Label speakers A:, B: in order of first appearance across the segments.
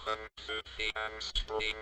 A: Welcome to the Amstream.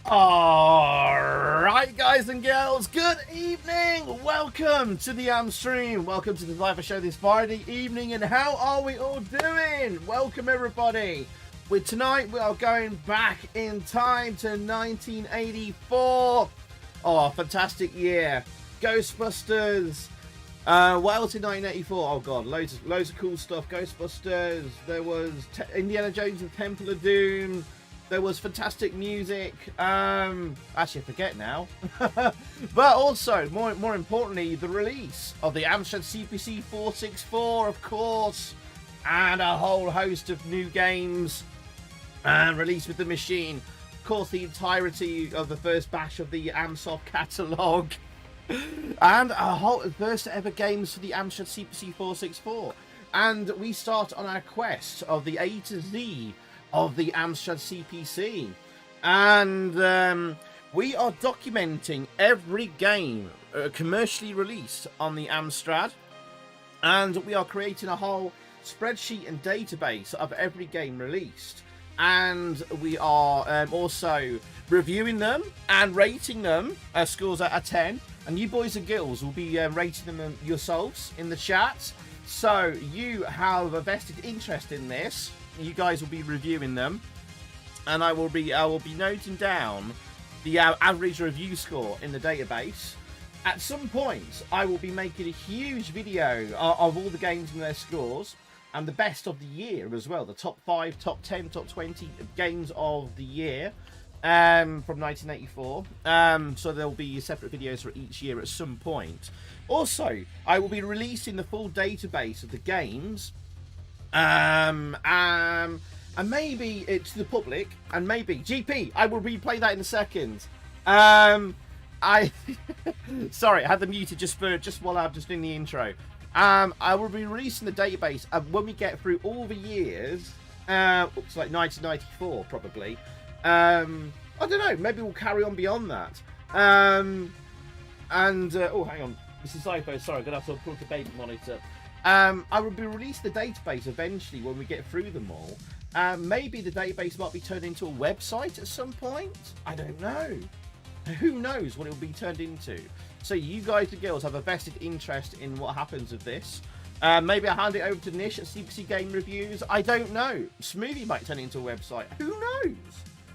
B: Alright, guys and girls, good evening. Welcome to the Amstream. Welcome to the live show this Friday evening. And how are we all doing? Welcome, everybody. Tonight, we are going back in time to 1984. Oh, fantastic year. Ghostbusters. What else in 1984? Oh, God, loads of cool stuff. Ghostbusters. There was Indiana Jones and the Temple of Doom. There was fantastic music. Actually, I forget now. But also, more importantly, the release of the Amstrad CPC 464, of course, and a whole host of new games released with the machine. Of course, the entirety of the first batch of the Amsoft catalogue, and a whole first ever games for the Amstrad CPC 464. And we start on our quest of the A to Z of the Amstrad CPC, and we are documenting every game commercially released on the Amstrad, and we are creating a whole spreadsheet and database of every game released, and we are also reviewing them and rating them scores out of 10, and you boys and girls will be rating them yourselves in the chat, so you have a vested interest in this. You guys will be reviewing them, and I will be noting down the average review score in the database. At some point, I will be making a huge video of all the games and their scores, and the best of the year as well. The top 5, top 10, top 20 games of the year from 1984. So there will be separate videos for each year at some point. Also, I will be releasing the full database of the games. And maybe it's the public, and maybe GP. I will replay that in a second. Sorry, I had them muted just while I'm just doing the intro. I will be releasing the database when we get through all the years. Looks like 1994 probably. I don't know. Maybe we'll carry on beyond that. Oh, hang on. This is iPhone. Sorry, I'm gonna have to unplug the baby monitor. I will be releasing the database eventually when we get through them all. Maybe the database might be turned into a website at some point. I don't know. Who knows what it will be turned into. So you guys and girls have a vested interest in what happens with this. Maybe I'll hand it over to Nish at CPC Game Reviews. I don't know. Smoothie might turn into a website. Who knows?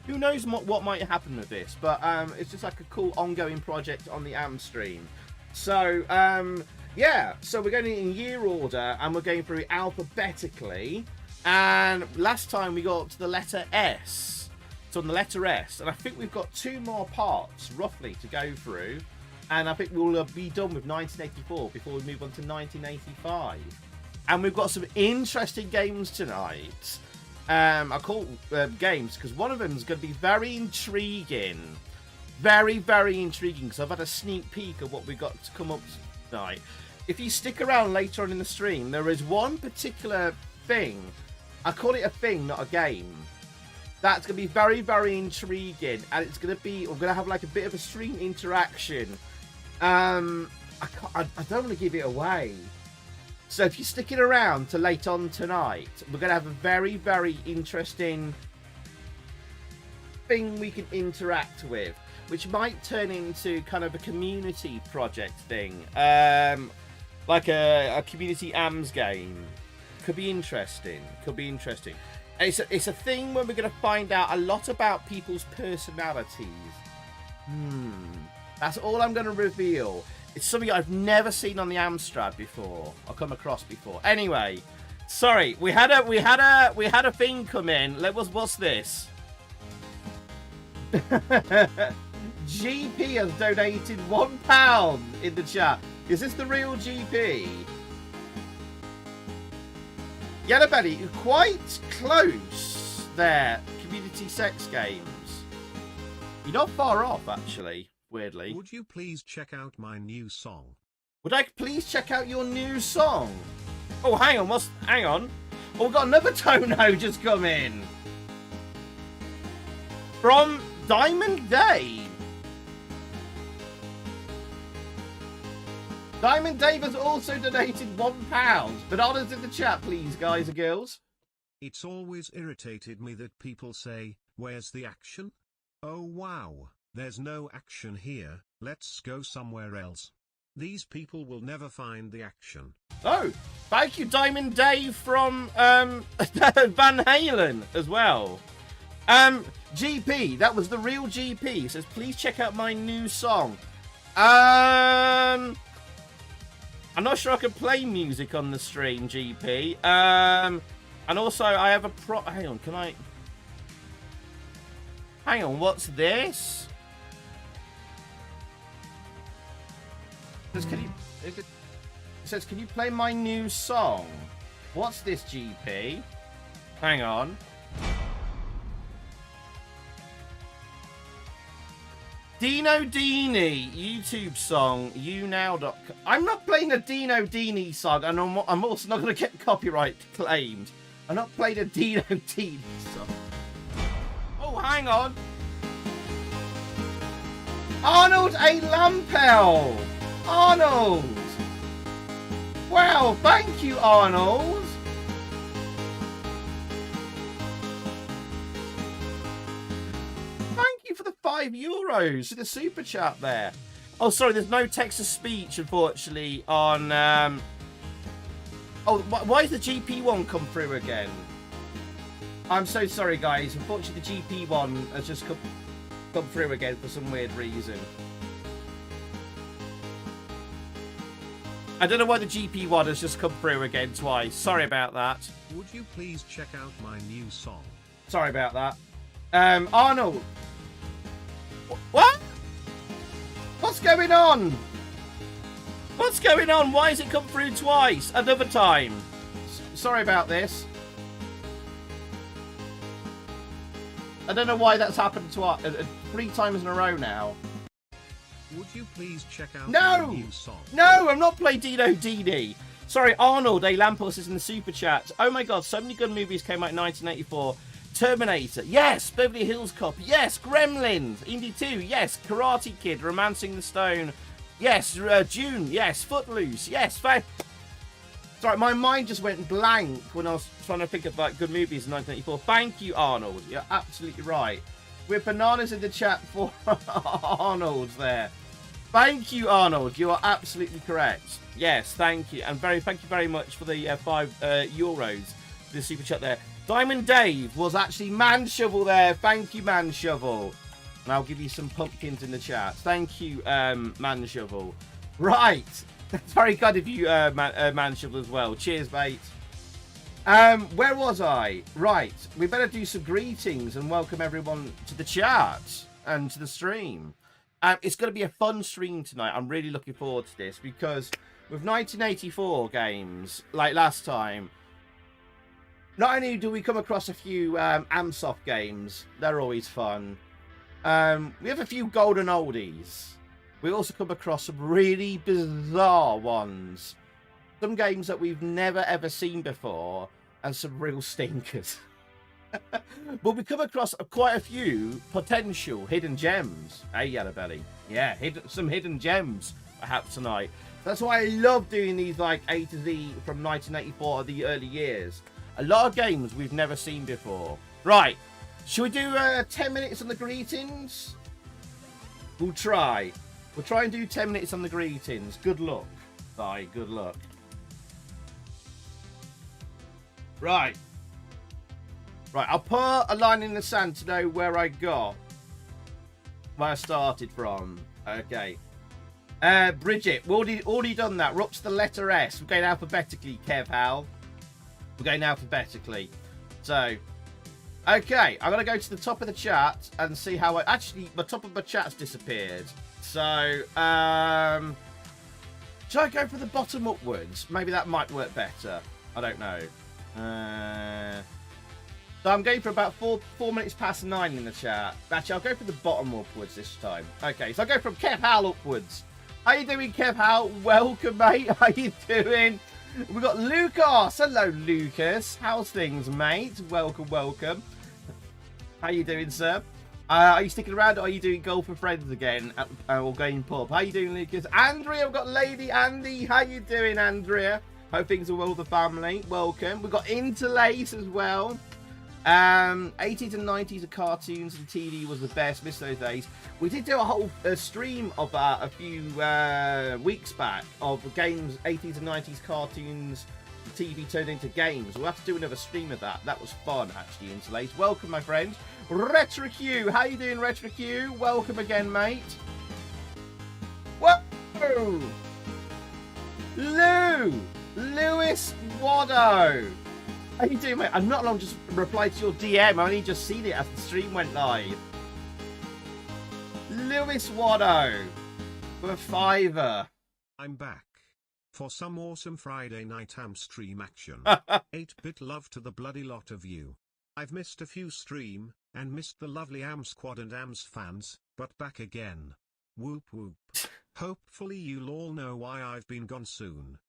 B: Who knows what might happen with this. But it's just like a cool ongoing project on the Amstream. So, yeah, so we're going in year order, and we're going through alphabetically. And last time we got to the letter S. So on the letter S, and I think we've got 2 more parts, roughly, to go through. And I think we'll be done with 1984 before we move on to 1985. And we've got some interesting games tonight. I call games because one of them is going to be very intriguing. Very, very intriguing, because I've had a sneak peek of what we got to come up tonight. If you stick around later on in the stream, there is one particular thing. I call it a thing, not a game. That's going to be very, very intriguing, and it's going to be. We're going to have like a bit of a stream interaction. I don't want to give it away. So if you're sticking around to late on tonight, we're going to have a very, very interesting thing we can interact with, which might turn into kind of a community project thing, like a community AMS game. Could be interesting. Could be interesting. It's a thing where we're going to find out a lot about people's personalities. That's all I'm going to reveal. It's something I've never seen on the Amstrad before. Or come across before. Anyway, sorry, we had a thing come in. What's this? GP has donated £1 in the chat. Is this the real GP? Yellow Belly, you're quite close there. Community sex games. You're not far off, actually, weirdly.
C: Would you please check out my new song?
B: Would I please check out your new song? Oh, hang on, hang on. Oh, we've got another Tono just come in. From Diamond Dave. Diamond Dave has also donated £1. Bananas in the chat, please, guys and girls.
C: It's always irritated me that people say, "Where's the action?" Oh wow, there's no action here, let's go somewhere else. These people will never find the action.
B: Oh, thank you, Diamond Dave from Van Halen as well. GP, that was the real GP. Says, please check out my new song. I'm not sure I can play music on the stream, GP. And also, I have a hang on, can I... Hang on, what's this? It says, can you play my new song? What's this, GP? Hang on. Dino Dini YouTube song YouNow.com. I'm not playing a Dino Dini song, and I'm also not going to get copyright claimed. I'm not playing a Dino Dini song. Oh, hang on. Arnold A. Lampel. Arnold. Wow, thank you, Arnold. Thank you for the €5 for the super chat there. Oh, sorry, there's no text to speech, unfortunately, on... Oh, why has the GP one come through again? I'm so sorry, guys. Unfortunately, the GP one has just come through again for some weird reason. I don't know why the GP one has just come through again twice. Sorry about that.
C: Would you please check out my new song?
B: Sorry about that. Arnold. What? What's going on? What's going on? Why has it come through twice? Another time. Sorry about this. I don't know why that's happened twice. 3 times in a row now.
C: Would you please check out my new song?
B: No, I'm not playing Dino Dini. Sorry, Arnold A. Lampos is in the super chat. Oh my god, so many good movies came out in 1984. Terminator, yes. Beverly Hills Cop, yes. Gremlins, Indy 2, yes. Karate Kid, Romancing the Stone, yes. June, yes. Footloose, yes. Sorry, my mind just went blank when I was trying to think of like good movies in 1984. Thank you, Arnold. You're absolutely right. We're bananas in the chat for Arnold there. Thank you, Arnold. You are absolutely correct. Yes, thank you. And thank you very much for the €5, the super chat there. Diamond Dave was actually Man Shovel there. Thank you, Man Shovel. And I'll give you some pumpkins in the chat. Thank you, Man Shovel. Right. That's very good of you, Man Shovel, as well. Cheers, mate. Where was I? Right. We better do some greetings and welcome everyone to the chat and to the stream. It's going to be a fun stream tonight. I'm really looking forward to this because with 1984 games, like last time, not only do we come across a few Amsoft games, they're always fun. We have a few golden oldies. We also come across some really bizarre ones. Some games that we've never ever seen before, and some real stinkers. But we come across quite a few potential hidden gems. Hey, Yellow Belly. Yeah, some hidden gems perhaps tonight. That's why I love doing these like A to Z from 1984, the early years. A lot of games we've never seen before. Right, should we do 10 minutes on the greetings? We'll try. We'll try and do 10 minutes on the greetings. Good luck. Bye, good luck. Right. Right, I'll put a line in the sand to know where I started from. Okay. Bridget, we've already done that. We're up to the letter S. We're going alphabetically, Kev Hal. We're going alphabetically. So, okay, I'm going to go to the top of the chat and see how actually, the top of my chat's disappeared. So, should I go for the bottom upwards? Maybe that might work better. I don't know. So I'm going for about 4 minutes past 9 in the chat. Actually, I'll go for the bottom upwards this time. Okay, so I'll go from Kev Hal upwards. How you doing, Kev Hal? Welcome, mate. How you doing? We've got Lucas. Hello, Lucas. How's things, mate? Welcome, welcome. How you doing, sir? Are you sticking around, or are you doing golf with friends again? Or going pub? How you doing, Lucas? Andrea, we've got Lady Andy. How you doing, Andrea? Hope things are well with the family. Welcome. We've got Interlace as well. 80s and 90s of cartoons and TV was the best. Miss those days. We did do a whole stream of a few weeks back of games, 80s and 90s cartoons, TV turned into games. We'll have to do another stream of that. That was fun, actually. Interlace. Welcome, my friend. RetroQ. How you doing, RetroQ? Welcome again, mate. Whoa! Lewis Waddo. How you doing, mate? I'm not long just replied to your DM. I only just seen it as the stream went live. Lewis Waddo with a $5.
C: I'm back for some awesome Friday night Amstream action. 8-bit love to the bloody lot of you. I've missed a few stream and missed the lovely Am Squad and Ams fans, but back again. Whoop whoop. Hopefully you'll all know why I've been gone soon.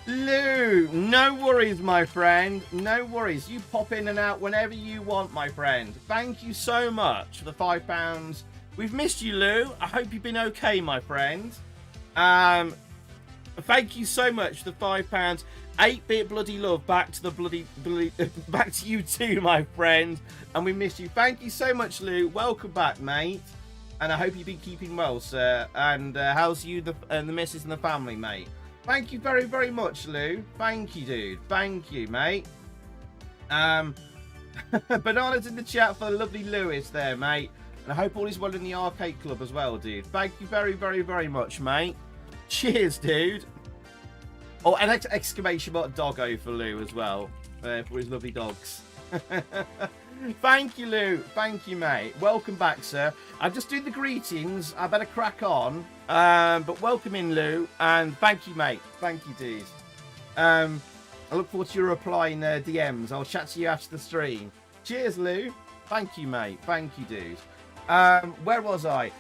B: Lou, no worries, my friend. No worries. You pop in and out whenever you want, my friend. Thank you so much for the £5. We've missed you, Lou. I hope you've been okay, my friend. Thank you so much for the £5. 8-bit bloody love back to the bloody back to you too, my friend. And we missed you. Thank you so much, Lou. Welcome back, mate. And I hope you've been keeping well, sir. And how's you and the missus and the family, mate? Thank you very, very much, Lou. Thank you, dude. Thank you, mate. Bananas in the chat for the lovely Lewis there, mate. And I hope all is well in the arcade club as well, dude. Thank you very, very, very much, mate. Cheers, dude. Oh, and exclamation mark doggo for Lou as well. For his lovely dogs. Thank you, Lou. Thank you, mate. Welcome back, sir. I'm just doing the greetings. I better crack on. But welcome in, Lou. And thank you, mate. Thank you, dude. I look forward to your reply in DMs. I'll chat to you after the stream. Cheers, Lou. Thank you, mate. Thank you, dude. Where was I?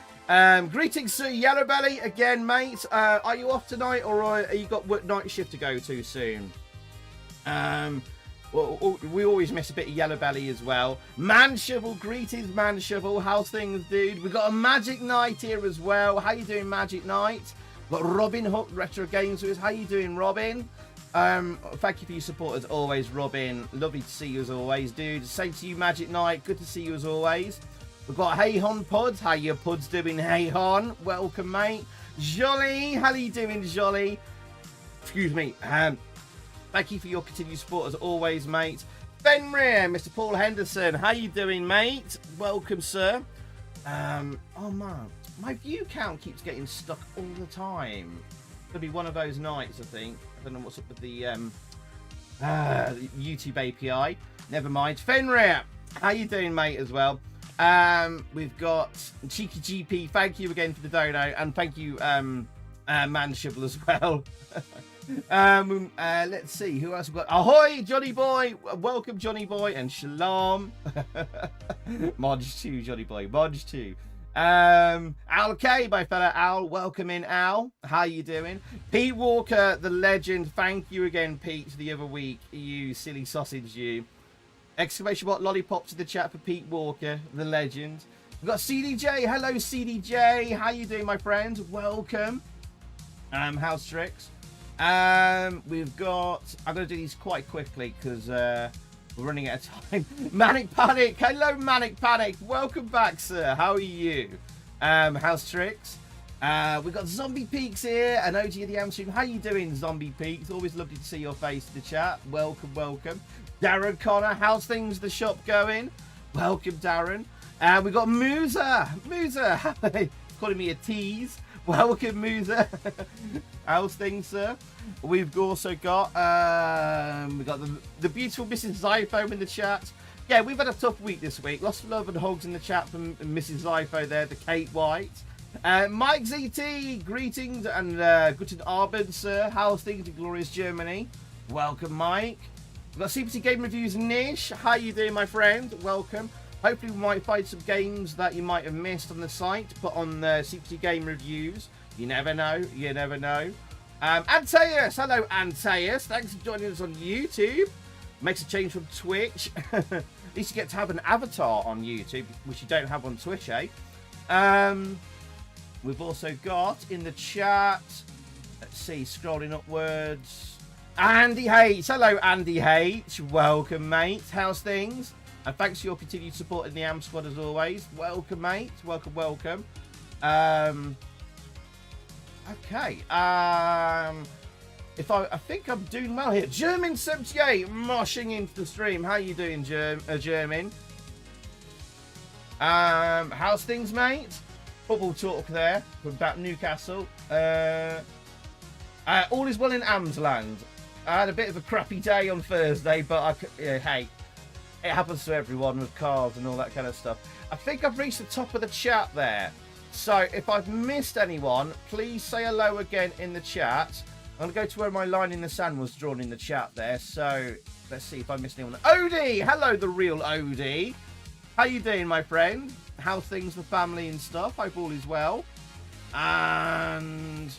B: Greetings, Sir Yellowbelly. Again, mate. Are you off tonight, or are you got work night shift to go to soon? Well, we always miss a bit of Yellow Belly as well. Man Shovel, greetings, Man Shovel. How's things, dude? We've got a Magic Knight here as well. How you doing, Magic Knight? We've got Robin Hook Retro Games with us. How you doing, Robin? Thank you for your support as always, Robin. Lovely to see you as always, dude. Same to you, Magic Knight. Good to see you as always. We've got Hey Hon Puds. How you Puds doing, Hey Hon? Welcome, mate. Jolly, how you doing, Jolly? Excuse me. Thank you for your continued support as always, mate. Fenrir, Mr. Paul Henderson, how you doing, mate? Welcome, sir. Oh man, my view count keeps getting stuck all the time. It's gonna be one of those nights, I think. I don't know what's up with the YouTube API. Never mind. Fenrir, how you doing, mate? As well. We've got Cheeky GP. Thank you again for the dono, and thank you, Man Shovel as well. Let's see who else we've got. Ahoy, Johnny Boy. Welcome, Johnny Boy, and Shalom. Modge 2, Johnny Boy. Modge 2. Al K, my fella Al. Welcome in, Al. How you doing? Pete Walker, the legend. Thank you again, Pete, the other week. You silly sausage, you. Exclamation mark lollipop to the chat for Pete Walker, the legend. We've got CDJ. Hello, CDJ. How you doing, my friend? Welcome. How's tricks? We've got, I'm going to do these quite quickly because we're running out of time. Manic Panic. Hello, Manic Panic. Welcome back, sir. How are you? How's tricks? We've got Zombie Peaks here, an OG of the Amstream. How you doing, Zombie Peaks? Always lovely to see your face in the chat. Welcome, welcome. Darren Connor, how's things the shop going? Welcome, Darren. We've got Musa. Musa, calling me a tease. Welcome, Musa. How's things, sir? We've also got we got the beautiful Mrs. Zypho in the chat. Yeah, we've had a tough week this week. Lots of love and hugs in the chat from Mrs. Zypho there, the Kate White. Mike ZT, greetings and guten Abend, sir. How's things in glorious Germany? Welcome, Mike. We've got CPC Game Reviews Nish. How you doing, my friend? Welcome. Hopefully we might find some games that you might have missed on the site, put on the CPC Game Reviews. You never know. You never know. Antaeus. Hello, Antaeus. Thanks for joining us on YouTube. Makes a change from Twitch. At least you get to have an avatar on YouTube, which you don't have on Twitch, eh? We've also got in the chat, let's see, scrolling upwards, Andy H. Hello, Andy H. Welcome, mate. How's things? And thanks for your continued support in the Am Squad as always. Welcome, mate. Welcome, welcome. Okay. I think I'm doing well here. German78 moshing into the stream. How you doing, German? How's things, mate? Football talk there from about Newcastle. All is well in Amsland. I had a bit of a crappy day on Thursday, but hey, it happens to everyone with cars and all that kind of stuff. I think I've reached the top of the chat there. So if I've missed anyone, please say hello again in the chat. I'm going to go to where my line in the sand was drawn in the chat there. So let's see if I missed anyone. Odie! Hello, the real Odie. How you doing, my friend? How's things with family and stuff? Hope all is well. And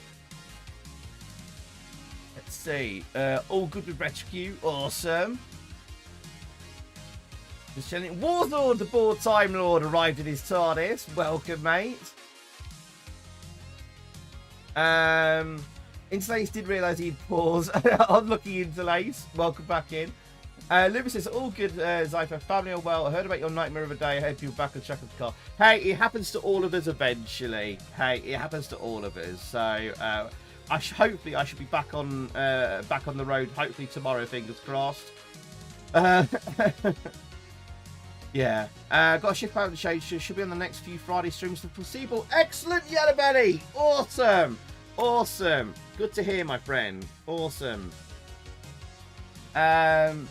B: let's see. All good with Rescue. Awesome. Just chilling. Warlord, the board Time Lord, arrived in his TARDIS. Welcome, mate. Interlace did realise he'd pause. Unlucky Interlace. Welcome back in. Lewis says, all good, Zypher. Family are well. I heard about your nightmare of a day. I hope you're back on track of the car. Hey, it happens to all of us eventually. Hey, it happens to all of us. So, hopefully I should be back on the road. Hopefully tomorrow, fingers crossed. Yeah. Got a shift out of the shade. Should be on the next few Friday streams for foreseeable. Excellent, Yellow Betty. Awesome. Awesome. Good to hear, my friend. Awesome. Minus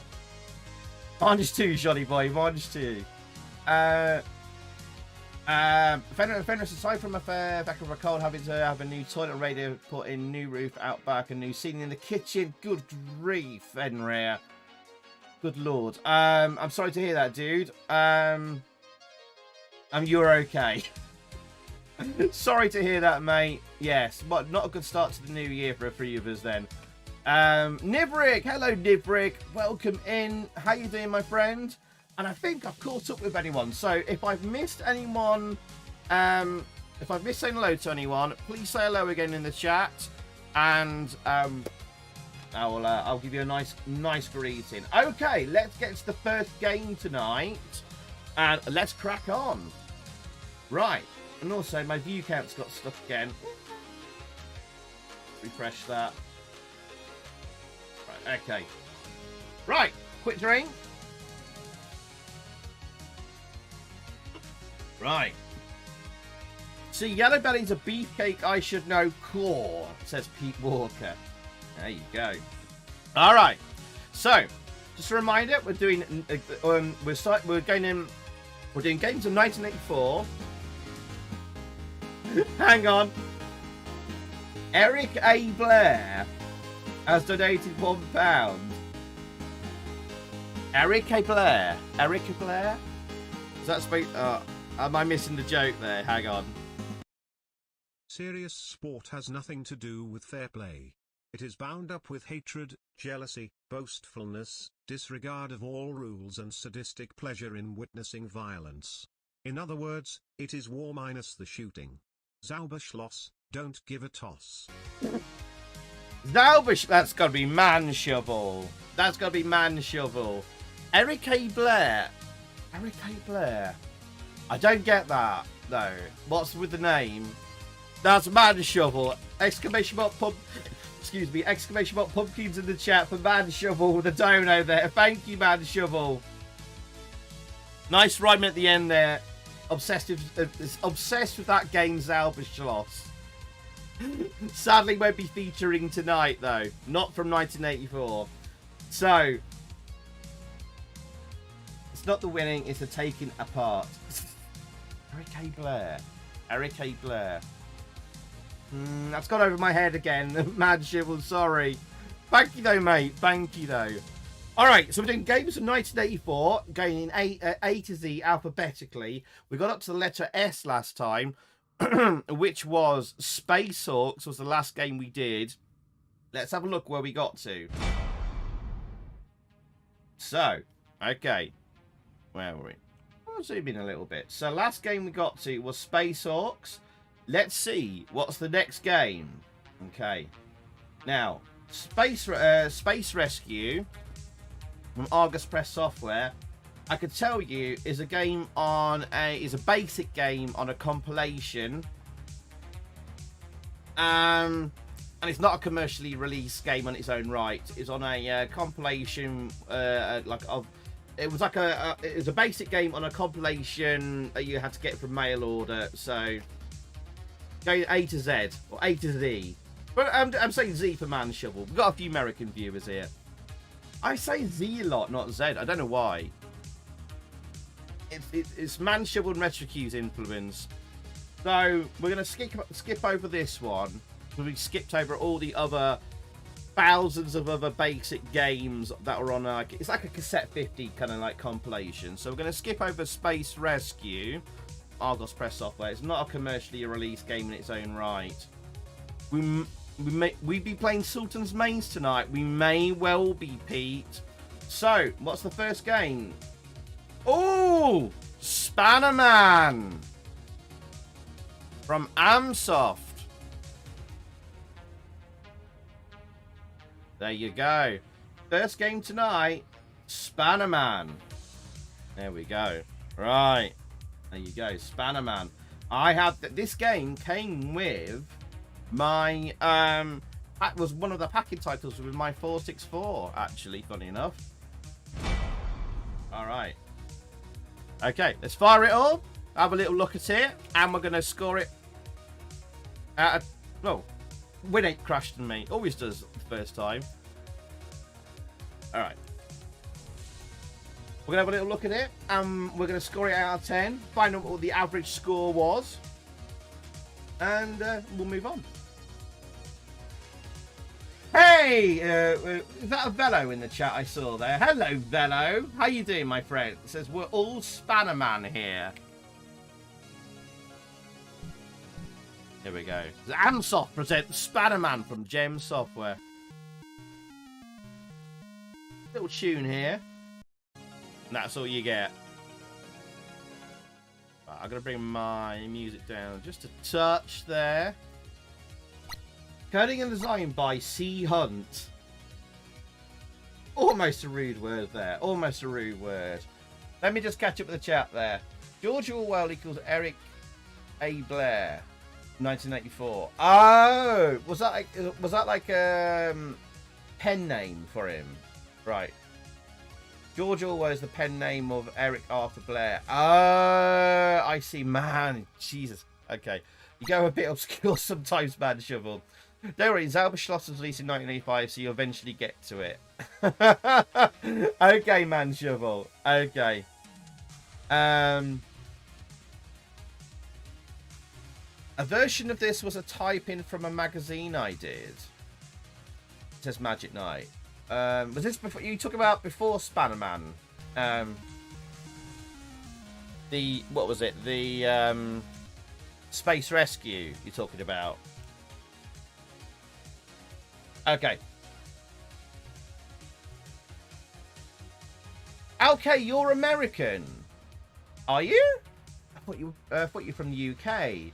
B: 2, Johnny boy. Minus 2. Fenris, aside from a fair back of a cold, having to have a new toilet radio put in, new roof out back, a new ceiling in the kitchen. Good grief, Fenrir. Good lord. I'm sorry to hear that, dude. You're okay. Sorry to hear that, mate. Yes, but not a good start to the new year for a few of us then. Nivrik, hello Nivrik, welcome in. How you doing, my friend? And I think I've caught up with anyone. So if I've missed anyone, if I've missed saying hello to anyone, please say hello again in the chat, and I'll give you a nice greeting. Okay, let's get to the first game tonight, and let's crack on. Right, and also my view count's got stuck again. Refresh that. Right, okay. Right, quick drink. Right. See, Yellow Belly's a beefcake I should know core, says Pete Walker. There you go. All right. So, just a reminder, we're doing we're doing games of 1984. Hang on. Eric A. Blair has donated £1. Eric A. Blair. Eric A. Blair? Is that supposed? Am I missing the joke there? Hang on.
C: Serious sport has nothing to do with fair play. It is bound up with hatred, jealousy, boastfulness, disregard of all rules and sadistic pleasure in witnessing violence. In other words, it is war minus the shooting. Zauberschloss, don't give a toss.
B: That's gotta be Man Shovel. That's gotta be Man Shovel. Eric A. Blair. Eric A. Blair. I don't get that, though. What's with the name? That's Man Shovel. Exclamation mark pump. Excuse me. Exclamation mark pumpkins in the chat for Man Shovel with a dono there. Thank you, Man Shovel. Nice rhyme at the end there. Obsessed with that game, Zauberschloss. Sadly, won't be featuring tonight, though. Not from 1984. So, it's not the winning, it's the taking apart. Eric A. Blair. Eric A. Blair. That's gone over my head again. Mad Shivel, sorry. Thank you, though, mate. Thank you, though. Alright, so we're doing games from 1984, going in A to Z alphabetically. We got up to the letter S last time, which was Space Hawks, was the last game we did. Let's have a look where we got to. So, okay. Where were we? I'll zoom in a little bit. So, last game we got to was Space Hawks. Let's see, what's the next game? Okay. Now, Space Rescue from Argus Press Software, I could tell you, is a basic game on a compilation, and it's not a commercially released game on its own right. It's on a compilation, it was a basic game on a compilation that you had to get from mail order. So go A to Z or A to Z, but I'm saying Z for Man Shovel. We've got a few American viewers here. I say Z a lot, not Z. I don't know why. It's Man Shovel and Retro Q's influence. So we're gonna skip over this one. We skipped over all the other thousands of other basic games that were on it's like a cassette 50 kind of like compilation. So we're gonna skip over Space Rescue, Argos Press Software. It's not a commercially released game in its own right. We'd be playing Sultan's mains tonight. We may well be, Pete. So, what's the first game? Oh, Spannerman from Amsoft. There you go. First game tonight, Spannerman. There we go. Right. There you go, Spannerman. This game came with my that was one of the package titles with my 464, actually, funny enough. All right. Okay, let's fire it up, have a little look at it, and we're going to score it at well, Win ain't crashed on me. Always does the first time. All right. We're going to have a little look at it, and we're going to score it out of 10, find out what the average score was, and we'll move on. Hey, is that a Velo in the chat I saw there? Hello, Velo. How you doing, my friend? It says we're all Spannerman here. Here we go. Amsoft presents Spannerman from Gem Software. Little tune here. And that's all you get. Right, I'm going to bring my music down just a touch there. Coding and design by C. Hunt. Almost a rude word there. Almost a rude word. Let me just catch up with the chat there. George Orwell equals Eric A. Blair. 1984. Oh, was that like a pen name for him? Right. George Orwell is the pen name of Eric Arthur Blair. Oh, I see. Man, Jesus. Okay. You go a bit obscure sometimes, man, Shovel. Don't worry, Zalba Schloss was released in 1985, so you'll eventually get to it. Okay, man, Shovel. Okay. A version of this was a type-in from a magazine I did. It says Magic Knight. Was this before you talk about before Spannerman? What was it? The Space Rescue you're talking about? Okay. Okay, you're American. Are you? I thought you were from the UK.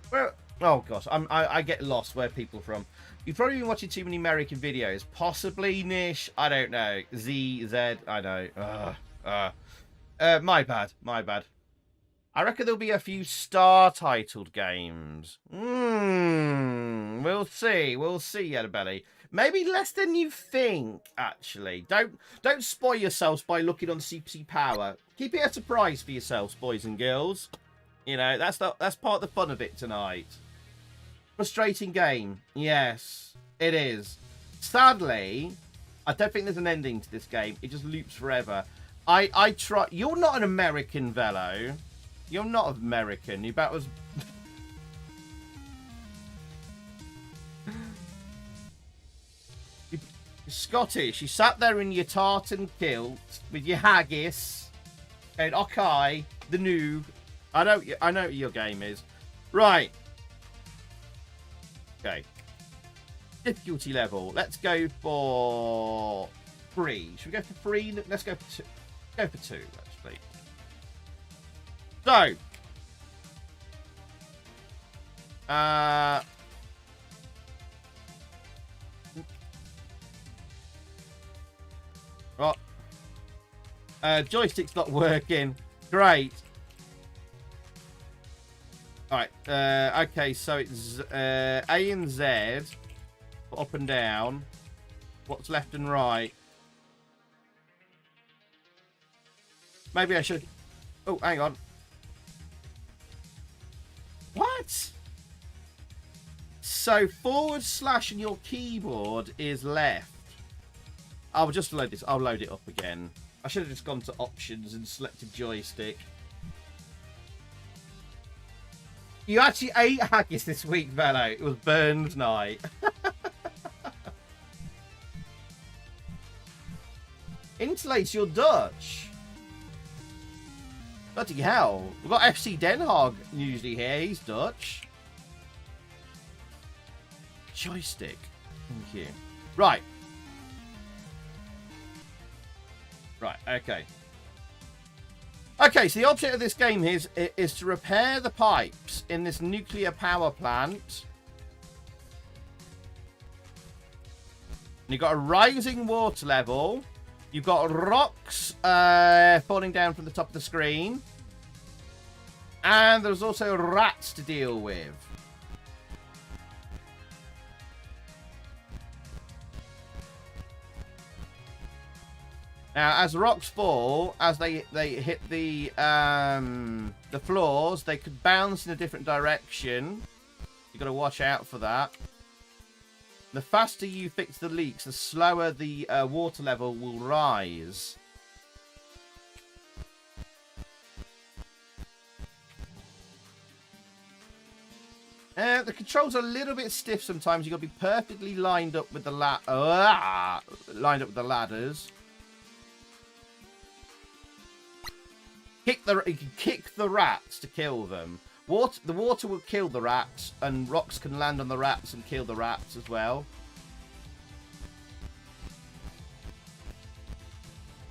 B: Well, oh gosh, I get lost where people are from. You've probably been watching too many American videos. Possibly Nish. I don't know. Z. I know. My bad. My bad. I reckon there'll be a few star-titled games. We'll see. We'll see, Yellowbelly. Maybe less than you think, actually. Don't spoil yourselves by looking on CPC Power. Keep it a surprise for yourselves, boys and girls. You know, that's part of the fun of it tonight. Frustrating game. Yes, it is. Sadly, I don't think there's an ending to this game. It just loops forever. I try. You're not an American, Velo. You're not American. You about was. You're Scottish. You sat there in your tartan kilt with your haggis, and okay, the noob. I know what your game is. Right. Okay. Difficulty level. Let's go for 3. Should we go for 3? Let's go for 2. Go for 2, actually. So. Joystick's not working. Great. Alright, okay, so it's A and Z, up and down. What's left and right? Maybe I should... Oh, hang on. What? So, / on your keyboard is left. I'll just load this. I'll load it up again. I should have just gone to options and selected joystick. You actually ate haggis this week, Velo. It was Burns night. Interlace, you're Dutch. Bloody hell. We've got FC Den Haag usually here. He's Dutch. Joystick. Thank you. Right. Right, okay. Okay, so the object of this game is to repair the pipes in this nuclear power plant. And you've got a rising water level. You've got rocks falling down from the top of the screen. And there's also rats to deal with. Now, as rocks fall, as they hit the floors, they could bounce in a different direction. You've got to watch out for that. The faster you fix the leaks, the slower the water level will rise. The controls are a little bit stiff sometimes. You've got to be perfectly lined up with the ladders. You can kick the rats to kill them. The water will kill the rats, and rocks can land on the rats and kill the rats as well.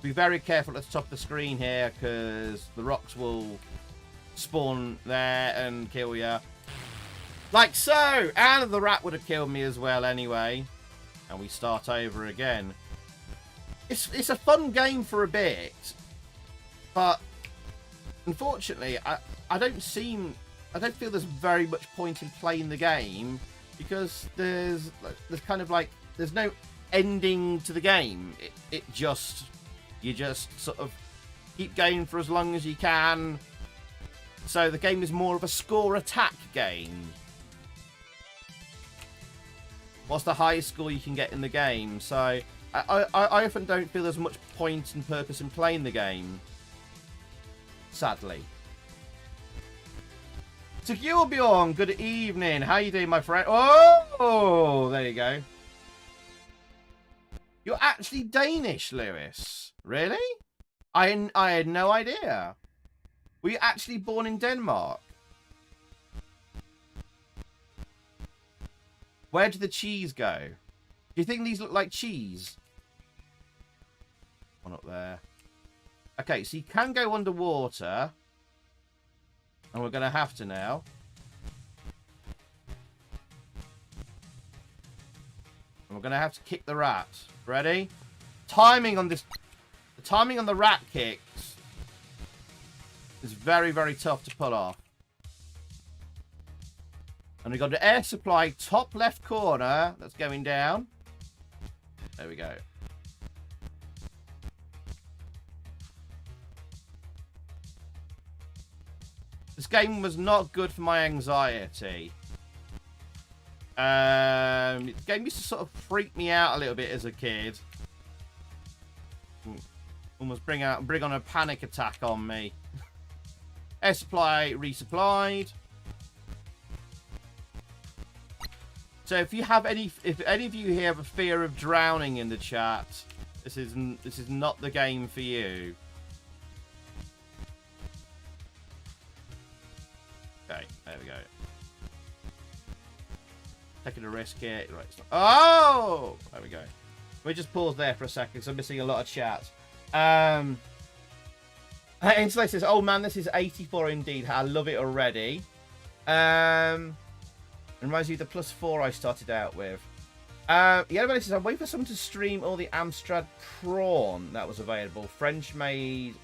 B: Be very careful at the top of the screen here, because the rocks will spawn there and kill you. Like so! And the rat would have killed me as well anyway. And we start over again. It's a fun game for a bit, but unfortunately, I don't feel there's very much point in playing the game, because there's no ending to the game. You just sort of keep going for as long as you can. So the game is more of a score attack game. What's the highest score you can get in the game? So I often don't feel there's much point and purpose in playing the game. Sadly. So Bjorn, good evening. How you doing, my friend? Oh, there you go. You're actually Danish, Lewis. Really? I had no idea. Were you actually born in Denmark? Where did the cheese go? Do you think these look like cheese? One up there. Okay, so you can go underwater. And we're going to have to now. And we're going to have to kick the rat. Ready? Timing on this... The timing on the rat kicks is very, very tough to pull off. And we've got the air supply top left corner that's going down. There we go. This game was not good for my anxiety. The game used to sort of freak me out a little bit as a kid. Almost bring on a panic attack on me. Air supply resupplied. So if any of you here have a fear of drowning in the chat, this is not the game for you. Okay, there we go. Taking a risk here. Right, oh, there we go. Let me just pause there for a second because I'm missing a lot of chat. Insulate says, "Oh man, this is 84 indeed. I love it already." Reminds you of the +4 I started out with. Yeah, everybody says, I'm waiting for someone to stream all the Amstrad prawn that was available. The French made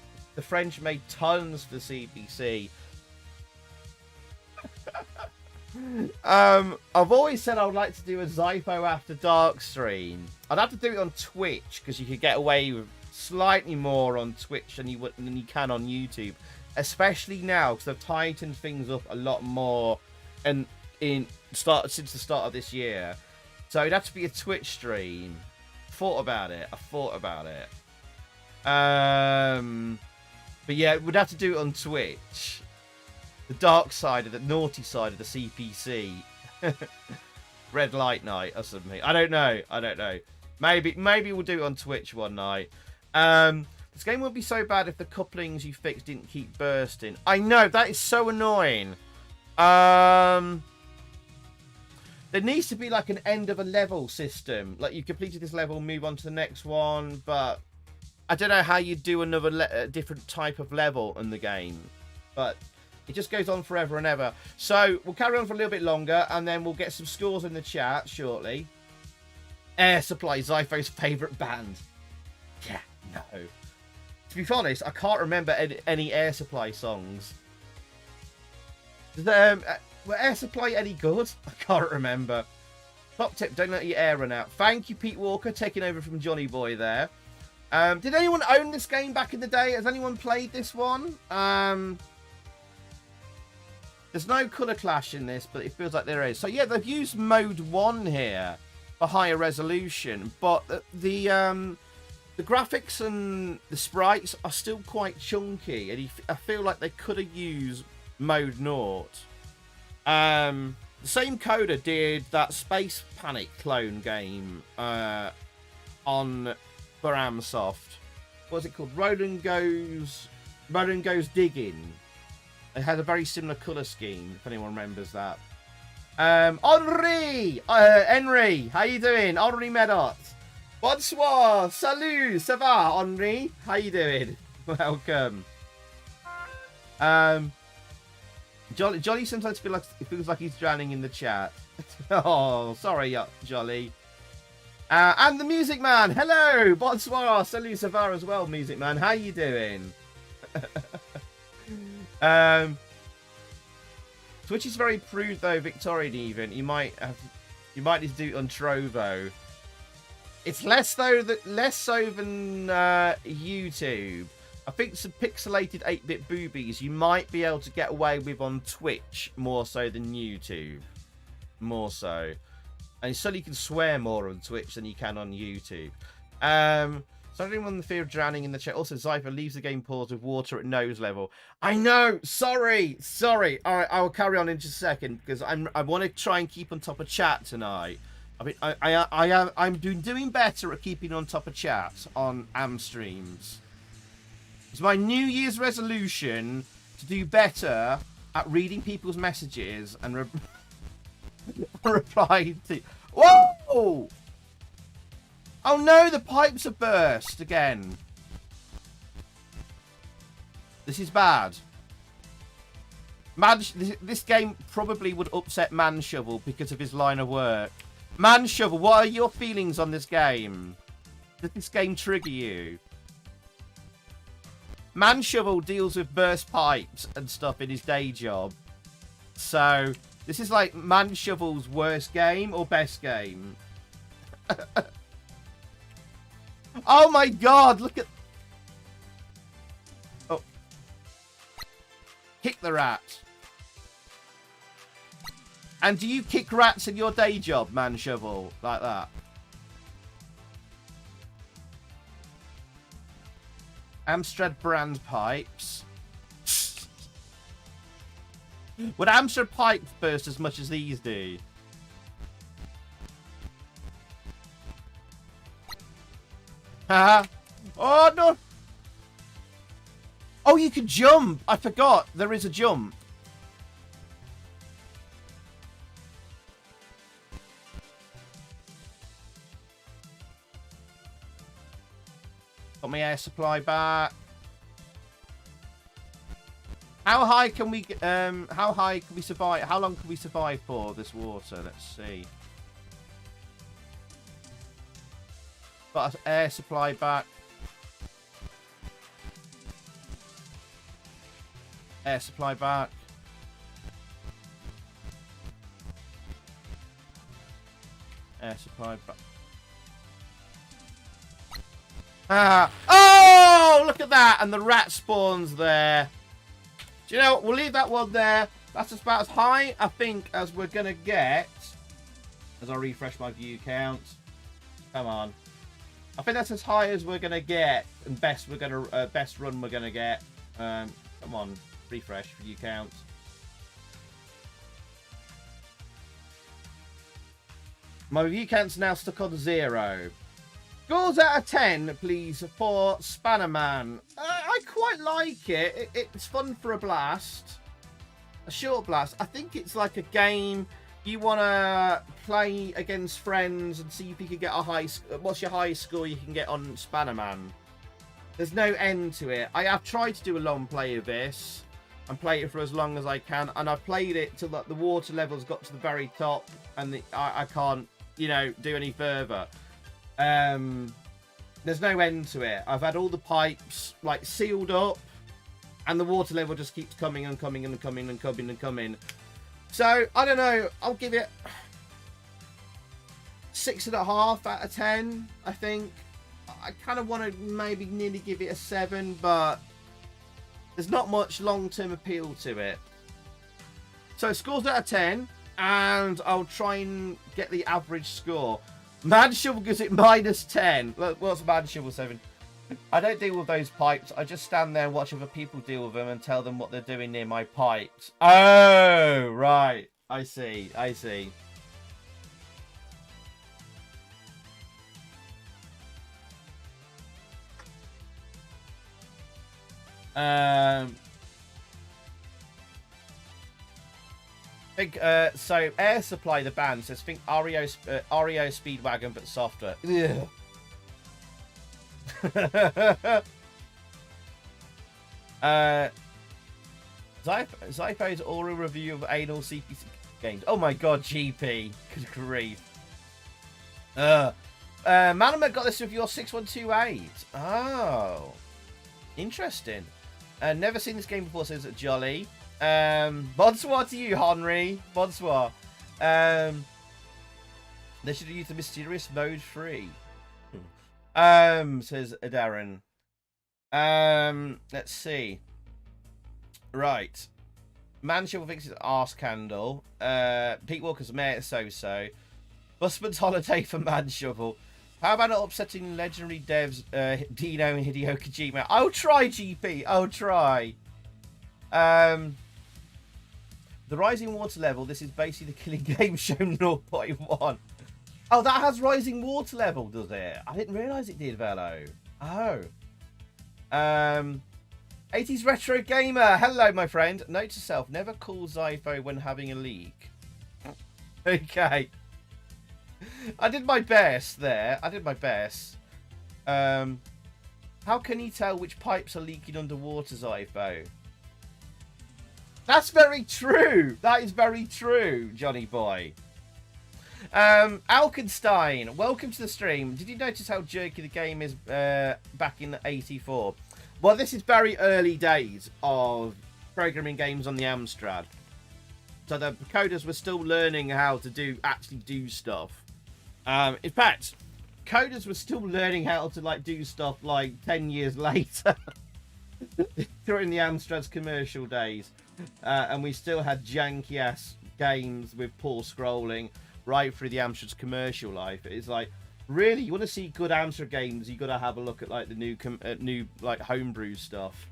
B: tons for the CPC. I've always said I would like to do a Zypho After Dark stream. I'd have to do it on Twitch because you could get away with slightly more on Twitch than you can on YouTube, especially now because they've tightened things up a lot more and since the start of this year. So it'd have to be a Twitch stream. I thought about it. But yeah, we'd have to do it on Twitch. The dark side of the naughty side of the CPC. Red light night or something. I don't know. Maybe we'll do it on Twitch one night. This game would be so bad if the couplings you fixed didn't keep bursting. I know, that is so annoying. There needs to be like an end of a level system. Like you completed this level, move on to the next one. But I don't know how you do another different type of level in the game. But it just goes on forever and ever. So we'll carry on for a little bit longer and then we'll get some scores in the chat shortly. Air Supply, Zypho's favourite band. Yeah, no. To be honest, I can't remember any Air Supply songs. Were Air Supply any good? I can't remember. Top tip, don't let your air run out. Thank you, Pete Walker, taking over from Johnny Boy there. Did anyone own this game back in the day? Has anyone played this one? There's no colour clash in this, but it feels like there is. So yeah, they've used mode 1 here for higher resolution, but the graphics and the sprites are still quite chunky, and I feel like they could have used mode 0. The same coder did that Space Panic clone game for Amsoft. What was it called? Roland Goes Digging. It had a very similar colour scheme, if anyone remembers that. Henri! Henry, how you doing? Henri Medot. Bonsoir! Salut! Ça va, Henri? How you doing? Welcome. Jolly sometimes feels like he's drowning in the chat. Oh, sorry, Jolly. And the Music Man. Hello! Bonsoir! Salut, ça va as well, Music Man. How you doing? Twitch is very prude though, Victorian even. You might need to do it on Trovo. It's less so than YouTube. I think some pixelated 8-bit boobies you might be able to get away with on Twitch more so than YouTube. More so. And so you can swear more on Twitch than you can on YouTube. So anyone in the fear of drowning in the chat. Also, Zypher leaves the game paused with water at nose level. I know. Sorry. All right, I will carry on in just a second because I want to try and keep on top of chat tonight. I mean, I'm doing better at keeping on top of chat on Amstreams. It's my New Year's resolution to do better at reading people's messages and replying to. Whoa! Oh no, the pipes have burst again. This is bad. This game probably would upset Man Shovel because of his line of work. Man Shovel, what are your feelings on this game? Does this game trigger you? Man Shovel deals with burst pipes and stuff in his day job. So, this is like Man Shovel's worst game or best game. Oh my god, look at... Oh. Kick the rat. And do you kick rats in your day job, man shovel, like that? Amstrad brand pipes. Would Amstrad pipes burst as much as these do? Haha. Oh, no. Oh, you can jump. I forgot. There is a jump. Got my air supply back. How high can we survive? How long can we survive for this water? Let's see. Got our air supply back. Air supply back. Air supply back. Ah! Oh! Look at that! And the rat spawns there. Do you know what? We'll leave that one there. That's about as high, I think, as we're going to get. As I refresh my view count. Come on. I think that's as high as we're going to get. And best run we're going to get. Come on. Refresh view count. My view count's now stuck on 0. Scores out of 10, please, for Spannerman. I quite like it. It's fun for a blast. A short blast. I think it's like a game you want to play against friends and see if you can get a high... What's your highest score you can get on Spannerman? There's no end to it. I have tried to do a long play of this and play it for as long as I can. And I've played it till the water levels got to the very top and I can't, you know, do any further. There's no end to it. I've had all the pipes like sealed up and the water level just keeps coming and coming and coming and coming and coming. So I don't know, I'll give it 6.5 out of 10. I think I kind of want to maybe nearly give it a 7, but there's not much long-term appeal to it. So scores out of 10 and I'll try and get the average score. Mad Shovel gives it -10. What's Mad Shovel 7? I don't deal with those pipes. I just stand there and watch other people deal with them and tell them what they're doing near my pipes. Oh, right. I see. I see. Think so Air Supply the band says think REO Speedwagon but softer. Ugh. Zypo's oral review of anal CPC games. Oh my god, GP. Good grief. Manama got this with your 6128. Oh. Interesting. Never seen this game before, says Jolly. Bonsoir to you, Henry. Bonsoir. They should have used the mysterious mode 3. Says Darren. Let's see. Right. Man Shovel thinks it's arse candle. Pete Walker's Mayor so-so. Busman's holiday for Man Shovel. How about not upsetting legendary devs Dino and Hideo Kojima? I'll try, GP. I'll try. The rising water level. This is basically the Killing Game Show 0.1. Oh, that has rising water level, does it? I didn't realise it did, Velo. Oh. 80s Retro Gamer. Hello, my friend. Note to self, never call Zypho when having a leak. Okay. I did my best there. I did my best. How can he tell which pipes are leaking underwater, Zypho? That's very true. That is very true, Johnny boy. Alkenstein, welcome to the stream. Did you notice how jerky the game is back in 84? Well, this is very early days of programming games on the Amstrad. So the coders were still learning how to actually do stuff. In fact, coders were still learning how to do stuff 10 years later. During the Amstrad's commercial days. And we still had janky ass games with poor scrolling right through the Amstrad's commercial life. It's like, really, you want to see good Amstrad games, you got to have a look at like the new like homebrew stuff.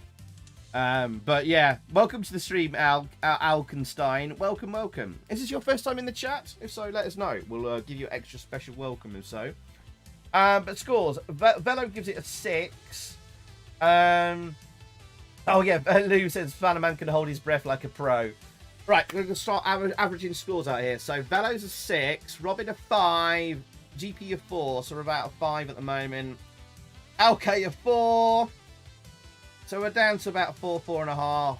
B: But yeah, welcome to the stream, Alkenstein. Welcome. Is this your first time in the chat? If so, let us know. We'll give you an extra special welcome if so. But scores, Velo gives it a 6. Oh yeah, Lou says Spannerman can hold his breath like a pro. Right, we're going to start averaging scores out here. So Velo's a 6, Robin a 5, GP a 4, so we're about a 5 at the moment. LK a 4. So we're down to about 4.5.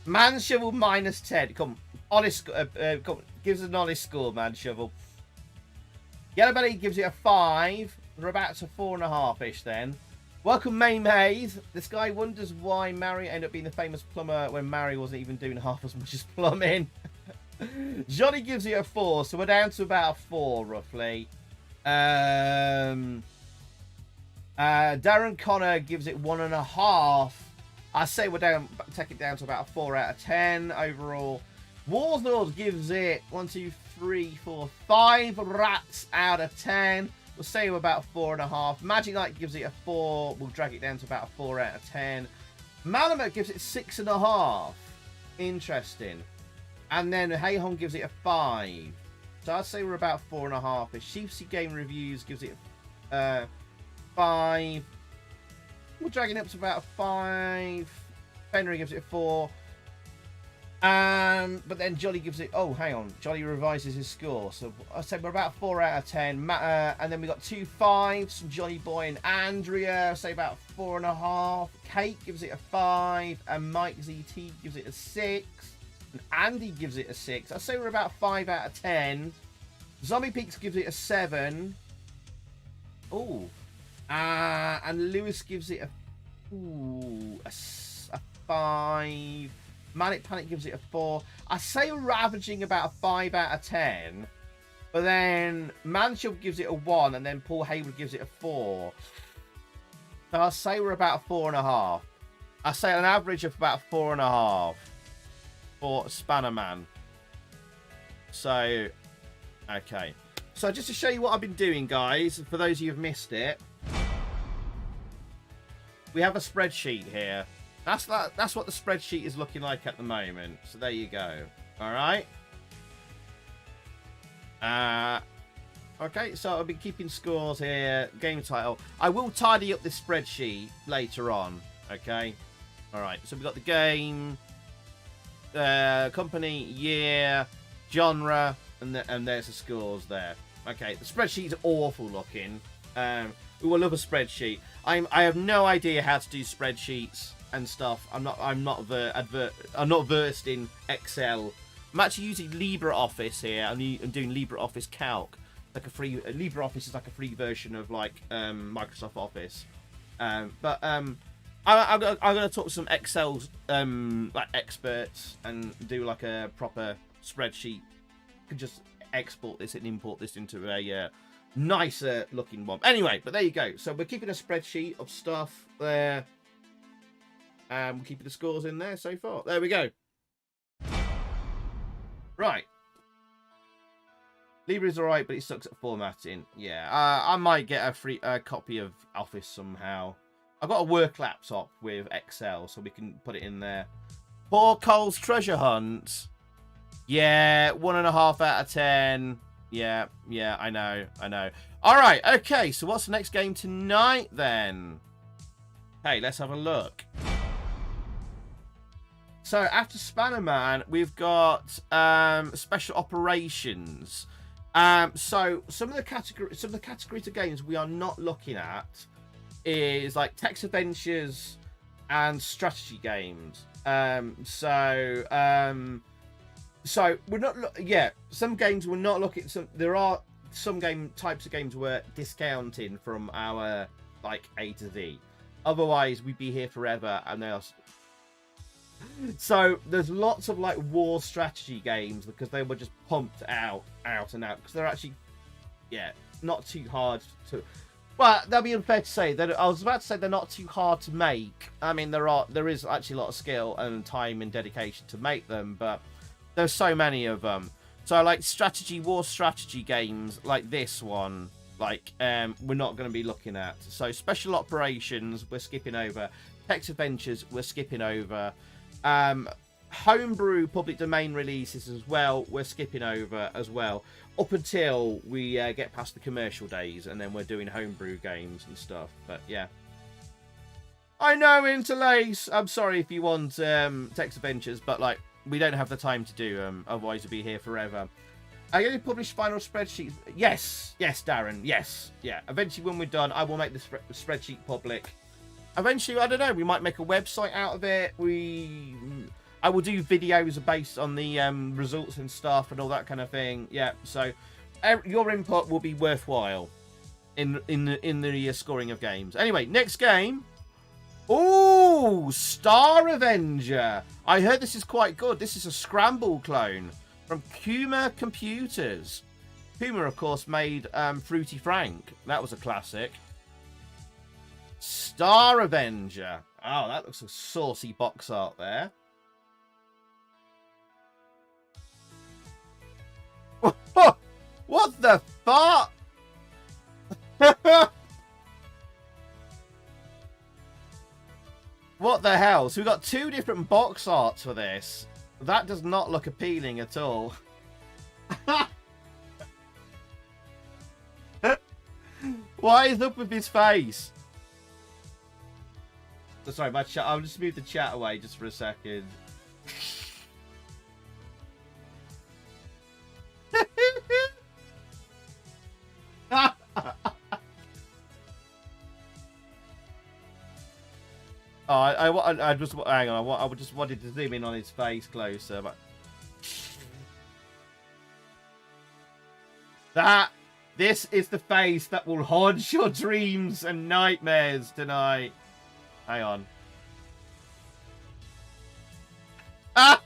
B: Man Shovel minus 10. Come, honest, come, gives an honest score, Man Shovel. Yellow Belly gives it a 5. We're about to 4.5-ish then. Welcome, May Maze. This guy wonders why Mary ended up being the famous plumber when Mary wasn't even doing half as much as plumbing. Johnny gives it a 4, so we're down to about a 4 roughly. Darren Connor gives it 1.5. I say we're down, take it down to about a 4 out of 10 overall. Warlord gives it 1, 2, 3, 4, 5 rats out of 10. We'll say we're about a 4.5. Magic Knight gives it a 4. We'll drag it down to about a 4 out of 10. Malamet gives it 6.5. Interesting. And then Heyhon gives it a 5. So I'd say we're about 4.5. Sheepsy Game Reviews gives it 5. We're dragging it up to about a 5. Fenry gives it a 4. But then Jolly gives it... Oh, hang on. Jolly revises his score. So I said we're about 4 out of 10. And then we got 2 5s from Johnny Boy and Andrea. Say about 4.5. Kate gives it a 5. And Mike ZT gives it a 6. And Andy gives it a 6. I say we're about 5 out of 10. Zombie Peaks gives it a 7. Oh. And Lewis gives it a 5. Manic Panic gives it a 4. I say we're averaging about a 5 out of 10. But then Manshub gives it a 1. And then Paul Hayward gives it a 4. So I'll say we're about a 4.5. I say an average of about 4.5 for Spannerman. So, okay. So just to show you what I've been doing, guys, for those of you who've missed it, we have a spreadsheet here. That's what the spreadsheet is looking like at the moment. So there you go. All right. Okay, so I'll be keeping scores here. Game title. I will tidy up this spreadsheet later on. Okay. All right. So we've got the game, company, year, genre, and there's the scores there. Okay. The spreadsheet's awful looking. We will love a spreadsheet. I have no idea how to do spreadsheets and stuff. I'm not versed in Excel. I'm actually using LibreOffice here. I'm doing LibreOffice Calc. Like a free LibreOffice is like a free version of like Microsoft Office. I'm gonna talk to some Excel like experts and do like a proper spreadsheet. You can just export this and import this into a nicer looking one. Anyway, but there you go. So we're keeping a spreadsheet of stuff there. We're keeping the scores in there so far. There we go. Right. Libre's alright, but it sucks at formatting. Yeah, I might get a free copy of Office somehow. I've got a work laptop with Excel, so we can put it in there. Poor Cole's Treasure Hunt. Yeah, 1.5 out of 10. Yeah, I know. Alright, okay, so what's the next game tonight then? Hey, let's have a look. So after Spannerman, we've got Special Operations. So some of the categories of games we are not looking at is like text adventures and strategy games. So we're not. Some games we're not looking. There are some types of games we're discounting from our like A to Z. Otherwise, we'd be here forever, and they are. So there's lots of like war strategy games because they were just pumped out because they're actually, not too hard to. Well, that'd be unfair to say. I was about to say they're not too hard to make. I mean, there is actually a lot of skill and time and dedication to make them, but there's so many of them. So like war strategy games like this one, like we're not going to be looking at. So special operations we're skipping over. Text adventures we're skipping over. Homebrew public domain releases as well we're skipping over as well, up until we get past the commercial days, and then we're doing homebrew games and stuff. But yeah, I know, Interlace, I'm sorry if you want text adventures, but like we don't have the time to do them, otherwise we'll be here forever. Are you going to publish final spreadsheets? Yes, Darren, yes, yeah. Eventually when we're done, I will make the spreadsheet public. Eventually, I don't know, we might make a website out of it. I will do videos based on the results and stuff and all that kind of thing. Yeah, so your input will be worthwhile in the scoring of games. Anyway, next game. Oh, Star Avenger. I heard this is quite good. This is a Scramble clone from Kuma Computers. Kuma, of course, made Fruity Frank. That was a classic. Star Avenger. Oh, that looks a saucy box art there. What the fuck? What the hell? So we've got two different box arts for this. That does not look appealing at all. What is up with his face? Sorry, my chat. I'll just move the chat away just for a second. I just hang on. I just wanted to zoom in on his face closer, but this is the face that will haunt your dreams and nightmares tonight. Hang on. Ah!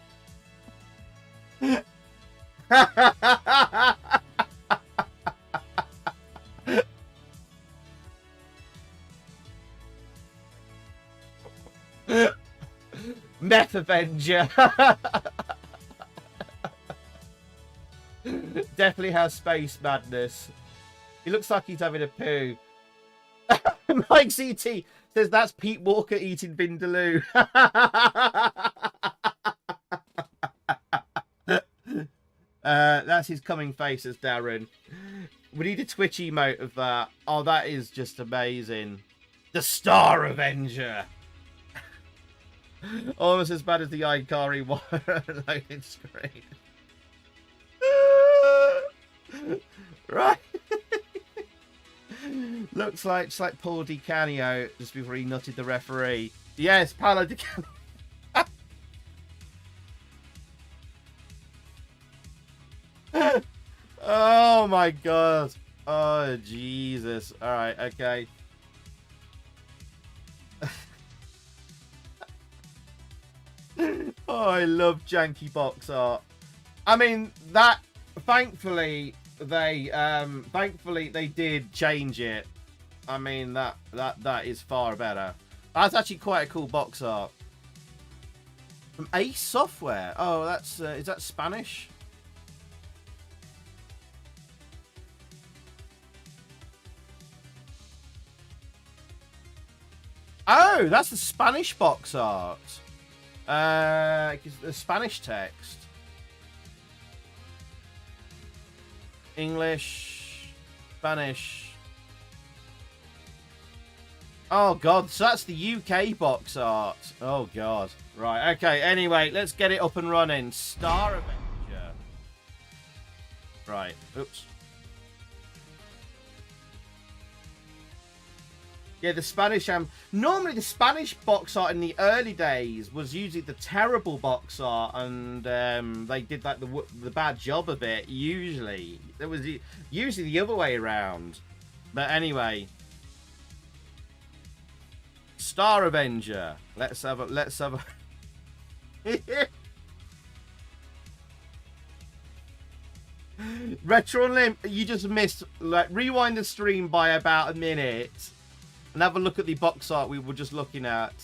B: Meth Avenger. Definitely has space madness. He looks like he's having a poo. Mike CT says that's Pete Walker eating Vindaloo. That's his coming face as Darren. We need a Twitch emote of that. Oh, that is just amazing. The Star Avenger. Almost as bad as the Ikari loading screen. Right. Looks like it's like Paul Di Canio just before he nutted the referee. Yes, Paolo Di Canio. Oh my god. Oh Jesus. Alright, okay. Oh, I love janky box art. I mean, that thankfully they did change it. I mean, that is far better. That's actually quite a cool box art. From Ace Software. Oh, that's is that Spanish? Oh, that's the Spanish box art. The Spanish text. English, Spanish. Oh god, so that's the UK box art. Oh god. Right, okay, anyway, let's get it up and running. Star Avenger. Right, oops. Yeah, the Spanish normally the Spanish box art in the early days was usually the terrible box art, and they did like the bad job of it. Usually, it was usually the other way around. But anyway, Star Avenger. Let's have a. Retro Limp, you just missed. Like, rewind the stream by about a minute. And have a look at the box art we were just looking at.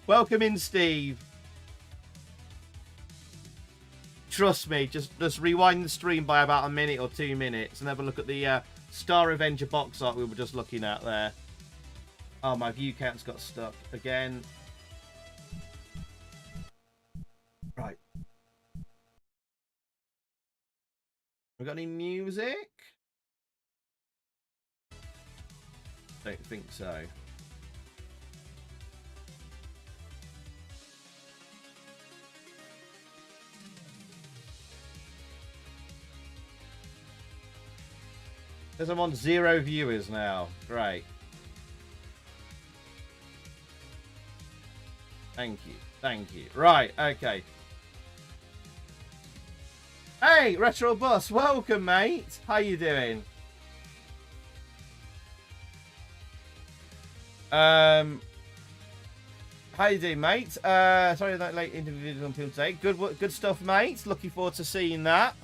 B: Welcome in, Steve. trust me, just rewind the stream by about a minute or 2 minutes and have a look at the Star Avenger box art we were just looking at there. Oh, my view count's got stuck again. Right. We got any music? Don't think so. Because I'm on 0 viewers now. Great. Thank you. Thank you. Right, okay. Hey, Retro Bus, welcome, mate. How you doing? How you doing, mate? Sorry that late interview on people today. Good stuff, mate. Looking forward to seeing that.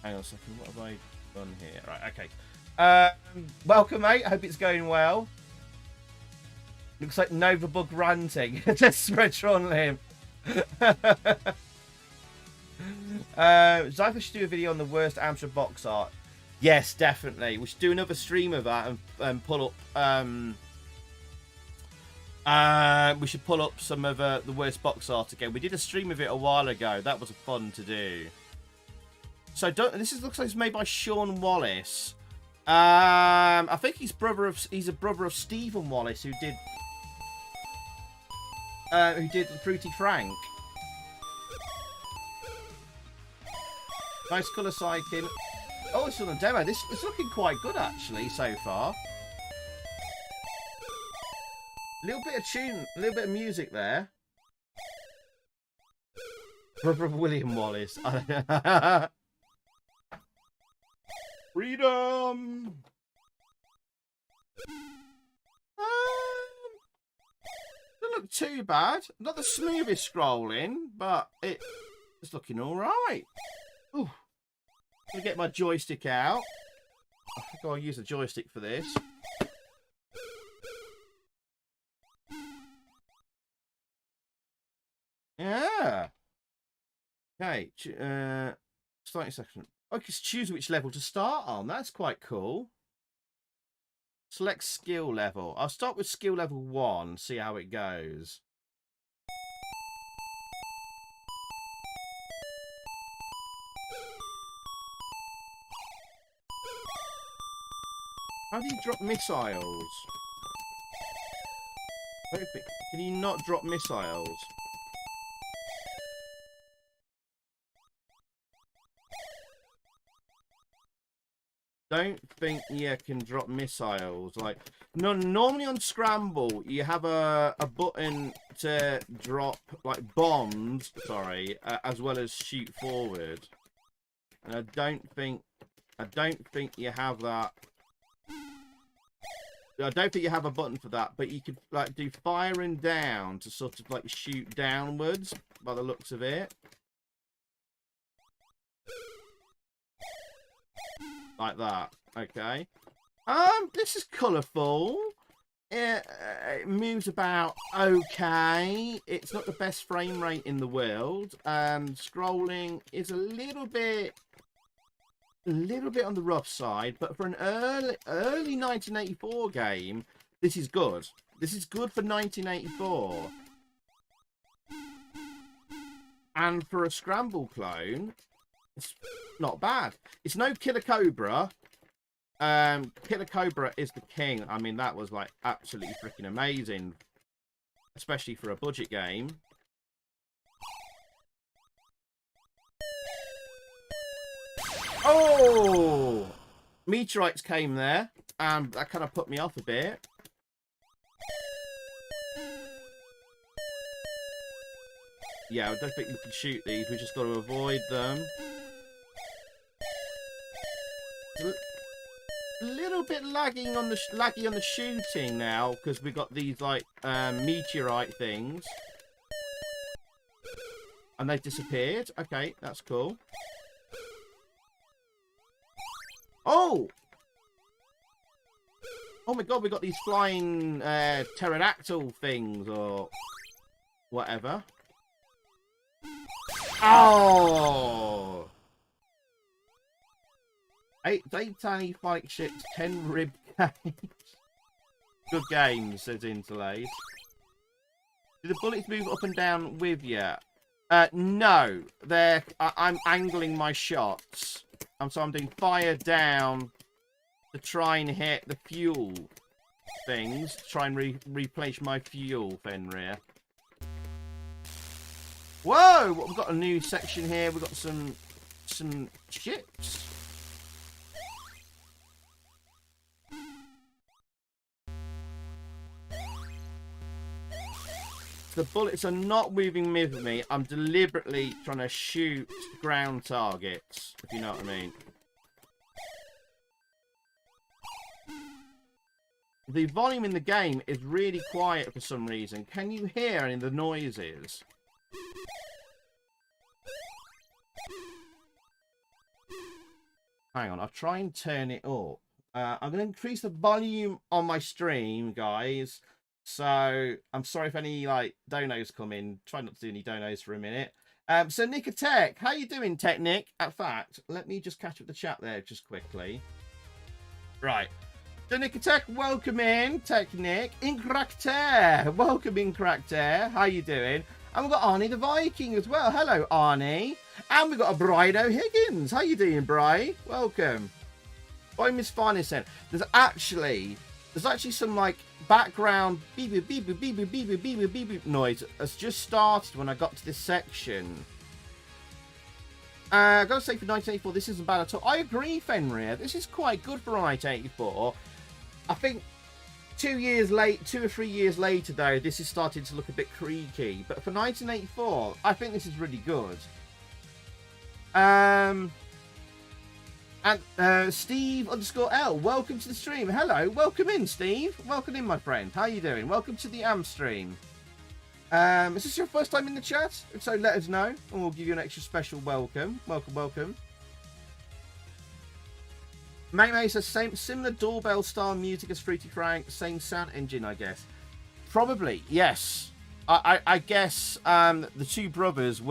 B: Hang on a second, what have I done here? Right, okay. Welcome, mate. I hope it's going well. Looks like Nova Bug ranting. Just Spreadsheet him. Zypher should do a video on the worst Amstrad box art. Yes, definitely. We should do another stream of that and pull up. We should pull up some of the worst box art again. We did a stream of it a while ago. That was fun to do. So looks like it's made by Sean Wallace. I think he's a brother of Stephen Wallace who did Fruity Frank. Nice colour cycling. Oh, it's on the demo. It's looking quite good actually so far. A little bit of tune, a little bit of music there. Brother of William Wallace. Freedom. Doesn't look too bad. Not the smoothest scrolling, but it's looking all right. Ooh. I'm gonna get my joystick out. I think I'll use a joystick for this. Yeah. Okay. Starting section. I can choose which level to start on. That's quite cool. Select skill level. I'll start with skill level 1. See how it goes. How do you drop missiles? Can you not drop missiles? Don't think you can drop missiles. Like, no, normally on Scramble you have a button to drop like bombs. Sorry, as well as shoot forward. And I don't think you have that. I don't think you have a button for that, but you could like do firing down to sort of like shoot downwards by the looks of it. Like that. Okay. This is colourful. It moves about okay. It's not the best frame rate in the world. Scrolling is a little bit on the rough side, but for an early 1984 game, this is good. This is good for 1984. And for a Scramble clone, it's not bad. It's no Killer Cobra. Killer Cobra is the king. I mean, that was like absolutely freaking amazing, especially for a budget game. Oh! Meteorites came there, and that kind of put me off a bit. Yeah, I don't think we can shoot these. We just got to avoid them. A little bit laggy on the shooting now because we got these like meteorite things, and they've disappeared. Okay, that's cool. Oh! Oh my god, we got these flying pterodactyl things or whatever. Oh! 8 tiny fight ships, 10 rib cage. Good game, says Interlace. Do the bullets move up and down with you? No. I'm angling my shots. So I'm doing fire down to try and hit the fuel things. To try and replace my fuel, Fenrir. Whoa! We've got a new section here. We've got some ships. The bullets are not moving with me. I'm deliberately trying to shoot ground targets, if you know what I mean. The volume in the game is really quiet for some reason. Can you hear any of the noises? Hang on, I'll try and turn it up. I'm going to increase the volume on my stream, guys. So, I'm sorry if any, like, donos come in. Try not to do any donos for a minute. So, Nick Tech, how you doing, Tech Nick? In fact, let me just catch up the chat there just quickly. Right. So, Nick Tech, welcome in, Tech Nick. Incracter, welcome, Incracter. How you doing? And we've got Arnie the Viking as well. Hello, Arnie. And we've got a Brido Higgins. How you doing, Bri? Welcome. Boy, Miss Finest said, there's actually some, like, background beep beep beep beep beep beep beep beep beep beep noise has just started when I got to this section. I gotta say, for 1984, this isn't bad at all. I agree, Fenrir. This is quite good for 1984. I think 2 or 3 years later, though, this is starting to look a bit creaky. But for 1984, I think this is really good. And Steve_L, welcome to the stream. Hello, welcome in, Steve. Welcome in, my friend. How you doing? Welcome to the Amstream. Is this your first time in the chat? If so, let us know, and we'll give you an extra special welcome. Welcome. May says similar doorbell style music as Fruity Frank, same sound engine, I guess. Probably, yes. I guess the two brothers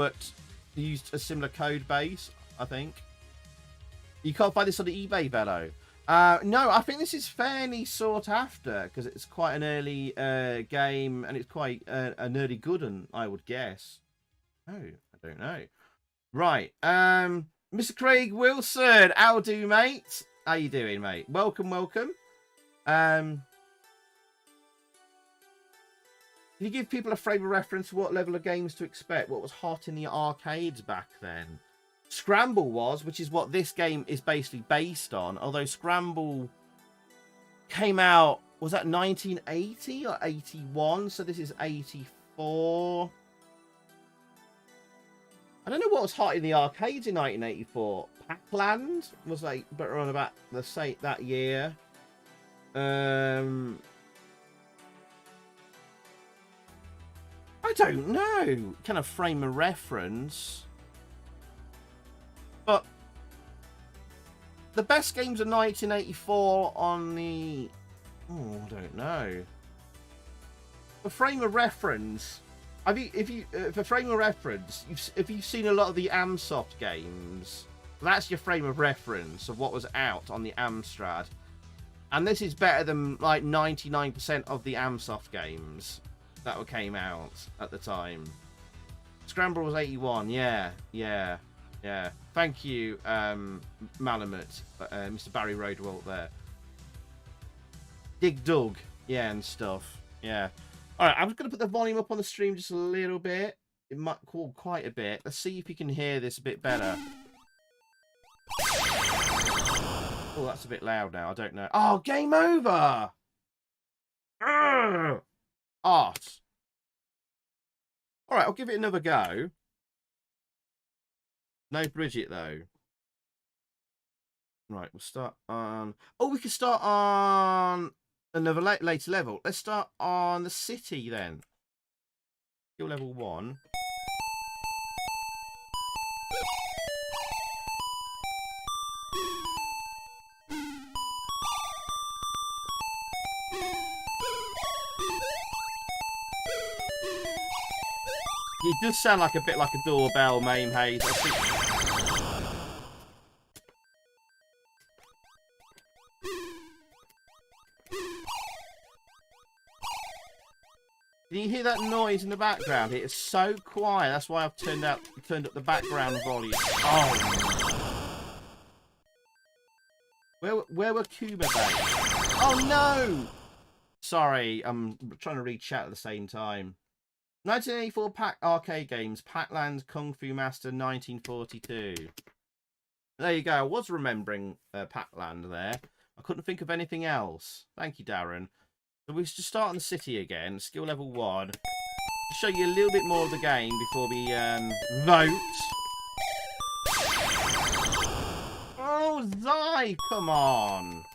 B: used a similar code base, I think. You can't find this on the eBay, Velo. No, I think this is fairly sought after because it's quite an early game and it's quite an early good one, I would guess. Oh, I don't know. Right, Mr. Craig Wilson, how do, mate? How you doing, mate? Welcome. Can you give people a frame of reference to what level of games to expect? What was hot in the arcades back then? Scramble was, which is what this game is basically based on. Although Scramble came out, was that 1980 or 81? So this is 84. I don't know what was hot in the arcades in 1984. Pac-Land was like better on about the same that year. I don't know. Kind of frame of reference. But the best games of 1984 on the... Oh, I don't know. For frame of reference... For frame of reference, if you've seen a lot of the Amsoft games, that's your frame of reference of what was out on the Amstrad. And this is better than like 99% of the Amsoft games that came out at the time. Scramble was 81, yeah. Thank you, Malamut, Mr. Barry Roadwalt there. Dig Dug, yeah, and stuff, yeah. Alright, I'm just going to put the volume up on the stream just a little bit. It might call quite a bit. Let's see if you can hear this a bit better. Oh, that's a bit loud now. I don't know. Oh, game over! Urgh! Art. Alright, I'll give it another go. No Bridget, though. Right, we'll start on... Oh, we can start on another later level. Let's start on the city, then. Skill level 1. It does sound like a bit like a doorbell, Mame Haze. I think... Can you hear that noise in the background? It is so quiet. That's why I've turned up the background volume. Oh. Where were Cuba based? Oh no! Sorry, I'm trying to read chat at the same time. 1984 arcade games, Pac-Land, Kung Fu Master, 1942. There you go. I was remembering Pac-Land there. I couldn't think of anything else. Thank you, Darren. So we should start on the city again, skill level 1. To show you a little bit more of the game before we vote. Oh, Zai, come on.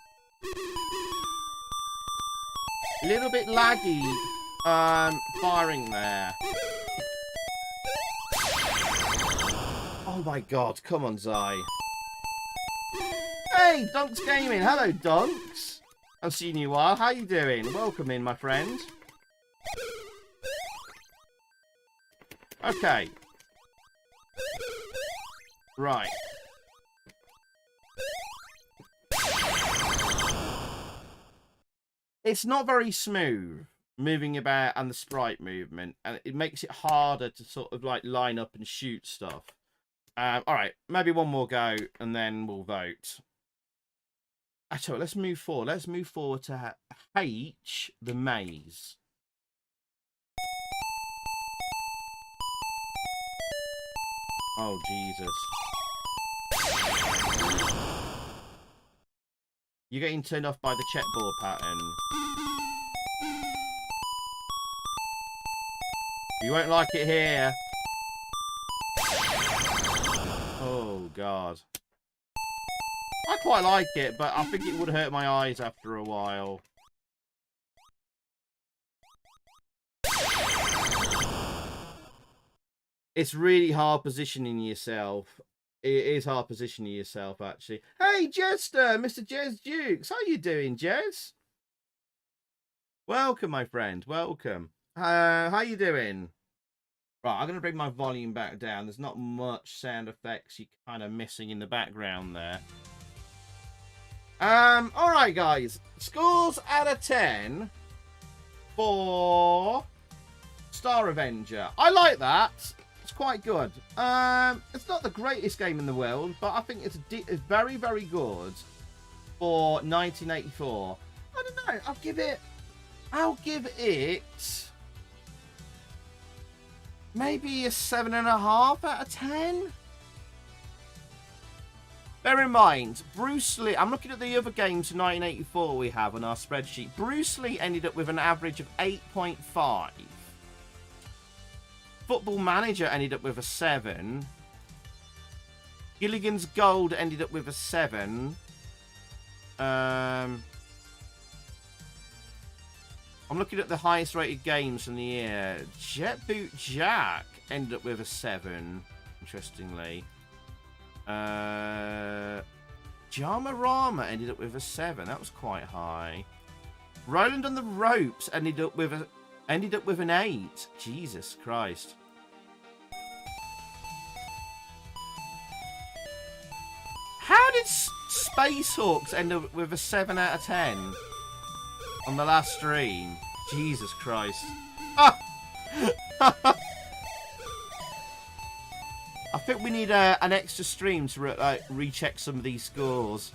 B: A little bit laggy firing there. Oh my god, come on, Zai. Hey, Dunks Gaming. Hello, Dunks. I've seen you a while. How you doing? Welcome in, my friend. Okay. Right. It's not very smooth moving about and the sprite movement, and it makes it harder to sort of like line up and shoot stuff. All right, maybe one more go and then we'll vote. Actually, let's move forward. Let's move forward to H, the maze. Oh, Jesus. You're getting turned off by the checkboard pattern. You won't like it here. Oh, God. I quite like it, but I think it would hurt my eyes after a while. It's really hard positioning yourself. It is hard positioning yourself, actually. Hey, Jester, Mr. Jez Dukes. How you doing, Jez? Welcome, my friend. Welcome. How you doing? Right, I'm going to bring my volume back down. There's not much sound effects you're kind of missing in the background there. Alright, guys. Scores out of 10 for Star Avenger. I like that. It's quite good. It's not the greatest game in the world, but I think it's very, very good for 1984. I don't know. I'll give it maybe a 7.5 out of 10. Bear in mind, Bruce Lee, I'm looking at the other games in 1984 we have on our spreadsheet. Bruce Lee ended up with an average of 8.5. Football Manager ended up with a 7. Gilligan's Gold ended up with a 7. I'm looking at the highest rated games from the year. Jet Boot Jack ended up with a 7, interestingly. Jamarama ended up with a 7. That was quite high. Roland on the Ropes ended up with an 8. Jesus Christ. How did Space Hawks end up with a 7 out of 10 on the last stream? Jesus Christ. Ah! I think we need an extra stream to recheck some of these scores.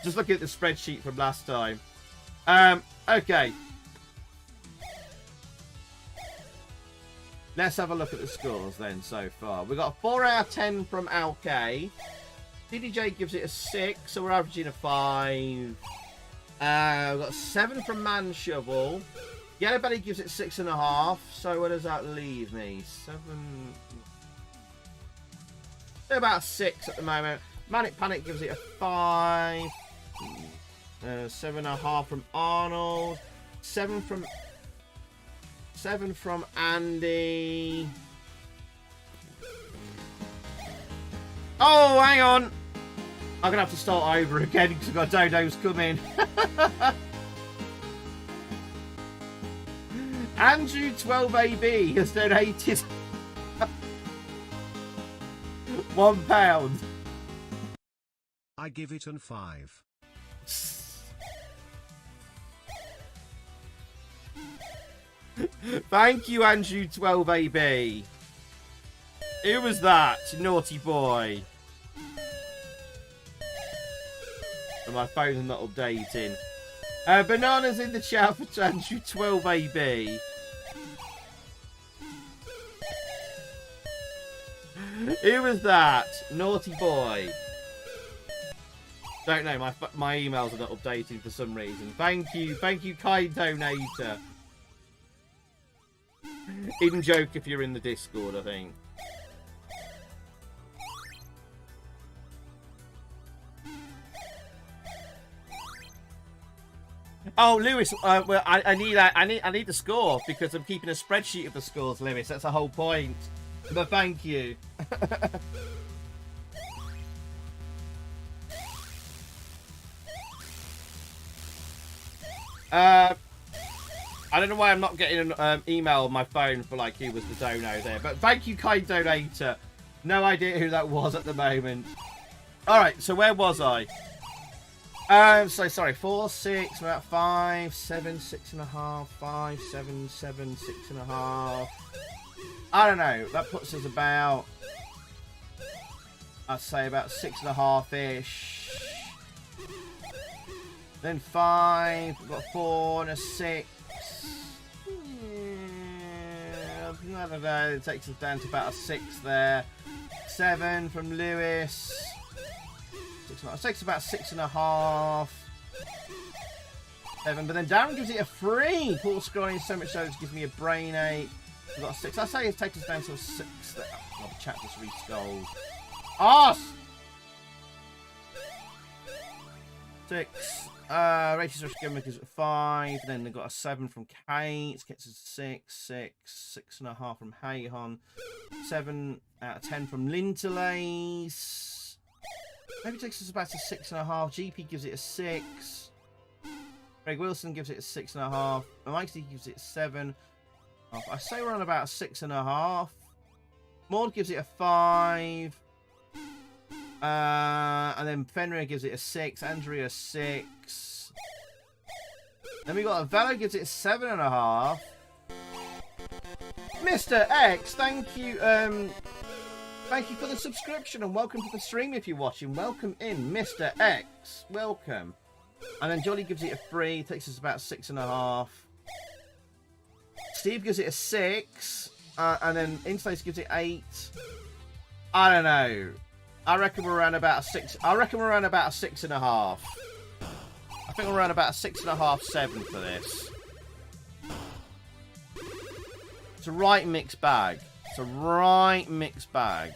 B: Just looking at the spreadsheet from last time. Okay. Let's have a look at the scores then so far. We've got a 4 out of 10 from LK. DDJ gives it a 6, so we're averaging a 5. We've got a 7 from Man Shovel. Yellow Belly gives it 6.5. So where does that leave me? 7. They're about 6 at the moment. Manic Panic gives it a 5. 7.5 from Arnold. 7 from Andy. Oh, hang on. I'm gonna have to start over again because I've got dodos coming. Andrew 12AB has donated £1.
C: I give it an 5.
B: Thank you, Andrew 12AB. Who was that? Naughty boy. And my phone's not updating. Bananas in the chat for Andrew 12AB. Who was that? Naughty boy. Don't know, my emails are not updating for some reason. Thank you, kind donator. Even joke if you're in the Discord, I think. Oh, Lewis, well, I need the score because I'm keeping a spreadsheet of the scores, Lewis. That's the whole point. But thank you. I don't know why I'm not getting an email on my phone for like who was the dono there, but thank you, kind donator. No idea who that was at the moment. All right, so where was I? So sorry, 4, 6, about 5, 7, 6.5, 5, 7, 7, 6.5. I don't know. That puts us about, I'd say about 6.5-ish. Then 5, we've got 4 and a 6. I don't know, it takes us down to about a 6 there. 7 from Lewis. It takes about 6.5. 7, but then Darren gives it a 3. Paul scrolling so much so it gives me a brain 8. We've got a 6. I say it takes us down to a 6 there. Oh, the chat just re-scrolled. Ah! 6. Rachel's Rush Gimmick is at 5. Then they've got a 7 from Kate. Gets us 6, 6.5 from Hayhon. 7 out of 10 from Linterlace. Maybe it takes us about a 6.5. GP gives it a 6. Greg Wilson gives it a 6.5. Mike C gives it a 7. I say we're on about a 6.5. Maud gives it a 5. And then Fenrir gives it a 6. Andrea a 6. Then we got a Velo gives it a 7.5. Mr. X, thank you. Thank you for the subscription and welcome to the stream if you're watching. Welcome in, Mr. X. Welcome. And then Jolly gives it a 3. Takes us about 6.5. Steve gives it a 6. And then Instace gives it 8. I don't know. I reckon we're around about a 6. I reckon we're around about a 6.5. I think we're around about a 6.5, 7 for this. It's a right mixed bag. It's a right mixed bag.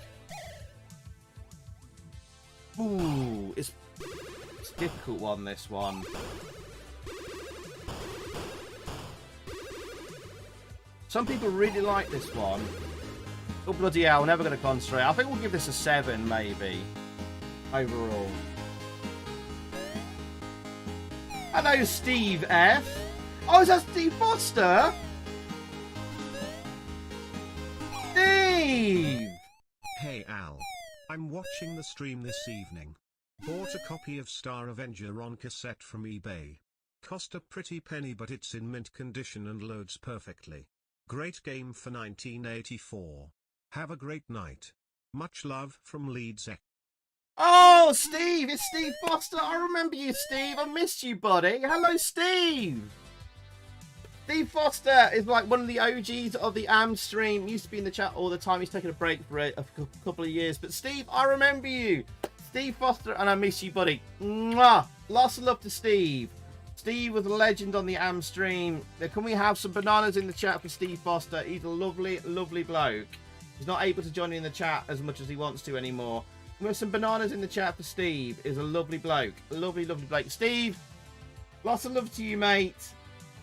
B: Ooh, it's a difficult one, this one. Some people really like this one. Oh, bloody hell, we're never going to concentrate. I think we'll give this a 7, maybe. Overall. Hello, Steve F. Oh, is that Steve Foster? Steve!
C: Hey Al. I'm watching the stream this evening. Bought a copy of Star Avenger on cassette from eBay. Cost a pretty penny but it's in mint condition and loads perfectly. Great game for 1984. Have a great night. Much love from Leeds.
B: Oh, Steve! It's Steve Foster. I remember you, Steve. I missed you, buddy. Hello, Steve! Steve Foster is like one of the OGs of the Amstream. Used to be in the chat all the time. He's taken a break for a couple of years. But Steve, I remember you. Steve Foster, and I miss you, buddy. Mwah! Lots of love to Steve. Steve was a legend on the Amstream. Can we have some bananas in the chat for Steve Foster? He's a lovely, lovely bloke. He's not able to join in the chat as much as he wants to anymore. We have some bananas in the chat for Steve. He's a lovely bloke. A lovely, lovely bloke. Steve, lots of love to you, mate.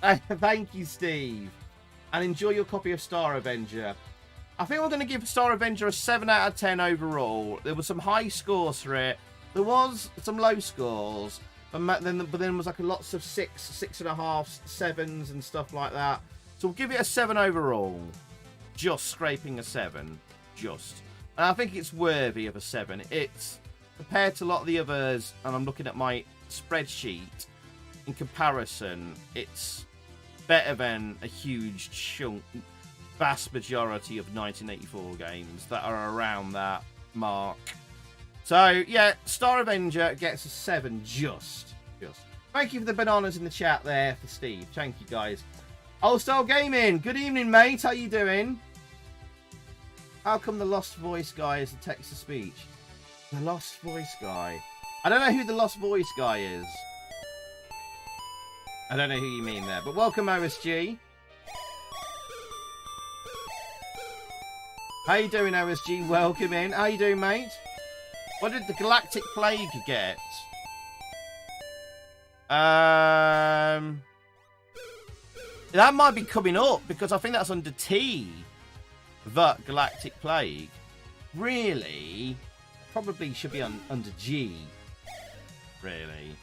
B: Thank you, Steve. And enjoy your copy of Star Avenger. I think we're going to give Star Avenger a 7 out of 10 overall. There were some high scores for it. There was some low scores. But then was like lots of 6, 6.5, 7s and stuff like that. So we'll give it a 7 overall. Just scraping a 7. Just. And I think it's worthy of a 7. It's, compared to a lot of the others, and I'm looking at my spreadsheet, in comparison, it's better than a huge chunk, vast majority of 1984 games that are around that mark. So, yeah, Star Avenger gets a 7 just. Thank you for the bananas in the chat there for Steve. Thank you, guys. Old Style Gaming, good evening, mate. How you doing? How come the Lost Voice guy is the text to speech? The Lost Voice guy. I don't know who the Lost Voice guy is. I don't know who you mean there, but welcome, OSG. How you doing, OSG? Welcome in. How you doing, mate? What did the Galactic Plague get? That might be coming up because I think that's under T. The Galactic Plague. Really? Probably should be under G. Really.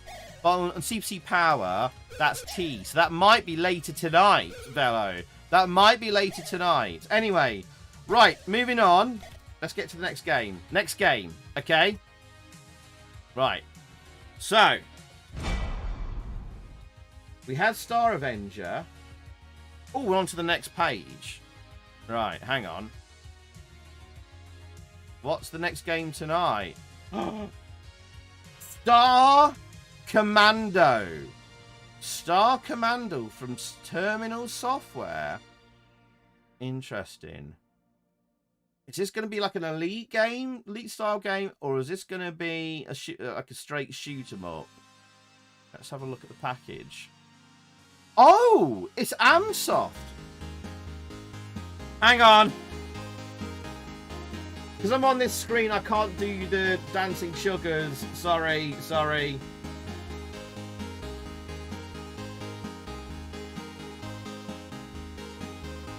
B: But on CPC Power, that's T. So that might be later tonight, Bello. That might be later tonight. Anyway, right, moving on. Let's get to the next game. Next game, okay? Right. So, we had Star Avenger. Oh, we're on to the next page. Right, hang on. What's the next game tonight? Star Commando. Star Commando from Terminal Software. Interesting. Is this going to be like an elite game, elite style game, or is this going to be like a straight shoot 'em up? Let's have a look at the package. Oh, it's Amsoft. Hang on. Because I'm on this screen, I can't do the dancing sugars. Sorry.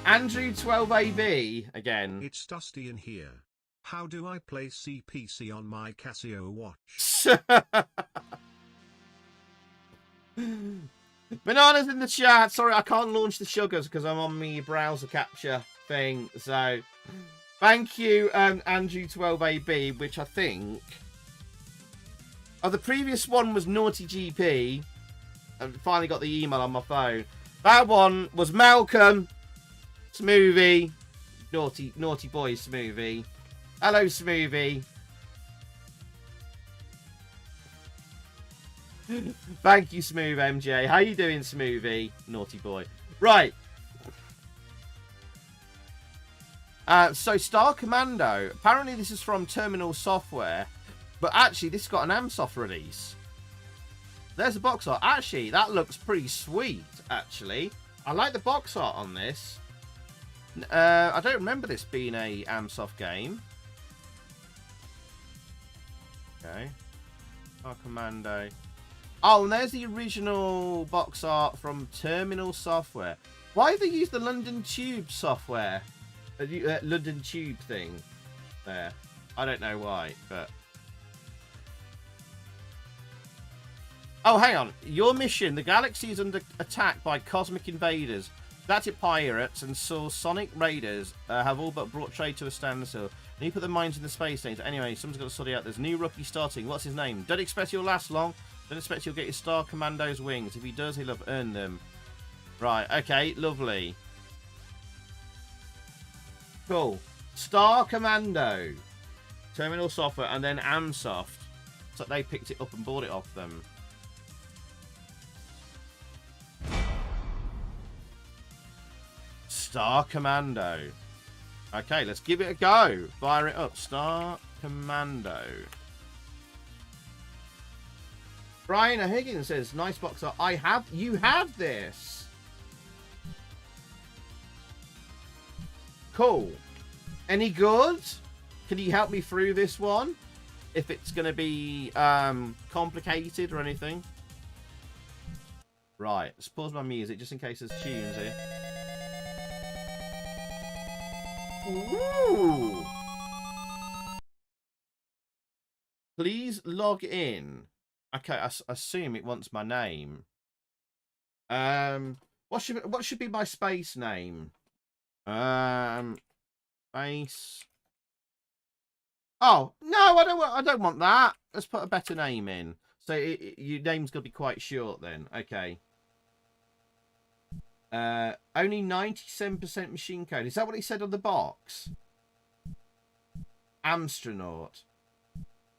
B: Andrew 12AB again.
C: It's dusty in here. How do I play CPC on my Casio watch?
B: Bananas in the chat. Sorry, I can't launch the sugars because I'm on my browser capture thing. So, thank you, Andrew 12AB, which I think... Oh, the previous one was Naughty GP. I finally got the email on my phone. That one was Malcolm Smoothie. Naughty boy Smoothie. Hello, Smoothie. Thank you, Smooth MJ. How you doing, Smoothie? Naughty boy. Right. So, Star Commando. Apparently, this is from Terminal Software. But actually, this got an Amsoft release. There's a box art. Actually, that looks pretty sweet, actually. I like the box art on this. I don't remember this being a Amsoft game. Okay. Star Commando. Oh, and there's the original box art from Terminal Software. Why have they used the London Tube software? London Tube thing there. I don't know why, but... Oh, hang on. Your mission. The galaxy is under attack by cosmic invaders. Galactic pirates and sonic raiders have all but brought trade to a standstill. And you put their minds in the space station. Anyway, someone's got to sort it out. There's a new rookie starting. What's his name? Don't expect he'll last long. Don't expect he'll get his Star Commando's wings. If he does, he'll have earned them. Right, okay, lovely. Cool. Star Commando. Terminal Software, and then Amsoft. So they picked it up and bought it off them. Star Commando. Okay, let's give it a go. Fire it up. Star Commando. Brian Higgins says, nice box art. You have this. Cool. Any good? Can you help me through this one? If it's going to be complicated or anything. Right. Let's pause my music just in case there's tunes here. Ooh. Please log in. Okay, I assume it wants my name. What should be my space name? Space. Oh no, I don't want that. Let's put a better name in. So your name's gonna be quite short then. Okay. Only 97% machine code. Is that what he said on the box? Amstrad.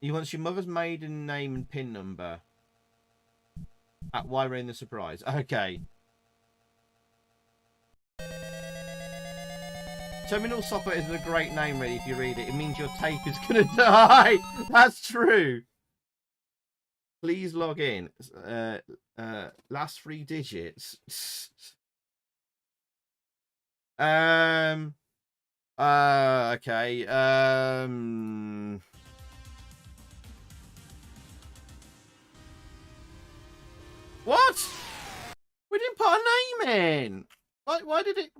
B: He wants your mother's maiden name and PIN number. At why we're in the surprise. Okay. Terminal software isn't a great name, really, if you read it. It means your tape is going to die. That's true. Please log in. Last 3 digits. Okay. What? We didn't put a name in. Why did it?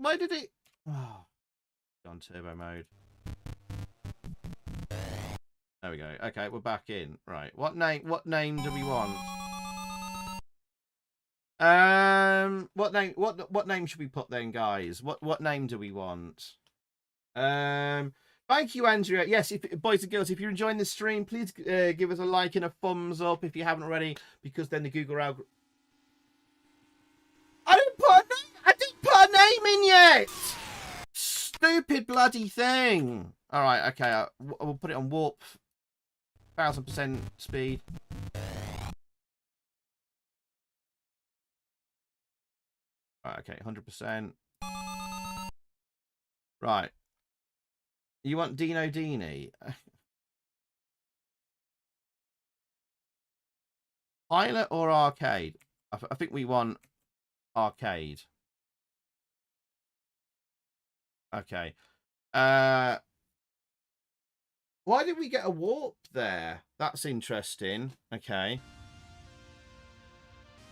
B: Oh, on turbo mode. There we go. Okay, we're back in. Right. What name do we want? What name should we put then, guys? What name do we want? Thank you, Andrea. Yes, boys and girls, if you're enjoying the stream, please give us a like and a thumbs up if you haven't already, because then the Google algorithm. I didn't put a name in yet. Stupid bloody thing. All right, okay. We'll put it on warp. 1000% speed. Right, okay, 100%. Right. You want Dino Dini? Pilot or arcade? I think we want arcade. Okay. Why did we get a warp there? That's interesting. Okay.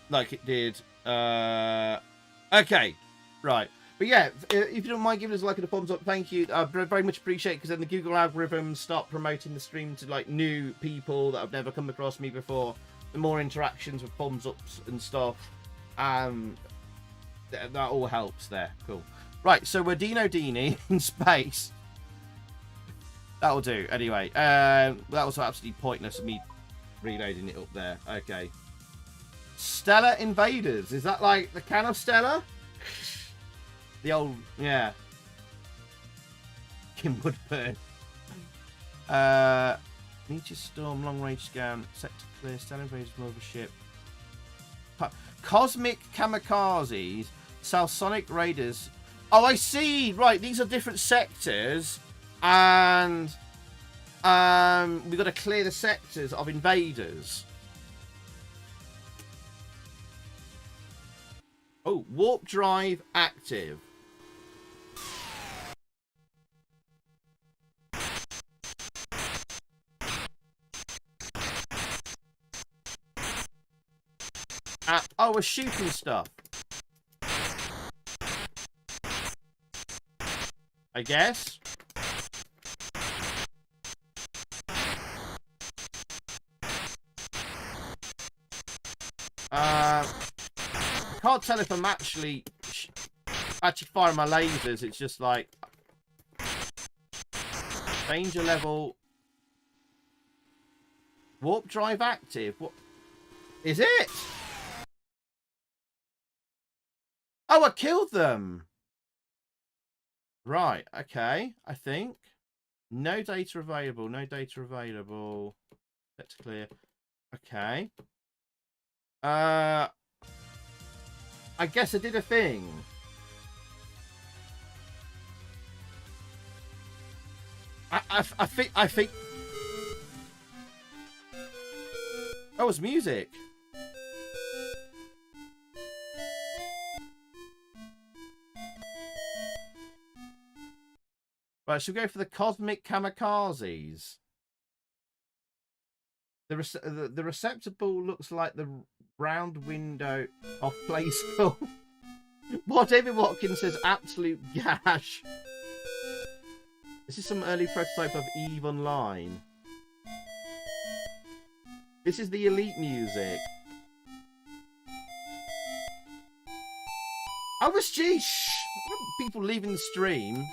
B: Like it did. Okay. Right. But yeah, if you don't mind giving us a like and a thumbs up, thank you. I very much appreciate it, because then the Google algorithms start promoting the stream to like new people that have never come across me before. The more interactions with thumbs ups and stuff. That all helps there. Cool. Right, so we're Dino Dini in space. That'll do. Anyway, that was absolutely pointless of me reloading it up there. Okay. Stellar Invaders. Is that like the can of Stella? The old, yeah. Kim Woodburn. Meteor Storm, Long Range Scan, Sector Clear, Stellar Invaders, Mothership. Cosmic Kamikazes, Salsonic Raiders. Oh, I see. Right, these are different sectors. And we've got to clear the sectors of invaders. Oh, warp drive active. Oh, we're shooting stuff. I guess. I can't tell if I'm actually firing my lasers. It's just like danger level. Warp drive active. What is it? Oh, I killed them. Right. Okay. I think no data available. No data available. Let's clear. Okay. I guess I did a thing. I think that was music. Right, should we go for the Cosmic Kamikazes? The receptacle looks like the round window of Play School. What David Watkins says, absolute gash. This is some early prototype of EVE Online. This is the elite music. I was, geez, people leaving the stream.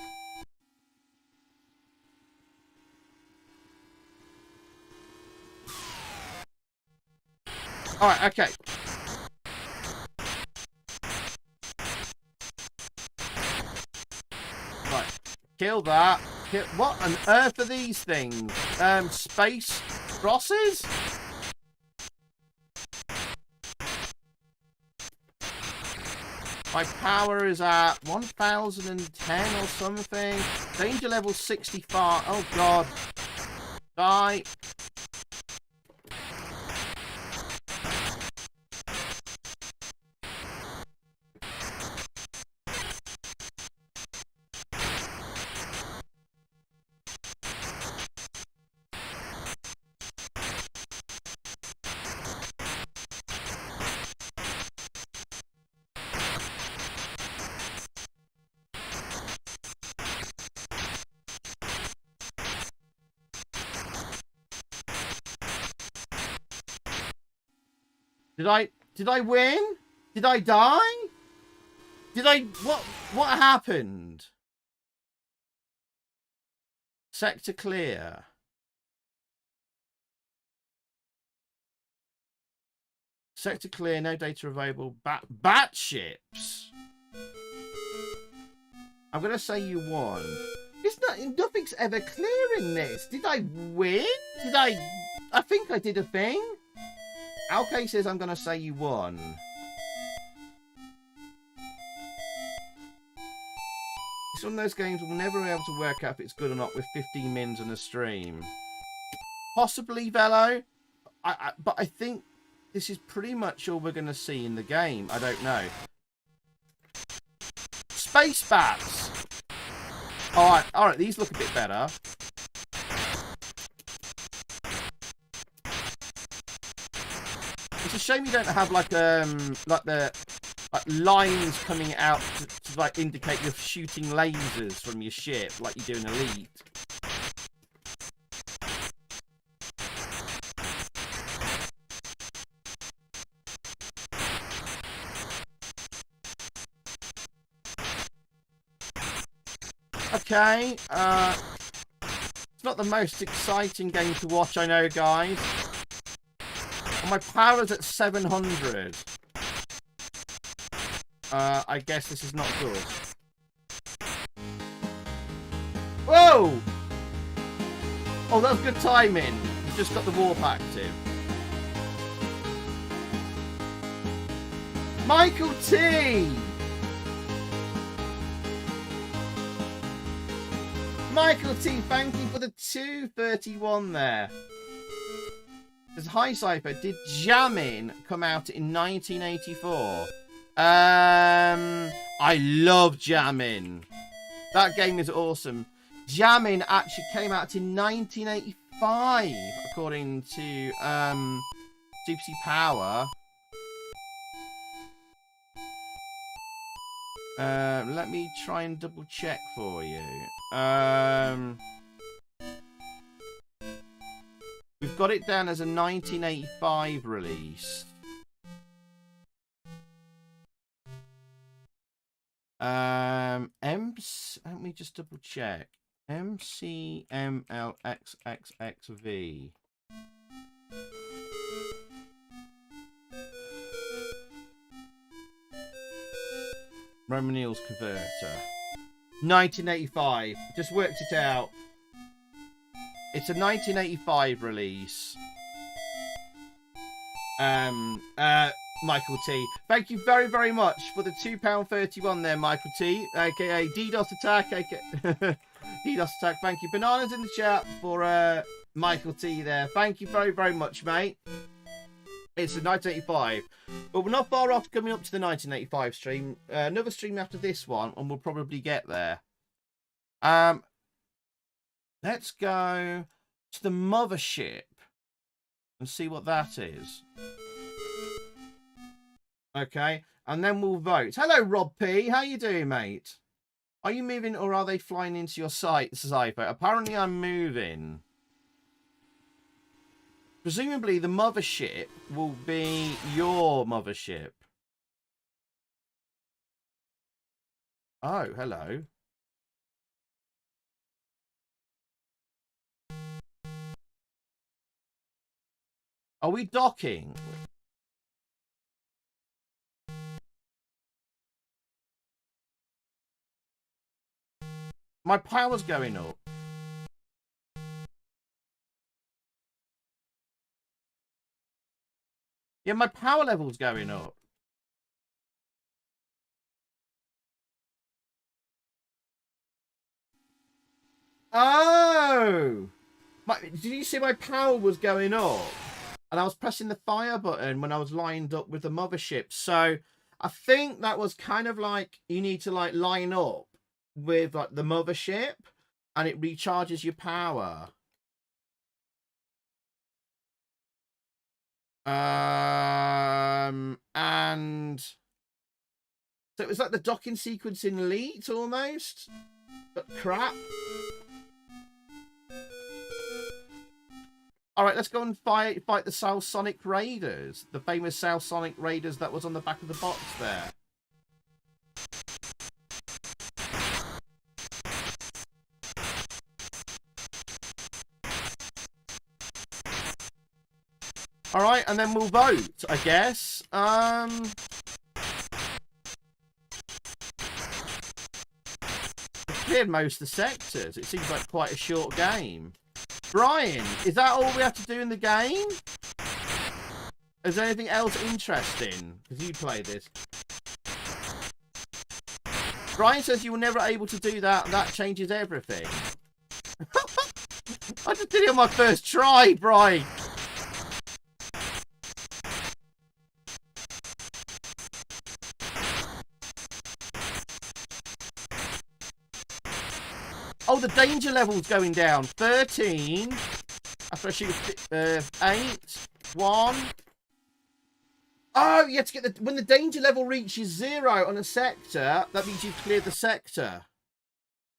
B: Alright, okay. Right. Kill that. What on earth are these things? Space crosses? My power is at 1010 or something. Danger level 65. Oh god. Die. Did I win? Did I die? What happened? Sector clear. Sector clear, no data available. Bat ships. I'm gonna say you won. Nothing's ever clear in this. Did I win? I think I did a thing. Alkay says I'm gonna say you won. It's one of those games we'll never be able to work out if it's good or not with 15 mins on a stream. Possibly, Velo. But I think this is pretty much all we're gonna see in the game. I don't know. Space bats. Alright, these look a bit better. It's a shame you don't have like the lines coming out to like indicate you're shooting lasers from your ship like you do in Elite. Okay, it's not the most exciting game to watch, I know, guys. And my power's at 700. I guess this is not good. Whoa! Oh, that was good timing. You just got the warp active. Michael T! Michael T, thank you for the 231 there. There's Hi Cypher. Did Jamming come out in 1984? I love Jamming. That game is awesome. Jamming actually came out in 1985, according to CPC Power. Let me try and double check for you. We've got it down as a 1985 release. Let me just double check. MCMLXXXV. Roman Eels Converter. 1985. Just worked it out. It's a 1985 release. Michael T. Thank you very, very much for the £2.31 there, Michael T. AKA DDoS Attack. AKA DDoS Attack. Thank you. Bananas in the chat for Michael T there. Thank you very, very much, mate. It's a 1985. But we're not far off coming up to the 1985 stream. Another stream after this one, and we'll probably get there. Let's go to the mothership and see what that is. Okay, and then we'll vote. Hello, Rob P. How you doing, mate? Are you moving or are they flying into your site, Cypher? Apparently I'm moving. Presumably the mothership will be your mothership. Oh, hello. Are we docking? My power's going up. Yeah, my power level's going up. Oh! Did you see my power was going up? And I was pressing the fire button when I was lined up with the mothership. So I think that was kind of like you need to like line up with like the mothership and it recharges your power. And so it was like the docking sequence in Elite almost, but crap. All right, let's go and fight the South Sonic Raiders, the famous South Sonic Raiders that was on the back of the box there. All right, and then we'll vote, I guess. Cleared most of the sectors. It seems like quite a short game. Brian, is that all we have to do in the game? Is there anything else interesting? Because you play this. Brian says you were never able to do that, and that changes everything. I just did it on my first try, Brian. Oh, the danger level's going down. 13. After I shoot 8. 1. Oh, you have to get when the danger level reaches 0 on a sector, that means you've cleared the sector.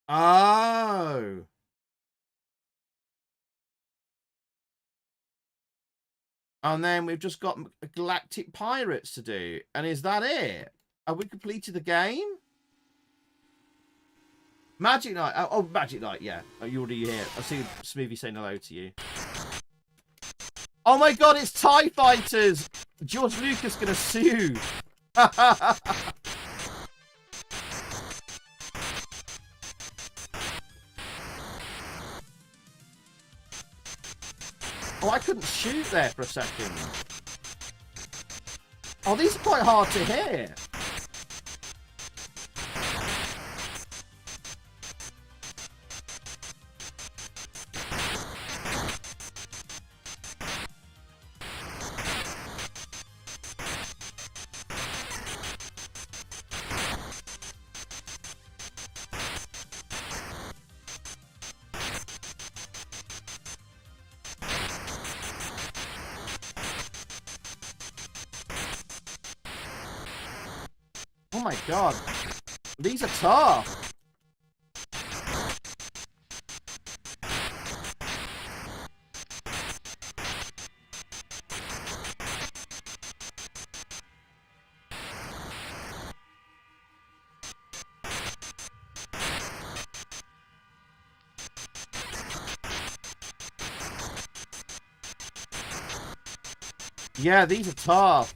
B: Oh. And then we've just got Galactic Pirates to do. And is that it? Have we completed the game? Magic Knight. Oh, Magic Knight, yeah. Oh, you're already here. I see Smoothie saying hello to you. Oh my god, it's TIE Fighters! George Lucas gonna sue. Oh, I couldn't shoot there for a second. Oh, these are quite hard to hit. Oh my god. These are tough. Yeah, these are tough.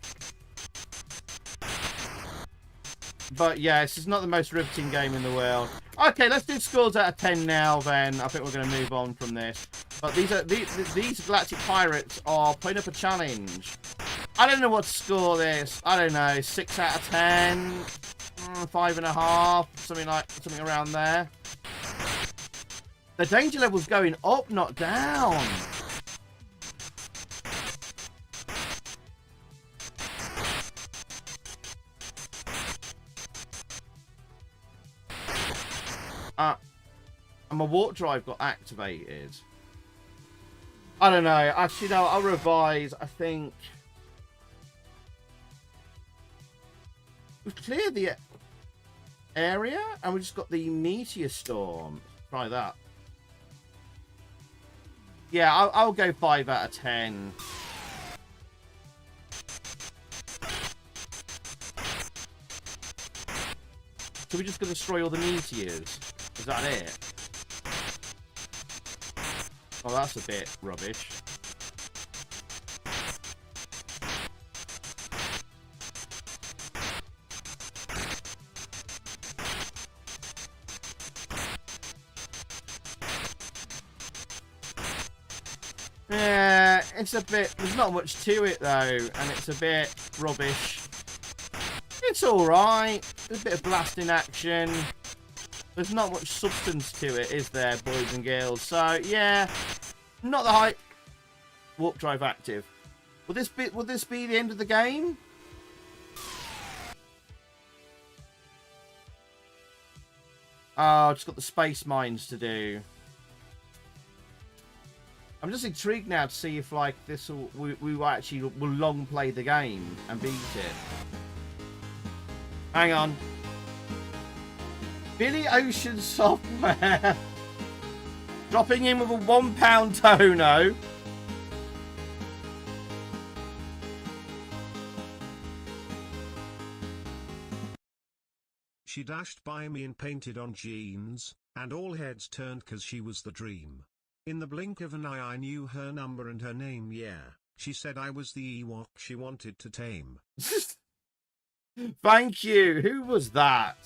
B: But yeah, this is not the most riveting game in the world. Okay, let's do scores out of 10 now then. I think we're going to move on from this. But these Galactic Pirates are putting up a challenge. I don't know what to score this. I don't know. 6 out of 10. 5.5. Something around there. The danger level's going up, not down. And my warp drive got activated. I don't know. Actually, no, I'll revise. I think we've cleared the area and we just got the meteor storm. Try that. Yeah, I'll go 5 out of 10. So we're just going to destroy all the meteors? Is that it? Oh, that's a bit rubbish. Yeah, it's a bit... There's not much to it, though. And it's a bit rubbish. It's alright. There's a bit of blasting action. There's not much substance to it, is there, boys and girls? So, yeah. Not the hype. Warp drive active. Will this be the end of the game? Oh, I've just got the space mines to do. I'm just intrigued now to see if, like, this will, we actually will long play the game and beat it. Hang on. Billy Ocean Software. Dropping in with a £1 tono.
C: She dashed by me and painted on jeans, and all heads turned 'cause she was the dream. In the blink of an eye I knew her number and her name, yeah. She said I was the Ewok she wanted to tame.
B: Thank you. Who was that?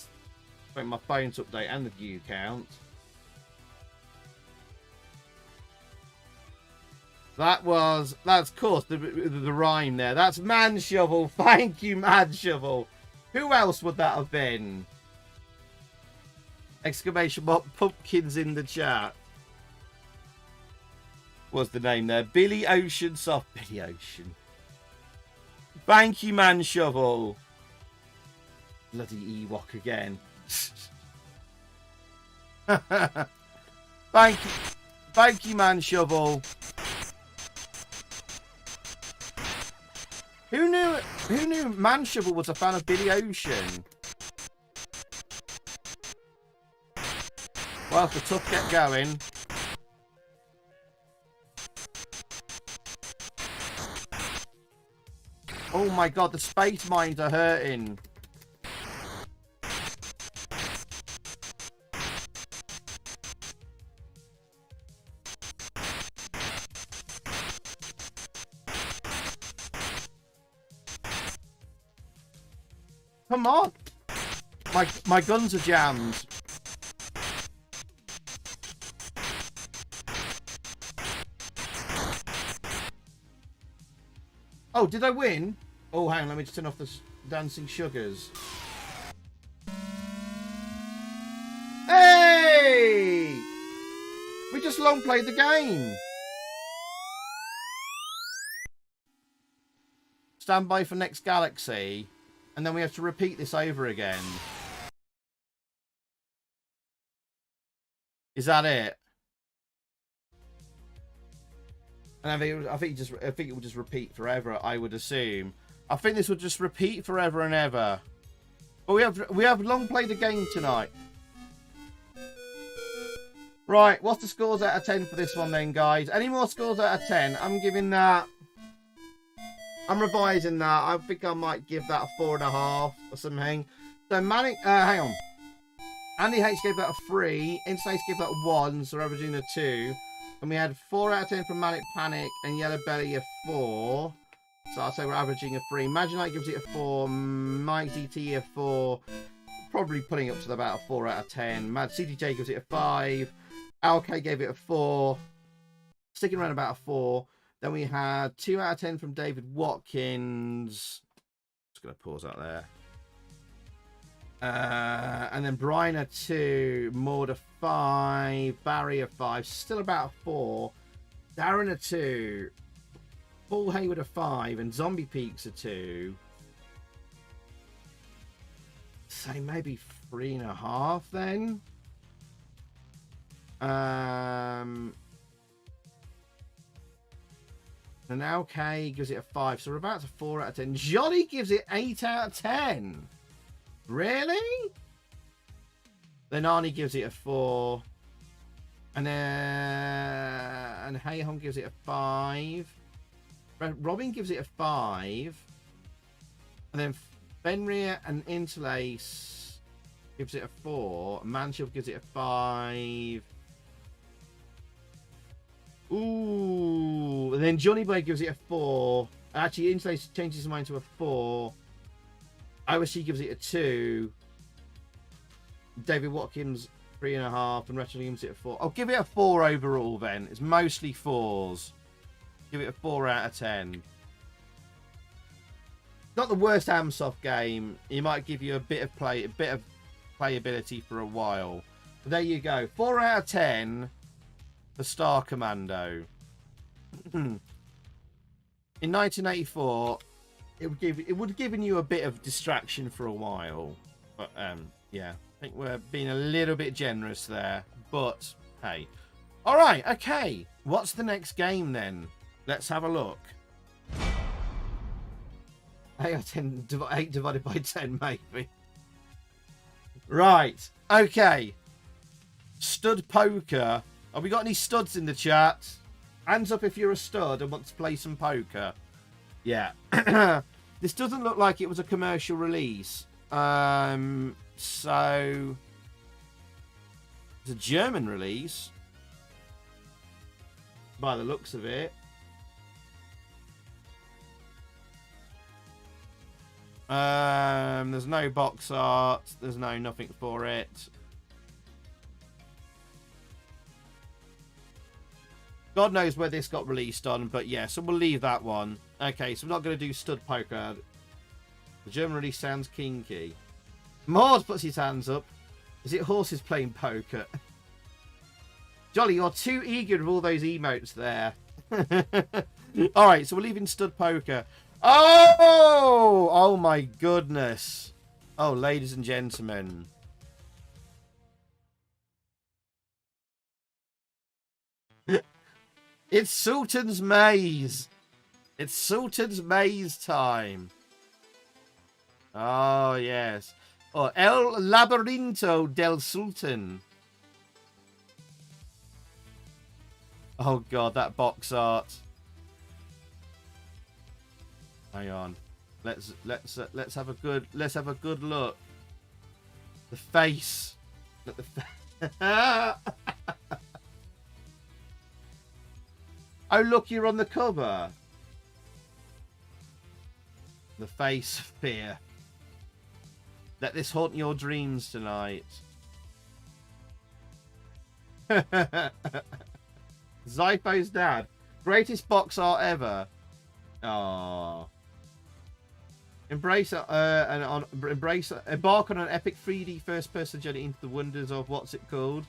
B: Wait, my phone's update and the view count. That's of course the rhyme there. That's Man Shovel. Thank you, Man Shovel. Who else would that have been? Exclamation mark, pumpkins in the chat. What's the name there? Billy Ocean Soft. Billy Ocean. Thank you, Man Shovel. Bloody Ewok again. Thank you, Man Shovel. Who knew Man Shovel was a fan of Billy Ocean? Well, it's a tough get going. Oh my god, the space mines are hurting. Come on! My guns are jammed. Oh, did I win? Oh, hang on, let me just turn off the dancing sugars. Hey! We just long played the game. Stand by for next galaxy. And then we have to repeat this over again. Is that it? And I think it will just repeat forever, I would assume. I think this will just repeat forever and ever. But we have long played the game tonight. Right, what's the scores out of 10 for this one then, guys? Any more scores out of 10? I'm giving that... I'm revising that. I think I might give that a 4.5 or something. So Manic, hang on. Andy H gave that a 3. Inspace gave that a 1, so we're averaging a 2. And we had 4 out of 10 from Manic Panic and Yellow Belly a 4. So I'll say we're averaging a 3. Imaginite gives it a 4. Mike DT a 4. Probably putting up to about a 4 out of 10. Mad CDJ gives it a 5. LK gave it a 4. Sticking around about a 4. Then we had 2 out of 10 from David Watkins. Just going to pause out there. And then Brian a 2. Maud a 5. Barry a 5. Still about a 4. Darren a 2. Paul Hayward a 5. And Zombie Peaks a 2. Say maybe 3.5 then. And LK gives it a 5. So we're about to 4 out of 10. Johnny gives it 8 out of 10. Really? Then Arnie gives it a 4. And then Hey Hong gives it a 5. Robin gives it a 5. And then Fenrir and Interlace gives it a 4. Manshield gives it a 5. Ooh. And then Johnny Blade gives it a 4. Actually, Insulate changes his mind to a 4. OSG gives it a 2. David Watkins, 3.5. And Retro gives it a 4. I'll give it a 4 overall then. It's mostly 4s. Give it a 4 out of 10. Not the worst Amsoft game. It might give you a bit of playability for a while. But there you go. 4 out of 10 for Star Commando. In 1984, it would have given you a bit of distraction for a while. But yeah, I think we're being a little bit generous there. But hey, all right, okay. What's the next game then? Let's have a look. 8 divided by 10, maybe. Right. Okay. Stud poker. Have we got any studs in the chat? Hands up if you're a stud and want to play some poker. Yeah. This doesn't look like it was a commercial release. So it's a German release by the looks of it. There's no box art. There's nothing for it. God knows where this got released on, but yeah, so we'll leave that one. Okay, so we're not going to do stud poker. The German release sounds kinky. Maud puts his hands up. Is it horses playing poker? Jolly, you're too eager with all those emotes there. Alright, so we're leaving stud poker. Oh! Oh my goodness. Oh, ladies and gentlemen. It's Sultan's Maze. It's Sultan's Maze time. Oh, yes. Oh, El Labyrinto del Sultan. Oh god, that box art. Hang on. Let's have a good look. The face. Look the Oh look, you're on the cover. The face of fear. Let this haunt your dreams tonight. Zypo's dad. Greatest box art ever. Aww. Embrace embark on an epic 3D first-person journey into the wonders of what's it called?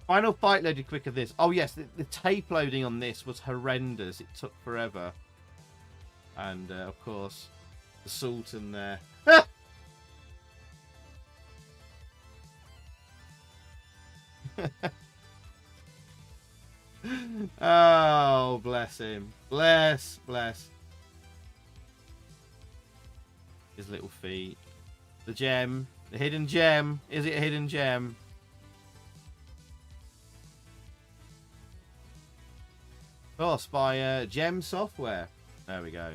B: Final Fight loaded quicker this. Oh yes, the tape loading on this was horrendous. It took forever. And of course, the Sultan there. Oh, bless him. Bless. His little feet. The gem. The hidden gem. Is it a hidden gem? Of course, by Gem Software. There we go.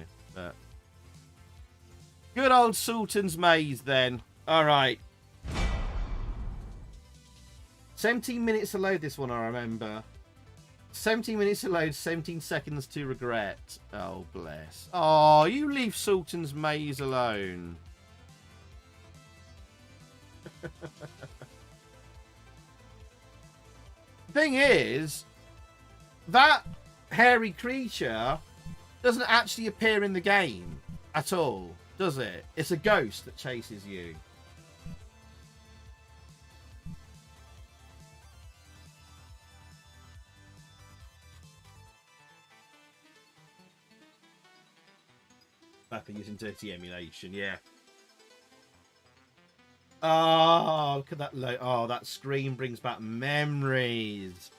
B: Good old Sultan's Maze then. Alright. 17 minutes to load this one, I remember. 17 minutes to load, 17 seconds to regret. Oh, bless. Oh, you leave Sultan's Maze alone. Thing is, that hairy creature doesn't actually appear in the game at all, does it? It's a ghost that chases you. For using dirty emulation, yeah. Oh, look at that oh, that screen brings back memories.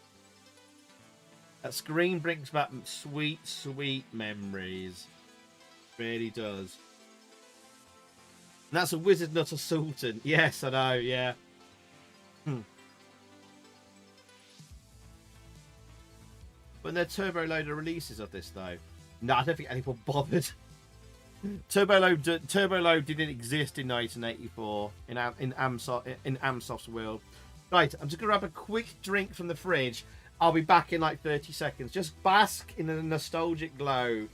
B: That screen brings back sweet, sweet memories. Really does. And that's a wizard, not a sultan. Yes, I know, yeah. When they're turbo loader releases of this, though. No, I don't think anyone bothered. Turbo Load didn't exist in 1984 in Amsoft's world. Right, I'm just gonna grab a quick drink from the fridge. I'll be back in like 30 seconds. Just bask in the nostalgic glow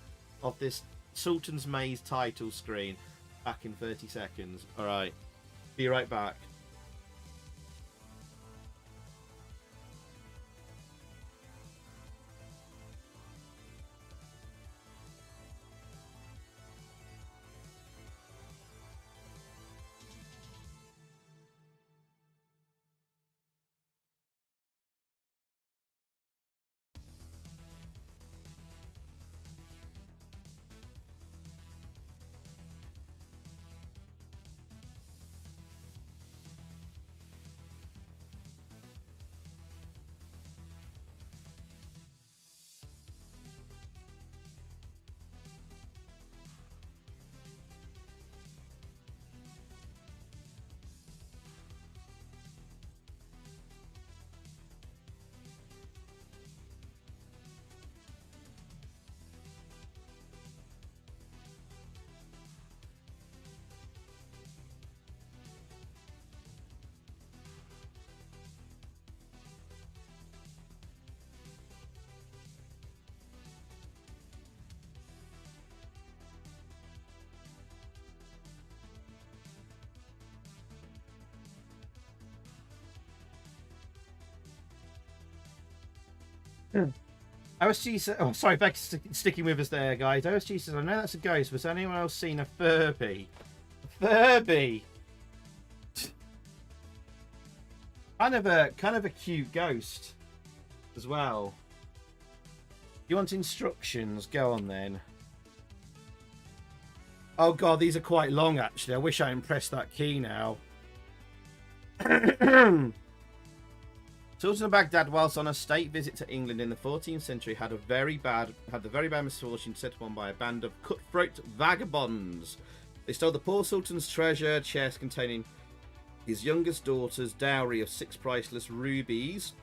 B: of this Sultan's Maze title screen. Back in 30 seconds. All right, be right back. OSG says, oh, sorry, Beck's sticking with us there, guys. OSG says, I know that's a ghost, but has anyone else seen a Furby? A Furby! Kind of a cute ghost as well. You want instructions? Go on then. Oh god, these are quite long actually. I wish I hadn't pressed that key now. Sultan of Baghdad, whilst on a state visit to England in the 14th century, had the very bad misfortune set upon by a band of cutthroat vagabonds. They stole the poor Sultan's treasure chest containing his youngest daughter's dowry of 6 priceless rubies.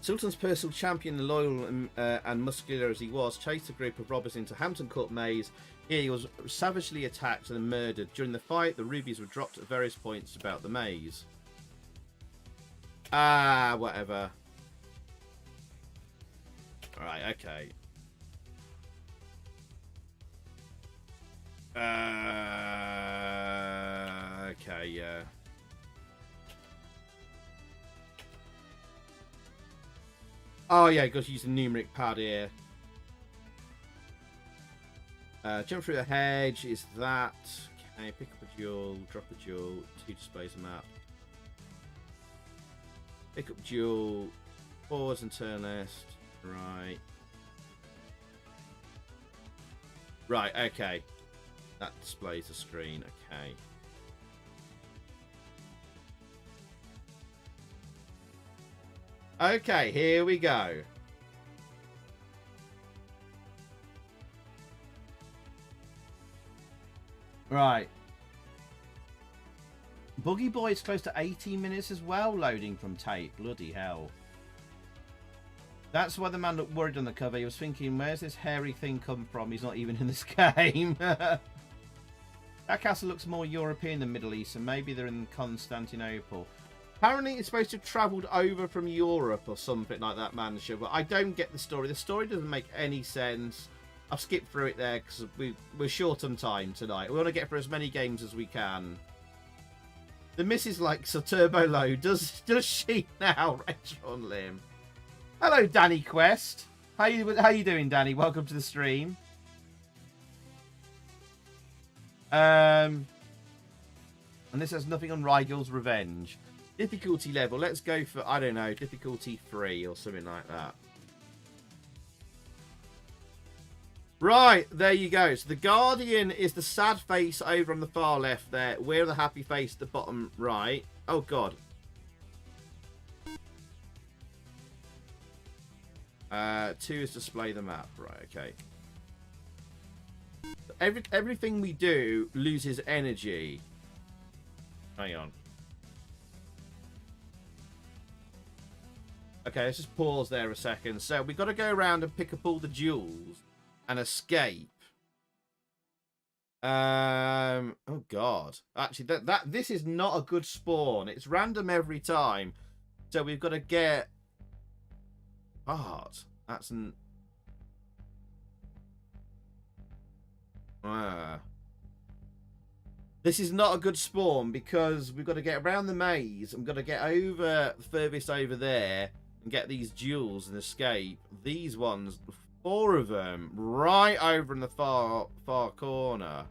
B: Sultan's personal champion, loyal and muscular as he was, chased a group of robbers into Hampton Court Maze. Here he was savagely attacked and murdered. During the fight, the rubies were dropped at various points about the maze. Ah, whatever. Alright, okay. Okay, yeah. Oh, yeah, got to use the numeric pad here. Jump through the hedge is that. Okay, pick up a jewel, drop a jewel, 2 displays a map. Pick up jewel, forwards and turn left. Right. Right, okay. That displays the screen, okay. Okay, here we go. Right. Boogie Boy's close to 18 minutes as well, loading from tape. Bloody hell. That's why the man looked worried on the cover. He was thinking, where's this hairy thing come from? He's not even in this game. That castle looks more European than Middle Eastern. Maybe they're in Constantinople. Apparently it's supposed to have travelled over from Europe or something like that, Manship. But I don't get the story. The story doesn't make any sense. I've skipped through it there because we're short on time tonight. We want to get through as many games as we can. The missus likes a turbo load. Does she now? Restaurant Lim. Hello, Danny Quest. How you doing, Danny? Welcome to the stream. And this has nothing on Rygel's Revenge. Difficulty level. Let's go for, I don't know, difficulty 3 or something like that. Right, there you go. So the Guardian is the sad face over on the far left there. We're the happy face at the bottom right. Oh, God. 2 is display the map. Right, okay. Everything we do loses energy. Hang on. Okay, let's just pause there a second. So we've got to go around and pick up all the jewels and escape. Oh god. Actually, this is not a good spawn. It's random every time. So we've got to get art. That's an This is not a good spawn because we've got to get around the maze. I'm going to get over furthest over there and get these jewels and escape. These ones, 4 of them, right over in the far corner.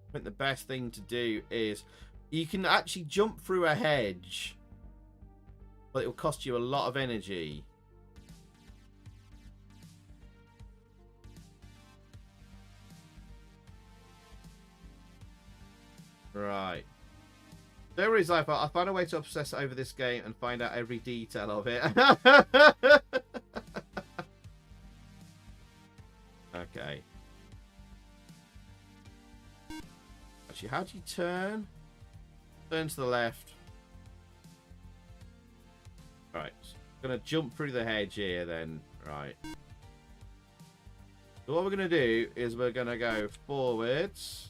B: I think the best thing to do is you can actually jump through a hedge, but it will cost you a lot of energy. Right. There is, I found a way to obsess over this game and find out every detail of it. Okay. Actually, how do you turn? Turn to the left. Right. Gonna jump through the hedge here then. Right. So what we're gonna do is we're gonna go forwards.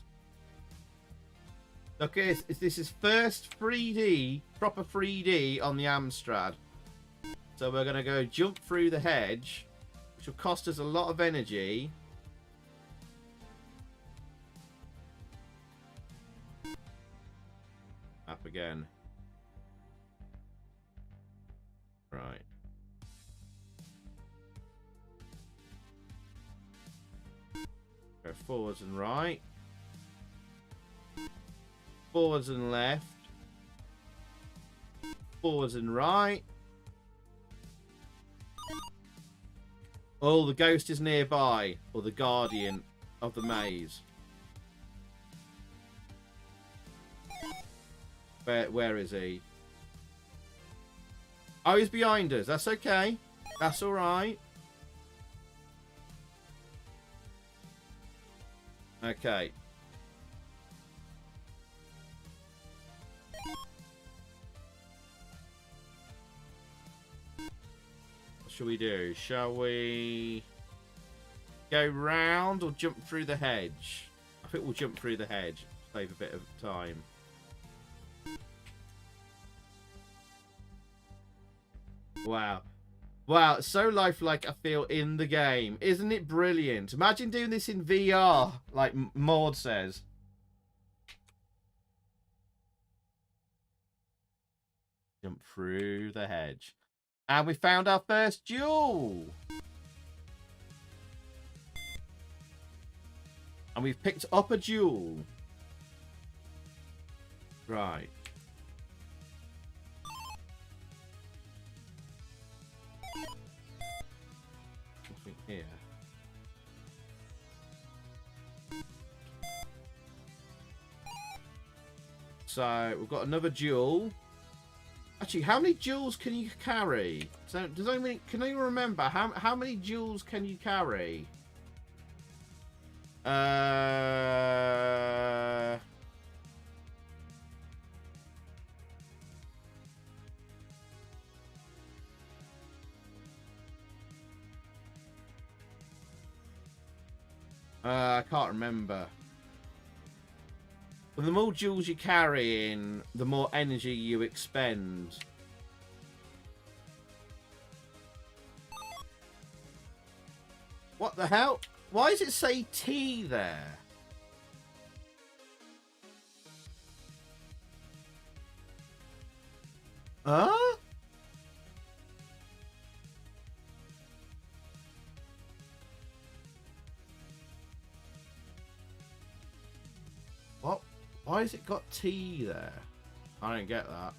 B: Okay, this is first 3D, proper 3D on the Amstrad. So we're going to go jump through the hedge, which will cost us a lot of energy. Up again. Right. Go forwards and right. Forwards and left. Forwards and right. Oh, the ghost is nearby. Or the guardian of the maze. Where is he? Oh, he's behind us. That's okay. That's alright. Okay. Shall we do? Shall we go round or jump through the hedge? I think we'll jump through the hedge. Save a bit of time. Wow. Wow, it's so lifelike I feel in the game. Isn't it brilliant? Imagine doing this in VR, like Maud says. Jump through the hedge. And we found our first jewel. And we've picked up a jewel. Right. Something here. So we've got another jewel. Actually, how many jewels can you carry? So, can you remember how many jewels can you carry? I can't remember. But the more jewels you carry in, the more energy you expend. What the hell? Why does it say T there? Huh? What? Why has it got T there? I don't get that.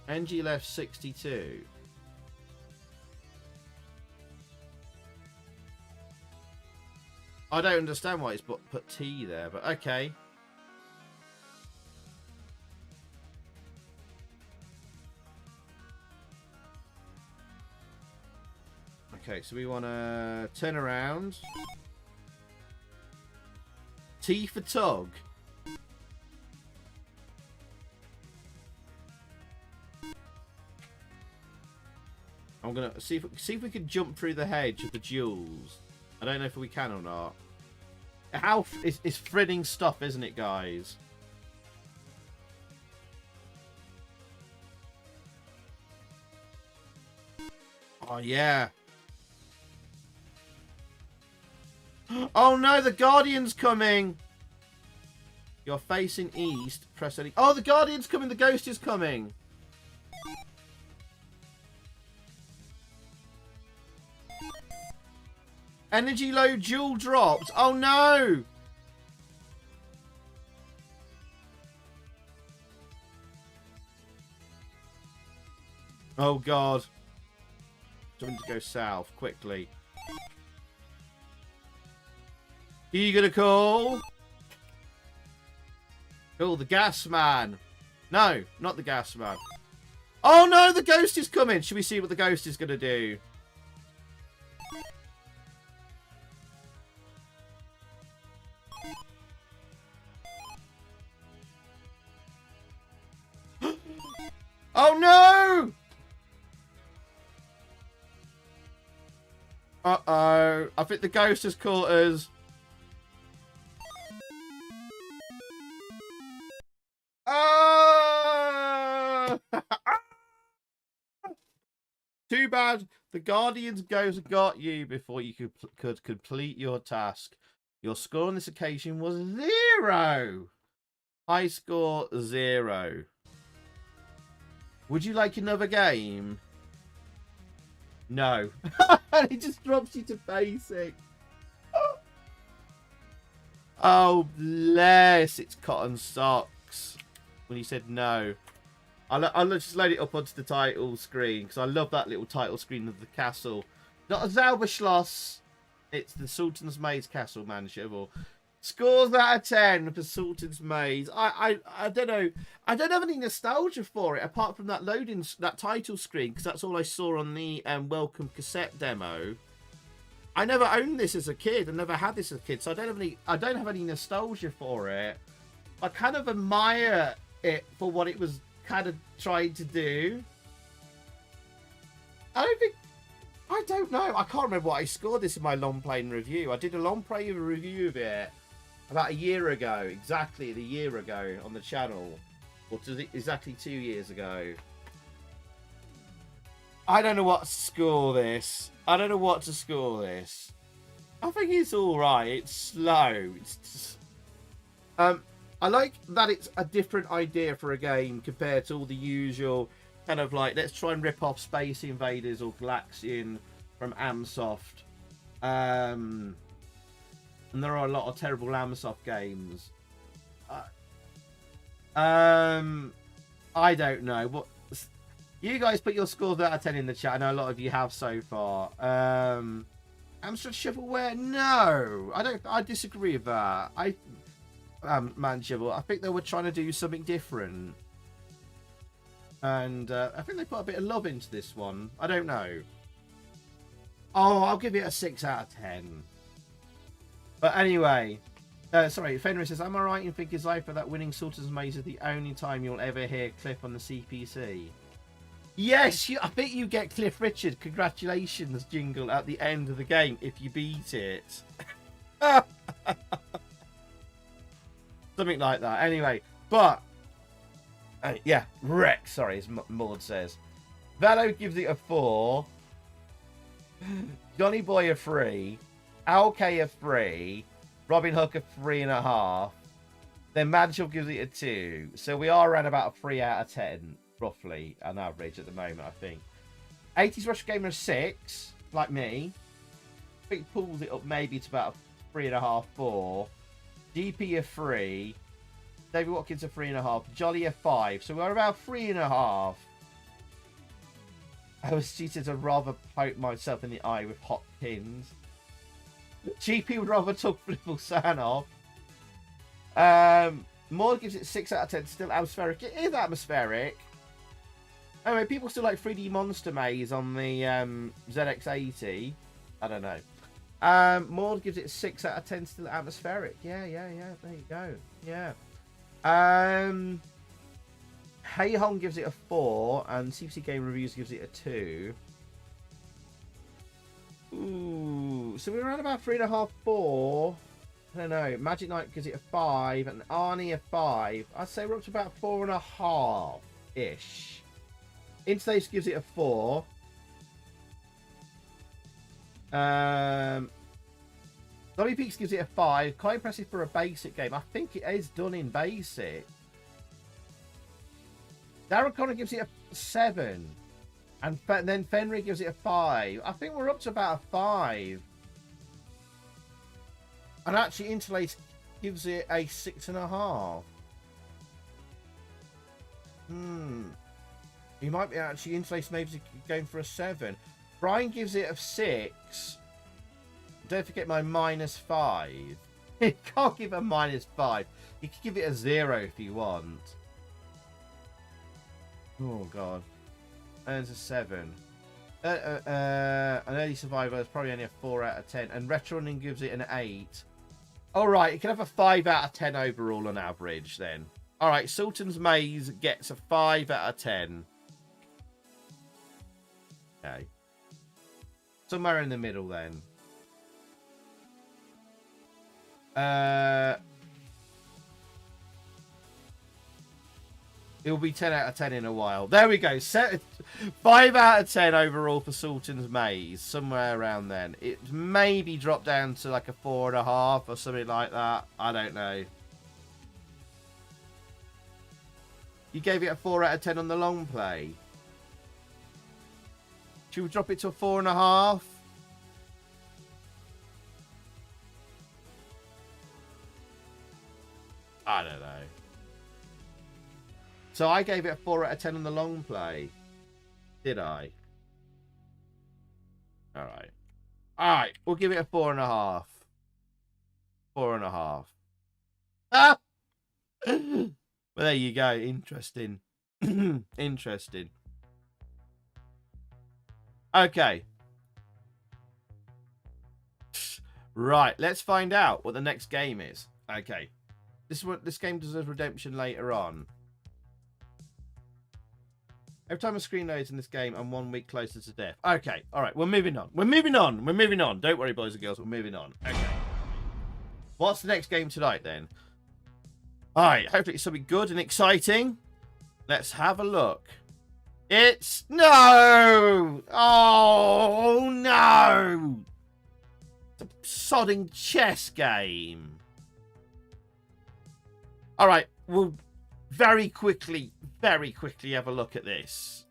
B: NG left 62. I don't understand why it's put T there, but okay. Okay, so we want to turn around. T for tug. I'm gonna see if we can jump through the hedge of the jewels. I don't know if we can or not. It's thrilling stuff, isn't it, guys? Oh yeah. Oh no, the Guardian's coming. You're facing east. Press any. Oh, the Guardian's coming. The Ghost is coming. Energy low jewel dropped. Oh no. Oh god. Something to go south quickly. Who are you gonna call? Call the gas man. No, not the gas man. Oh no, the Ghost is coming. Should we see what the Ghost is gonna do? Oh no! Uh-oh. I think the Ghost has caught us. Oh! Too bad. The Guardian's Ghost got you before you could complete your task. Your score on this occasion was 0. High score 0. Would you like another game? No. It just drops you to basic. Oh, bless. It's cotton socks. When he said no. I'll just load it up onto the title screen because I love that little title screen of the castle. Not a Zauberschloss. It's the Sultan's Maze Castle, man, Shivel. Scores out of 10 for Sultan's Maze. I don't know. I don't have any nostalgia for it apart from that that title screen because that's all I saw on the Welcome cassette demo. I never owned this as a kid. I never had this as a kid, so I don't have any nostalgia for it. I kind of admire it for what it was kind of trying to do. I don't know. I can't remember what I scored this in my long playing review. I did a long playing review of it about a year ago, exactly a year ago on the channel, or exactly 2 years ago. I don't know what to score this. I don't know what to score this. I think it's all right. It's slow. It's just... I like that it's a different idea for a game compared to all the usual kind of like, let's try and rip off Space Invaders or Galaxian from Amsoft. And there are a lot of terrible Amsoft games. I don't know. What you guys put your scores out of 10 in the chat. I know a lot of you have so far. Amstrad Shovelware? No, I don't. I disagree with that. Man, Shovel. I think they were trying to do something different, and I think they put a bit of love into this one. I don't know. Oh, I'll give it a 6 out of 10. But anyway, sorry, Fenrir says, am I right in thinking Zypher that winning Sultan's Maze is the only time you'll ever hear Cliff on the CPC? Yes, I think you get Cliff Richard congratulations jingle at the end of the game if you beat it. Something like that. Anyway, but yeah, Rex, sorry, as Maud says. Velo gives it a 4. Johnny Boy a 3. Alk a 3. Robin Hook a 3.5. Then Madshell gives it a 2. So we are around about a 3 out of 10, roughly, on average at the moment, I think. 80s Rush Gamer a 6, like me. I think pulls it up maybe to about a 3.5, 4. DP a 3. David Watkins a 3.5. Jolly a 5. So we're about 3.5. I was cheated to rather poke myself in the eye with hot pins. GP would rather took Flipple San off. More gives it 6 out of 10. Still atmospheric. It is atmospheric. Anyway, people still like 3D Monster Maze on the ZX80. I don't know. Maud gives it 6 out of 10. Still atmospheric. Yeah. There you go. Yeah. Hey Hong gives it a 4, and CPC Game Reviews gives it a 2. So we're around about 3.5, 4. I don't know. Magic Knight gives it a 5, and Arnie a 5. I'd say we're up to about 4.5-ish. Interlace gives it a 4. W Peaks gives it a 5. Quite impressive for a basic game. I think it is done in basic. Darren Connor gives it a 7. And then Fenrir gives it a 5. I think we're up to about a 5. And actually, Interlace gives it a 6.5. He might be actually Interlace maybe going for a 7. Brian gives it a 6. Don't forget my -5. You can't give a -5. You can give it a 0 if you want. Oh god. Earns a 7. An early survivor is probably only a 4 out of 10. And Retro Running gives it an 8. Alright, you can have a 5 out of 10 overall on average then. Alright, Sultan's Maze gets a 5 out of 10. Okay. Somewhere in the middle then. It'll be 10 out of 10 in a while. There we go. 5 out of 10 overall for Sultan's Maze. Somewhere around then. It maybe dropped down to like a 4.5 or something like that. I don't know. You gave it a 4 out of 10 on the long play. Should we drop it to a 4.5? I don't know. So I gave it a 4 out of 10 on the long play. Did I? Alright. Alright, we'll give it a 4.5. 4.5. Ah! Well, there you go. Interesting. Interesting. Okay. Right, let's find out what the next game is. Okay. This game deserves redemption later on. Every time a screen loads in this game, I'm 1 week closer to death. Okay, alright, we're moving on. We're moving on. We're moving on. Don't worry, boys and girls, we're moving on. Okay. What's the next game tonight, then? Alright, hopefully it's something good and exciting. Let's have a look. It's... No! Oh, no! It's a sodding chess game. Alright, we'll very quickly have a look at this.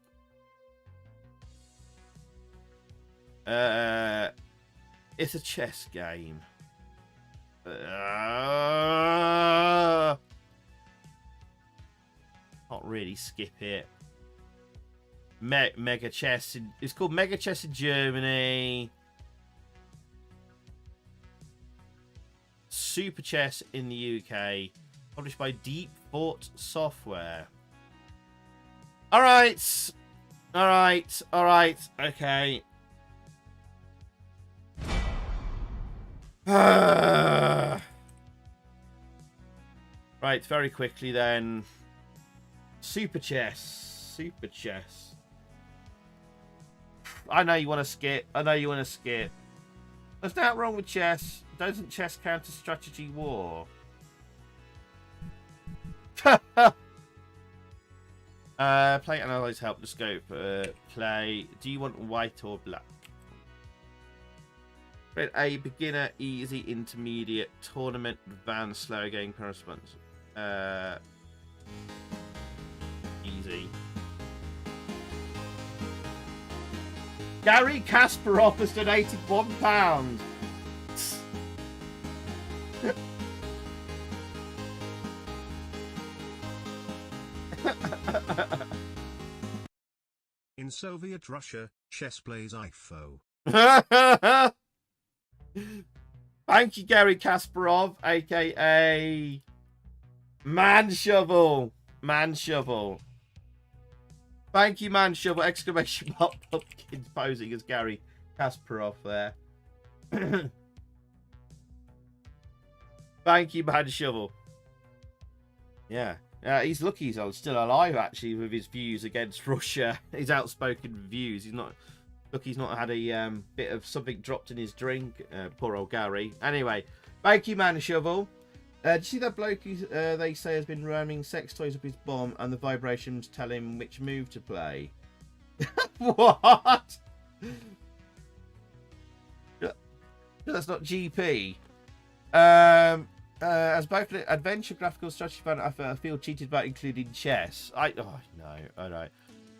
B: It's a chess game. Can't really skip it. Mega Chess. It's called Mega Chess in Germany. Super Chess in the UK. Published by Deep Thought Software. Alright. Alright. Alright. Okay. Right, very quickly then. Super Chess. Super Chess. I know you want to skip. I know you want to skip. There's nothing wrong with chess. Doesn't chess count as strategy war? Play analyze help the scope. Play. Do you want white or black? Grade A, beginner, easy, intermediate, tournament, advanced, slow game correspondence. Easy. Gary Kasparov has donated £1.
C: In Soviet Russia, chess plays IFO.
B: Thank you, Gary Kasparov, aka Man Shovel. Man Shovel. Thank you, Man Shovel! Exclamation mark pumpkins posing as Gary Kasparov there. Thank you, Man Shovel. Yeah. He's lucky he's still alive, actually, with his views against Russia. His outspoken views. He's not Look, he's not had a bit of something dropped in his drink. Poor old Gary. Anyway, thank you, man, shovel. Did you see that bloke who they say has been ramming sex toys up his bomb and the vibrations tell him which move to play? What? That's not GP. As both an adventure graphical strategy fan, I feel cheated by including chess. Oh no, alright.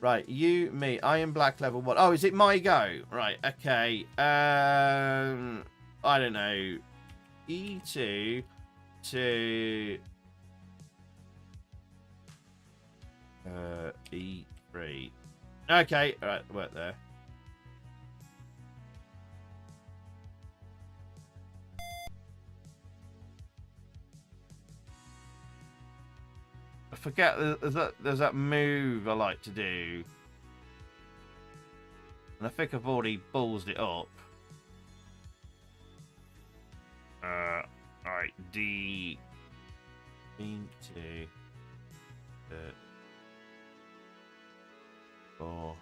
B: Right, you, me, I am black level 1. Oh, is it my go? Right, okay. I don't know. E2 to E3. Okay, alright, work there. I forget there's that move I like to do. And I think I've already ballsed it up. Alright, D into 4.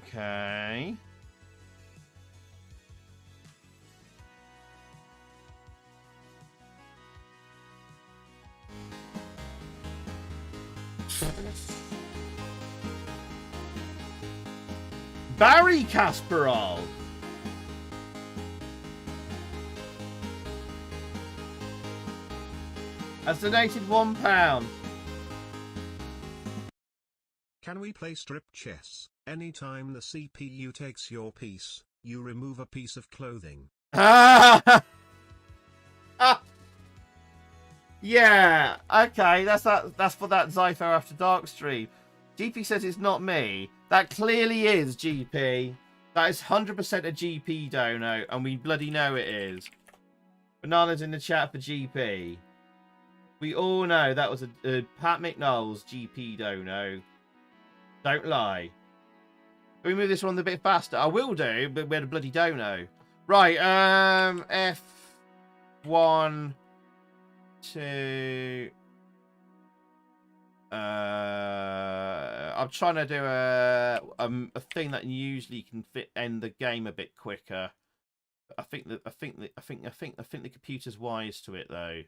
B: Okay. Barry Kasparov. Has donated £1.
C: Can we play strip chess? Anytime the CPU takes your piece, you remove a piece of clothing.
B: Yeah, okay, that's for that Zypho After Dark stream. GP says it's not me. That clearly is GP. That is 100% a GP dono, and we bloody know it is. Bananas in the chat for GP. We all know that was a Pat McNull's GP dono. Don't lie. Can we move this one a bit faster? I will do, but we had a bloody dono. Right, F1 to... I'm trying to do a thing that usually can end the game a bit quicker. I think the computer's wise to it though.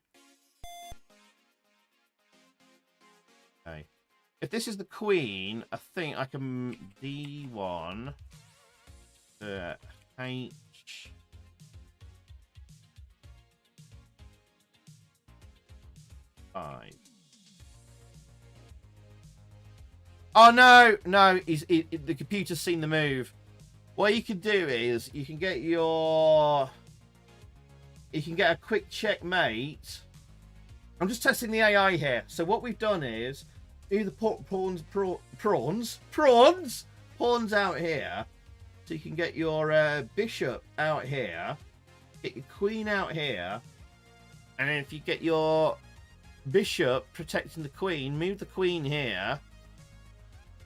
B: Okay. If this is the queen, I think I can D1 H. Five. Oh no, no! The computer's seen the move. What you can do is you can get a quick checkmate. I'm just testing the AI here. So what we've done is do the pawns out here. So you can get your bishop out here, get your queen out here, and then if you get your bishop protecting the queen, move the queen here,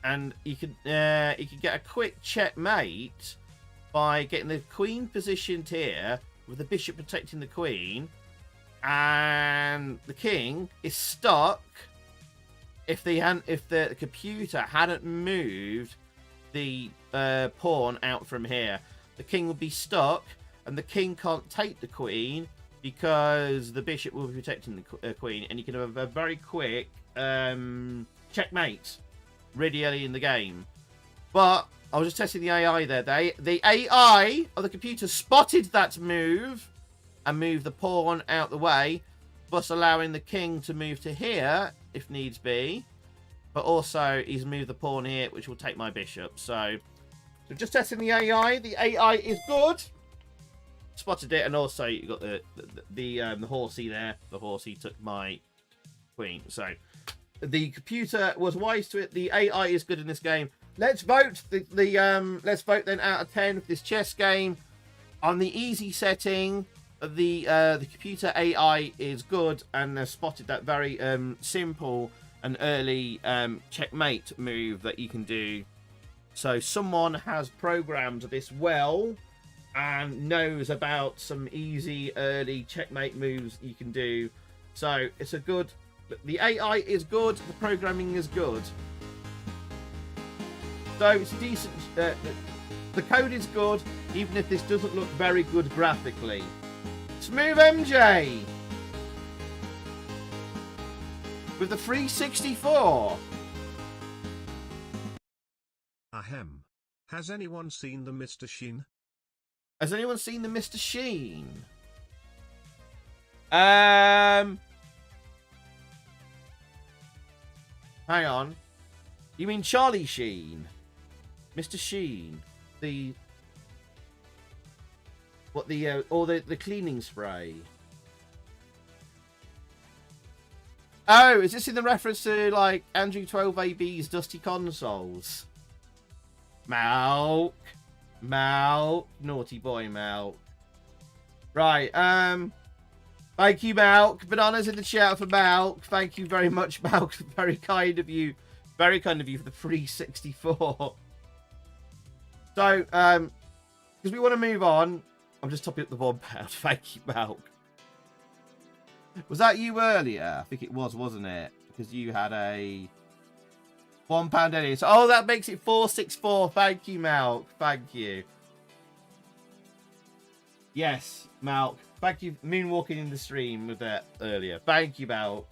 B: and you can get a quick checkmate by getting the queen positioned here with the bishop protecting the queen, and the king is stuck if the computer hadn't moved the pawn out from here. The king would be stuck, and the king can't take the queen because the bishop will be protecting the queen, and you can have a very quick checkmate really early in the game. But I was just testing the AI there. The AI of the computer spotted that move and moved the pawn out the way, thus allowing the king to move to here if needs be. But also he's moved the pawn here, which will take my bishop. So just testing the AI. The AI is good. Spotted it, and also you got the horsey there. The horsey took my queen. So the computer was wise to it. The AI is good in this game. Let's vote. Let's vote then out of 10 for this chess game. On the easy setting, the computer AI is good and has spotted that very simple and early checkmate move that you can do. So someone has programmed this well, and knows about some easy early checkmate moves you can do. So it's a good... The AI is good, the programming is good. So it's decent. The code is good, even if this doesn't look very good graphically. Smooth MJ! With the 364.
C: Ahem. Has anyone seen the Mr. Sheen?
B: Has anyone seen the Mr. Sheen? Hang on. You mean Charlie Sheen? Mr. Sheen? The... What, the, or the cleaning spray? Oh, is this in the reference to, like, Andrew 12AB's Dusty Consoles? Malk. Naughty boy, Malk. Right, thank you, Malk. Bananas in the chat for Malk. Thank you very much, Malk. Very kind of you. Very kind of you for the 364. So, because we want to move on, I'm just topping up the £1. Thank you, Malk. Was that you earlier? I think it was, wasn't it? Because you had a £1 earlier. So, oh, that makes it 464. Thank you, Malk. Thank you. Yes, Malk. Thank you. Moonwalking in the stream with that earlier. Thank you, Malk.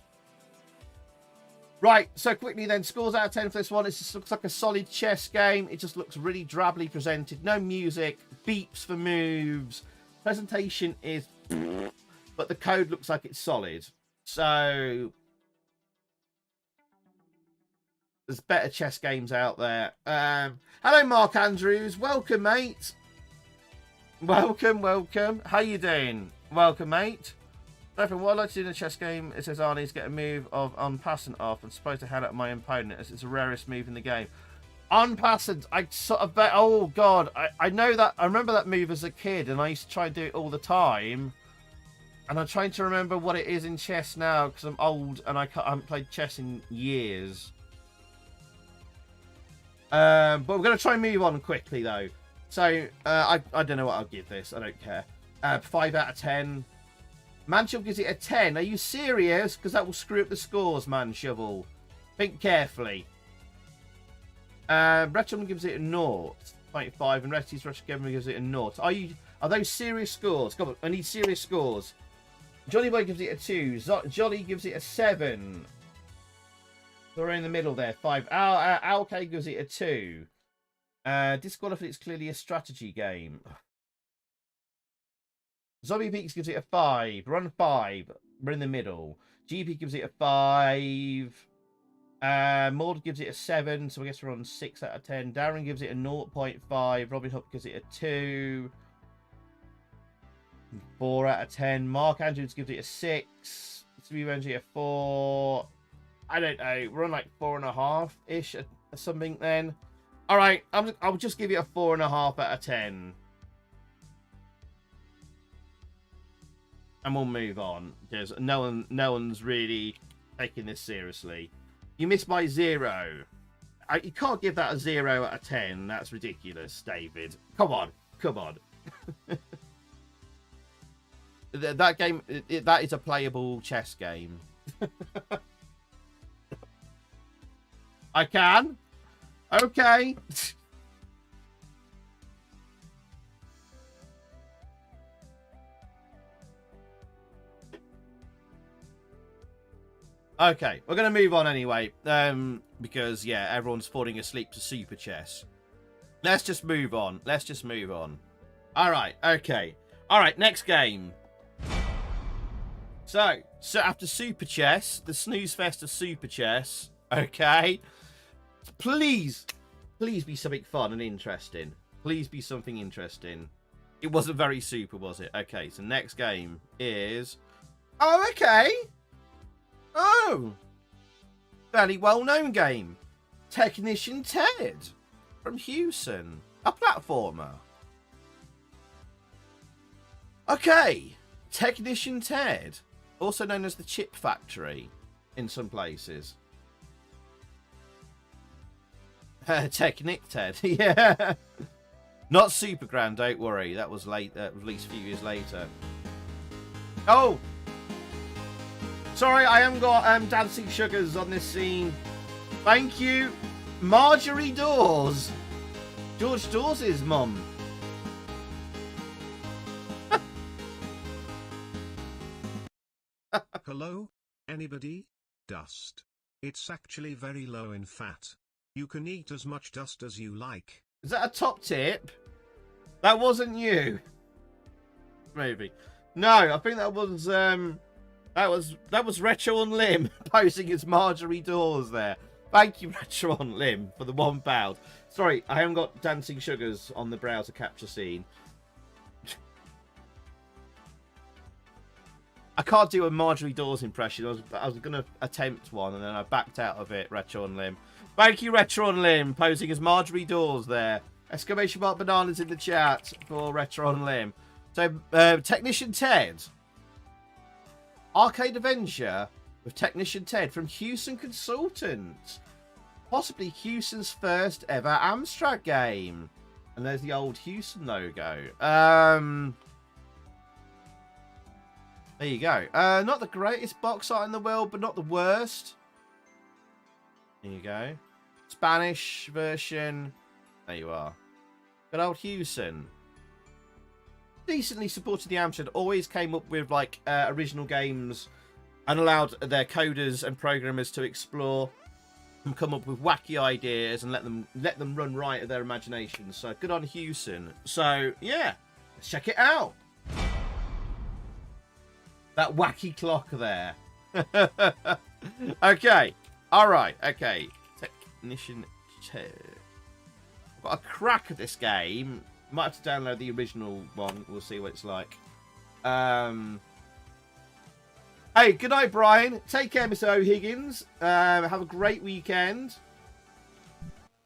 B: Right, so quickly then, scores out of 10 for this one. It just looks like a solid chess game. It just looks really drably presented. No music, beeps for moves. Presentation is... But the code looks like it's solid. So... There's better chess games out there. Hello, Mark Andrews. Welcome, mate. Welcome. How you doing? Welcome, mate. What I'd like to do in a chess game, it says Arnie's get a move of unpassant off and supposed to head at my opponent as it's the rarest move in the game. Unpassant, I sort of bet, oh god, I know that, I remember that move as a kid and I used to try and do it all the time. And I'm trying to remember what it is in chess now because I'm old and I haven't played chess in years. But we're going to try and move on quickly though. So, I don't know what I'll give this, I don't care. 5 out of 10. Manshovel gives it a 10. Are you serious? Because that will screw up the scores, Manshovel. Think carefully. Retcham gives it a 0.5 and Retty's Retcham gives it a 0. Are those serious scores? Come on, I need serious scores. Johnny Boy gives it a 2. Jolly gives it a 7. So we're in the middle there. 5. Al K gives it a 2. Disqualified, it's clearly a strategy game. Zombie Peaks gives it a 5. Run 5. We're in the middle. GP gives it a 5. Maud gives it a 7. So I guess we're on 6 out of 10. Darren gives it a 0.5. Robin Hood gives it a 2. 4 out of 10. Mark Andrews gives it a 6. Stevie gives it a 4. I don't know. We're on like 4.5-ish or something then. All right. I'll just give it a 4.5 out of 10. And we'll move on because no one's really taking this seriously. You missed by 0. You can't give that a 0 out of 10. That's ridiculous, David. Come on. That game, that is a playable chess game. I can. Okay. Okay, we're going to move on anyway, because, yeah, everyone's falling asleep to Super Chess. Let's just move on. All right, okay. All right, next game. So after Super Chess, the snooze fest of Super Chess, okay, please be something fun and interesting. Please be something interesting. It wasn't very super, was it? Okay, so next game is... Oh, okay. Oh, fairly well-known game. Technician Ted from Houston. A platformer. Okay. Technician Ted. Also known as the Chip Factory in some places. Technic Ted. Yeah. Not Super Grand, don't worry. That was late. At least a few years later. Oh! Sorry, I haven't got Dancing Sugars on this scene. Thank you, Marjorie Dawes. George Dawes' mum.
C: Hello? Anybody? Dust. It's actually very low in fat. You can eat as much dust as you like.
B: Is that a top tip? That wasn't you. Maybe. No, I think that was Retro on Lim posing as Marjorie Dawes there. Thank you, Retro on Lim, for the £1. Sorry, I haven't got Dancing Sugars on the browser capture scene. I can't do a Marjorie Dawes impression. I was going to attempt one, and then I backed out of it, Retro on Lim. Thank you, Retro on Lim, posing as Marjorie Dawes there. Exclamation mark bananas in the chat for Retro on Lim. So, Technician Ted. Arcade Avenger with Technician Ted from Houston Consultants. Possibly Houston's first ever Amstrad game. And there's the old Houston logo. There you go. Not the greatest box art in the world, but not the worst. There you go. Spanish version. There you are. Good old Houston. Decently supported the Amstrad. Always came up with like original games and allowed their coders and programmers to explore and come up with wacky ideas and let them run right at their imaginations. So good on Houston. So yeah, let's check it out. That wacky clock there. Okay. All right. Okay. Technician. I've got a crack at this game. Might have to download the original one. We'll see what it's like. Hey, good night, Brian. Take care, Mr. O'Higgins. Have a great weekend.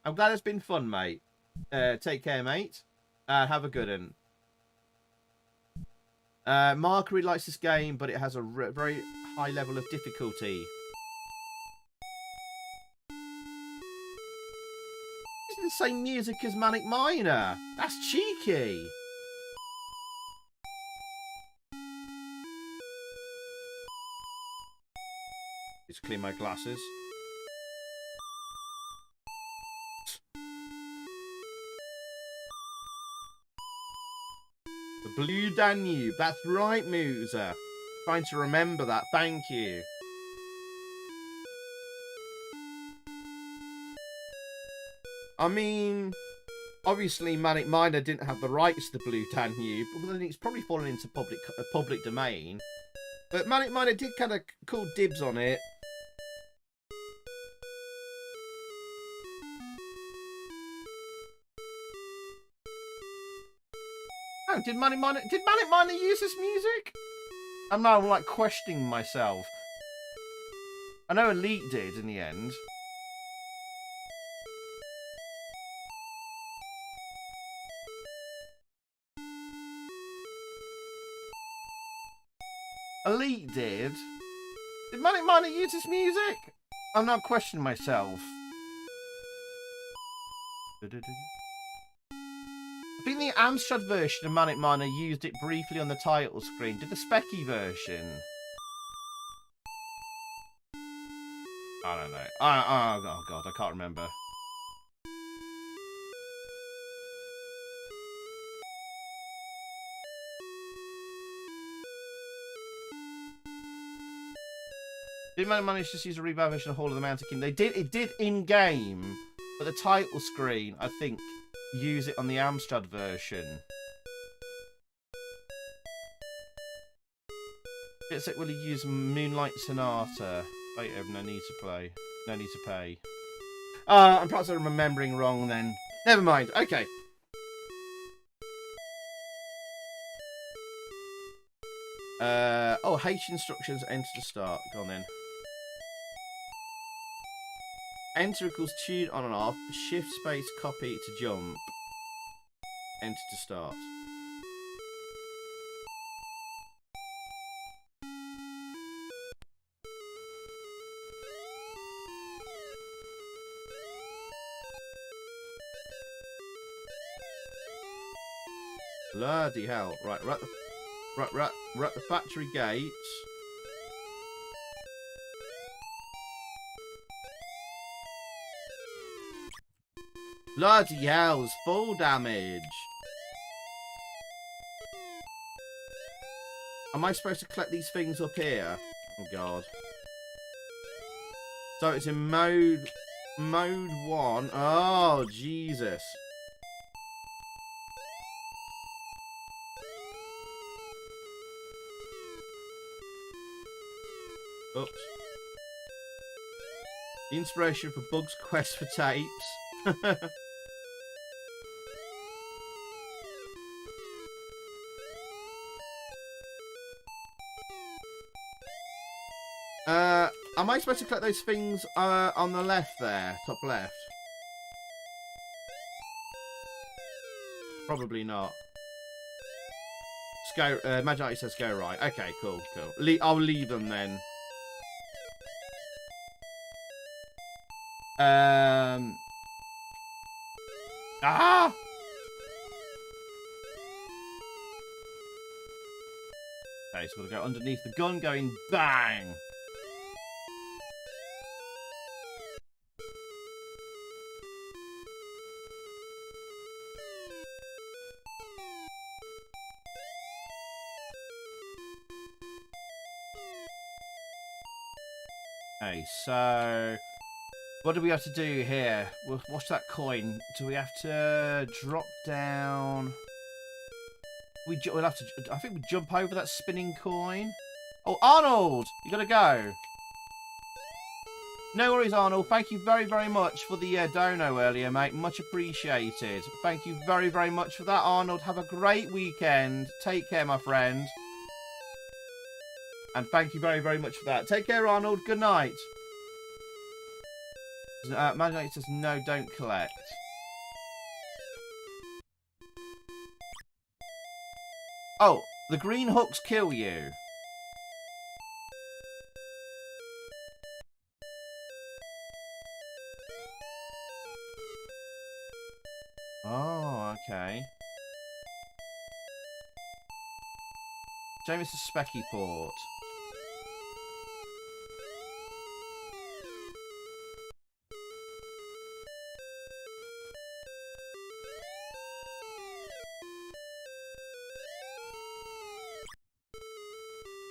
B: I'm glad it's been fun, mate. Take care, mate. Have a good one. Mark really likes this game, but it has a very high level of difficulty. It's the same music as Manic Miner. That's cheeky. Just clean my glasses. The Blue Danube. That's right, Musa. Trying to remember that. Thank you. I mean, obviously Manic Miner didn't have the rights to the Blue Danube, but then it's probably fallen into public domain. But Manic Miner did kind of call dibs on it. Oh, did Manic Miner use this music? I'm now like questioning myself. I know Elite did in the end. Elite did. Did Manic Miner use this music? I'm now questioning myself. I think the Amstrad version of Manic Miner used it briefly on the title screen. Did the Specky version? I don't know. Oh god, I can't remember. Did Manic Miner just use a revive version of Hall of the Mountain King? They did. It did in game, but the title screen, I think, use it on the Amstrad version. It's like, will he use Moonlight Sonata? Later, no need to play. No need to pay. I'm perhaps I'm remembering wrong then. Never mind. Okay. Oh, H instructions, enter to start. Go on then. Enter equals tune on and off. Shift space copy to jump. Enter to start. Bloody hell. Right, we're at the factory gates. Bloody hell, it's full damage. Am I supposed to collect these things up here? Oh god. So it's in mode 1. Oh, Jesus. Oops. The inspiration for Bug's quest for tapes. Am I supposed to collect those things on the left there? Top left? Probably not. Go, Imagine it says go right. Okay, cool. I'll leave them then. Ah! Okay, so we'll go underneath the gun, going bang! Okay, so what do we have to do here? What's that coin? Do we have to drop down? We'll have to. I think we jump over that spinning coin. Oh, Arnold, you gotta go. No worries, Arnold. Thank you very, very much for the dono earlier, mate. Much appreciated. Thank you very, very much for that, Arnold. Have a great weekend. Take care, my friend. And thank you very, very much for that. Take care, Arnold. Good night. Magic says, no, don't collect. Oh, the green hooks kill you. Oh, okay. James is Specky Port.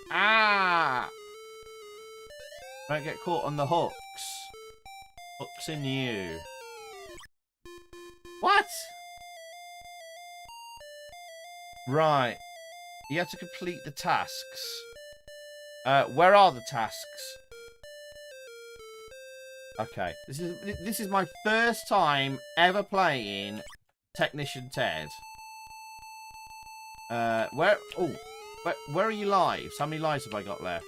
B: Ah! Don't get caught on the hooks. Hooks in you. What? Right. You have to complete the tasks. Where are the tasks? Okay. This is my first time ever playing Technician Ted. Where are your lives? How many lives have I got left?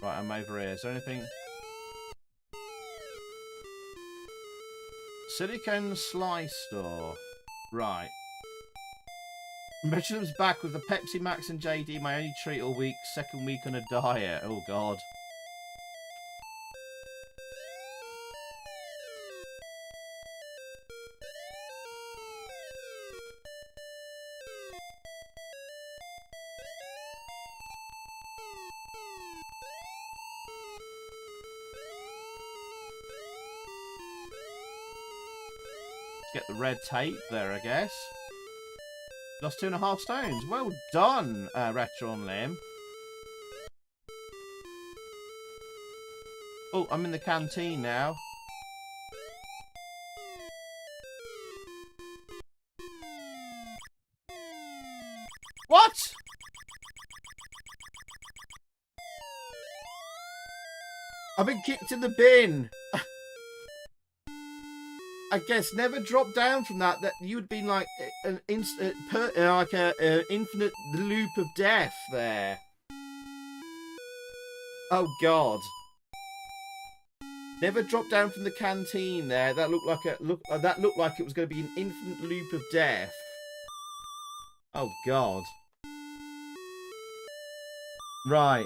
B: Right, I'm over here. Is there anything? Silicone Slice Store. Right. Mitchell's back with the Pepsi Max and JD. My only treat all week. Second week on a diet. Oh, God. Get the red tape there, I guess. Lost 2.5 stones. Well done, Retron Limb. Oh, I'm in the canteen now. What? I've been kicked in the bin. I guess never drop down from that. That you'd been like an infinite loop of death there. Oh God! Never drop down from the canteen there. That looked like that looked like it was going to be an infinite loop of death. Oh God! Right.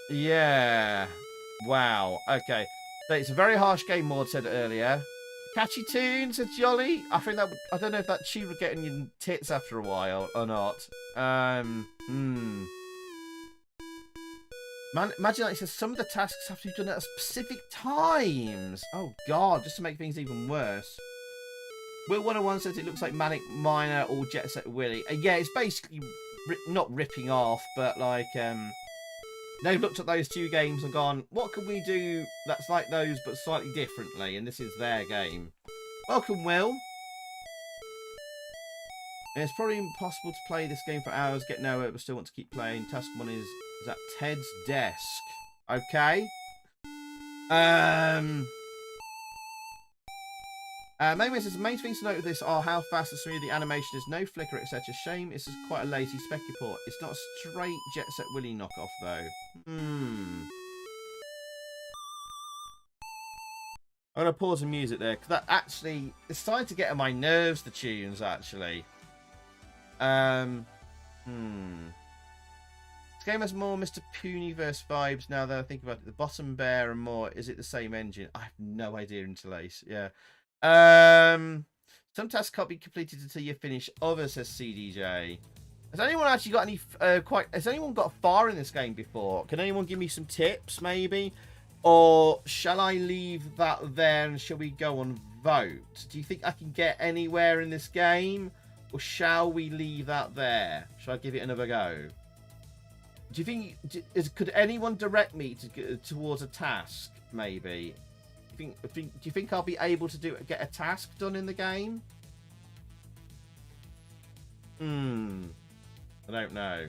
B: Yeah. Wow. Okay. So it's a very harsh game, Maud said earlier. Catchy tune, said Jolly. I think that I don't know if that tune would get in your tits after a while or not. Man, imagine like it says some of the tasks have to be done at specific times. Oh god, just to make things even worse. Will 101 says it looks like Manic Miner or Jet Set Willy. Yeah, it's basically not ripping off, but like they've looked at those two games and gone, what can we do that's like those but slightly differently? And this is their game. Welcome, Will. And it's probably impossible to play this game for hours, get nowhere, but still want to keep playing. Task 1 is at Ted's desk. Okay. Maybe says the main things to note with this are how fast and smooth the animation is, no flicker, etc. Shame this is quite a lazy spec report. It's not a straight Jet Set Willy knockoff though. I'm gonna pause the music there because that actually it's starting to get on my nerves. The tunes actually. This game has more Mr. Puniverse vibes now that I think about it. The Bottom Bear and more. Is it the same engine? I have no idea. Interlace. Yeah. Some tasks can't be completed until you finish others, says CDJ. Has anyone actually got any has anyone got far in this game before? Can anyone give me some tips maybe? Or shall I leave that there and shall we go on vote? Do you think I can get anywhere in this game? Or shall we leave that there? Shall I give it another go? Do you think could anyone direct me towards a task maybe? Do you think I'll be able to get a task done in the game? I don't know.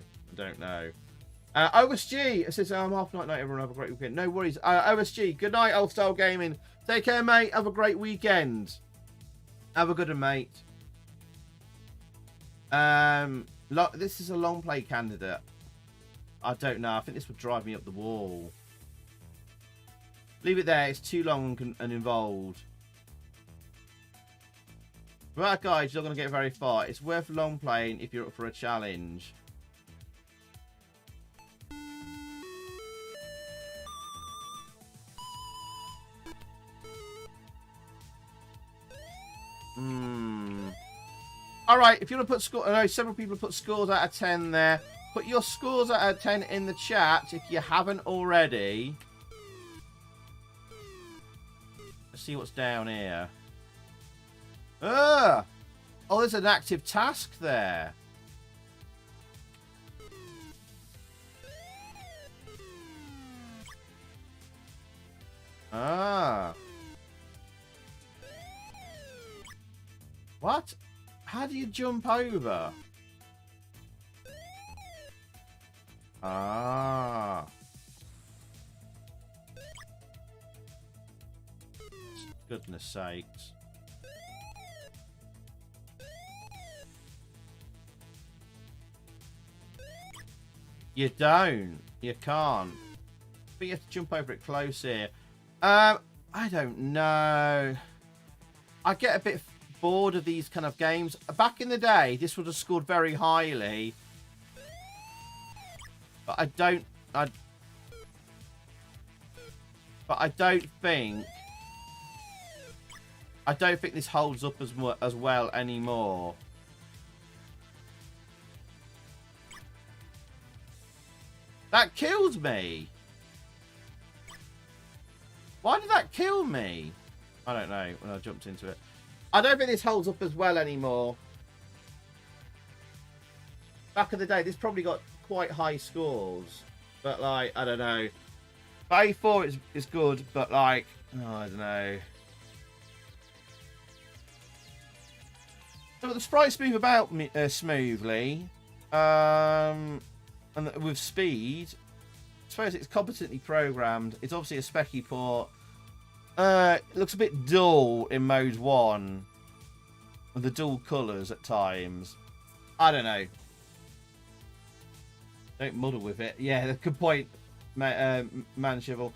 B: OSG, it says I'm half night. Everyone have a great weekend. No worries. OSG, good night, Old Style Gaming. Take care, mate. Have a great weekend. Have a good one, mate. This is a long play candidate. I don't know. I think this would drive me up the wall. Leave it there. It's too long and involved. Right, guys, you're not going to get very far. It's worth long playing if you're up for a challenge. All right, if you want to put score, I know several people have put scores out of 10 there. Put your scores out of 10 in the chat if you haven't already. Let's see what's down here. Oh, there's an active task there. What? How do you jump over? Goodness sakes. You don't. You can't. But you have to jump over it close here. I don't know. I get a bit bored of these kind of games. Back in the day, this would have scored very highly. But I don't think this holds up as well anymore. That kills me. Why did that kill me? I don't know when I jumped into it. I don't think this holds up as well anymore. Back in the day, this probably got quite high scores. But, like, I don't know. A4 is good, but, like, oh, I don't know. So the sprites move about smoothly. And with speed. I suppose it's competently programmed. It's obviously a speccy port. It looks a bit dull in mode 1. With the dual colours at times. I don't know. Don't muddle with it. Yeah, good point, Manshovel.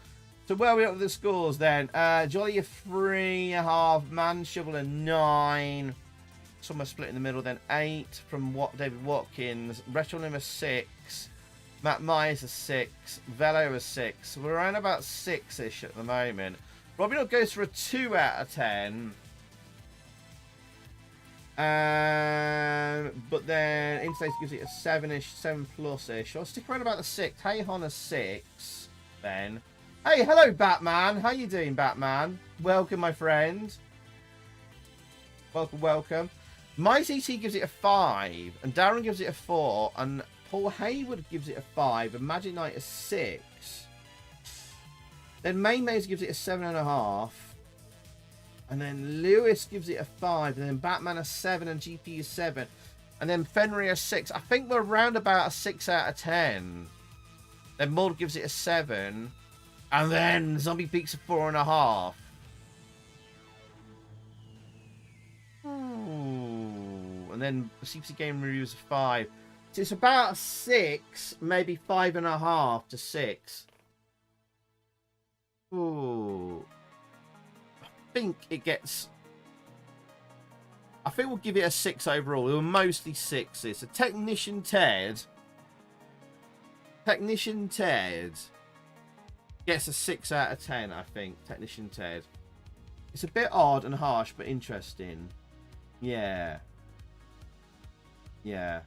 B: So where are we up with the scores then? Jolly a 3.5, Manshovel a 9. Somewhere split in the middle then 8 from David Watkins. Retrolim a 6. Matt Myers a 6. Velo a 6. We're around about 6-ish at the moment. Robbie Not goes for a 2 out of 10. But then Interlace gives it a 7-ish, 7 plus-ish. I'll stick around about the 6. Hey Hon a 6. Then. Hey, hello Batman. How you doing, Batman? Welcome, my friend. Welcome, welcome. My CT gives it a 5, and Darren gives it a 4, and Paul Hayward gives it a 5, and Magic Knight a 6. Then Maze gives it a 7.5. And then Lewis gives it a 5. And then Batman a 7 and GP a 7. And then Fenrir a 6. I think we're around about a 6 out of 10. Then Maud gives it a 7. And then Zombie Peaks a 4.5. Ooh. And then CPC Game Reviews a 5. So it's about a 6, maybe 5.5 to 6. Ooh. I think we'll give it a 6 overall. We were mostly 6s. So Technician Ted gets a 6 out of 10, I think. Technician Ted. It's a bit odd and harsh, but interesting. Yeah. Yeah.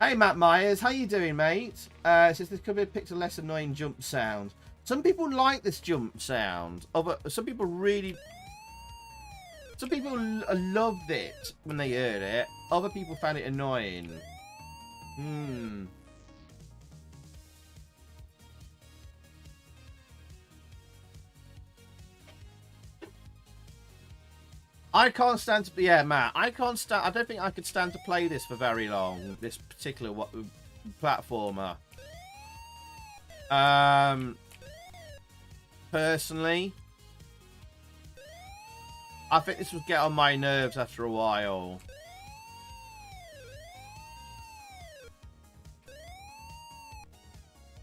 B: Hey, Matt Myers. How you doing, mate? Says this could be picked a less annoying jump sound. Some people like this jump sound. Some people loved it when they heard it. Other people found it annoying. I can't stand to... Yeah, Matt. I can't stand... I don't think I could stand to play this for very long. This particular platformer. Personally, I think this would get on my nerves after a while.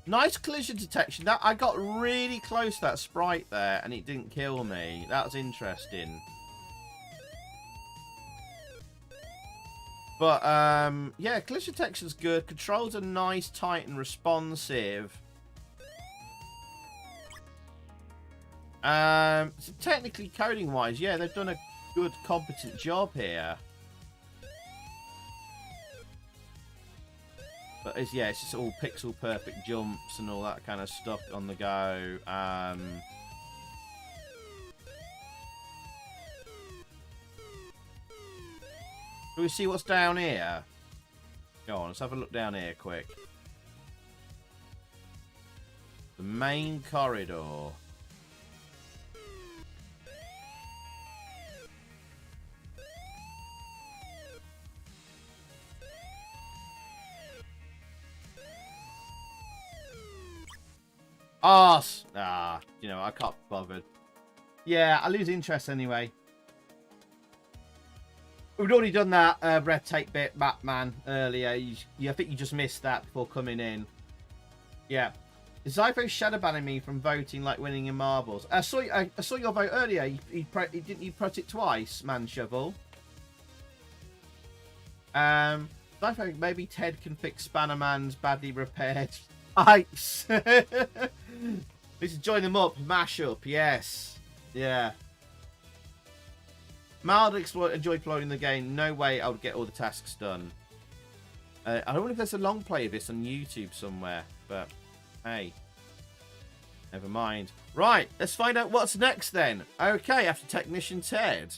B: Nice collision detection. That I got really close to that sprite there and it didn't kill me. That was interesting. But yeah, collision detection's good. Controls are nice, tight and responsive. So technically, coding-wise, yeah, they've done a good, competent job here. But it's just all pixel-perfect jumps and all that kind of stuff on the go. Do we see what's down here? Go on, let's have a look down here quick. The main corridor. Arse! You know, I can't be bothered. Yeah, I lose interest anyway. We've already done that red tape bit, Batman, earlier. I think you just missed that before coming in. Yeah. Zypho shadow banning me from voting like winning in marbles. I saw your vote earlier. Didn't you press it twice, Man Shovel? Zypho, maybe Ted can fix Spannerman's badly repaired pipes. We should join them up. Mash up, yes. Yeah. Mild enjoy exploring the game. No way I would get all the tasks done. I don't know if there's a long play of this on YouTube somewhere, but hey, never mind. Right, let's find out what's next then. Okay, after Technician Ted.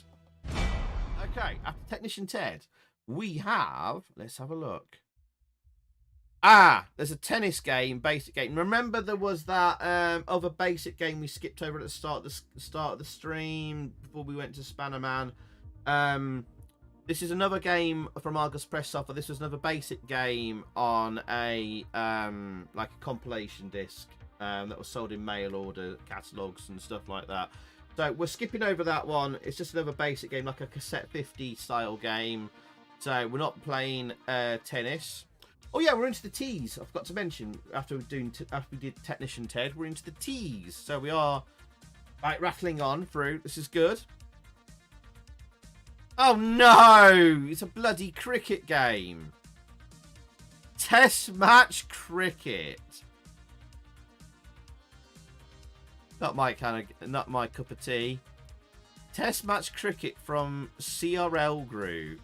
B: Okay, after Technician Ted, we have... Let's have a look. There's a tennis game, basic game. Remember there was that other basic game we skipped over at the start of the stream before we went to Spannerman. This is another game from Argus Press Software. This was another basic game on a like a compilation disc that was sold in mail order catalogs and stuff like that. So we're skipping over that one. It's just another basic game, like a cassette 50 style game. So we're not playing tennis. Oh yeah, we're into the T's. I forgot to mention after we did Technician Ted, we're into the T's. So we are right rattling on through. This is good. Oh no! It's a bloody cricket game. Test match cricket. Not my cup of tea. Test match cricket from CRL group.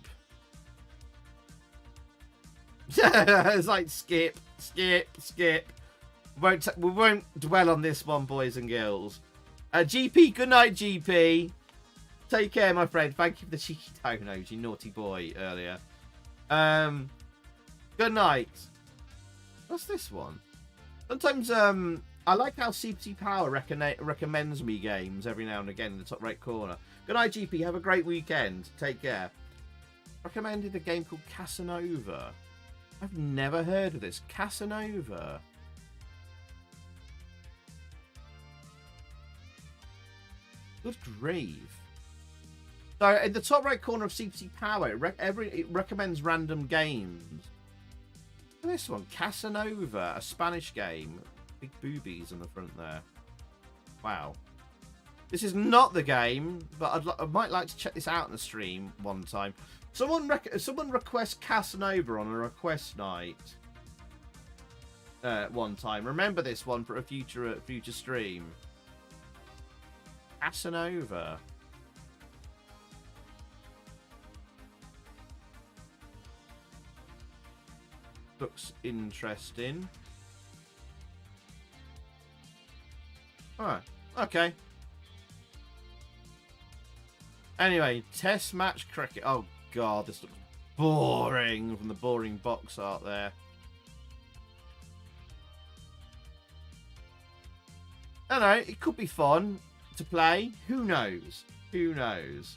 B: It's like skip. We won't dwell on this one, boys and girls. GP, good night, GP. Take care, my friend. Thank you for the cheeky donos, you naughty boy, earlier. Good night. What's this one? Sometimes, I like how CPC Power recommends me games every now and again in the top right corner. Good night, GP. Have a great weekend. Take care. Recommended a game called Casanova. I've never heard of this. Casanova. Good grief. So, in the top right corner of CPC Power, it recommends random games. This one, Casanova, a Spanish game. Big boobies on the front there. Wow. This is not the game, but I might like to check this out in the stream one time. Someone requests Casanova on a request night one time. Remember this one for a future stream. Casanova. Looks interesting. Alright, okay. Anyway, test match cricket. Oh god, this looks boring from the boring box art there. I don't know, it could be fun to play. Who knows? Who knows?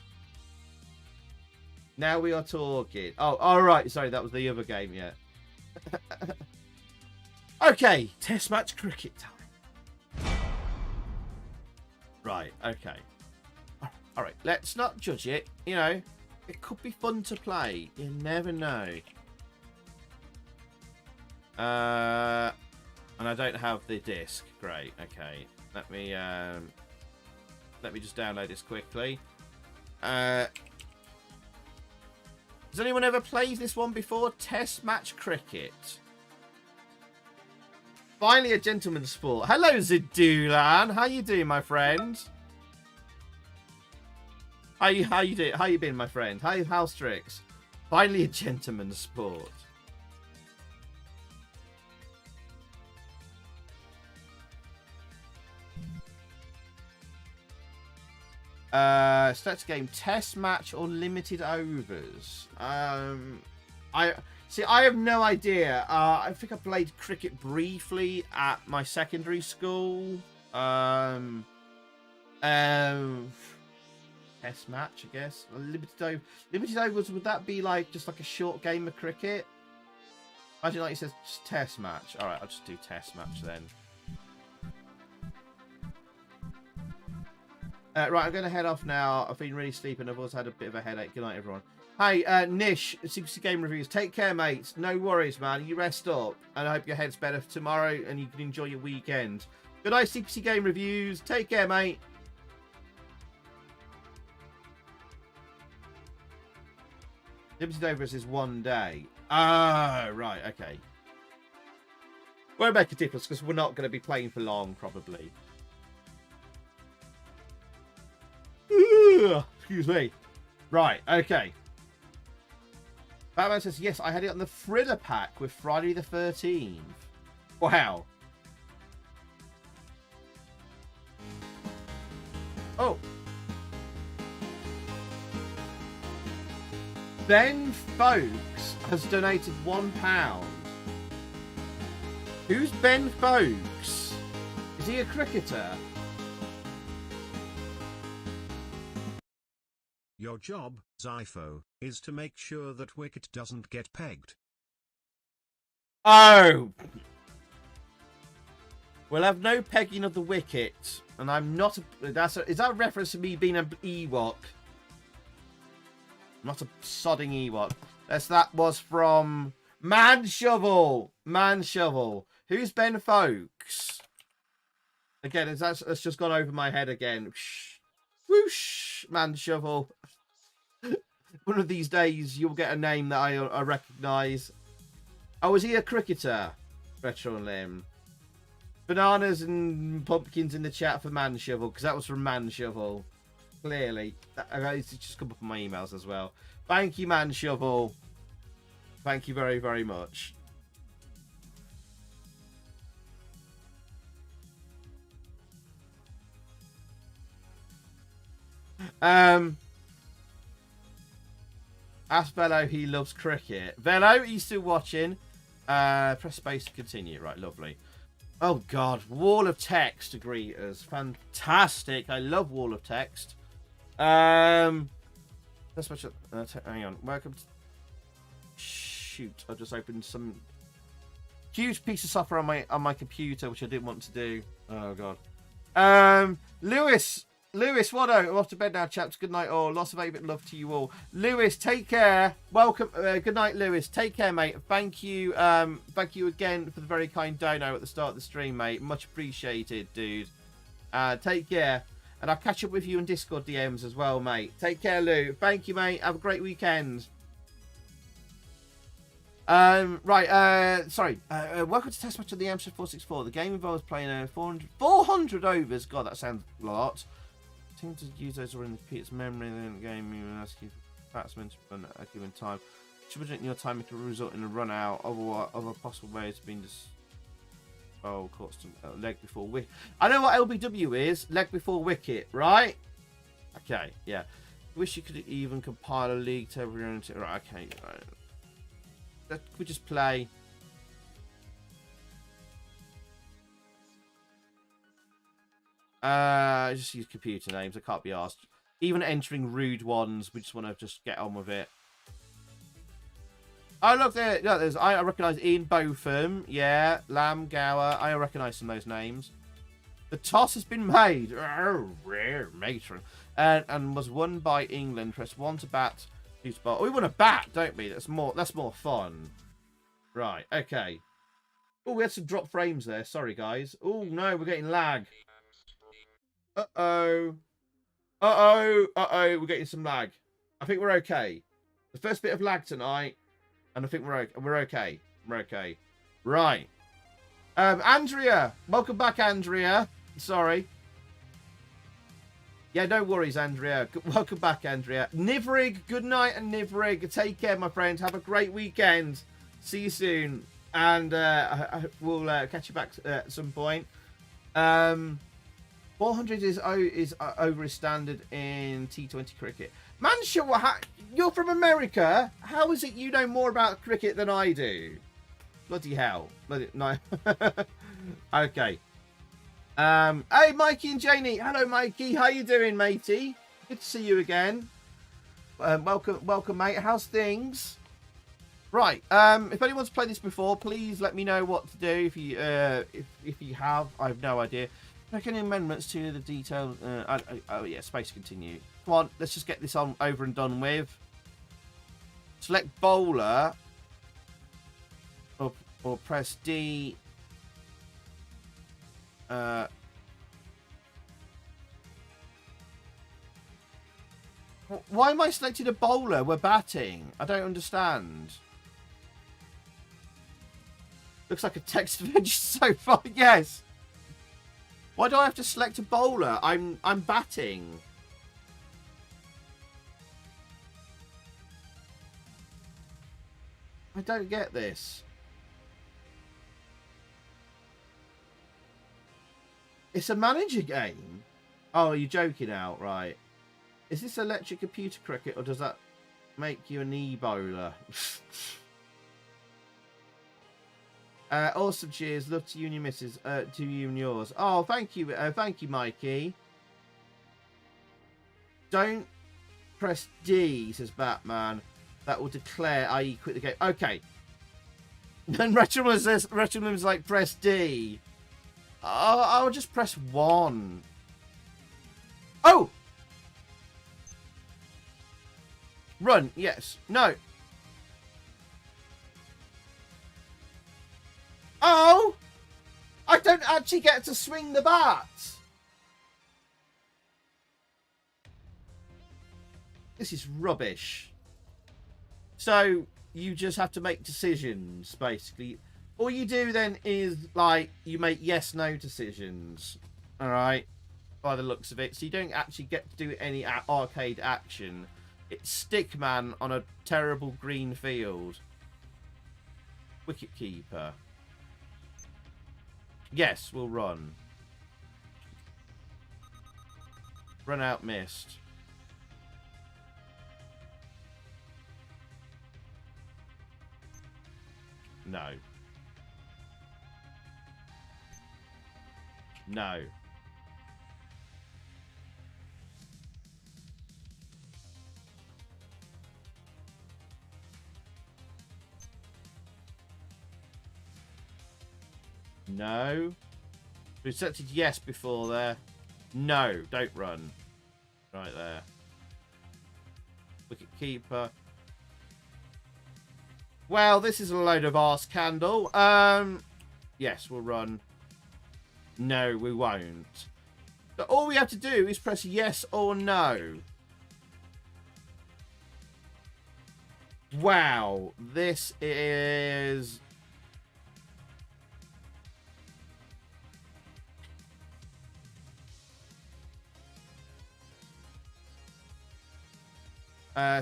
B: Now we are talking. Oh, alright, sorry, that was the other game, yeah. Okay, test match cricket time. Right, okay. Alright, let's not judge it. You know, it could be fun to play. You never know. And I don't have the disc. Great, okay. Let me just download this quickly. Has anyone ever played this one before? Test match cricket. Finally a gentleman's sport. Hello, Zidulan. How you doing, my friend? How you doing? How you been, my friend? How Halstrix? Finally a gentleman's sport. Stats game, test match or limited overs. I have no idea. I think I played cricket briefly at my secondary school. Test match, I guess. Limited overs, would that be like just like a short game of cricket? Imagine like it says just test match. Alright, I'll just do test match then. Right, I'm going to head off now. I've been really sleeping. I've also had a bit of a headache. Good night, everyone. Hey, Nish, CPC Game Reviews. Take care, mates. No worries, man. You rest up. And I hope your head's better for tomorrow and you can enjoy your weekend. Good night, CPC Game Reviews. Take care, mate. Limited overs is 1 day. Ah, right, okay. Won't make a difference because we're not going to be playing for long, probably. Excuse me. Right, okay. Batman says, yes, I had it on the Thriller Pack with Friday the 13th. Wow. Oh. Ben Folks has donated £1. Who's Ben Folks? Is he a cricketer?
C: Your job, Zypho, is to make sure that wicket doesn't get pegged.
B: Oh! We'll have no pegging of the wicket. And I'm not a... is that a reference to me being an Ewok? Not a sodding Ewok. That was from... Man Shovel! Man Shovel. Who's Ben Folks? Again, that's just gone over my head again. Whoosh! Man Shovel. One of these days, you'll get a name that I recognise. Oh, was he a cricketer? Retro and Lim. Bananas and pumpkins in the chat for Man Shovel, because that was from Man Shovel. Clearly. It's just come up on my emails as well. Thank you, Man Shovel. Thank you very, very much. Ask Velo, he loves cricket. Velo, are you still watching? Press space to continue. Right, lovely. Oh god, wall of text to greet us. Fantastic. I love wall of text. That's much. Hang on. Welcome to... Shoot, I just opened some huge piece of software on my computer, which I didn't want to do. Oh god. Lewis, Watto, I'm off to bed now, chaps. Good night, all. Lots of 8-bit love to you all. Lewis, take care. Welcome. Good night, Lewis. Take care, mate. Thank you. Thank you again for the very kind dono at the start of the stream, mate. Much appreciated, dude. Take care, and I'll catch up with you in Discord DMs as well, mate. Take care, Lou. Thank you, mate. Have a great weekend. Right, sorry. Welcome to test match of the Amstrad 464. The game involves playing 400 overs. God, that sounds a lot. Seem to use those in the computer's memory. Then the game you ask you batsmen to run at a given time. Should your time it can result in a run out. Other possible ways being just caught some leg before wicket. I know what LBW is. Leg before wicket, right? Okay, yeah. Wish you could even compile a league table. Right, okay. Right. Could we just play? Just use computer names. I can't be asked. Even entering rude ones, we just want to just get on with it. Oh look there! Yeah, there's. I recognise Ian Botham. Yeah, Lam Gower. I recognise some of those names. The toss has been made. Matron, and was won by England. Press 1 to bat. Oh, we want to bat, don't we? That's more fun. Right, okay. Oh, we had some drop frames there. Sorry, guys. Oh, no, we're getting lag. Uh-oh. Uh-oh. Uh-oh, we're getting some lag. I think we're okay. The first bit of lag tonight, and I think we're okay. We're okay. Right. Andrea. Welcome back, Andrea. Sorry. Yeah, no worries, Andrea. Welcome back, Andrea. Nivrig, good night, and Nivrig. Take care, my friend. Have a great weekend. See you soon. And we'll catch you back at some point. 400 is over his standard in T20 cricket. Man, sure, you're from America. How is it you know more about cricket than I do? Bloody hell. No. Okay. Hey, Mikey and Janie. Hello, Mikey. How you doing, matey? Good to see you again. Welcome, mate. How's things? Right. If anyone's played this before, please let me know what to do. If you have, I have no idea. Make any amendments to the details? Oh yeah, space continue. Come on, let's just get this on over and done with. Select bowler, or press D. Why am I selected a bowler? We're batting. I don't understand. Looks like a text message so far. Yes. Why do I have to select a bowler? I'm batting. I don't get this. It's a manager game. Oh, you're joking out, right? Is this electric computer cricket, or does that make you an e-bowler? Awesome, cheers. Love to you and your missus. To you and yours. Oh, thank you, Mikey. Don't press D, says Batman. That will declare, i.e., quit the game. Okay. Then Retroman's like, press D. I'll just press 1. Oh! Run, yes. No. Oh! I don't actually get to swing the bat. This is rubbish. So, you just have to make decisions, basically. All you do then is, like, you make yes-no decisions. Alright? By the looks of it. So you don't actually get to do any arcade action. It's Stickman on a terrible green field. Wicketkeeper. Yes, we'll run. Run out, missed. No. No. No. We accepted yes before there. No, don't run. Right there. Wicket keeper. Well, this is a load of arse candle. Yes, we'll run. No, we won't. But all we have to do is press yes or no. Wow, this is...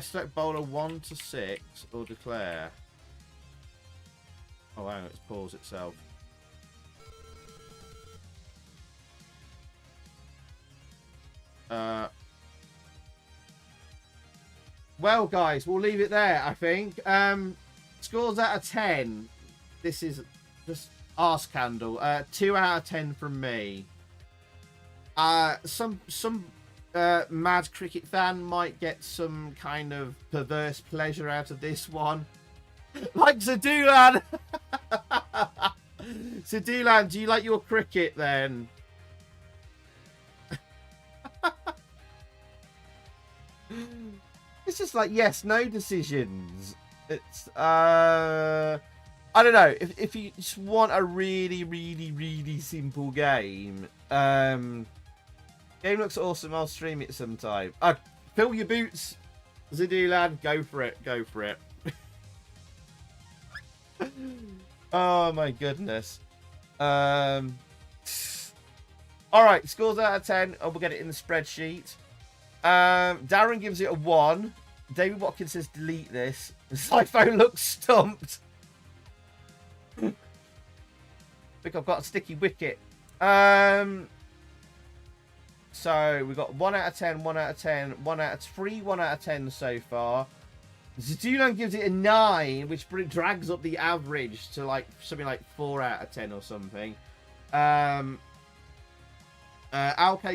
B: select bowler 1 to 6 or declare. Oh, hang on, it's paused itself. Well, guys, we'll leave it there, I think. Scores out of 10. This is just arse candle. 2 out of 10 from me. Some mad cricket fan might get some kind of perverse pleasure out of this one. Like Zadulan! Zadulan, do you like your cricket then? It's just like yes, no decisions. It's I don't know. If you just want a really simple game, game looks awesome. I'll stream it sometime. Fill your boots, Zadulan. Go for it. Go for it. Oh my goodness. All right, scores out of 10. Oh, we'll get it in the spreadsheet. Darren gives it a 1. David Watkins says delete this. Sci-Phone looks stumped. I think I've got a sticky wicket. So we've got 1 out of 10, 1 out of 10, 1 out of 3, 1 out of 10 so far. Zadulan gives it a 9, which drags up the average to like something like 4 out of 10 or something. Alpay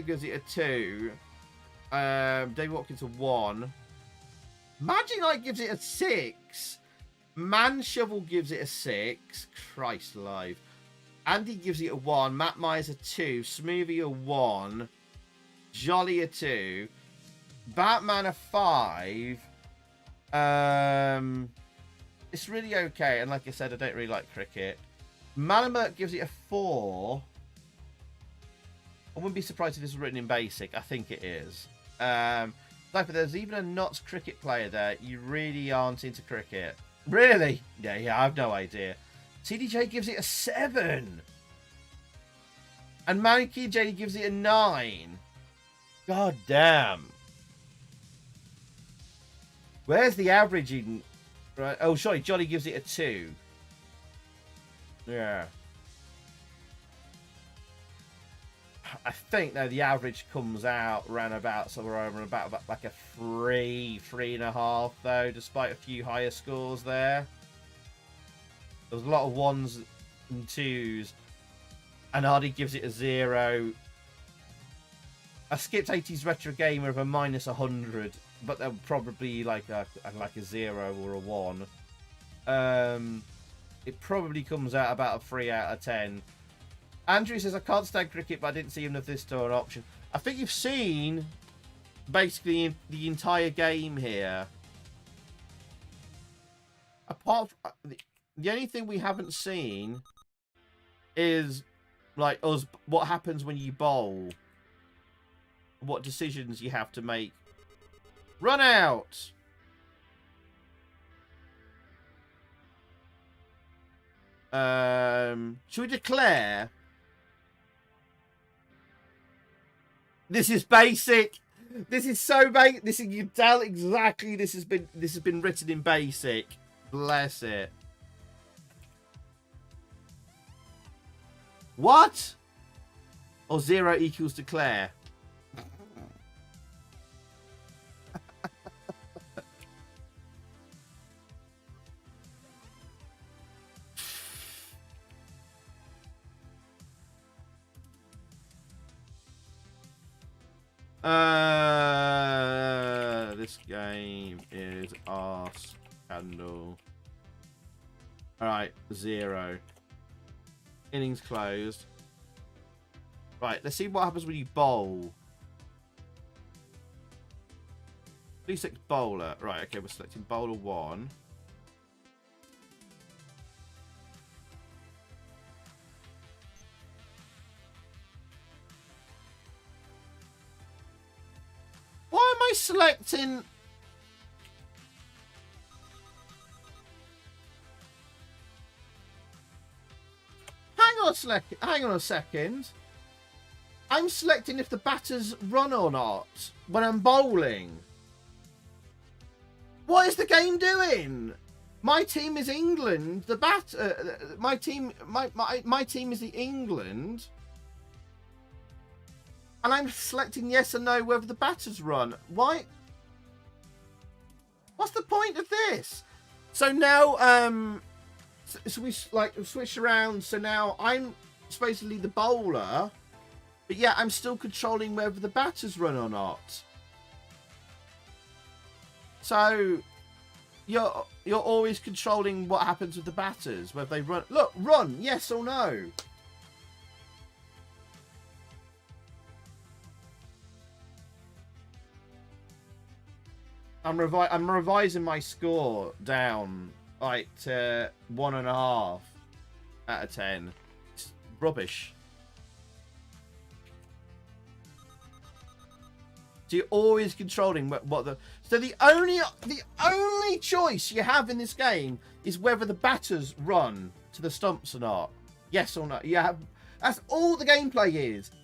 B: gives it a 2. David Watkins a 1. Magic Knight gives it a 6. Man Shovel gives it a 6. Christ alive. Andy gives it a 1. Matt Myers a 2. Smoothie a 1. Jolly a 2. Batman a 5. It's really okay, and like I said, I don't really like cricket. Malamut gives it a 4. I wouldn't be surprised if this was written in basic. I think it is. But there's even a not cricket player there. You really aren't into cricket. Really? Yeah, I have no idea. TDJ gives it a 7. And Manky JD gives it a 9. God damn. Where's the averaging? Right. Oh, sorry. Johnny gives it a 2. Yeah. I think though the average comes out around about somewhere over about like a 3.5 though, despite a few higher scores there. There's a lot of 1s and 2s, and Hardy gives it a 0. I skipped 80s retro gamer of a -100, but they're probably like a 0 or a 1. It probably comes out about a 3 out of 10. Andrew says, I can't stand cricket, but I didn't see enough of this to an option. I think you've seen basically the entire game here. Apart from, the only thing we haven't seen is like us, what happens when you bowl. What decisions you have to make. Run out! Should we declare? This is basic. This is so basic. This is, you can tell exactly this has been written in basic. Bless it. What? Or 0 equals declare. This game is arse candle. Alright, 0. Innings closed. Right, let's see what happens when you bowl. Please select bowler. Right, okay, we're selecting bowler 1. Why am I selecting? Hang on a second. I'm selecting if the batters run or not when I'm bowling. What is the game doing? My team is England. My team is the England. And I'm selecting yes or no whether the batters run. Why? What's the point of this? So now, so we like switch around. So now I'm supposedly the bowler, but yeah, I'm still controlling whether the batters run or not. So you're always controlling what happens with the batters, whether they run. Look, run, yes or no. I'm revising my score down like to 1.5 out of 10. It's rubbish. So you're always controlling what the. So the only choice you have in this game is whether the batters run to the stumps or not. Yes or no. You have. That's all the gameplay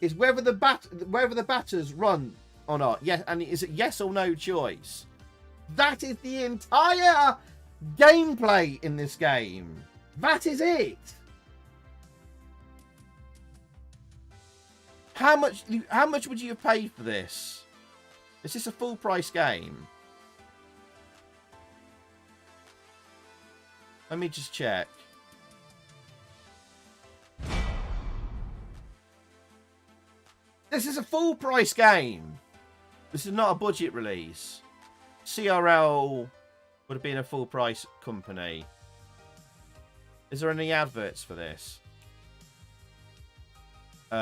B: is whether the batters run or not. Yes, and is it yes or no choice? That is the entire gameplay in this game. That is it. How much would you have paid for this? Is this a full price game? Let me just check. This is a full price game. This is not a budget release. CRL would have been a full price company. Is there any adverts for this? No,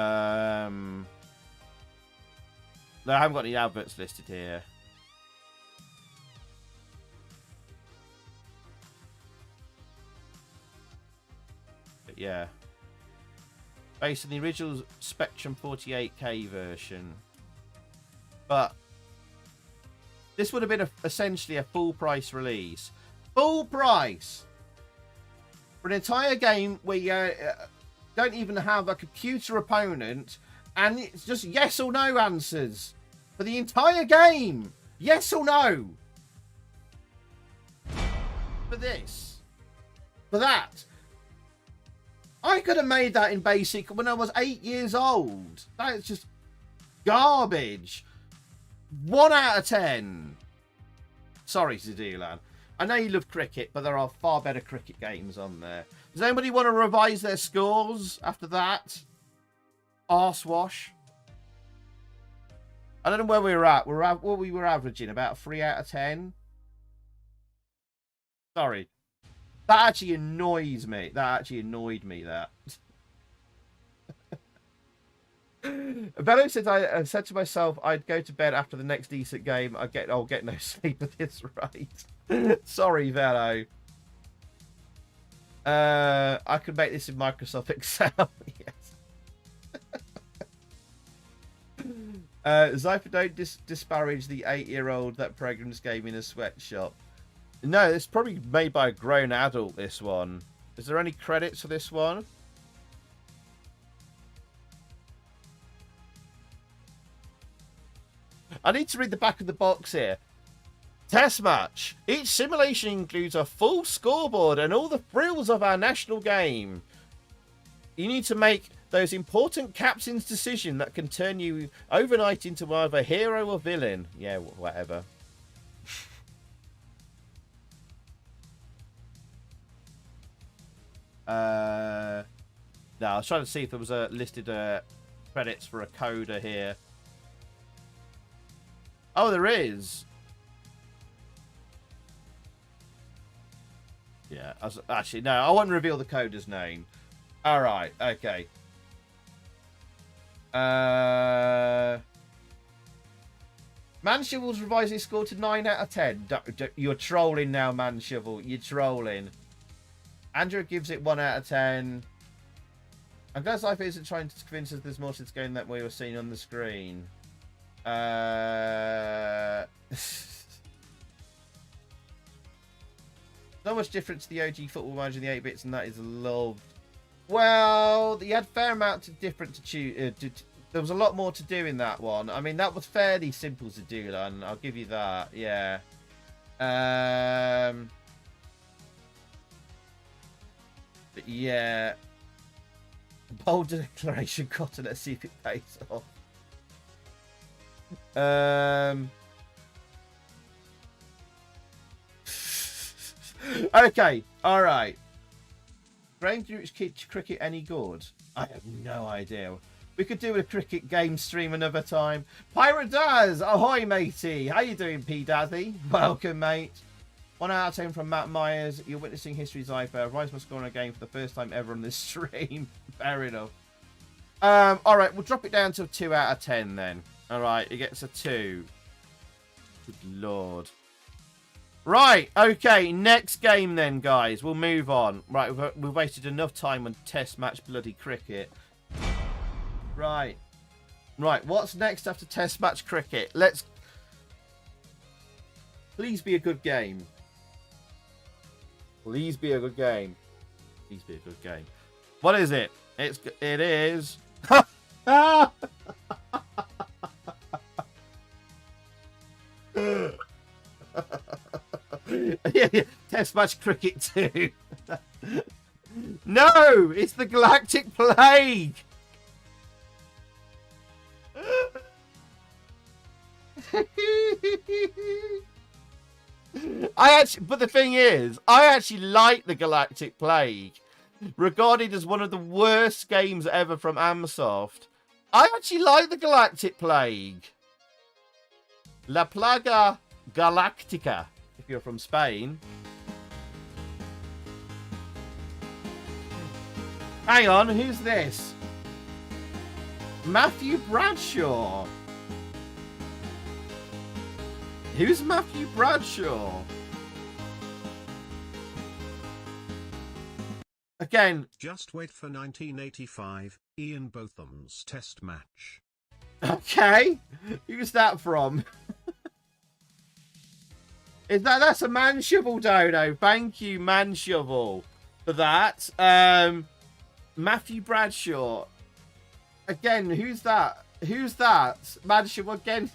B: I haven't got any adverts listed here. But yeah. Based on the original Spectrum 48K version. But this would have been essentially a full price release. Full price! For an entire game where you don't even have a computer opponent, and it's just yes or no answers for the entire game. Yes or no. For this. For that. I could have made that in basic when I was 8 years old. That is just garbage. 1 out of 10. Sorry, Zadilan. I know you love cricket, but there are far better cricket games on there. Does anybody want to revise their scores after that? Arsewash. I don't know where we were at. What we were averaging, about 3 out of 10. Sorry. That actually annoys me. That actually annoyed me, that. Bello says, I said to myself, I'd go to bed after the next decent game. I'll get no sleep at this rate. Sorry, Velo. I could make this in Microsoft Excel. Yes. Zypher, don't disparage the 8-year-old that programmed this game in a sweatshop. No, it's probably made by a grown adult, this one. Is there any credits for this one? I need to read the back of the box here. Test match. Each simulation includes a full scoreboard and all the thrills of our national game. You need to make those important captain's decisions that can turn you overnight into either hero or villain. Yeah, whatever. No, I was trying to see if there was a listed credits for a coder here. Oh, there is. Yeah, actually, no, I won't reveal the coder's name. All right, okay. Manshovel's revised his score to 9 out of 10. You're trolling now, Manshovel. You're trolling. Andrew gives it 1 out of 10. I'm glad Life isn't trying to convince us there's more to this game than we were seeing on the screen. Not much difference to the OG Football Manager in the 8-bits, and that is loved. Well, you had a fair amount of different to choose. There was a lot more to do in that one. I mean, that was fairly simple to do, and I'll give you that. Yeah. But yeah. Bold declaration, Cotton. Let's see if it pays off. Okay, all right. Brain Group's cricket any good? I have no idea. We could do a cricket game stream another time. Pirate Daz, ahoy, matey. How you doing, P Dazzy? Welcome, mate. 1 out of 10 from Matt Myers. You're witnessing history's life. Rise must score on a game for the first time ever on this stream. Fair enough. All right, we'll drop it down to a 2 out of 10 then. All right, it gets a 2. Good lord. Right, okay, next game then, guys. We'll move on. Right, we've wasted enough time on test match bloody cricket. Right. Right, what's next after test match cricket? Let's... Please be a good game. Please be a good game. Please be a good game. What is it? It is... yeah, test match cricket 2. No, it's the Galactic Plague. But the thing is, I actually like the Galactic Plague, regarded as one of the worst games ever from Amsoft. I actually like the Galactic Plague. La Plaga Galactica, if you're from Spain. Hang on, who's this? Matthew Bradshaw. Who's Matthew Bradshaw? Again.
C: Just wait for 1985, Ian Botham's test match.
B: Okay. Who's that from? That's a Manshovel dodo. Thank you, Manshovel, for that. Matthew Bradshaw. Again, who's that? Who's that? Manshovel again.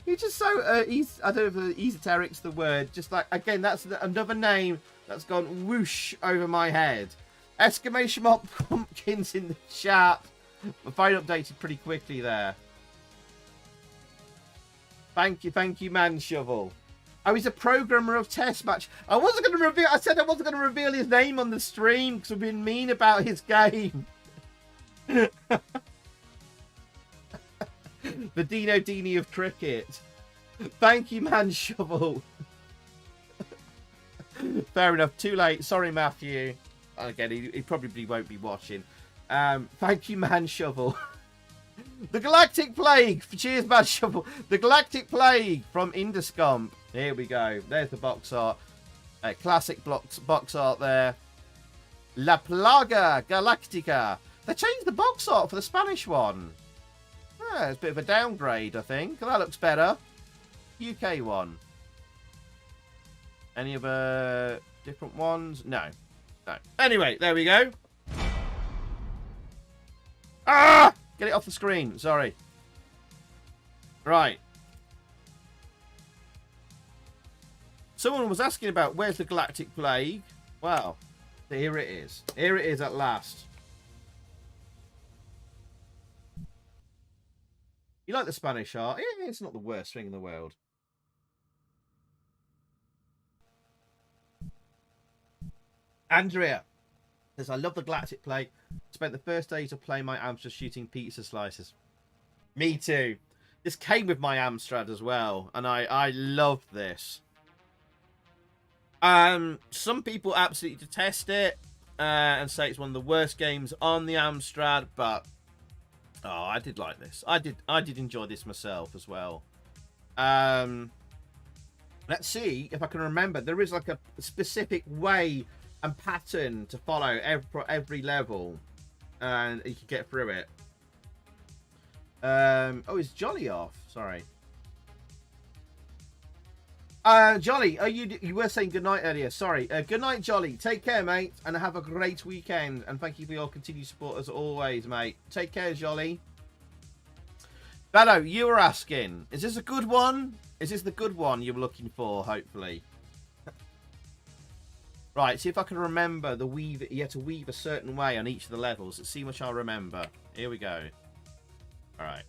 B: He's just so I don't know if esoteric's the word. Just like, again, that's another name that's gone whoosh over my head. Exclamation mark pumpkins in the chat. My phone updated pretty quickly there. Thank you, Manshovel. Oh, he's a programmer of test match. I wasn't going to reveal. I said I wasn't going to reveal his name on the stream because we've been mean about his game. The Dino Dini of cricket. Thank you, Manshovel. Fair enough. Too late. Sorry, Matthew. Again, he probably won't be watching. Thank you, Manshovel. The Galactic Plague. Cheers, Manshovel. The Galactic Plague from Indescomp. Here we go. There's the box art. Classic box art there. La Plaga Galactica. They changed the box art for the Spanish one. It's a bit of a downgrade, I think. That looks better. UK one. Any other Different ones? No. No. Anyway, there we go. Ah! Get it off the screen. Sorry. Right. Someone was asking about where's the Galactic Plague. Well, here it is. Here it is at last. You like the Spanish art? Yeah, it's not the worst thing in the world. Andrea says, I love the Galactic Plague. Spent the first day to play my Amstrad shooting pizza slices. Me too. This came with my Amstrad as well, and I love this. Some people absolutely detest it and say it's one of the worst games on the Amstrad, but oh, I did like this. I did enjoy this myself as well. Let's see if I can remember. There is like a specific way and pattern to follow every level, and you can get through it. Oh, is Jolly off? Sorry. Jolly, you were saying goodnight earlier. Sorry. Good night, Jolly. Take care, mate, and have a great weekend. And thank you for your continued support as always, mate. Take care, Jolly. Bello, you were asking, is this a good one? Is this the good one you were looking for, hopefully? Right, see if I can remember the weave. You had to weave a certain way on each of the levels. Let's see how much I remember. Here we go. All right.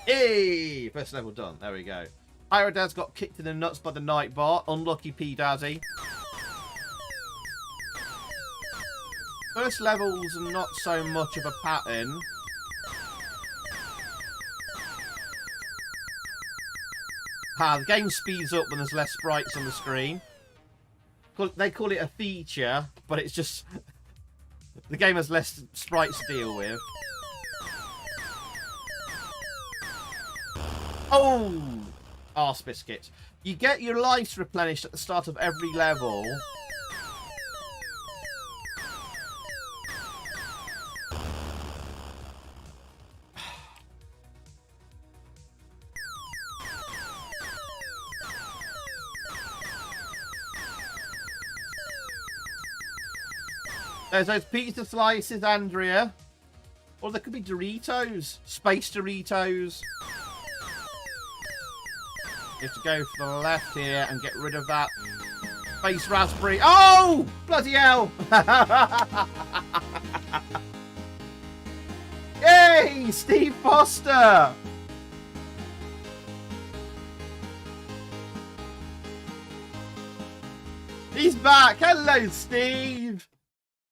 B: Hey! First level done. There we go. Irodad's got kicked in the nuts by the Nightbot. Unlucky P Dazzy. First levels are not so much of a pattern. The game speeds up when there's less sprites on the screen. They call it a feature, but it's just the game has less sprites to deal with. Oh! Arse biscuits. You get your lives replenished at the start of every level. There's those pizza slices, Andrea. Or there could be Doritos. Space Doritos. You have to go for the left here and get rid of that space raspberry. Oh! Bloody hell! Yay! Steve Foster! He's back! Hello, Steve!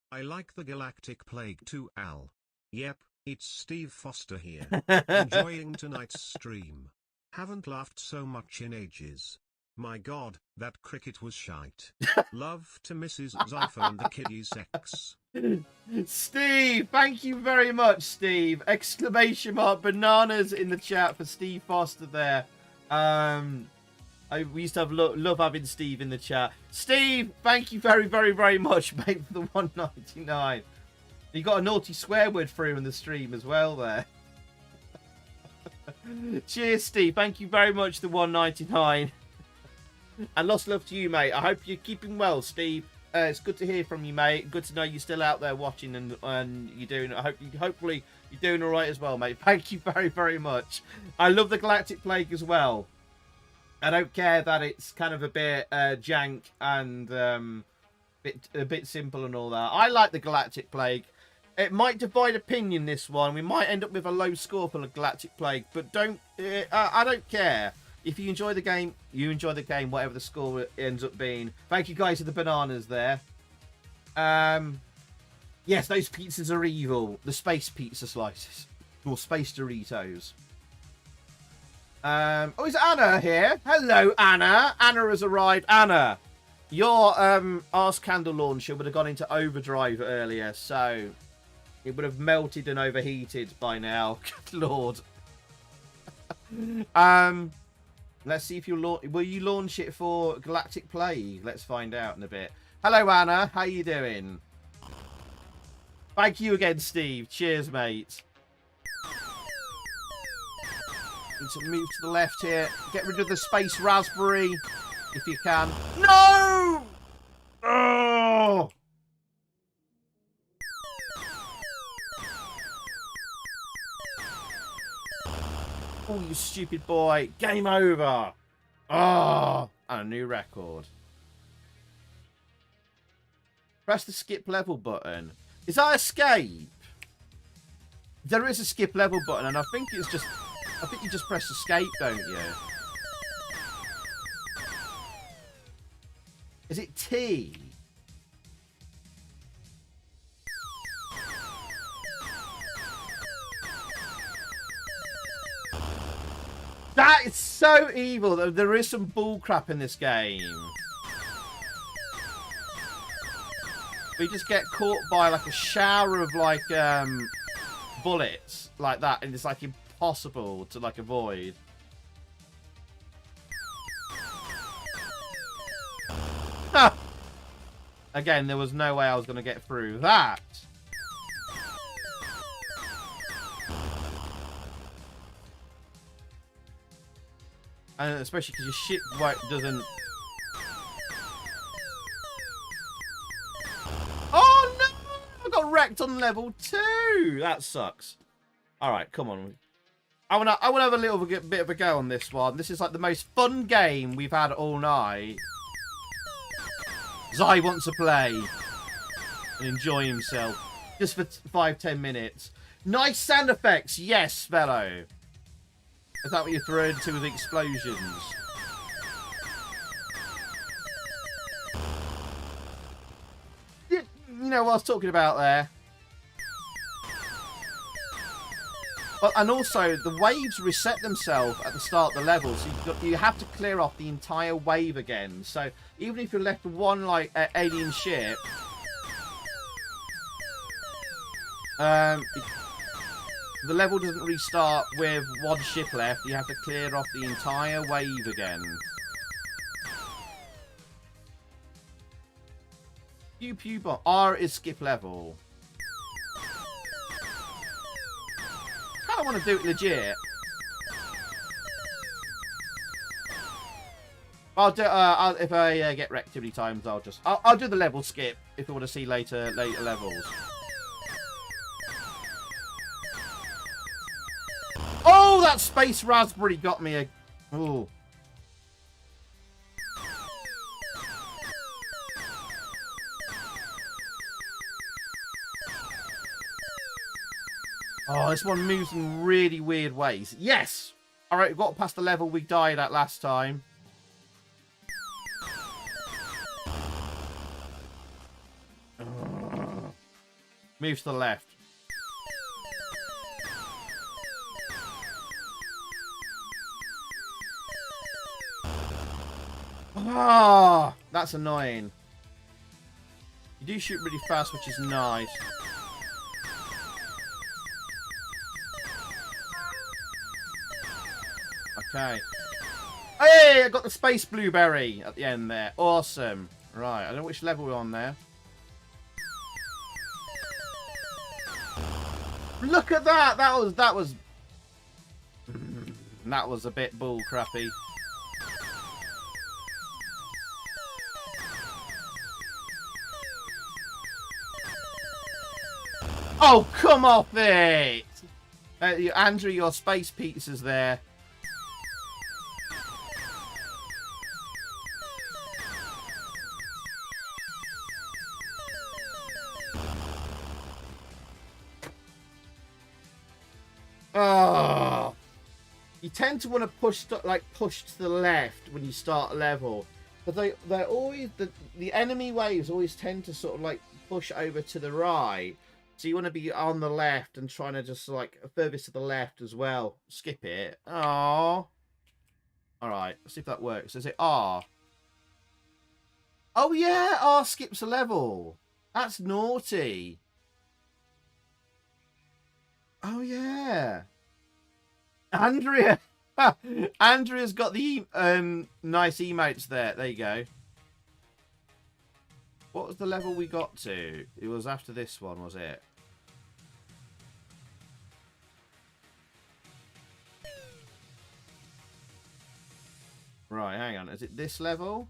C: I like the Galactic Plague too, Al. Yep, it's Steve Foster here. Enjoying tonight's stream. Haven't laughed so much in ages. My god, that cricket was shite. Love to Mrs. Zypher and the kiddies X.
B: Steve, thank you very much, Steve. Exclamation mark bananas in the chat for Steve Foster there. We used to have love having Steve in the chat. Steve, thank you very, very, very much, mate, for the 199. You got a naughty swear word through in the stream as well there. Cheers, Steve. Thank you very much, the 199. And lots of love to you, mate. I hope you're keeping well, Steve. It's good to hear from you, mate. Good to know you're still out there watching and you're doing. Hopefully you're doing all right as well, mate. Thank you very, very much. I love the Galactic Plague as well. I don't care that it's kind of a bit jank and a bit simple and all that. I like the Galactic Plague. It might divide opinion, this one. We might end up with a low score for the Galactic Plague, but I don't care. If you enjoy the game, you enjoy the game, whatever the score ends up being. Thank you guys for the bananas there. Yes, those pizzas are evil. The space pizza slices. Or space Doritos. Oh, is Anna here? Hello, Anna. Anna has arrived. Anna, your arse candle launcher would have gone into overdrive earlier, so it would have melted and overheated by now. Good lord. Let's see if will you launch it for Galactic Plague? Let's find out in a bit. Hello, Anna. How you doing? Thank you again, Steve. Cheers, mate. Need to move to the left here. Get rid of the space raspberry, if you can. No! Oh! Oh, you stupid boy. Game over. Oh, and a new record. Press the skip level button. Is that escape? There is a skip level button, and I think it's just... I think you just press escape, don't you? Is it T? That is so evil. There is some bullcrap in this game. We just get caught by like a shower of like bullets like that, and it's like impossible to like avoid. Again, there was no way I was going to get through that. And especially because your ship doesn't... Oh no! I got wrecked on level 2! That sucks. Alright, come on. I wanna have a little bit of a go on this one. This is like the most fun game we've had all night. Zai wants to play and enjoy himself. Just for 5-10 minutes. Nice sound effects, yes, fellow. Is that what you're throwing to with explosions? You know what I was talking about there. But, and also, the waves reset themselves at the start of the level, so you have to clear off the entire wave again. So, even if you're left with one, like, alien ship... the level doesn't restart with one ship left. You have to clear off the entire wave again. Pew pew bomb. R is skip level. I kind of want to do it legit. I'll do. If I get wrecked too many times, I'll do the level skip if you want to see later levels. Oh, that space raspberry got me a... Ooh. Oh, this one moves in really weird ways. Yes! Alright, we've got past the level we died at last time. Move to the left. Ah, that's annoying. You do shoot really fast, which is nice. Okay. Hey, I got the space blueberry at the end there. Awesome. Right, I don't know which level we're on there. Look at that! That was a bit bull crappy. Oh, come off it! Andrew, your space pizza's there. Oh, you tend to want to push to the left when you start a level, but they're always the enemy waves always tend to sort of like push over to the right. So you want to be on the left and trying to just like furthest to the left as well. Skip it. Oh, all right. Let's see if that works. Is it R? Oh yeah, R skips a level. That's naughty. Oh, yeah. Andrea. Andrea's got the nice emotes there. There you go. What was the level we got to? It was after this one, was it? Right, hang on. Is it this level?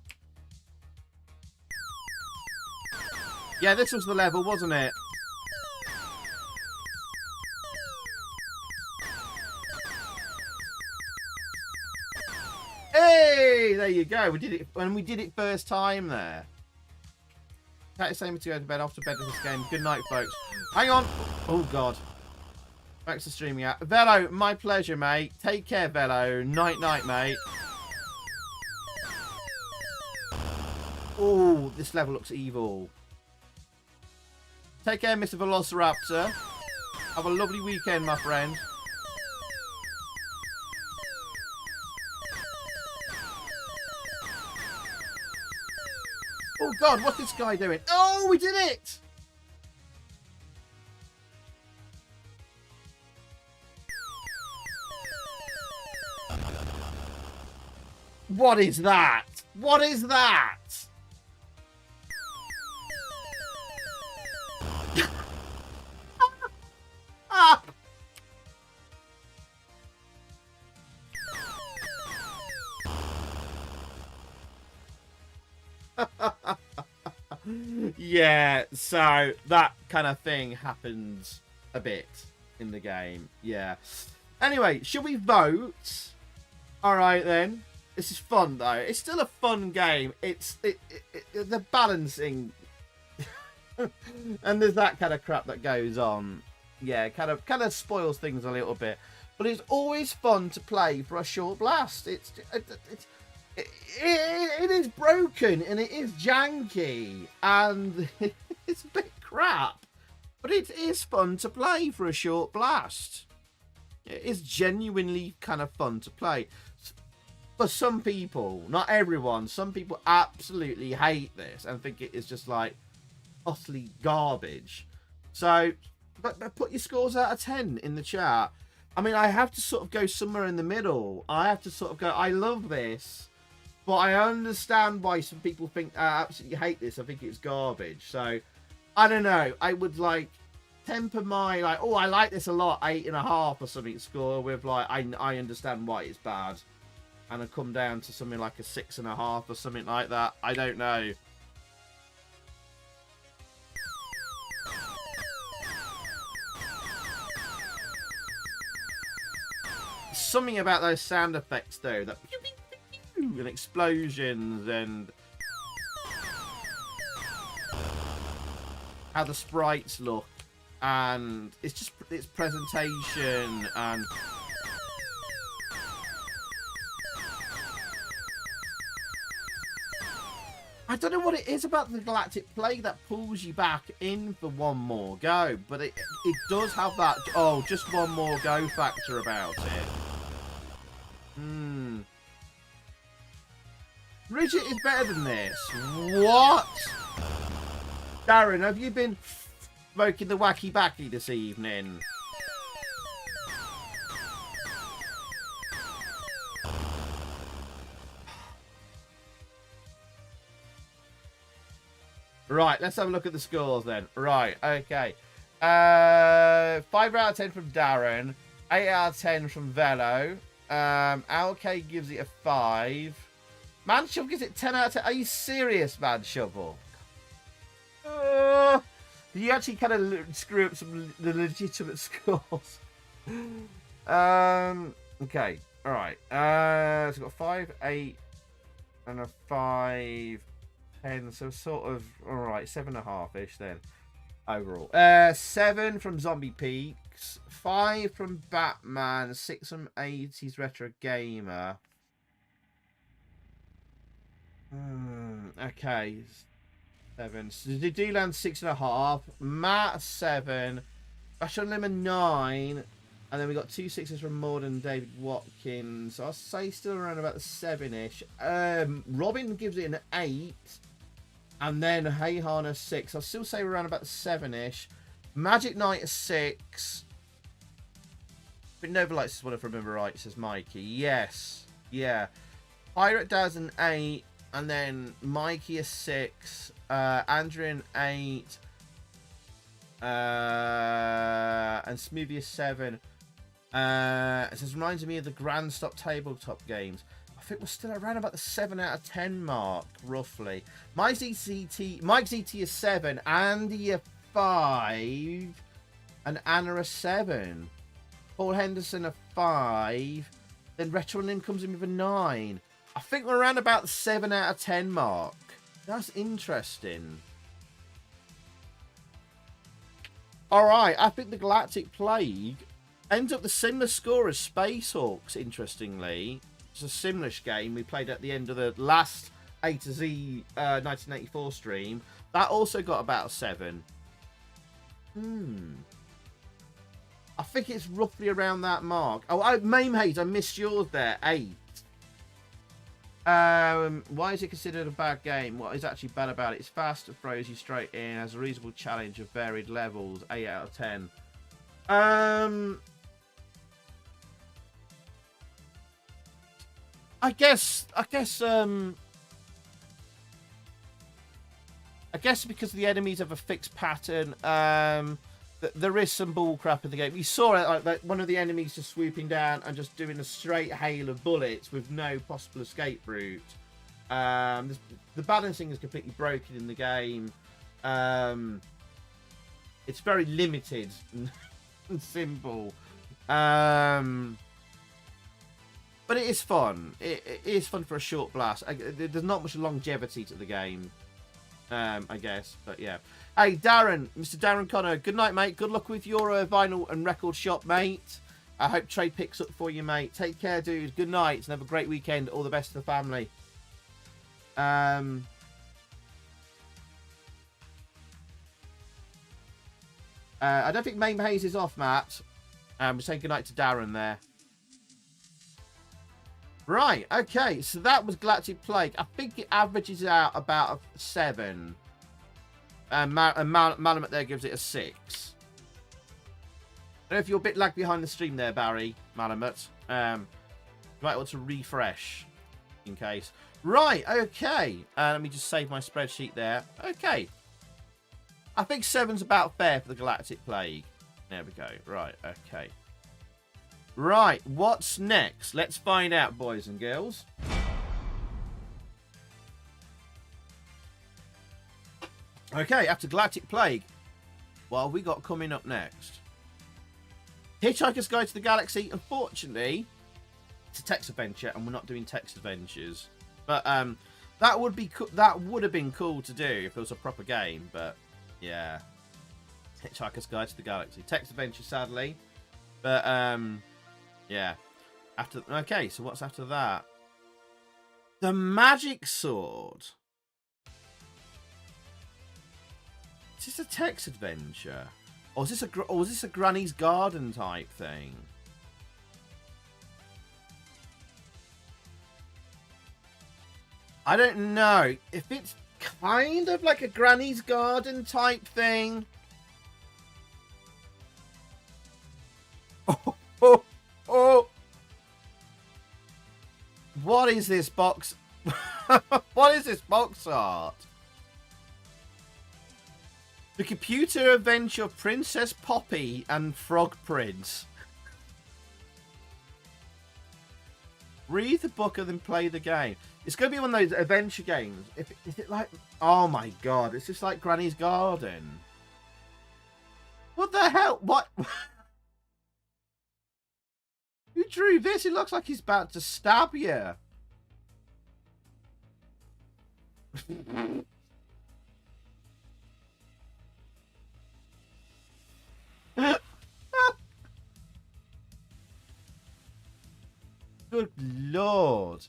B: Yeah, this was the level, wasn't it? Hey, there you go. We did it when we did it first time there. That is saying to go to bed after bed of this game. Good night, folks. Hang on. Oh God. Back to streaming out. Velo, my pleasure, mate. Take care, Velo. Night, night, mate. Oh, this level looks evil. Take care, Mr. Velociraptor. Have a lovely weekend, my friend. Oh God, what's this guy doing? Oh, we did it! What is that? What is that? Ah! Yeah, so that kind of thing happens a bit in the game. Yeah. Anyway, shall we vote? All right then. This is fun though. It's still a fun game. It's the balancing, and there's that kind of crap that goes on. Yeah, kind of spoils things a little bit. But it's always fun to play for a short blast. It is broken and it is janky and it's a bit crap, but it is fun to play for a short blast. It is genuinely kind of fun to play. For some people, not everyone, some people absolutely hate this and think it is just like utterly garbage. So, but put your scores out of 10 in the chat. I mean, I have to sort of go somewhere in the middle. I have to sort of go, I love this, but I understand why some people think I absolutely hate this. I think it's garbage. So, I don't know. I would like temper my like, oh, I like this a lot, 8.5 or something score with like, I understand why it's bad. And I come down to something like a 6.5 or something like that. I don't know. Something about those sound effects though, that and explosions and how the sprites look, and it's just its presentation and I don't know what it is about the Galactic Plague that pulls you back in for one more go, but it does have that, oh, just one more go factor about it. Bridget is better than this. What? Darren, have you been smoking the wacky backy this evening? Right, let's have a look at the scores then. Right, okay. 5 out of 10 from Darren. 8 out of 10 from Velo. LK gives it a 5. Man Shovel gives it 10 out of 10. Are you serious, Man Shovel? You actually kind of screw up some the legitimate scores. Okay, alright. So we've got 5, 8, and a 5... 10, so sort of alright, 7.5-ish then overall. 7 from Zombie Peaks, 5 from Batman, 6 from 80s Retro Gamer. Okay, 7. So the D-Land 6.5, Matt 7, Fashion Lemon 9, and then we got 2 6s from Morden David Watkins. So I'll say still around about the 7-ish. Robin gives it an 8. And then Heyhan a 6. I'll still say around about the 7-ish. Magic Knight a 6. But Nova Lights is one if I remember right, says Mikey. Yes. Yeah. Pirate Daz an 8. And then Mikey a 6. Andrew an 8. And Smoothie a 7. It says reminds me of the Grand Stop tabletop games. I think we're still around about the 7 out of 10 mark, roughly. Mike ZT is 7, Andy a 5, and Anna a 7. Paul Henderson a 5. Then Retronym comes in with a 9. I think we're around about the 7 out of 10 mark. That's interesting. Alright, I think the Galactic Plague ends up the similar score as Space Hawks, interestingly. It's a simlish game we played at the end of the last A-Z 1984 stream. That also got about a 7. I think it's roughly around that mark. Oh, Mame Haze, I missed yours there. 8. Why is it considered a bad game? What is actually bad about it? It's fast, it throws you straight in, has a reasonable challenge of varied levels. 8 out of 10. I guess because the enemies have a fixed pattern, there is some bullcrap in the game. We saw it, like one of the enemies just swooping down and just doing a straight hail of bullets with no possible escape route. The balancing is completely broken in the game. It's very limited and simple. But it is fun. It is fun for a short blast. There's not much longevity to the game, I guess. But yeah. Hey, Darren, Mr. Darren Connor, good night, mate. Good luck with your vinyl and record shop, mate. I hope trade picks up for you, mate. Take care, dude. Good night, and have a great weekend. All the best to the family. I don't think Mame Haze is off, Matt. We're saying goodnight to Darren there. Right, okay. So that was Galactic Plague. I think it averages out about a 7. And Malamet there gives it a 6. I don't know if you're a bit lagged behind the stream there, Barry, Malamet. You might want to refresh in case. Right, okay. Let me just save my spreadsheet there. Okay. I think 7's about fair for the Galactic Plague. There we go. Right, okay. Right, what's next? Let's find out, boys and girls. Okay, after Galactic Plague, what have we got coming up next? Hitchhiker's Guide to the Galaxy. Unfortunately, it's a text adventure, and we're not doing text adventures. But that would have been cool to do if it was a proper game. But yeah, Hitchhiker's Guide to the Galaxy, text adventure, sadly. But yeah. Okay, so what's after that? The Magic Sword. Is this a text adventure, or is this a Granny's Garden type thing? I don't know if it's kind of like a Granny's Garden type thing. Oh! What is this box? What is this box art? The Computer Adventure Princess Poppy and Frog Prince. Read the book and then play the game. It's going to be one of those adventure games. Is it like... Oh my god, it's just like Granny's Garden. What the hell? What? Who drew this? It looks like he's about to stab you. Good lord.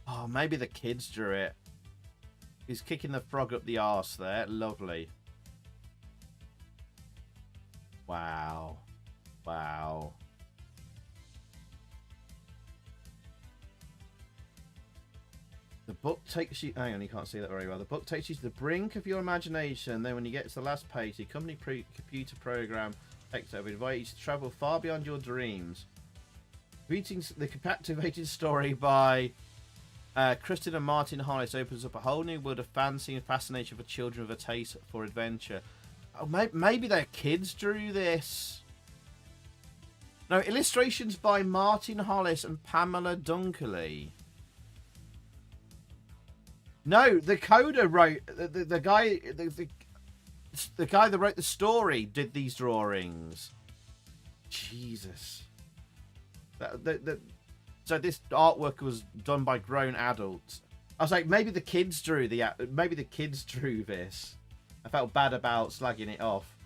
B: Oh, maybe the kids drew it. He's kicking the frog up the arse there. Lovely. Wow. Wow. The book takes you... Hang on, you can't see that very well. The book takes you to the brink of your imagination. Then when you get to the last page, the company computer program takes over. Invite you to travel far beyond your dreams. Greetings, the captivating story by Kristen and Martin Hollis opens up a whole new world of fancy and fascination for children with a taste for adventure. Oh, maybe their kids drew this. No, illustrations by Martin Hollis and Pamela Dunkley. No, the coder wrote the guy. The guy that wrote the story did these drawings. Jesus. So this artwork was done by grown adults. I was like, maybe the kids drew this. I felt bad about slagging it off.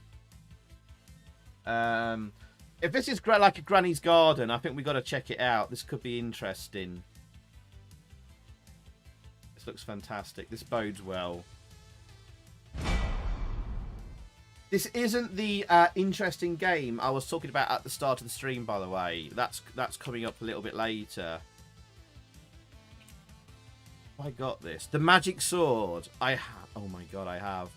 B: If this is like a Granny's Garden, I think we got to check it out. This could be interesting. This looks fantastic. This bodes well. This isn't the interesting game I was talking about at the start of the stream, by the way. That's coming up a little bit later. I got this. The magic sword. I have. Oh my god, I have.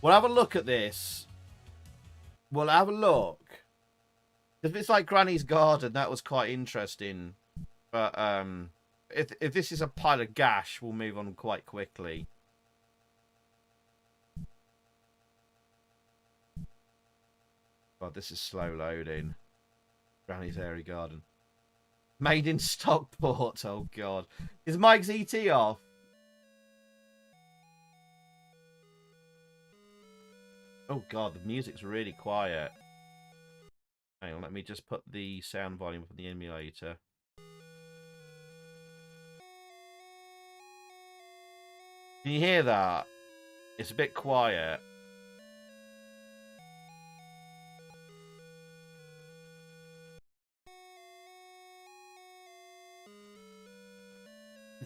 B: We'll have a look at this. We'll have a look. If it's like Granny's Garden, that was quite interesting. But if this is a pile of gash, we'll move on quite quickly. God, this is slow loading. Granny's Airy Garden. Made in Stockport. Oh, God. Is Mike's ET off? Oh, God. The music's really quiet. Hang on. Let me just put the sound volume up on the emulator. Can you hear that? It's a bit quiet.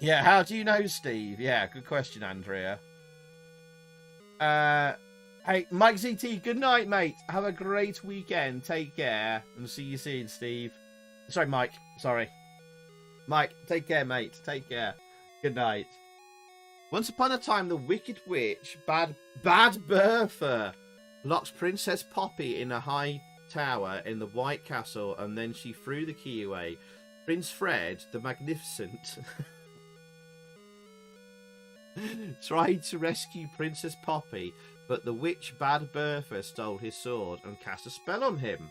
B: Yeah, how do you know, Steve? Yeah, good question, Andrea. Hey, Mike ZT, good night, mate. Have a great weekend. Take care. And see you soon, Steve. Sorry, Mike. Sorry. Mike, take care, mate. Take care. Good night. Once upon a time, the Wicked Witch, Bad Bertha, locks Princess Poppy in a high tower in the White Castle, and then she threw the key away. Prince Fred, the Magnificent, tried to rescue Princess Poppy, but the witch Bad Bertha stole his sword and cast a spell on him.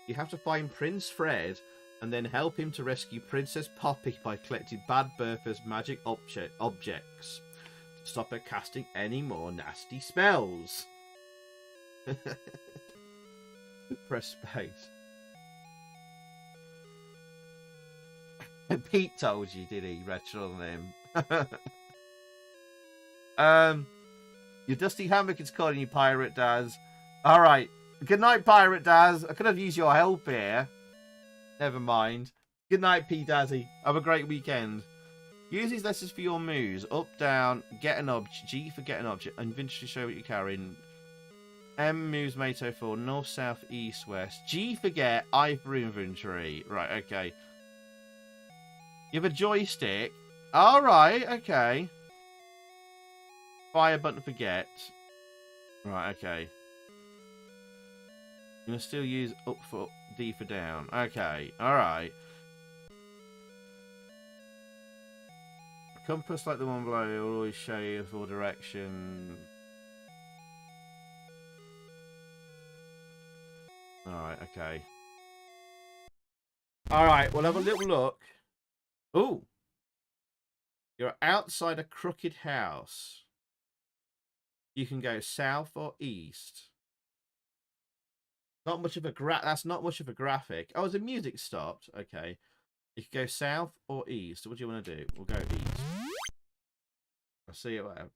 B: You have to find Prince Fred and then help him to rescue Princess Poppy by collecting Bad Bertha's magic objects to stop her casting any more nasty spells. Press space. Pete told you, did he? Retro on him. Your Dusty Hammock is calling you, Pirate Daz. Alright. Good night, Pirate Daz. I could have used your help here. Never mind. Good night, P Dazzy. Have a great weekend. Use these letters for your moves. Up, down, get an object. G for get an object. Inventory, show what you're carrying. M moves Mato for north, south, east, west. G for get. I for inventory. Right, okay. You have a joystick. Alright, okay. Fire button for get. Right, okay. I'm going to still use up for D for down. Okay, alright. A compass like the one below will always show you the full direction. Alright, okay. Alright, we'll have a little look. Ooh. You're outside a crooked house. You can go south or east. Not much of a that's not much of a graphic. Oh, the music stopped. Okay. You can go south or east. What do you want to do? We'll go east. I'll see you later.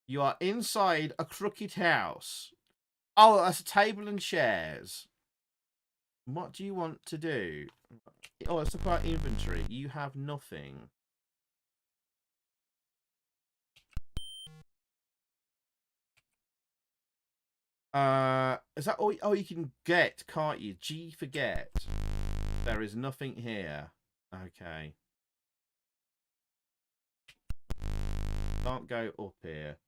B: You are inside a crooked house. Oh, that's a table and chairs. What do you want to do? Oh, it's about inventory. You have nothing. Is that all? Oh, you can get, can't you? G for get. There is nothing here. Okay. Can't go up here.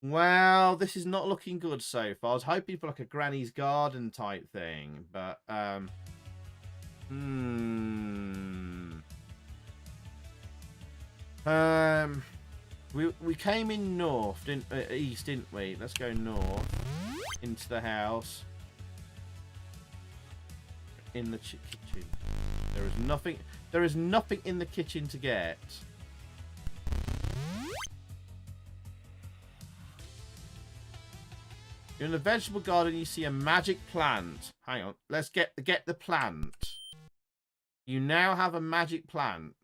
B: Well, this is not looking good so far. I was hoping for like a Granny's Garden type thing, but We came in north, east, didn't we? Let's go north into the house. In the kitchen. There is nothing. There is nothing in the kitchen to get. You're in the vegetable garden. You see a magic plant. Hang on. Let's get the plant. You now have a magic plant.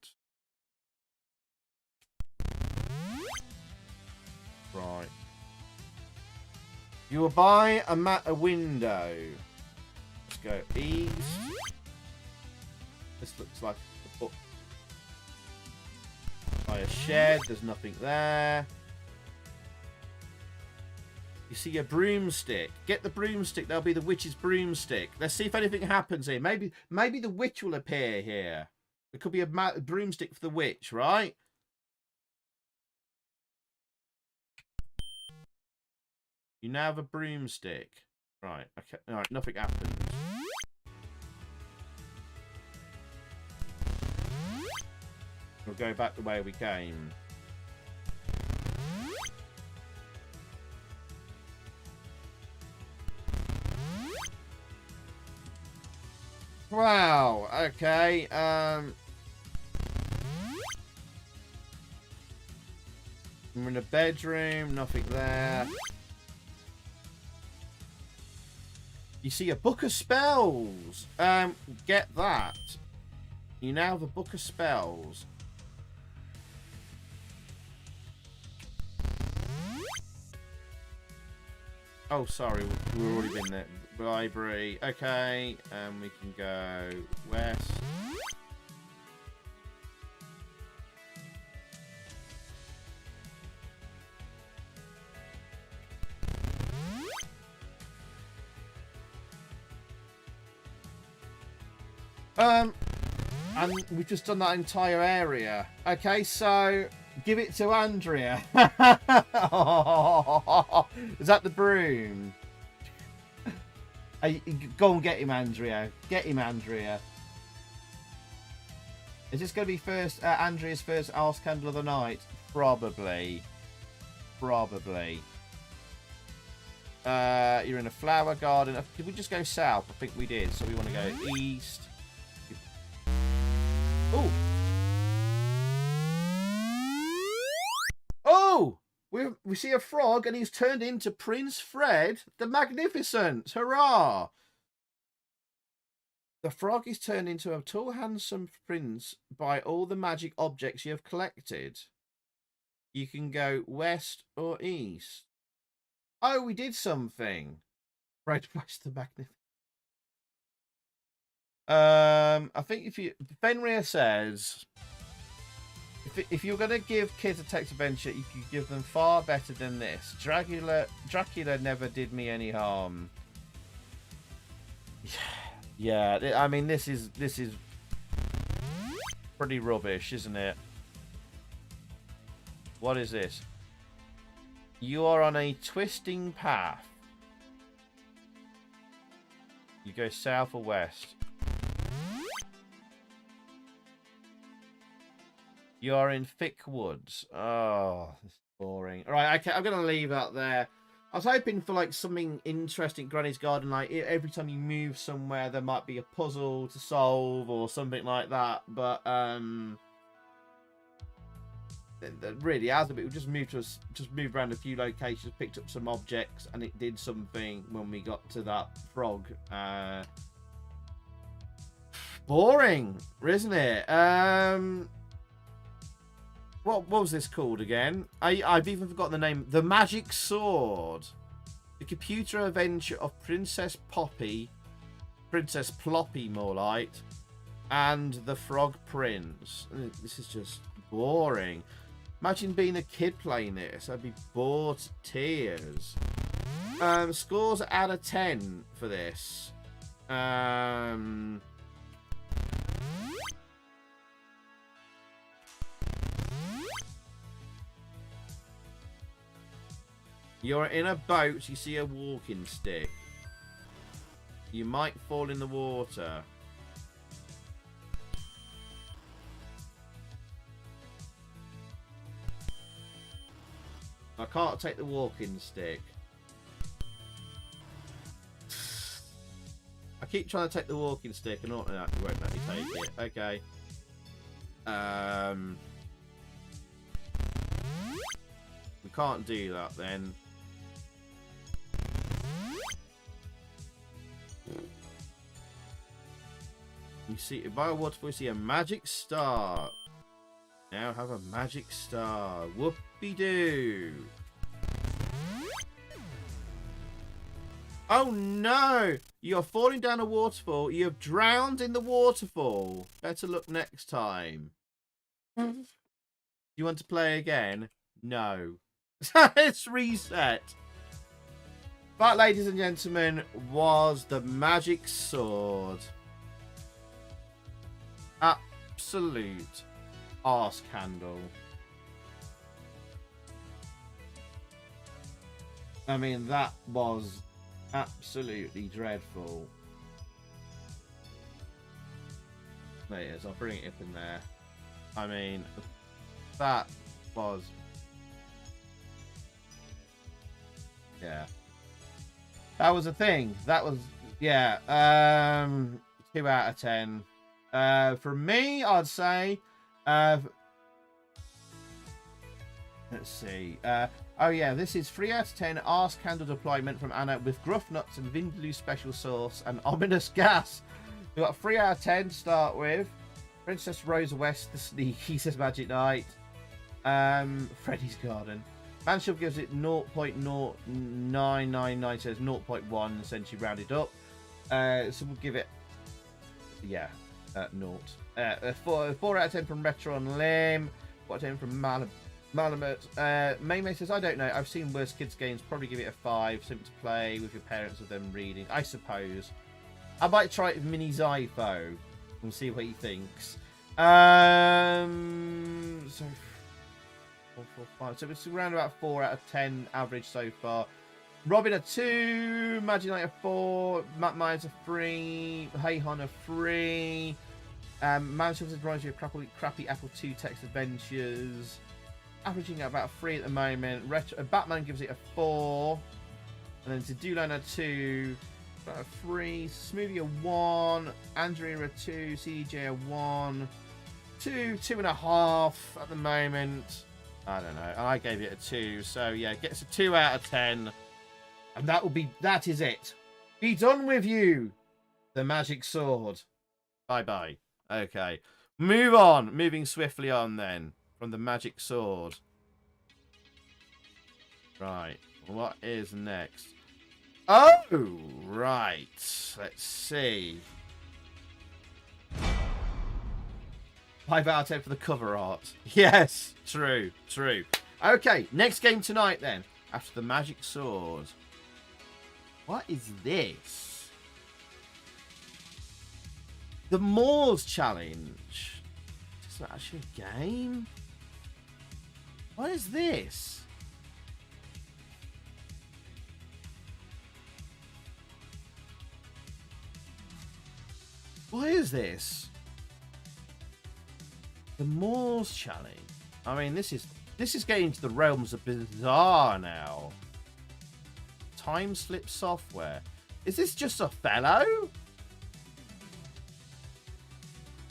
B: Right. You will buy a window. Let's go east. This looks like a book. Buy a shed. There's nothing there. You see a broomstick. Get the broomstick. That'll be the witch's broomstick. Let's see if anything happens here. Maybe the witch will appear here. There could be a broomstick for the witch, right? You now have a broomstick. Right, okay. Alright, nothing happens. We'll go back the way we came. Wow, okay, I'm in the bedroom, nothing there. You see a book of spells. Get that. You now have a book of spells. Oh, sorry, we've already been there. Library. Okay, we can go west. And we've just done that entire area. Okay, so give it to Andrea. Is that the broom? Go and get him, Andrea. Get him, Andrea. Is this going to be first Andrea's first Ask Candle of the night? Probably. Probably. You're in a flower garden. Did we just go south? I think we did. So we want to go east. Oh! Oh! We see a frog and he's turned into Prince Fred the Magnificent. Hurrah! The frog is turned into a tall, handsome prince by all the magic objects you have collected. You can go west or east. Oh, we did something. Fred was the Magnificent. I think if you... Fenrir says... If you're going to give kids a text adventure, you can give them far better than this. Dracula never did me any harm. Yeah, I mean, this is pretty rubbish, isn't it? What is this? You are on a twisting path. You go south or west. You are in thick woods. Oh, this is boring. All right, okay, I'm going to leave that there. I was hoping for like something interesting, Granny's Garden. Like every time you move somewhere, there might be a puzzle to solve or something like that. But it really hasn't. We just moved around a few locations, picked up some objects, and it did something when we got to that frog. Boring, isn't it? What was this called again? I've even forgotten the name. The Magic Sword. The computer adventure of Princess Ploppy more like, and the Frog Prince. This is just boring. Imagine being a kid playing this. I'd be bored to tears. Scores out of 10 for this. You're in a boat, you see a walking stick. You might fall in the water. I can't take the walking stick. I keep trying to take the walking stick and not, no, it won't let me take it. Okay. We can't do that then. You see, by a waterfall, you see a magic star. Now have a magic star. Whoopie-doo. Oh no! You're falling down a waterfall. You're drowned in the waterfall. Better look next time. You want to play again? No. It's reset. That, ladies and gentlemen, was the magic sword. Absolute arse candle. I mean, that was absolutely dreadful. There it is. I'll bring it up in there. I mean, that was... yeah. That was a thing. That was... yeah. 2 out of 10. For me, I'd say... let's see. Oh yeah, this is 3 out of 10 arse candle deployment from Anna with gruff nuts and vindaloo special sauce and ominous gas. We've got 3 out of 10 to start with. Princess Rosa West, the sneaky, says Magic Knight. Freddy's Garden. Manship gives it 0.0999, says 0.1, essentially rounded up. So we'll give it, yeah, 0. 4 out of 10 from Retro on Limb. 4 out of 10 from Malamut. May says, I don't know. I've seen worse kids' games. Probably give it a 5. Simple to play with your parents with them reading. I suppose. I might try it with Mini Zypho and see what he thinks. So 4, 4, 5. So it's around about 4 out of 10 average so far. Robin a 2, Magic Knight a 4, Matt Myers a 3, Heyhon a 3. Manchester drives you a crappy Apple II text adventures. Averaging at about 3 at the moment. Batman gives it a 4. And then to Dulane a 2. About a 3. Smoothie a 1. Andrea a 2. CJ a 1. 2, 2.5 at the moment. I don't know. I gave it a 2. So yeah, it gets a 2 out of 10. And that is it. Be done with you. The magic sword. Bye-bye. Okay. Move on. Moving swiftly on then. From the magic sword. Right. What is next? Oh, right. Let's see. 5 out of 10 for the cover art. Yes. True. True. Okay. Next game tonight then. After the magic sword. What is this? The Moors Challenge. Is that actually a game? What is this? What is this? The Moors Challenge. I mean, this is getting into the realms of bizarre now. Time slip software. Is this just a fellow?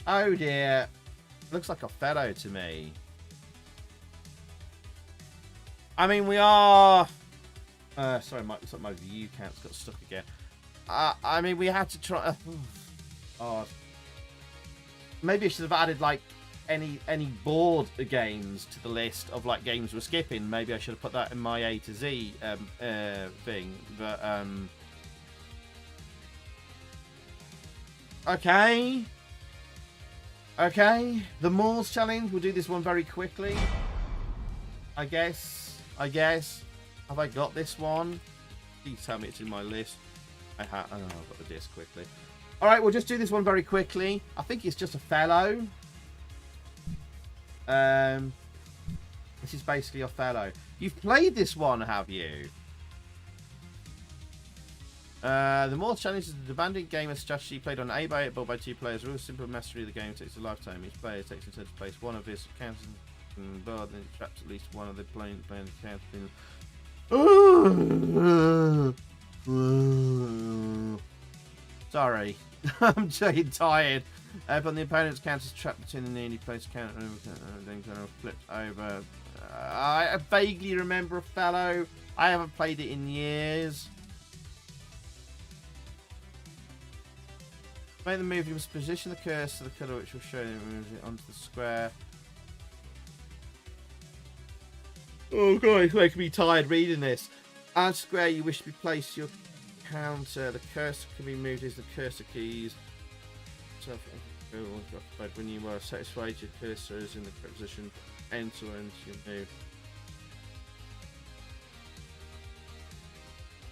B: Oh dear. Looks like a fellow to me. I mean, we are... sorry, looks like my view count's got stuck again. I mean, we had to try... oh. Maybe I should have added, like, any board games to the list of, like, games we're skipping. Maybe I should have put that in my A to Z thing. But, okay. Okay. The Moors Challenge. We'll do this one very quickly. I guess. Have I got this one? Please tell me it's in my list. I have. Oh, I've got the disc quickly. Alright, we'll just do this one very quickly. I think it's just a fellow. This is basically a fellow. You've played this one, have you? The Moors Challenge is a demanding game of strategy played on A by 8 ball by 2 players. Real simple mastery of the game takes a lifetime. Each player takes in turn to place one of his counters But then it traps at least one of the playing accounts. Sorry, I'm getting tired. But the opponent's counter is trapped between the nearly placed counter and then kind of flipped over. I vaguely remember a fellow. I haven't played it in years. Make the move, you must position the cursor to the colour which will show you moves it onto the square. Oh god, it's making me tired reading this. Add square you wish to be placed your counter. The cursor can be moved as the cursor keys. So when you are satisfied your cursor is in the correct position, end to end you move.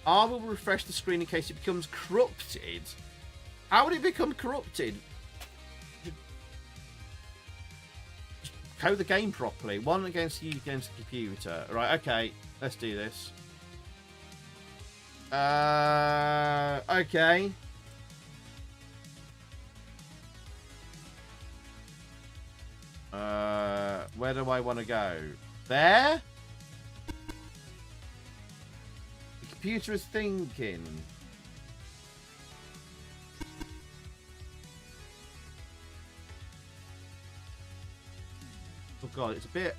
B: I will refresh the screen in case it becomes corrupted. How would it become corrupted? Code the game properly. One against you against the computer. Right, okay. Let's do this. Okay. Where do I want to go? There? The computer is thinking. Oh god, it's a bit...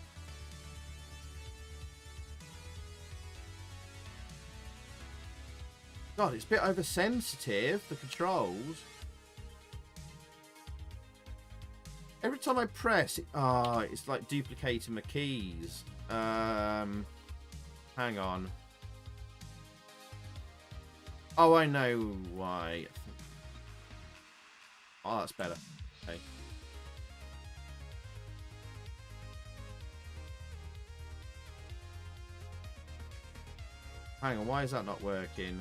B: God, it's a bit oversensitive, the controls. Every time I press, it's like duplicating my keys. Hang on. Oh, I know why. Oh, that's better. Okay. Hang on, why is that not working?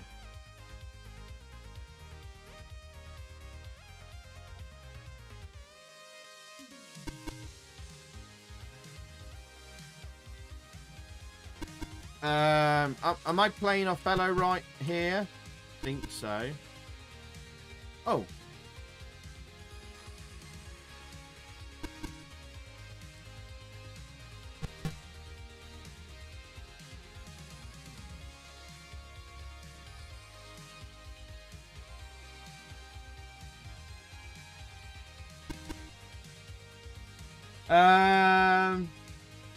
B: Am I playing Othello right here? I think so. Oh.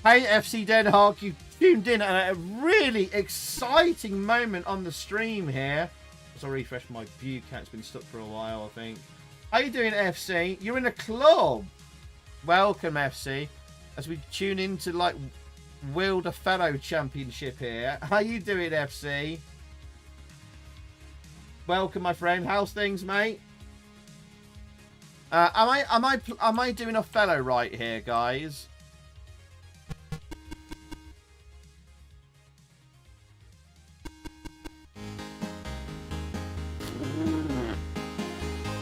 B: Hey FC Den Haag, you tuned in at a really exciting moment on the stream here. As I refresh my view count, it's been stuck for a while, I think. How you doing, FC? You're in a club. Welcome, FC. As we tune into like Wield a Fellow Championship here. How you doing, FC? Welcome, my friend. How's things, mate? Am I doing a fellow right here, guys?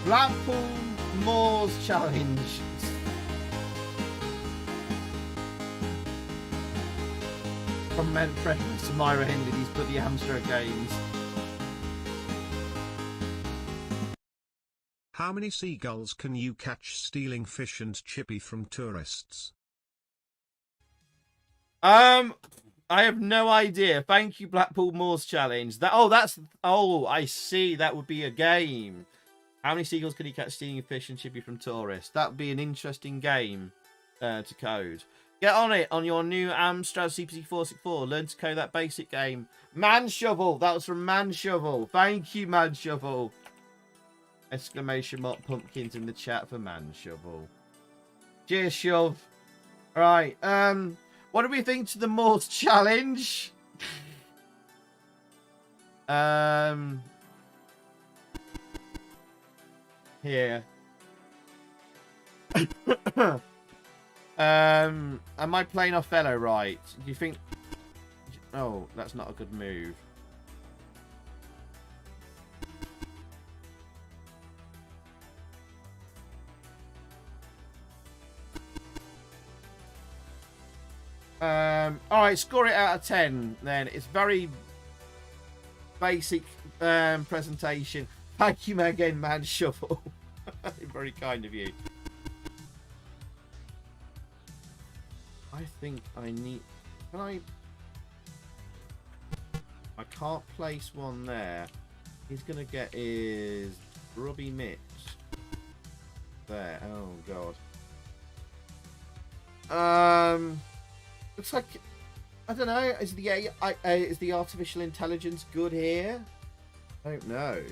B: Blackpool Moors Challenge. From men preference to Myra Hindley, these bloody Amstrad games.
C: How many seagulls can you catch stealing fish and chippy from tourists?
B: I have no idea. Thank you, Blackpool Moors Challenge. I see. That would be a game. How many seagulls can you catch stealing fish and chippy from tourists? That would be an interesting game to code. Get on it on your new Amstrad CPC 464. Learn to code that basic game. Man Shovel. That was from Man Shovel. Thank you, Man Shovel. Exclamation mark pumpkins in the chat for Man Shovel. Cheers, Shove. Right. What do we think to the Moors Challenge? Here. Am I playing Othello right? Do you think... Oh, that's not a good move. Alright, score it out of 10 then. It's very basic presentation. Thank you again, Man Shuffle. Very kind of you. I think I need... Can I... I can't place one there. He's going to get his grubby mitts. There. Oh, God. Looks like... I don't know. Is the artificial intelligence good here? I don't know.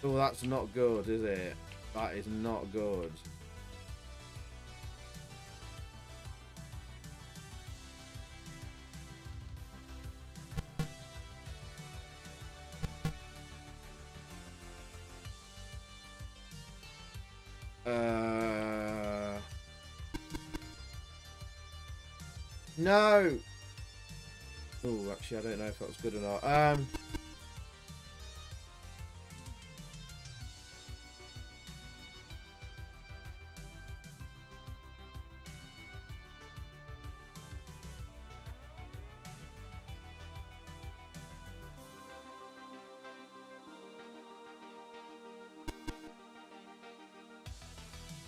B: Oh, that's not good, is it? That is not good. No. Oh, actually, I don't know if that was good or not.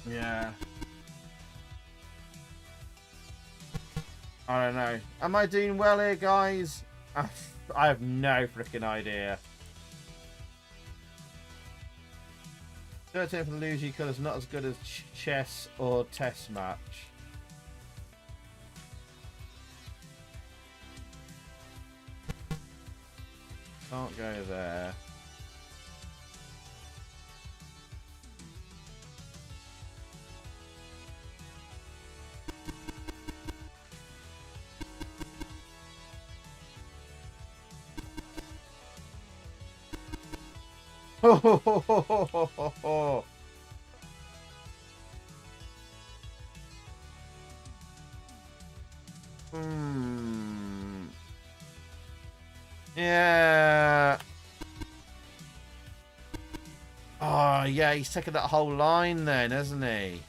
B: Yeah. I don't know. Am I doing well here, guys? I have no freaking idea. 13 for the Luigi colours, not as good as chess or test match. Can't go there. Ho ho ho ho ho ho ho ho. Yeah. Oh, yeah, he's taking that whole line then, hasn't he?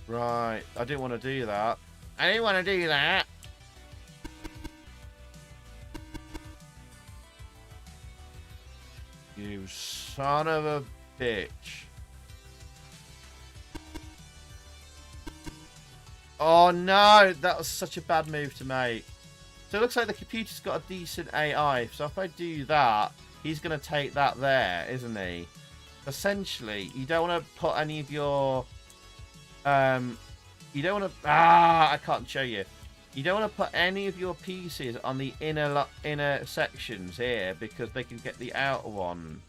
B: Right. I didn't want to do that. I didn't want to do that. You son of a bitch. Oh no, that was such a bad move to make. So it looks like the computer's got a decent AI. So if I do that, he's going to take that there, isn't he? Essentially, you don't want to put any of your... you don't want to... I can't show you. You don't want to put any of your pieces on the inner sections here because they can get the outer one.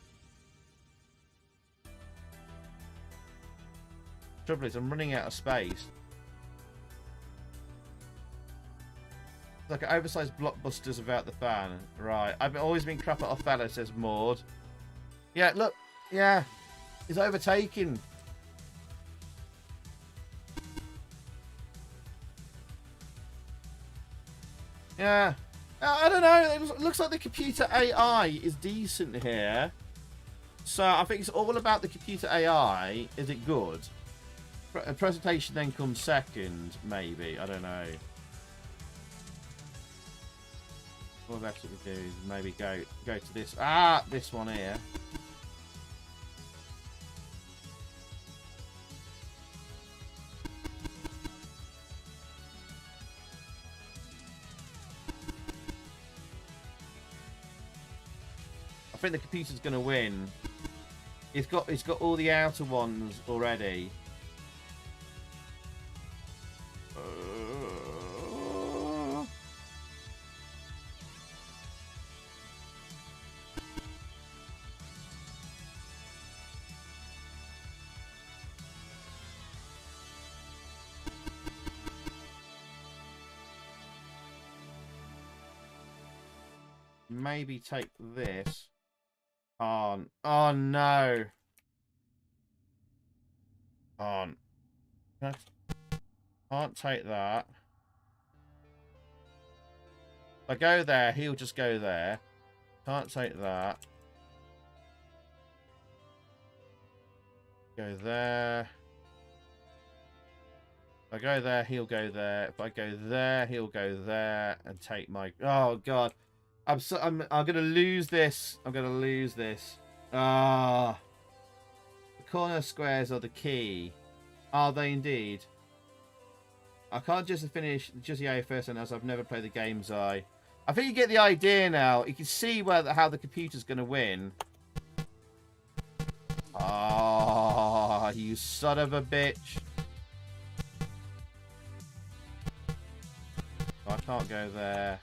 B: Trouble is, I'm running out of space. It's like an oversized blockbusters without the fan. Right. I've always been crap at Othello, says Maud. Yeah, look. Yeah. He's overtaking. Yeah. I don't know. It looks like the computer AI is decent here. So I think it's all about the computer AI. Is it good? A presentation then comes second, maybe. I don't know. What I've actually do is maybe go to this. This one here. I think the computer's going to win. It's got all the outer ones already. Maybe take this on. Oh no. On. Can't take that. If I go there, he'll just go there. Can't take that. Go there. If I go there, he'll go there. If I go there, he'll go there and take my... Oh, God. I'm going to lose this. I'm going to lose this. Ah. The corner squares are the key. Are they indeed? I can't just finish just the A first, and as I've never played the games, I think you get the idea now. You can see how the computer's going to win. Ah, you son of a bitch. I can't go there.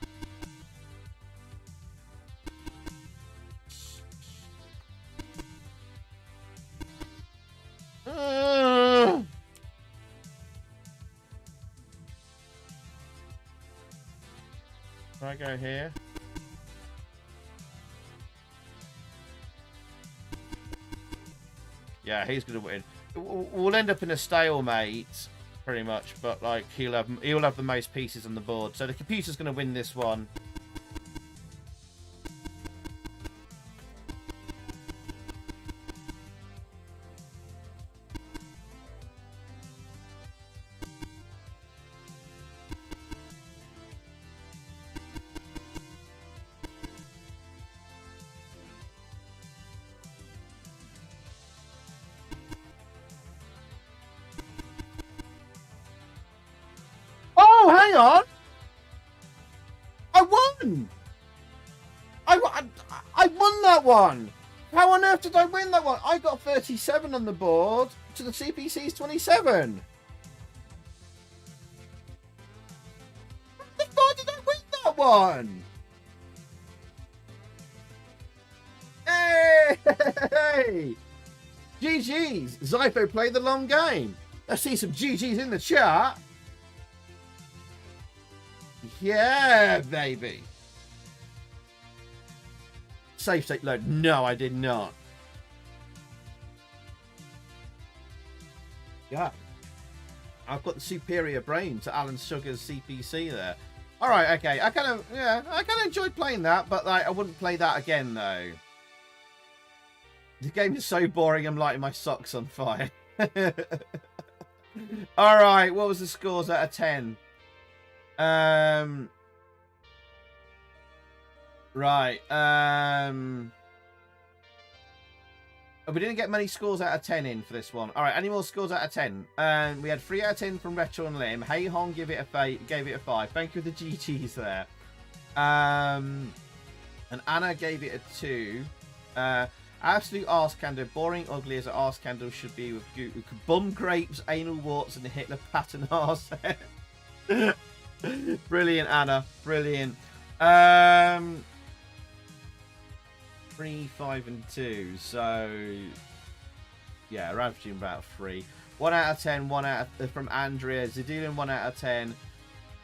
B: Can I go here? Yeah, he's gonna win. We'll end up in a stalemate, pretty much. But like, he'll have the most pieces on the board, so the computer's gonna win this one. Oh, hang on! I won! I won that one! How on earth did I win that one? I got 37 on the board to the CPC's 27. How the fuck did I win that one? Hey! GG's! Zypho played the long game. Let's see some GG's in the chat. Yeah, baby. Safe state load. No, I did not. Yeah. I've got the superior brain to Alan Sugar's CPC there. All right, okay. I kind of enjoyed playing that, but like, I wouldn't play that again though. The game is so boring. I'm lighting my socks on fire. All right, what was the scores out of 10? Right. We didn't get many scores out of 10 in for this one. All right, any more scores out of 10? We had 3 out of 10 from Retro and Lim. Hey Hong gave it a 5. Thank you for the GTs there. And Anna gave it a 2. Absolute arse candle, boring, ugly as an arse candle should be with bum grapes, anal warts, and the Hitler pattern arse. Brilliant, Anna. Brilliant. 3, 5, and 2. So, yeah, we're averaging about 3. 1 out of 10. 1 out of, from Andrea. Zidulin 1 out of 10.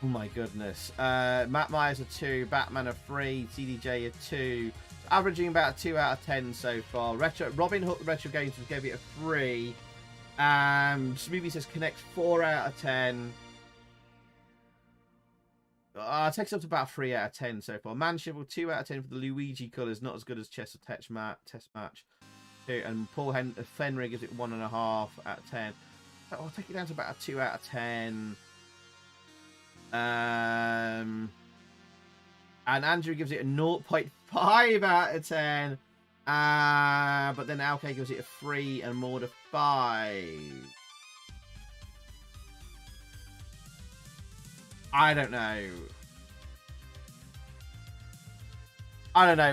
B: Oh my goodness. Matt Myers a 2. Batman a 3. CDJ a 2. Averaging about 2 out of 10 so far. Robin Hook Retro Games gave it a 3. Smoothie says Connect 4 out of 10. It takes up to about 3 out of 10 so far. Manshivel 2 out of 10 for the Luigi colours, not as good as Chess Test Match. And Paul Fenrir gives it 1.5 out of 10. I'll take it down to about a 2 out of 10. And Andrew gives it a 0.5 out of 10. But then Alke gives it a 3 and Maud a 5. I don't know.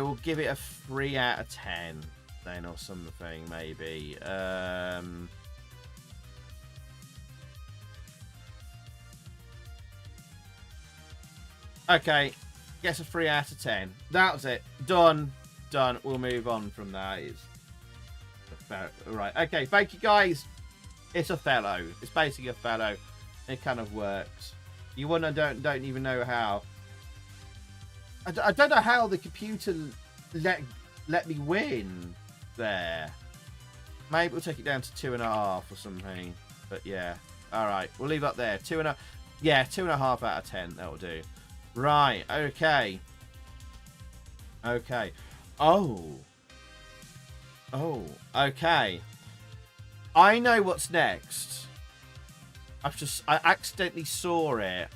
B: We'll give it a 3 out of 10 then, or something, maybe. Okay. Guess a 3 out of 10. That was it. Done. We'll move on from that. Right. Okay. Thank you, guys. It's Othello. It's basically Othello. It kind of works. You wanna don't even know how. I don't know how the computer let me win there. Maybe we'll take it down to 2.5 or something. But yeah. All right. We'll leave up there. 2.5. Yeah, 2.5 out of 10. That'll do. Right. Okay. Oh. Okay. I know what's next. I accidentally saw it.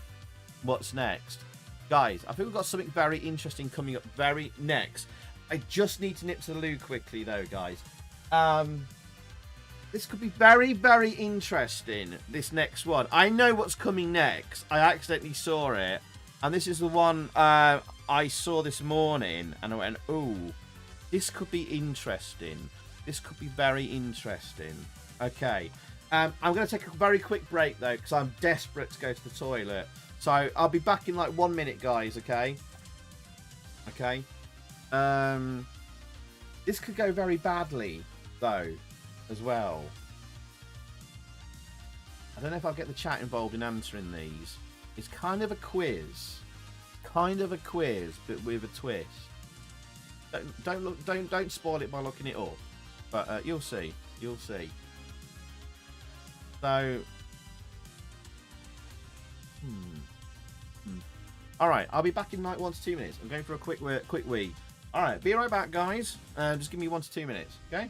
B: What's next? Guys, I think we've got something very interesting coming up very next. I just need to nip to the loo quickly, though, guys. This could be very, very interesting, this next one. I know what's coming next. I accidentally saw it. And this is the one I saw this morning. And I went, ooh, this could be interesting. This could be very interesting. Okay. I'm going to take a very quick break, though, because I'm desperate to go to the toilet. So I'll be back in like 1 minute, guys, okay? Okay. This could go very badly, though, as well. I don't know if I'll get the chat involved in answering these. It's kind of a quiz. Kind of a quiz, but with a twist. Don't spoil it by looking it up. But you'll see. You'll see. So... Alright, I'll be back in like 1 to 2 minutes. I'm going for a quick wee. Alright, be right back, guys. Just give me 1 to 2 minutes, okay?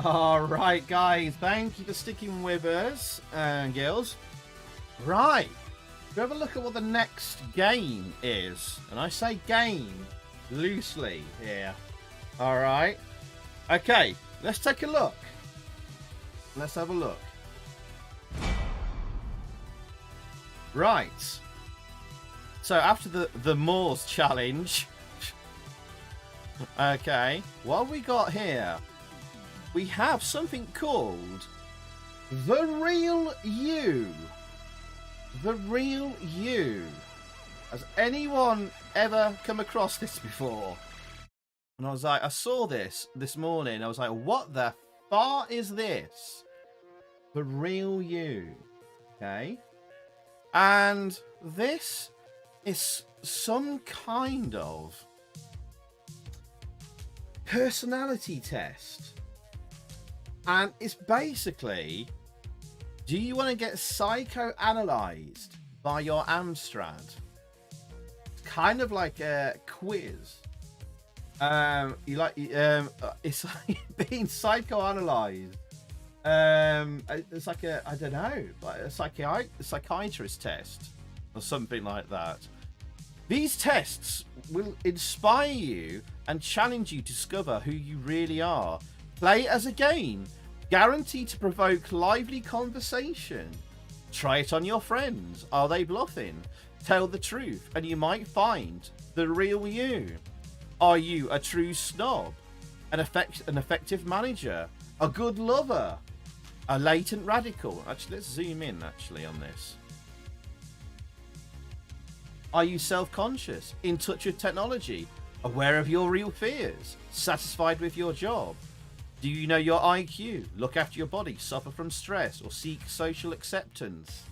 B: All right, guys. Thank you for sticking with us, girls. Right. We have a look at what the next game is, and I say game loosely here. All right. Okay. Let's take a look. Let's have a look. Right. So after the Moors challenge, okay, what have we got here? We have something called The Real You. The Real You. Has anyone ever come across this before? And I was like, I saw this morning. I was like, what the far is this? The Real You. Okay. And this is some kind of personality test. And it's basically, do you want to get psychoanalyzed by your Amstrad? It's kind of like a quiz. It's like being psychoanalyzed. It's like I don't know, like a psychiatrist test or something like that. These tests will inspire you and challenge you to discover who you really are. Play as a game, guaranteed to provoke lively conversation. Try it on your friends. Are they bluffing? Tell the truth, and you might find the real you. Are you a true snob? An effective manager? A good lover? A latent radical? Actually, let's zoom in on this. Are you self-conscious? In touch with technology? Aware of your real fears? Satisfied with your job? Do you know your IQ? Look after your body? Suffer from stress? Or seek social acceptance?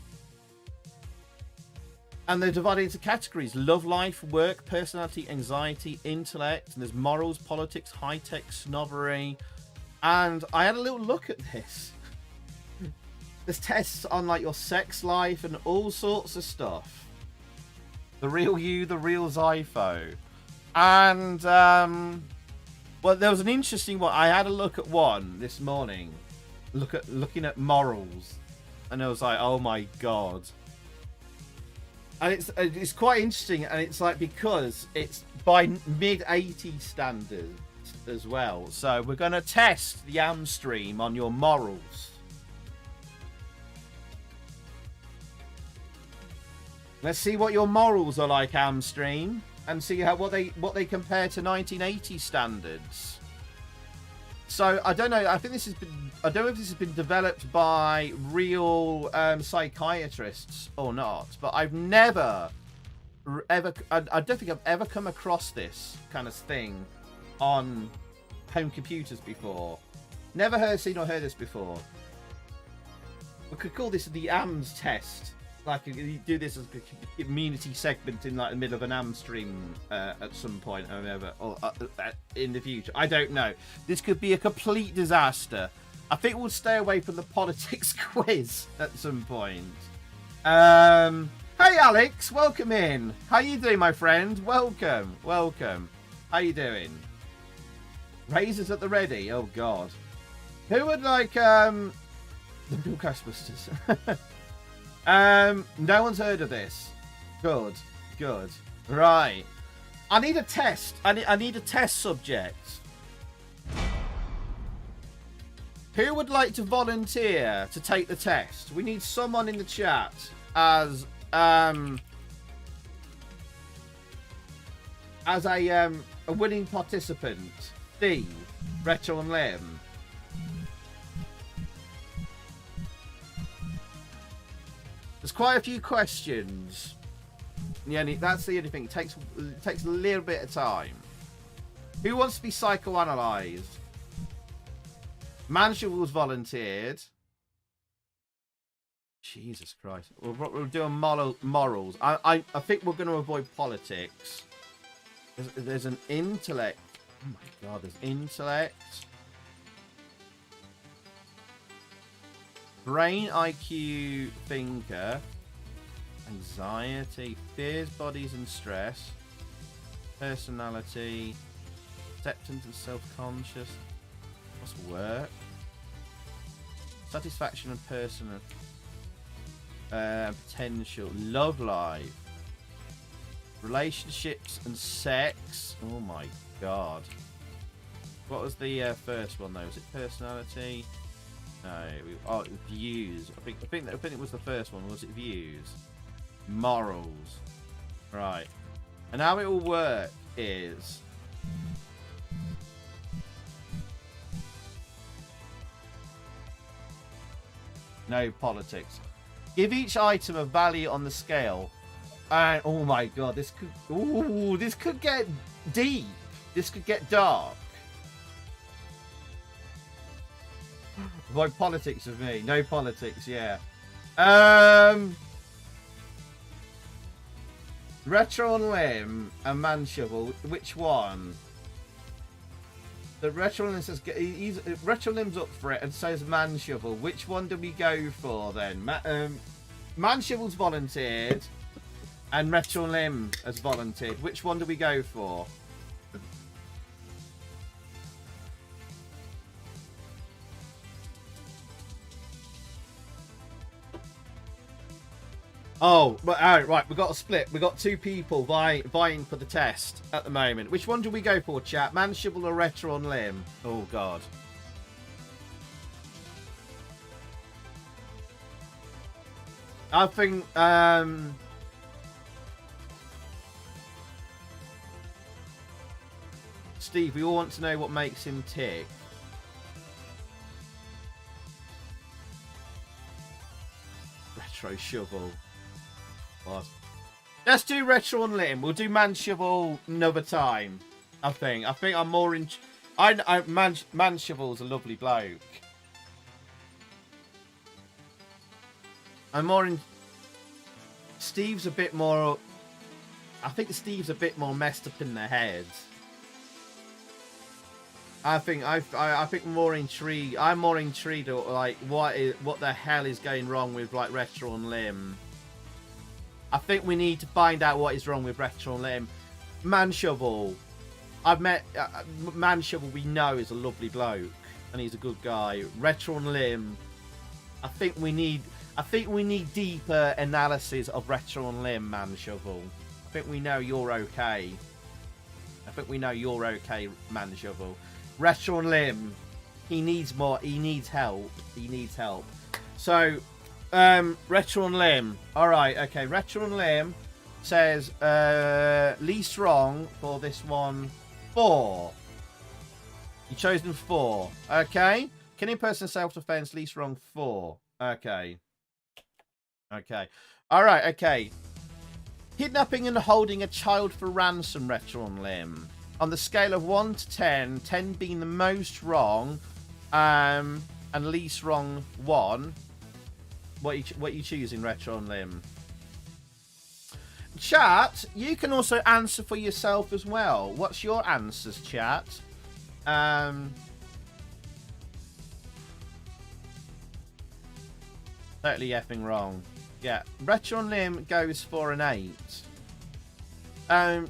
B: And they're divided into categories: love life, work, personality, anxiety, intellect, and there's morals, politics, high-tech, snobbery. And I had a little look at this. There's tests on like your sex life and all sorts of stuff. The real you, the real Zypho. And well, there was an interesting one. I had a look at one this morning, looking at morals, and I was like, oh my god. And it's quite interesting, and it's like, because it's by mid-80s standards as well. So we're going to test the Amstream on your morals. Let's see what your morals are like, Amstream, and see what they compare to 1980 standards. So I don't know. I don't know if this has been developed by real psychiatrists or not. But I've never ever. I don't think I've ever come across this kind of thing on home computers before. Never seen or heard this before. We could call this the AMS test. Like, you do this as a community segment in like the middle of an Amstream at some point or in the future. I don't know. This could be a complete disaster. I think we'll stay away from the politics quiz at some point. Hey Alex, welcome in. How you doing, my friend? Welcome. How you doing? Razors at the ready. Oh god. Who would like the Bill Ghostbusters? No one's heard of this. Good. Right. I need a test. I need a test subject. Who would like to volunteer to take the test? We need someone in the chat as a willing participant. Steve, Rachel and Lim. There's quite a few questions. Yeah, that's the only thing. It takes a little bit of time. Who wants to be psychoanalyzed? Manshaw's volunteered. Jesus Christ. We're doing morals. I think we're going to avoid politics. There's an intellect. Oh my god, there's intellect. Brain, IQ, thinker, anxiety, fears, bodies and stress, personality, acceptance and self-conscious. What's work? Satisfaction and personal potential. Love life. Relationships and sex. Oh my god. What was the first one though? Was it personality? No. Views. I think it was the first one. Was it views? Morals. Right. And how it will work is no politics. Give each item a value on the scale. And oh my god, this could get deep. This could get dark. Avoid politics with me. No politics, yeah. Retro on Limb and Man Shovel. Which one? The Retro Limb says Retro Limb's up for it and says Man Shovel. Which one do we go for then? Man Shovel's volunteered and Retro Limb has volunteered. Which one do we go for? Oh, right. We've got a split. We've got two people vying for the test at the moment. Which one do we go for, chat? Man Shovel or Retro on Limb? Oh, God. I think, Steve, we all want to know what makes him tick. Retro Shovel. What? Let's do Retro on Limb. We'll do Man Shovel another time. I think I'm more in. Man Shovel's a lovely bloke. I'm more in. Steve's a bit more. I think Steve's a bit more messed up in the head. I think more intrigued. I'm more intrigued. Like what the hell is going wrong with like Retro on Limb? I think we need to find out what is wrong with Retro on Limb. Man Shovel. I've met Man Shovel. We know is a lovely bloke and he's a good guy. Retro on Limb. I think we need deeper analysis of Retro on Limb, Man Shovel. I think we know you're okay. Man Shovel. Retro on Limb. He needs more. He needs help. So. Retro on Limb. Alright, okay. Retro on Limb says least wrong for this one 4. You chosen 4. Okay. Killing person self-defense, least wrong 4. Okay. Alright, okay. Kidnapping and holding a child for ransom, Retro on Limb. On the scale of 1 to 10, 10 being the most wrong, and least wrong 1. What are you choosing, Retro on Limb? Chat, you can also answer for yourself as well. What's your answers, chat? Totally effing wrong. Yeah, Retro on Limb goes for an 8.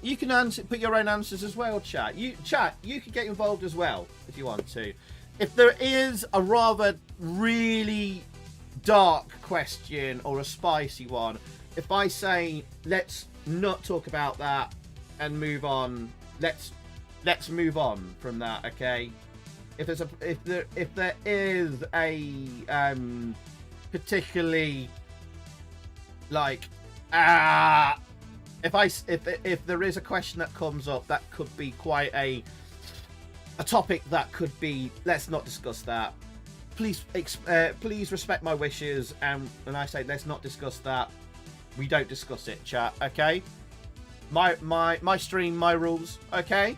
B: You can put your own answers as well, chat. You can get involved as well if you want to. If there is a rather really dark question or a spicy one, if I say let's not talk about that and move on, let's move on from that, okay? If there is a particularly like if there is a question that comes up that could be quite a topic that could be, let's not discuss that. Please respect my wishes, and when I say let's not discuss that, we don't discuss it, chat. Okay, my stream, my rules. Okay,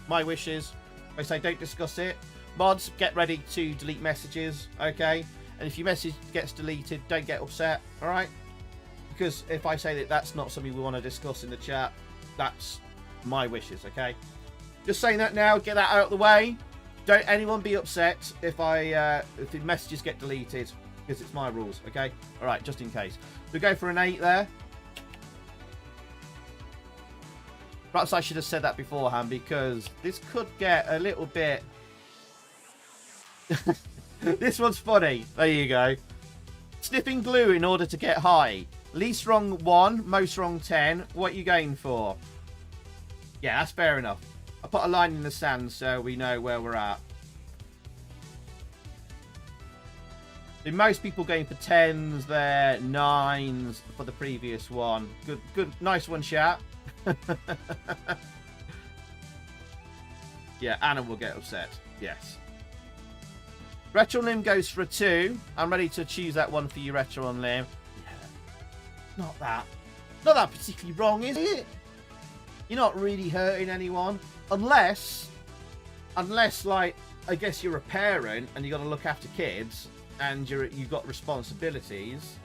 B: my wishes. I say don't discuss it. Mods, get ready to delete messages. Okay, and if your message gets deleted, don't get upset. All right, because if I say that that's not something we want to discuss in the chat, that's my wishes. Okay, just saying that now. Get that out of the way. Don't anyone be upset if if the messages get deleted, because it's my rules, okay? All right, just in case. We go for an 8 there. Perhaps I should have said that beforehand, because this could get a little bit This one's funny. There you go. Sniffing glue in order to get high. Least wrong 1, most wrong 10. What are you going for? Yeah, that's fair enough. I put a line in the sand so we know where we're at. So most people going for 10s there, 9s for the previous one. Good, nice one, chat. Yeah, Anna will get upset. Yes. Retro Limb goes for a 2. I'm ready to choose that one for you, Retro Limb. Yeah. Not that particularly wrong, is it? You're not really hurting anyone. Unless, like, I guess you're a parent and you got to look after kids and you've got responsibilities.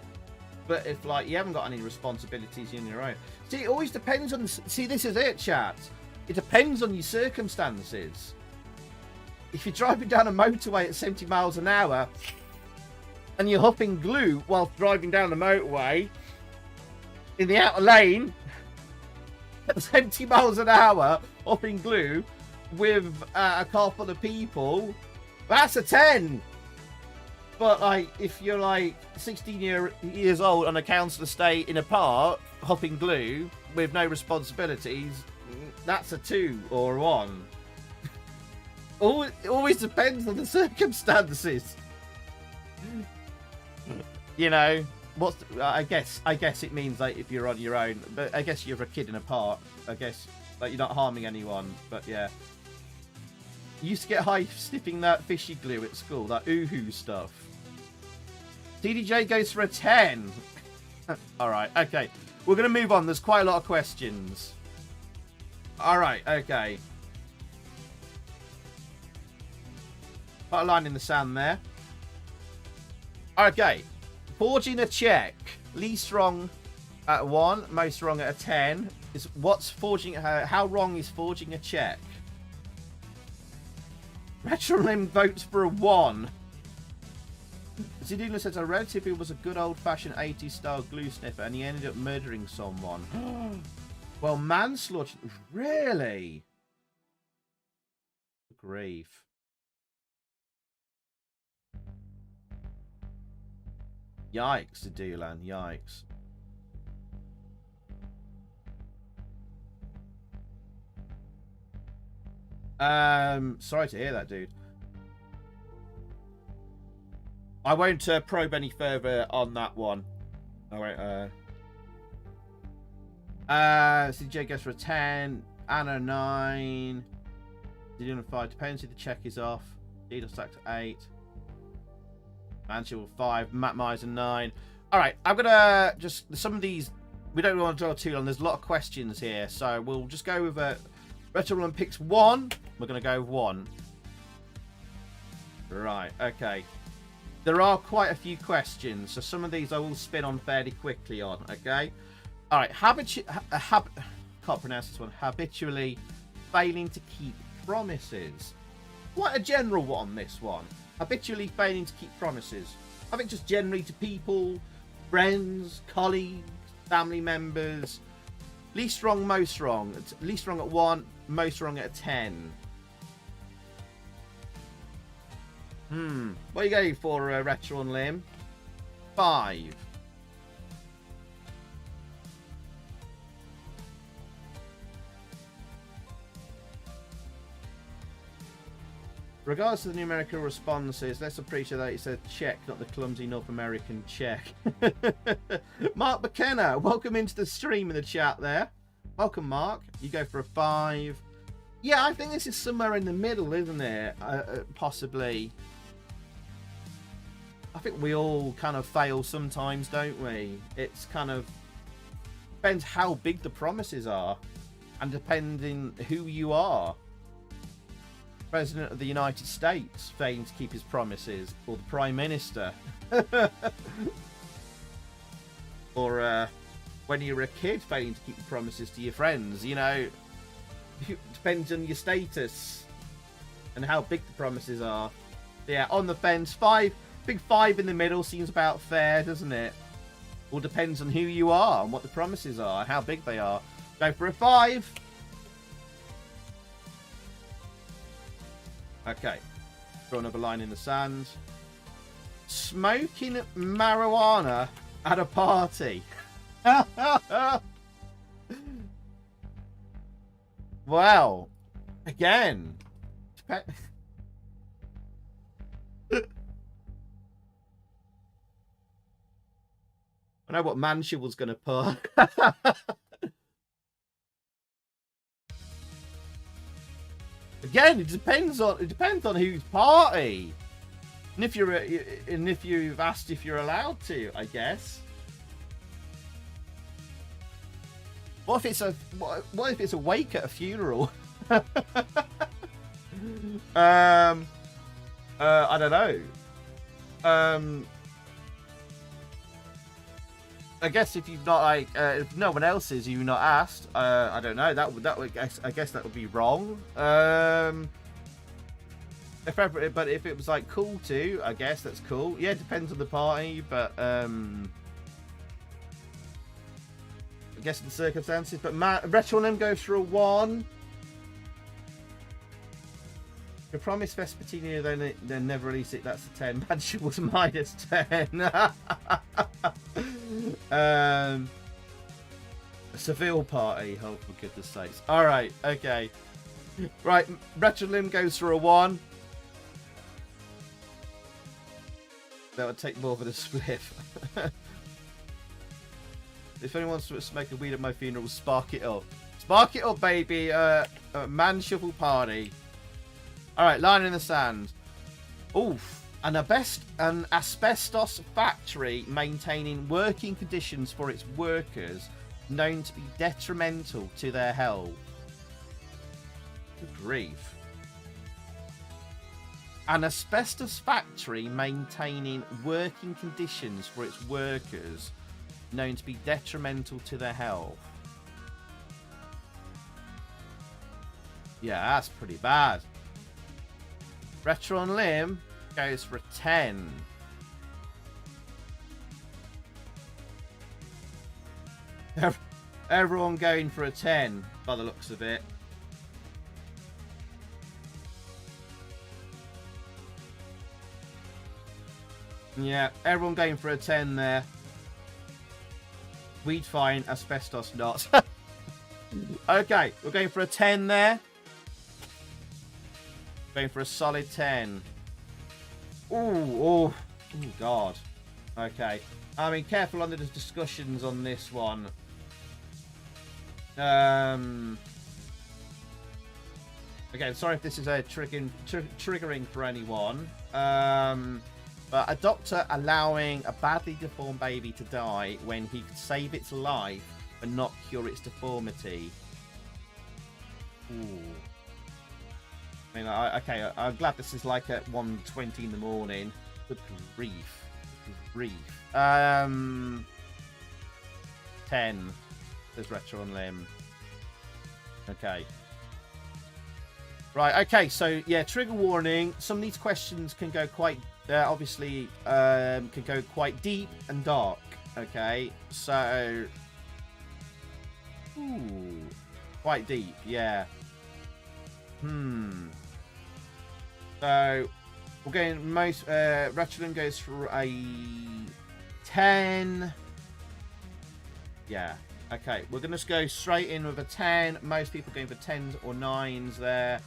B: But if, like, you haven't got any responsibilities in your own. See, it always depends on... See, this is it, chat. It depends on your circumstances. If you're driving down a motorway at 70 miles an hour and you're huffing glue while driving down the motorway in the outer lane at 70 miles an hour, huffing glue with a car full of people, that's a 10. But, like, if you're, like, 16 years old on a council estate in a park, huffing glue with no responsibilities, that's a 2 or a 1. It always depends on the circumstances. You know, I guess it means, like, if you're on your own, but I guess you're a kid in a park. I guess, like, you're not harming anyone. But yeah, you used to get high sniffing that fishy glue at school, that oohoo stuff. TDJ goes for a 10. All right, okay, we're gonna move on. There's quite a lot of questions. All right, okay. Put a line in the sand there. Okay. Forging a check. Least wrong at 1, most wrong at a 10. Is what's forging? How wrong is forging a check? Retrolim votes for a 1. Zidula says a relative who was a good old-fashioned 80s style glue sniffer and he ended up murdering someone. Well, manslaughter. Really? Grief. Yikes, Dulan, yikes. Sorry to hear that, dude. I won't probe any further on that one. Alright, CJ goes for a 10. Anna 9. Dulan 5. Depends if the check is off. Deedle stacks 8. Manchill 5, Matt Miser 9. Alright, I'm gonna just some of these we don't want to draw too long. There's a lot of questions here, so we'll just go with Retro picks 1. We're gonna go 1. Right, okay. There are quite a few questions, so some of these I will spin on fairly quickly on, okay? Alright, can't pronounce this one. Habitually failing to keep promises. Quite a general one on this one. Habitually failing to keep promises. I think just generally to people, friends, colleagues, family members. Least wrong, most wrong. Least wrong at 1, most wrong at a 10. What are you going for, Retro and Limb? 5. Regards to the numerical responses, let's appreciate that it said check, not the clumsy North American check. Mark McKenna, welcome into the stream in the chat there. Welcome, Mark. You go for a 5. Yeah, I think this is somewhere in the middle, isn't it? Possibly. I think we all kind of fail sometimes, don't we? It's kind of depends how big the promises are and depending who you are. President of the United States failing to keep his promises, or the Prime Minister. Or when you're a kid failing to keep your promises to your friends, you know, it depends on your status and how big the promises are. Yeah, on the fence, 5, big 5 in the middle seems about fair, doesn't it? All depends on who you are and what the promises are, how big they are. Go for a 5. Okay, draw another line in the sand. Smoking marijuana at a party. Well, again. I know what Manship was going to put. Again, it depends on whose party, and if you've asked if you're allowed to, I guess. What if it's a wake at a funeral? I don't know. I guess if you've not if no one else is, you've not asked. I don't know. I guess that would be wrong. But if it was like cool to, I guess that's cool. Yeah, it depends on the party, but I guess the circumstances. But Retro and them goes for a 1. You promise Vespertini then never release it. That's a 10. Manship was minus 10. A Seville party. Oh, for goodness sakes. Alright, okay. Right, Retro Limb goes for a 1. That would take more than a spliff. If anyone wants to smoke a weed at my funeral, spark it up. Spark it up, baby. Man shuffle party. Alright, line in the sand. Oof. An asbestos factory maintaining working conditions for its workers known to be detrimental to their health. Good grief. An asbestos factory maintaining working conditions for its workers known to be detrimental to their health. Yeah, that's pretty bad. Retro on Limb goes for a 10. Everyone going for a 10 by the looks of it. Yeah, everyone going for a 10 there. Weed fine, asbestos not. Okay, we're going for a 10 there. Going for a solid 10. Oh, God. Okay. I mean, careful under the discussions on this one. Again, sorry if this is triggering for anyone. But a doctor allowing a badly deformed baby to die when he could save its life but not cure its deformity. Ooh. I mean, okay, I'm glad this is like at 1:20 in the morning. Good grief. Good grief. 10. There's Retro on Limb. Okay. Right, okay, so, yeah, trigger warning. Some of these questions can go quite, obviously, can go quite deep and dark. Okay, so... Ooh. Quite deep, yeah. So, we're going most, Ratchet goes for a 10. Yeah, okay. We're going to go straight in with a 10. Most people going for 10s or 9s there.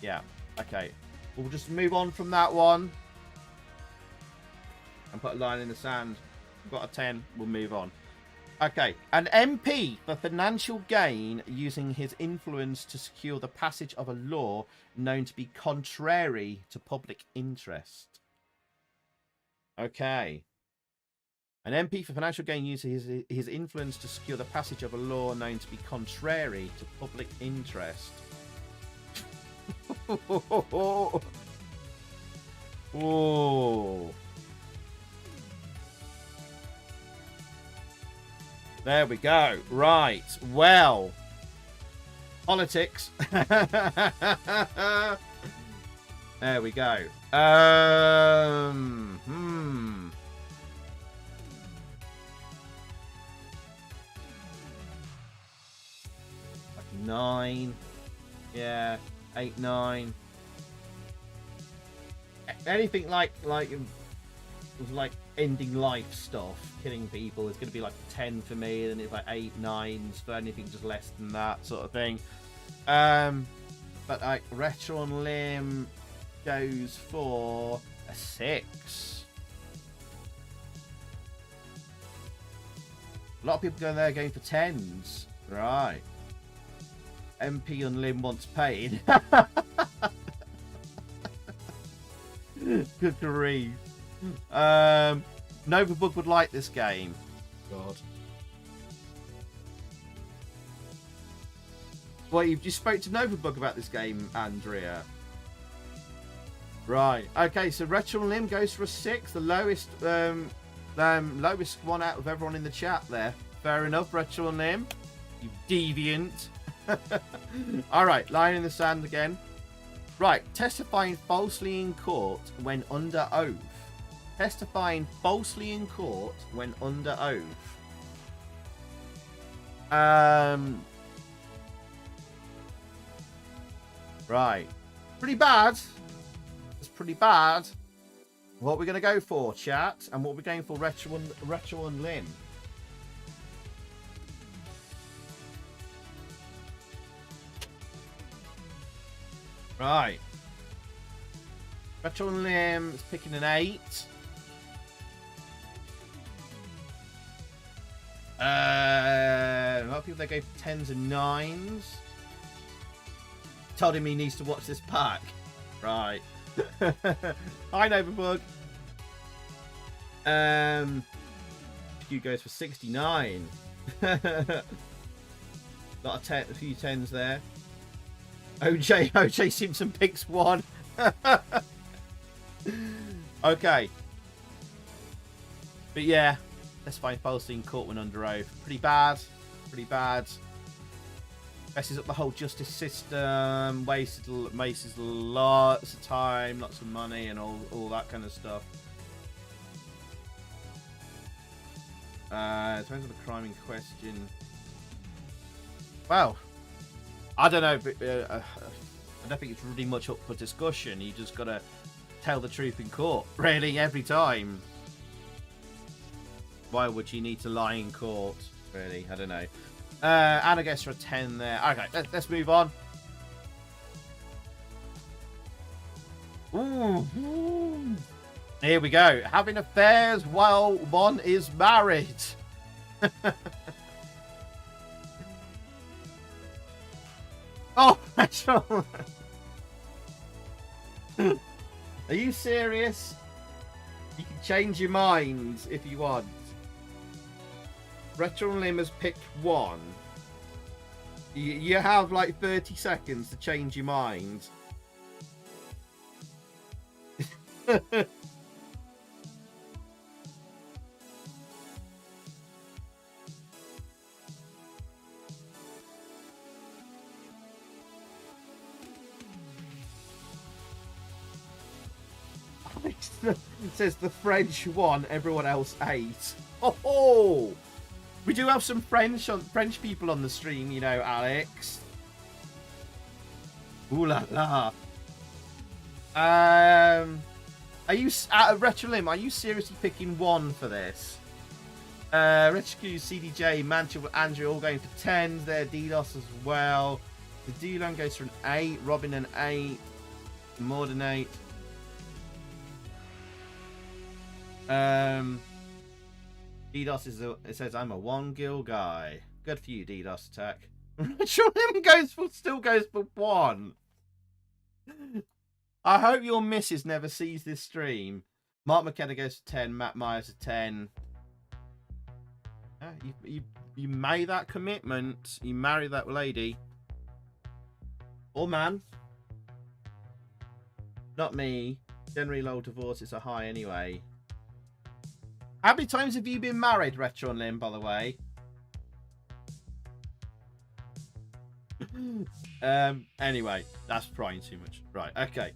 B: Yeah, okay. We'll just move on from that one. And put a line in the sand. We've got a 10. We'll move on. Okay, an MP for financial gain using his influence to secure the passage of a law known to be contrary to public interest. Okay. An MP for financial gain using his influence to secure the passage of a law known to be contrary to public interest. Oh. There we go. Right. Well. Politics. There we go. Like 9. Yeah. 8, 9. Anything like with like ending life stuff, killing people, it's going to be like 10 for me, and then it's like 8, 9s for anything just less than that sort of thing. But like Retro on Limb goes for a 6. A lot of people going there going for 10s. Right. MP on Limb wants paid. Good grief. Novabook would like this game. God. Well, you just spoke to Novabook about this game, Andrea. Right. Okay, so Retro on Limb goes for a 6. The lowest lowest one out of everyone in the chat there. Fair enough, Retro on Limb. You deviant. Alright, lying in the sand again. Right, testifying falsely in court when under oath. Testifying falsely in court when under oath. Right. Pretty bad. It's pretty bad. What are we going to go for, chat? And what are we going for, Retro on Limb? Right. Retro on Limb is picking an 8. A lot of people that go for 10s and 9s. Told him he needs to watch this pack. Right. Hi, Novabook. Q goes for 69. A few 10s there. OJ Simpson picks 1. Okay. But yeah, let's find Falstein caught when under oath. Pretty bad. Pretty bad. Messes up the whole justice system. Wastes lots of time, lots of money, and all that kind of stuff. Depends on the crime in question. Well, I don't know, but I don't think it's really much up for discussion. You just gotta tell the truth in court, really, every time. Why would you need to lie in court? Really, I don't know. And I guess for a 10 there. Okay, let's move on. Ooh. Here we go. Having affairs while one is married. Oh, Retro. Are you serious? You can change your mind if you want. Retro on Limb has picked 1. You have like 30 seconds to change your mind. It says the French won, everyone else ate. Oh! We do have some French people on the stream, you know, Alex. Ooh la la. Are you Retro Limb? Are you seriously picking 1 for this? Retro CDJ, Manchester, Andrew all going for 10s there. DDoS as well. The D-Lan goes for an 8. Robin an 8. More than 8. DDoS is it says I'm a 1 gil guy. Good for you, DDoS attack. Retro Limb still goes for 1. I hope your missus never sees this stream. Mark McKenna goes for 10. Matt Myers a 10. You made that commitment. You marry that lady. Or man. Not me. Generally low divorces are high anyway. How many times have you been married, Retro on Limb, by the way? Anyway, that's prying too much. Right, okay.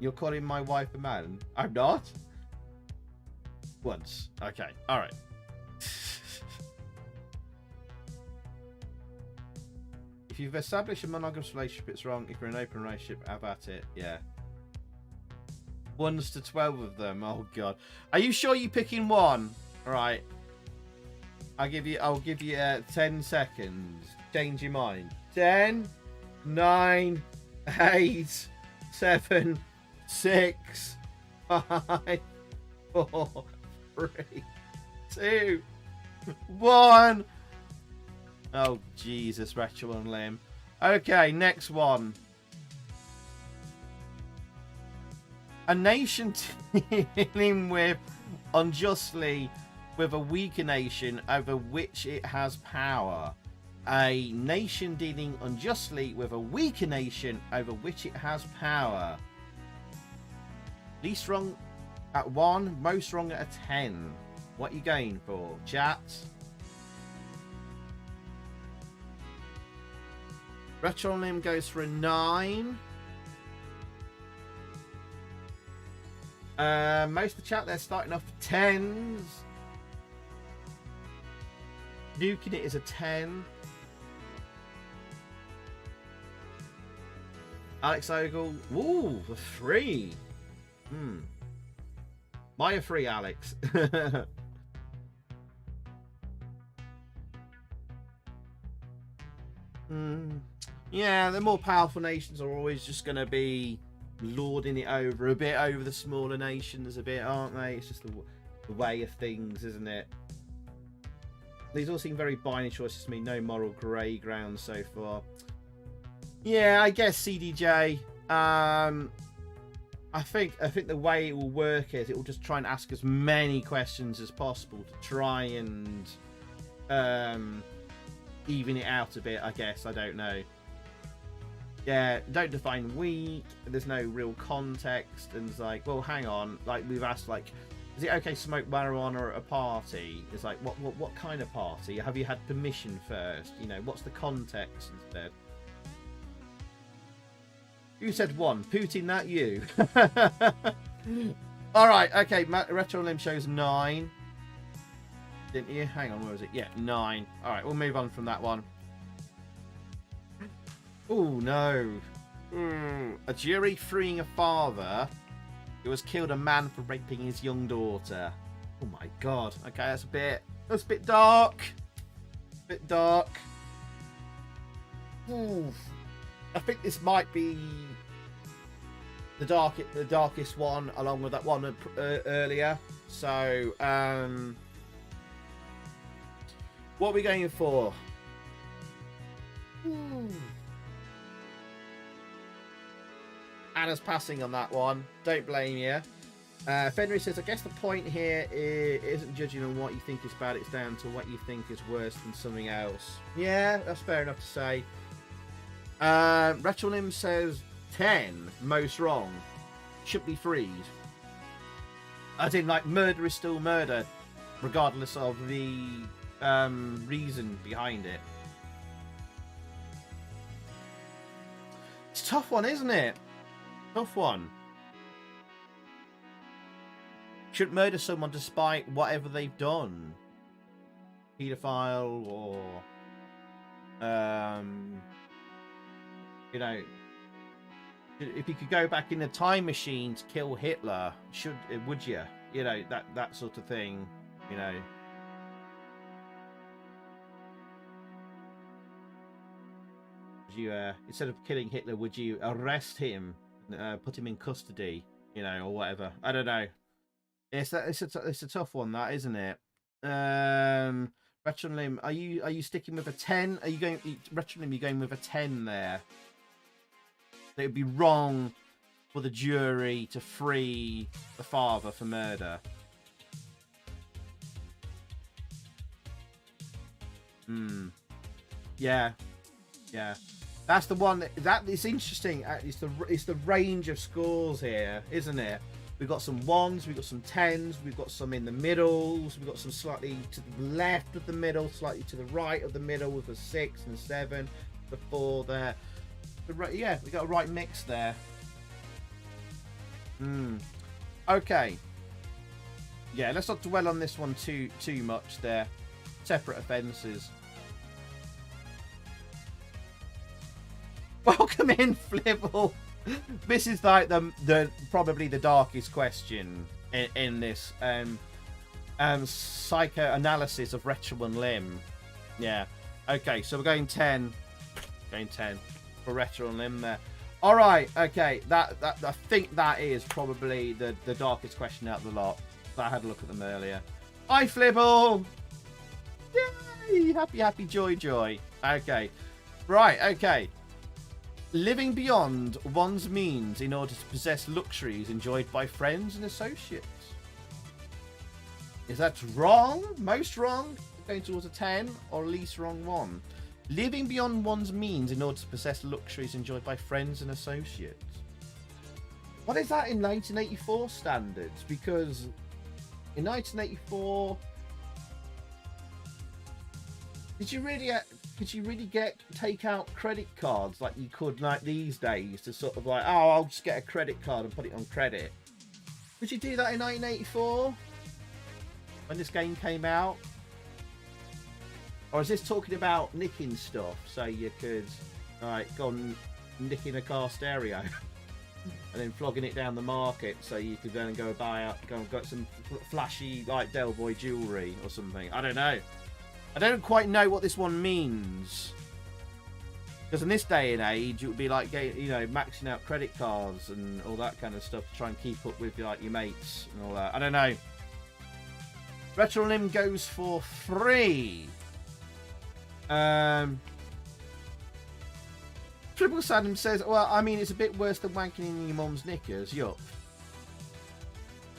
B: You're calling my wife a man? I'm not? Once. Okay, alright. If you've established a monogamous relationship, it's wrong. If you're in an open relationship, have at it. Yeah. 1s to 12 of them. Oh god. Are you sure you're picking one? All right. I'll give you 10 seconds. Change your mind. 10, 9, 8, 7, 6, 5, 4, 3, 2, 1. Oh Jesus, Rachel and Lim. Okay, next one. A nation dealing with unjustly with a weaker nation over which it has power. A nation dealing unjustly with a weaker nation over which it has power. Least wrong at 1, most wrong at a 10. What are you going for, chat? Retronym goes for a 9. Most of the chat they're starting off with 10s. Nuking it is a 10. Alex Ogle, ooh, a 3. Why a 3, Alex? Yeah, the more powerful nations are always just going to be lording it over a bit over the smaller nations a bit, aren't they? It's just the way of things, isn't it? These all seem very binary choices to me. No moral grey ground so far. Yeah, I guess CDJ. I think the way it will work is it will just try and ask as many questions as possible to try and even it out a bit, I guess. I don't know. Yeah, don't define weak. There's no real context, and it's like, well, hang on. Like we've asked, like, is it okay to smoke marijuana at a party? It's like, what kind of party? Have you had permission first? You know, what's the context instead? Who said 1? Putin, that you? All right, okay. Retro Limb shows 9. Didn't you? Hang on, where was it? Yeah, 9. All right, we'll move on from that one. Oh no. A jury freeing a father who has killed a man for raping his young daughter. Oh my god. Okay, that's a bit dark. Bit dark. Ooh. I think this might be the darkest one, along with that one earlier. So, what are we going for? Ooh. Anna's passing on that one. Don't blame you. Fenry says, I guess the point here isn't judging on what you think is bad, it's down to what you think is worse than something else. Yeah, that's fair enough to say. Retronym says 10, most wrong. Should be freed. As in, like, murder is still murder, regardless of the reason behind it. It's a tough one, isn't it? Tough one. Should murder someone despite whatever they've done. Pedophile or you know, if you could go back in the time machine to kill Hitler, would you? You know, that sort of thing, you know. Would you instead of killing Hitler, would you arrest him? Put him in custody, you know, or whatever. I don't know. It's a tough one, that, isn't it? Retronym, are you sticking with a 10? Are you going Retronym? You're going with a 10 there. It would be wrong for the jury to free the father for murder. Yeah. That's the one that is interesting. It's the range of scores here, isn't it? We've got some 1s, we've got some 10s, we've got some in the middles, we've got some slightly to the left of the middle, slightly to the right of the middle with a 6 and 7, the 4 there. Yeah, we got a right mix there. Okay. Yeah, let's not dwell on this one too much there. Separate offences. Welcome in, Flibble. This is like the probably the darkest question in this psychoanalysis of Retro and Limb. Yeah. Okay, so we're going 10. Going 10 for Retro and Limb there. All right. Okay. That I think that is probably the darkest question out of the lot. I had a look at them earlier. Hi, Flibble. Yay! Happy, joy. Okay. Right. Okay. Living beyond one's means in order to possess luxuries enjoyed by friends and associates. Is that wrong? Most wrong? Going towards a 10 or least wrong one? Living beyond one's means in order to possess luxuries enjoyed by friends and associates. What is that in 1984 standards? Because in 1984, could you really take out credit cards like you could like these days to sort of like, oh, I'll just get a credit card and put it on credit? Would you do that in 1984 when this game came out? Or is this talking about nicking stuff so you could go and nicking a car stereo and then flogging it down the market so you could then go and get some flashy like Del Boy jewelry or something? I don't know. I don't quite know what this one means. Because in this day and age, it would be like, maxing out credit cards and all that kind of stuff to try and keep up with your mates and all that. I don't know. Retro Limb goes for 3. Triple Saddam says, well, I mean, it's a bit worse than wanking in your mum's knickers. Yup.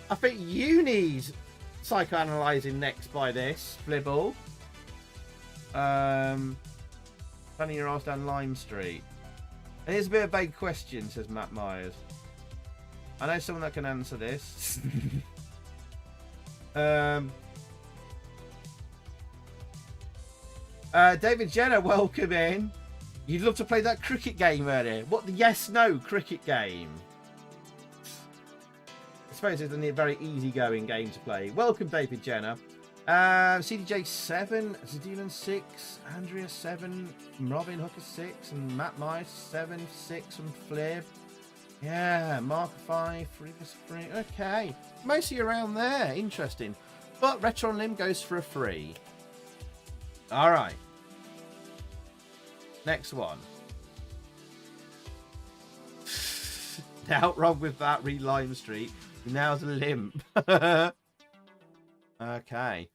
B: I think you need psychoanalyzing next by this, Flibble. Planning your ass down Lime Street. And here's a bit of a vague question, says Matt Myers. I know someone that can answer this. David Jenner, welcome in. You'd love to play that cricket game earlier. What the yes-no cricket game? I suppose it's a very easy-going game to play. Welcome, David Jenner. CDJ 7, Zedulan 6, Andrea 7, Robin Hooker 6, and Matt Myers 7, 6 from Flib. Yeah, Mark 5, 3. Okay, mostly around there. Interesting. But Retro Limb goes for a 3. All right. Next one. Now, Rob, with that, read Lime Street. Now's a limp. Okay.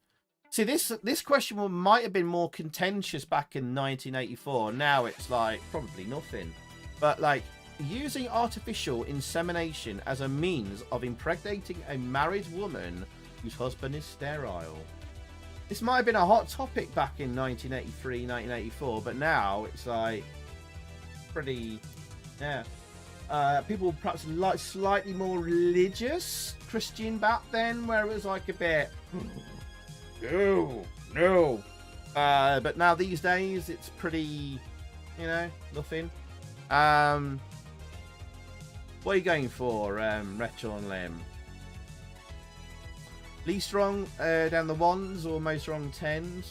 B: See, this question might have been more contentious back in 1984. Now it's like probably nothing. But like using artificial insemination as a means of impregnating a married woman whose husband is sterile. This might have been a hot topic back in 1983, 1984, but now it's like pretty, yeah. People perhaps like slightly more religious Christian back then, where it was like a bit, no. But now these days it's pretty, nothing. What are you going for, Retro and Limb? Least wrong down the 1s or most wrong 10s?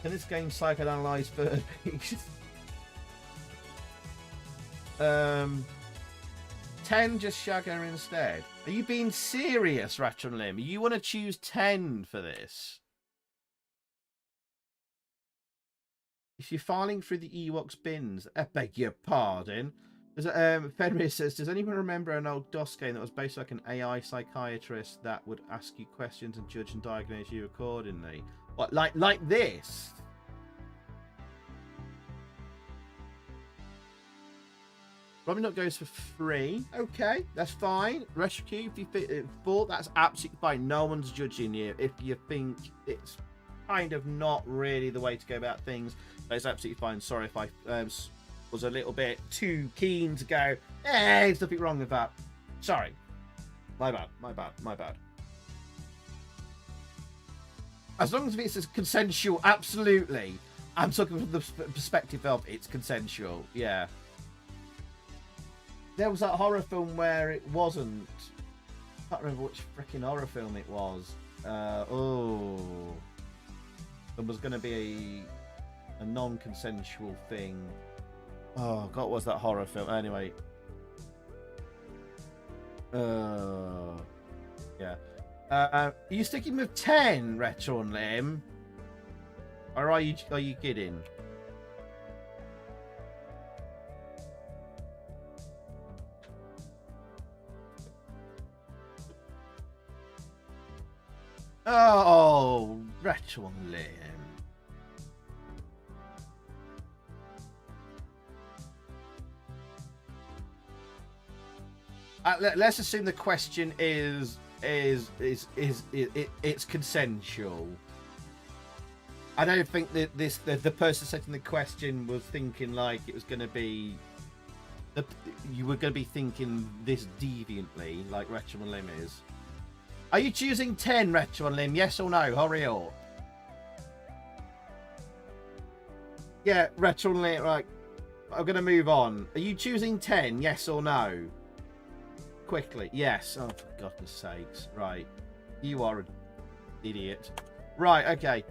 B: Can this game psychoanalyze Furbies? 10, just shag her instead. Are you being serious, Retro Limb? You want to choose 10 for this? If you're filing through the Ewoks bins, I beg your pardon. Fenrir says, does anyone remember an old DOS game that was based like an AI psychiatrist that would ask you questions and judge and diagnose you accordingly? What, like this? Robin Hood goes for 3. Okay, that's fine. Rescue, if you thought, that's absolutely fine. No one's judging you if you think it's kind of not really the way to go about things. But it's absolutely fine. Sorry if I was a little bit too keen to go, hey, there's nothing wrong with that. Sorry. My bad. As long as it's consensual, absolutely. I'm talking from the perspective of it's consensual. Yeah. There was that horror film where it wasn't. I can't remember which freaking horror film it was. There was going to be a non-consensual thing. Oh God, what was that horror film? Anyway. Yeah. Are you sticking with 10, Retro and Lim? Or are you kidding? Oh, Retro and Lim. Let's assume the question is it's consensual. I don't think that the person setting the question was thinking like it was going to be you were going to be thinking this deviantly like Retro and Lim is. Are you choosing 10, Retro and Lim? Yes or no? Hurry up. Yeah, Retro and Lim. Right, I'm going to move on. Are you choosing 10? Yes or no? Quickly. Yes. Oh, for goodness sakes. Right. You are an idiot. Right, okay.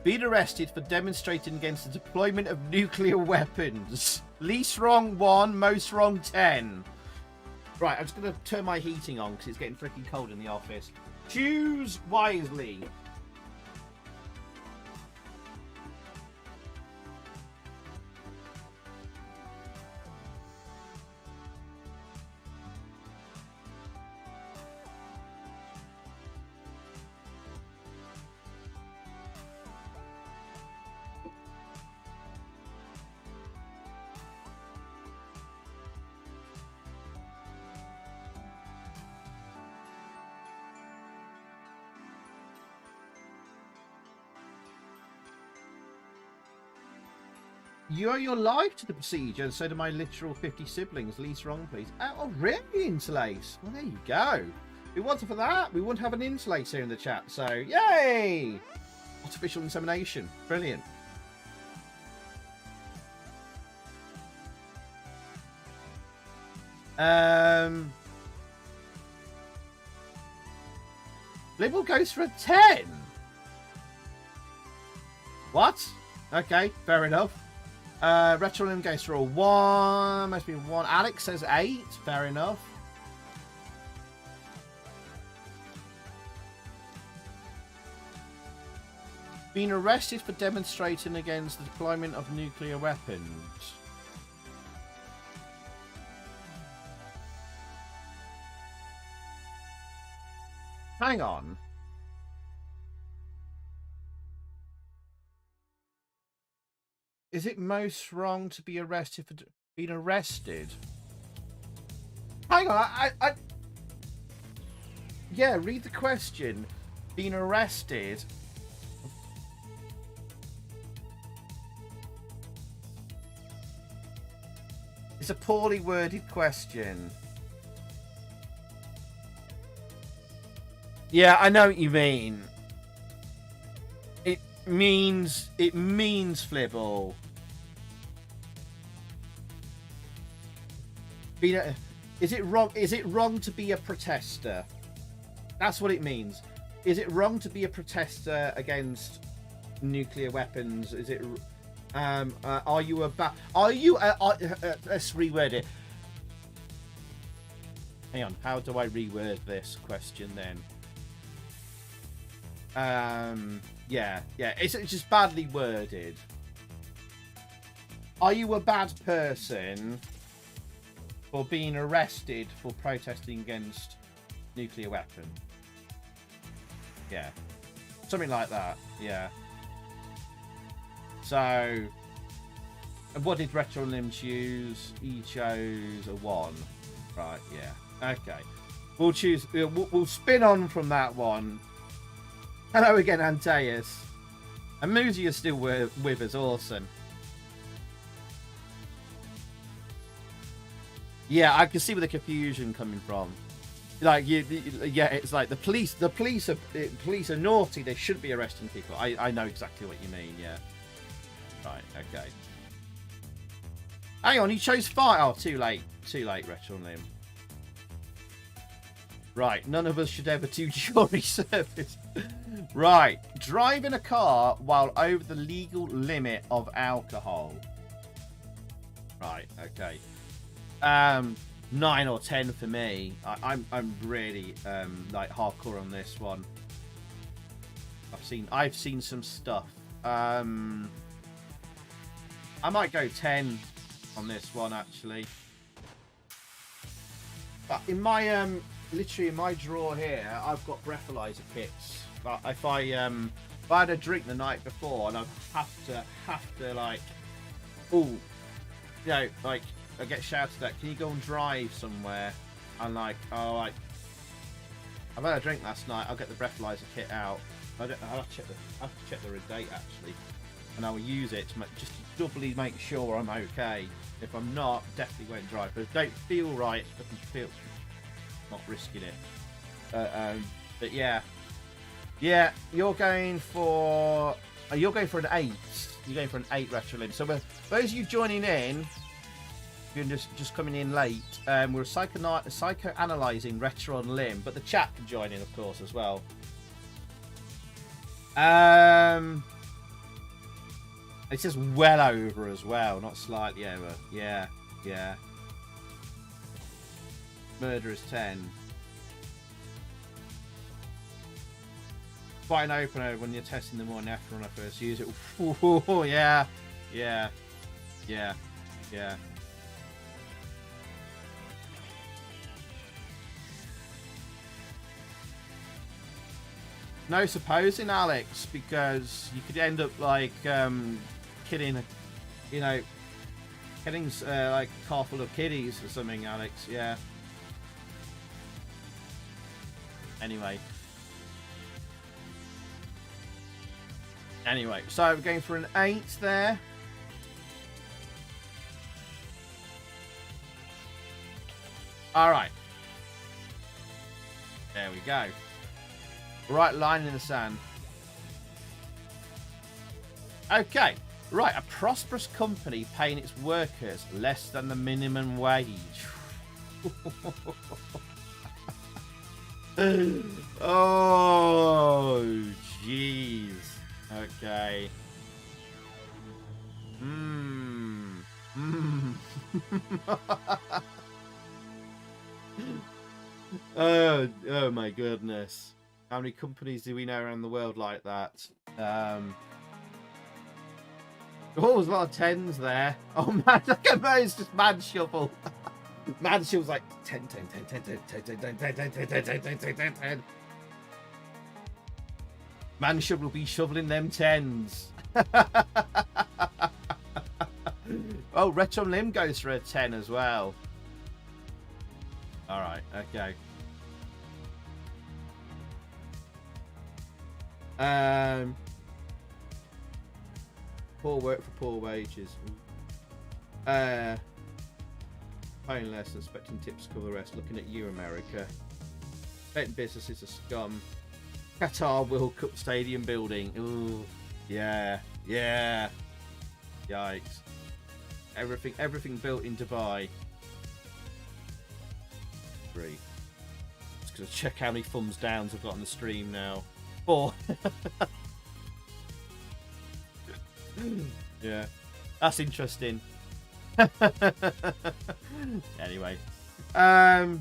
B: Being arrested for demonstrating against the deployment of nuclear weapons. Least wrong 1, most wrong 10. Right, I'm just going to turn my heating on because it's getting freaking cold in the office. Choose wisely. You owe your life to the procedure, and so do my literal 50 siblings. Least wrong, please. Oh, really, Interlace? Well, there you go. If it wasn't for that, we wouldn't have an Interlace here in the chat. So, yay! Artificial insemination. Brilliant. Liberal goes for a 10. What? Okay, fair enough. Retrolim goes for a 1. Must be 1. Alex says 8. Fair enough. Been arrested for demonstrating against the deployment of nuclear weapons. Hang on. Is it most wrong to be arrested for being arrested? Hang on, I... Yeah, read the question. Being arrested... It's a poorly worded question. Yeah, I know what you mean. It means flibble. Is it wrong to be a protester? That's what it means. Is it wrong to be a protester against nuclear weapons? Is it are you let's reword it. Hang on, how do I reword this question then? Yeah, it's just badly worded. Are you a bad person for being arrested for protesting against nuclear weapon? Yeah, something like that. Yeah. So, what did Retro Lim choose? He chose a 1. Right, yeah. Okay. We'll choose... We'll spin on from that one. Hello again, Antaeus. And Muzi is still with us. Awesome. Yeah, I can see where the confusion coming from. Like, yeah, it's like the police are naughty. They shouldn't be arresting people. I know exactly what you mean, yeah. Right, okay. Hang on, he chose 5. Oh, too late, Retro Lim. Right, none of us should ever do jury service. Right, driving a car while over the legal limit of alcohol. Right, okay. 9 or 10 for me. I'm really like hardcore on this one. I've seen some stuff. I might go 10 on this one actually. But in my literally in my drawer here, I've got breathalyzer kits. But if I had a drink the night before and I have to like, oh, you know, like I get shouted at, can you go and drive somewhere? And like, oh, like I've had a drink last night. I'll get the breathalyzer kit out. I'll have to check the date actually, and I will use it to just doubly make sure I'm okay. If I'm not, definitely won't drive. But if I don't feel right, I can feel not risking it. But yeah, you're going for an 8. You're going for an 8 retro limb. So for those of you joining in, you're just coming in late. We're psychoanalyzing retro on limb, but the chat can join in, of course, as well. It says well over as well, not slightly over. Yeah. Murder is 10. Quite an opener when you're testing the morning after when I first use it. Ooh, yeah. No supposing, Alex, because you could end up like kidding, you know, kidding's like a car full of kiddies or something, Alex. Yeah. Anyway, so we're going for an 8 there. All right. There we go. Right line in the sand. Okay. Right. A prosperous company paying its workers less than the minimum wage. Oh, jeez. Okay. Oh my goodness. How many companies do we know around the world like that? Oh, there's a lot of 10s there. Oh man, look at those, just mad shuffle. Mad shuffle's like 10. Man shovel will be shoveling them 10s. Oh, Retro Limb goes for a 10 as well. Alright, okay. Poor work for poor wages. Paying less, expecting tips to cover the rest. Looking at you, America. Betting businesses are scum. Qatar World Cup stadium building. Ooh, yeah. Yikes. Everything built in Dubai. 3. Just gonna check how many thumbs downs I've got on the stream now. 4. Yeah, that's interesting. Anyway, unless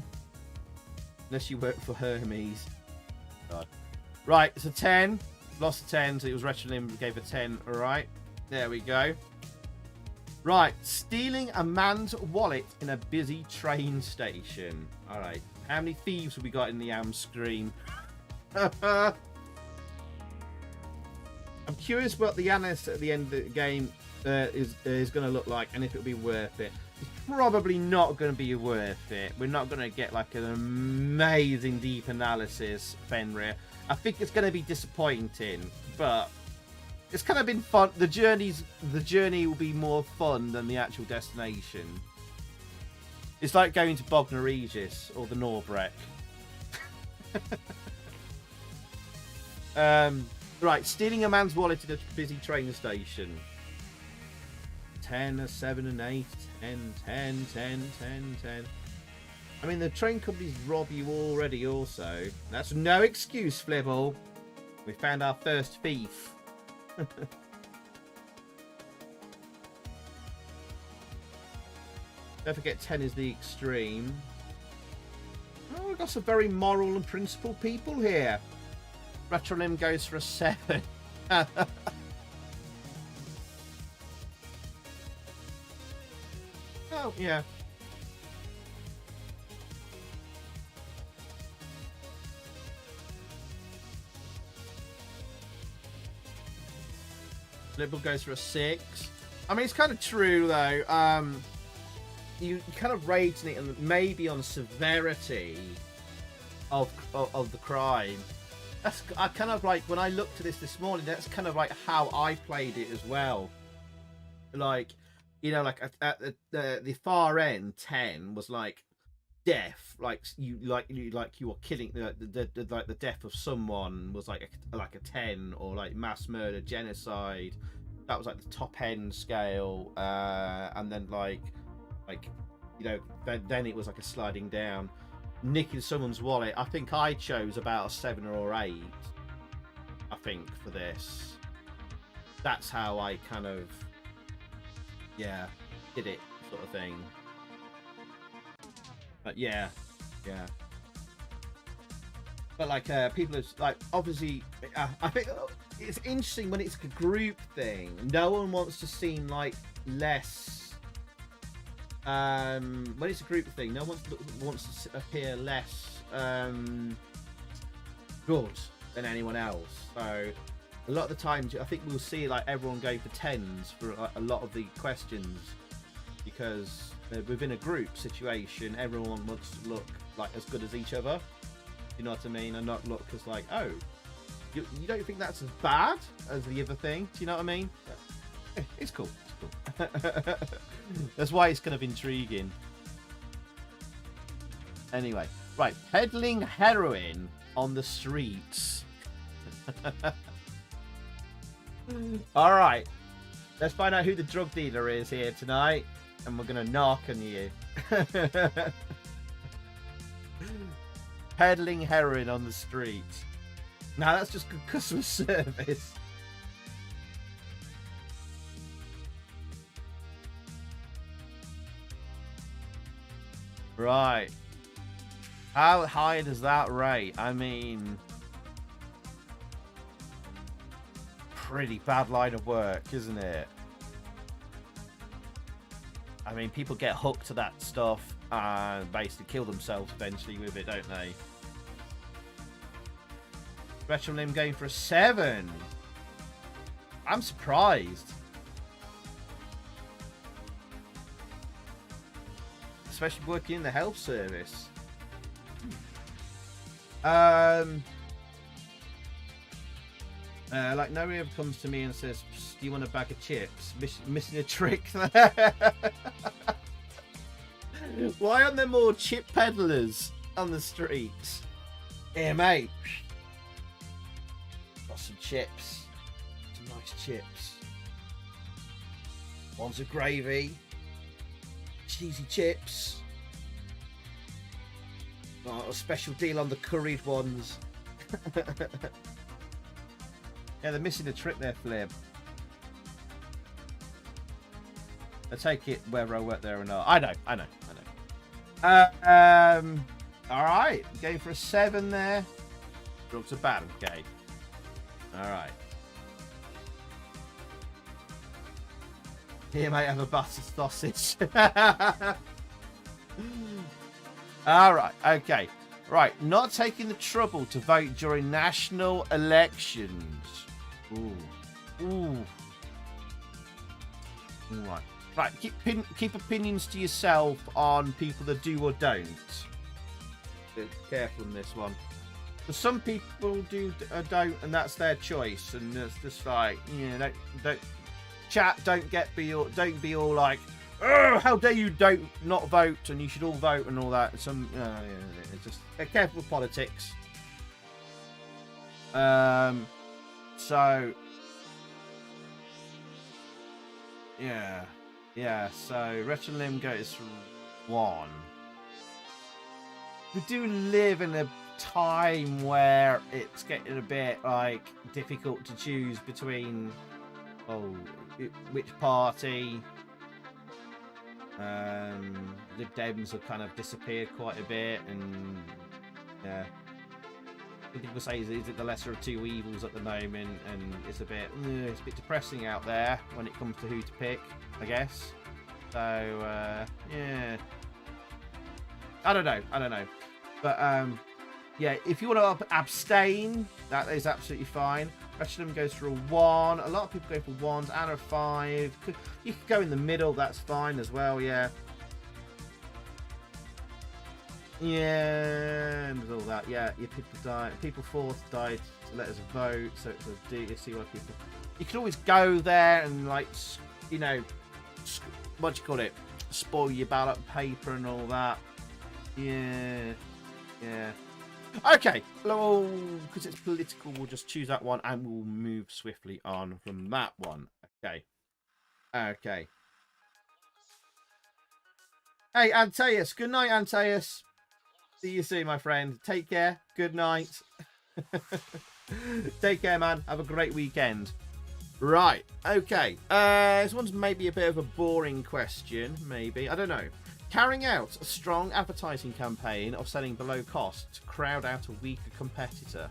B: you work for Hermes. God. Right, it's a 10. Lost a 10, so it was Retro Limb gave a 10. All right, there we go. Right, stealing a man's wallet in a busy train station. All right, how many thieves have we got in the Amstream? I'm curious what the analyst at the end of the game is going to look like, and if it'll be worth it. It's probably not going to be worth it. We're not going to get like an amazing deep analysis, Fenrir. I think it's going to be disappointing, but it's kind of been fun. The journey will be more fun than the actual destination. It's like going to Bognor Regis or the Norbreck. Right, stealing a man's wallet at a busy train station. 10, a 7, and 8, 10. I mean, the train companies rob you already also. That's no excuse, Flibble. We found our first thief. Don't forget 10 is the extreme. Oh, we've got some very moral and principled people here. Retrolim goes for a 7. Oh, yeah. Liberal goes for a 6. I mean, it's kind of true, though. You kind of rating it and maybe on severity of the crime. I kind of like, when I looked at this morning, that's kind of like how I played it as well. Like, you know, like at the far end, 10 was like death, like you were killing like the death of someone was like a 10, or like mass murder, genocide. That was like the top end scale, and then like you know, then it was like a sliding down. Nicking someone's wallet. I think I chose about a 7 or 8. I think for this, that's how I kind of did it, sort of thing. But yeah. But like people are like, obviously, I think it's interesting when it's a group thing. No one wants to seem like less. When it's a group thing, no one wants to appear less good than anyone else. So a lot of the times, I think we'll see like everyone go for 10s for a lot of the questions, because within a group situation, everyone wants to look like as good as each other. You know what I mean? And not look as like, oh, you don't think that's as bad as the other thing. Do you know what I mean? It's cool. It's cool. That's why it's kind of intriguing. Anyway, right, peddling heroin on the streets. All right, let's find out who the drug dealer is here tonight, and we're gonna knock on you. Peddling heroin on the street. Now that's just good customer service. Right. How high does that rate? I mean, pretty bad line of work, isn't it? I mean, people get hooked to that stuff and basically kill themselves eventually with it, don't they? Retrolim going for a 7. I'm surprised. Especially working in the health service. Like nobody ever comes to me and says, "Do you want a bag of chips?" Missing a trick there. Why aren't there more chip peddlers on the streets? Here, mate. Got some chips. Some nice chips. One's a gravy. Cheesy chips. Oh, a special deal on the curried ones. Yeah, they're missing a trick there, Flib. I take it whether I work there or not. I know. All right, going for a 7 there. Drugs are bad, okay. All right. Here, mate, have a buttered sausage. All right, okay. Right, not taking the trouble to vote during national elections. Ooh. All right. Right, keep opinions to yourself on people that do or don't. Be careful on this one. But some people do don't, and that's their choice. And it's just like, you know, don't chat. Don't be all like, oh, how dare you not vote, and you should all vote and all that. Some just careful with politics. So yeah. So Retrolim goes for 1. we do live in a time where it's getting a bit like difficult to choose between which party. The Dems have kind of disappeared quite a bit, and yeah, people say is it the lesser of two evils at the moment, and it's a bit depressing out there when it comes to who to pick, I guess. So yeah, I don't know, but yeah, if you want to abstain, that is absolutely fine. Retinum goes for a 1. A lot of people go for 1s and a 5. You could go in the middle, that's fine as well, yeah. Yeah, and all that, yeah. People die. People forced died to let us vote, so it's a D. You see why people. You can always go there and, like, you know, what do you call it? Spoil your ballot paper and all that. Yeah, yeah. Okay, well, because it's political, we'll just choose that one and we'll move swiftly on from that one. Okay. Okay. Hey, Antaeus. Good night, Antaeus. See you soon, my friend. Take care. Good night. Take care, man. Have a great weekend. Right. Okay. This one's maybe a bit of a boring question. Maybe. I don't know. Carrying out a strong advertising campaign of selling below cost to crowd out a weaker competitor.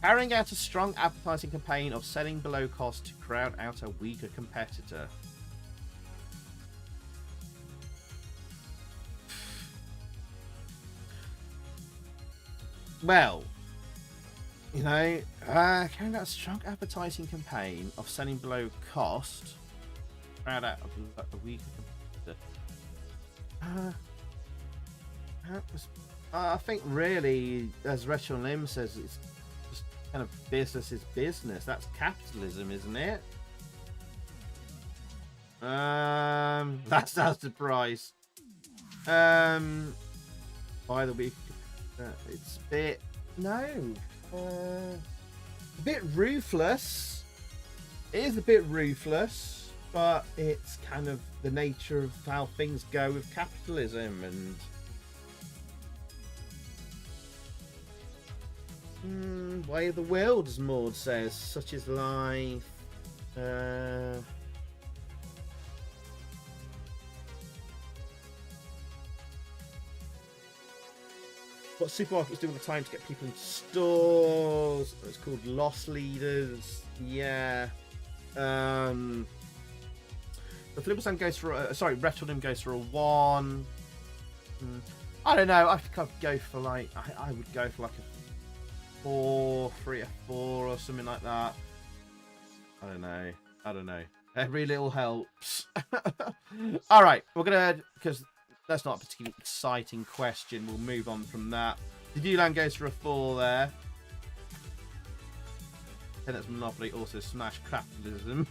B: Carrying out a strong advertising campaign of selling below cost to crowd out a weaker competitor. Well, you know, carrying out a strong advertising campaign of selling below cost. Out of a weaker competitor. I think really, as Rachel Lim says, it's just kind of business is business. That's capitalism, isn't it? That's the price. By the week, it's a bit a bit ruthless. It is a bit ruthless. But it's kind of the nature of how things go with capitalism, and way of the world, as Maud says, such is life. What supermarkets do all the time to get people into stores? It's called loss leaders. Yeah. The Flipperson goes for Retronum goes for a 1. I don't know. I think I'd go for like I would go for like a 4, 3 or 4 or something like that. I don't know. Every little helps. All right, we're gonna, because that's not a particularly exciting question. We'll move on from that. The Dulan goes for a 4 there. Tenants Monopoly also smash capitalism.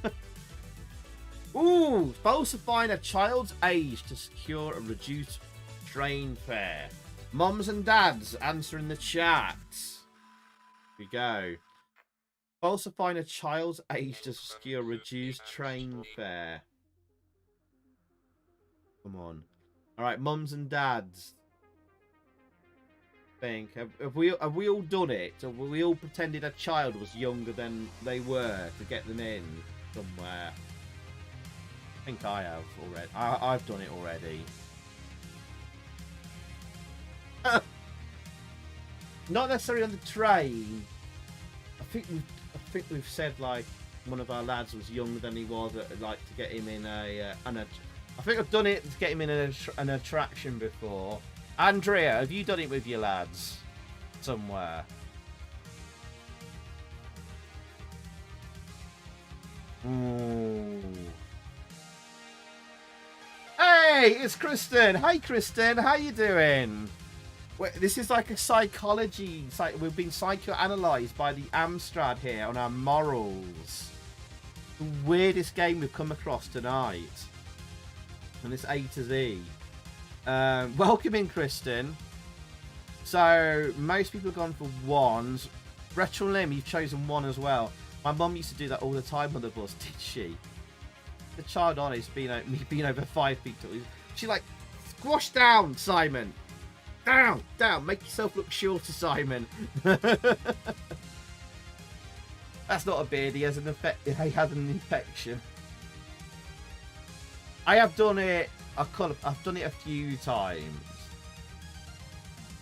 B: Ooh, falsifying a child's age to secure a reduced train fare. Moms and dads, answer in the chat. Here we go. Falsifying a child's age to secure a reduced train fare. Come on. Alright, mums and dads. Have we all done it? Have we all pretended a child was younger than they were to get them in somewhere? I think I have already. I've done it already. Not necessarily on the train. I think we've said like one of our lads was younger than he was, like to get him in I think I've done it to get him in an attraction before. Andrea, have you done it with your lads somewhere? Ooh. Hey, it's Kristen. Hi, Kristen. How you doing? This is like a psychology. We've been psychoanalyzed by the Amstrad here on our morals. The weirdest game we've come across tonight. And it's A to Z. Welcome in, Kristen. So, most people have gone for 1s. Retro Lim, you've chosen 1 as well. My mum used to do that all the time on the bus, did she? The child on it's been over 5 feet tall. She like Squash down, Simon. Down, down. Make yourself look shorter, Simon. That's not a beard. He has an infection. I have done it. I've done it a few times.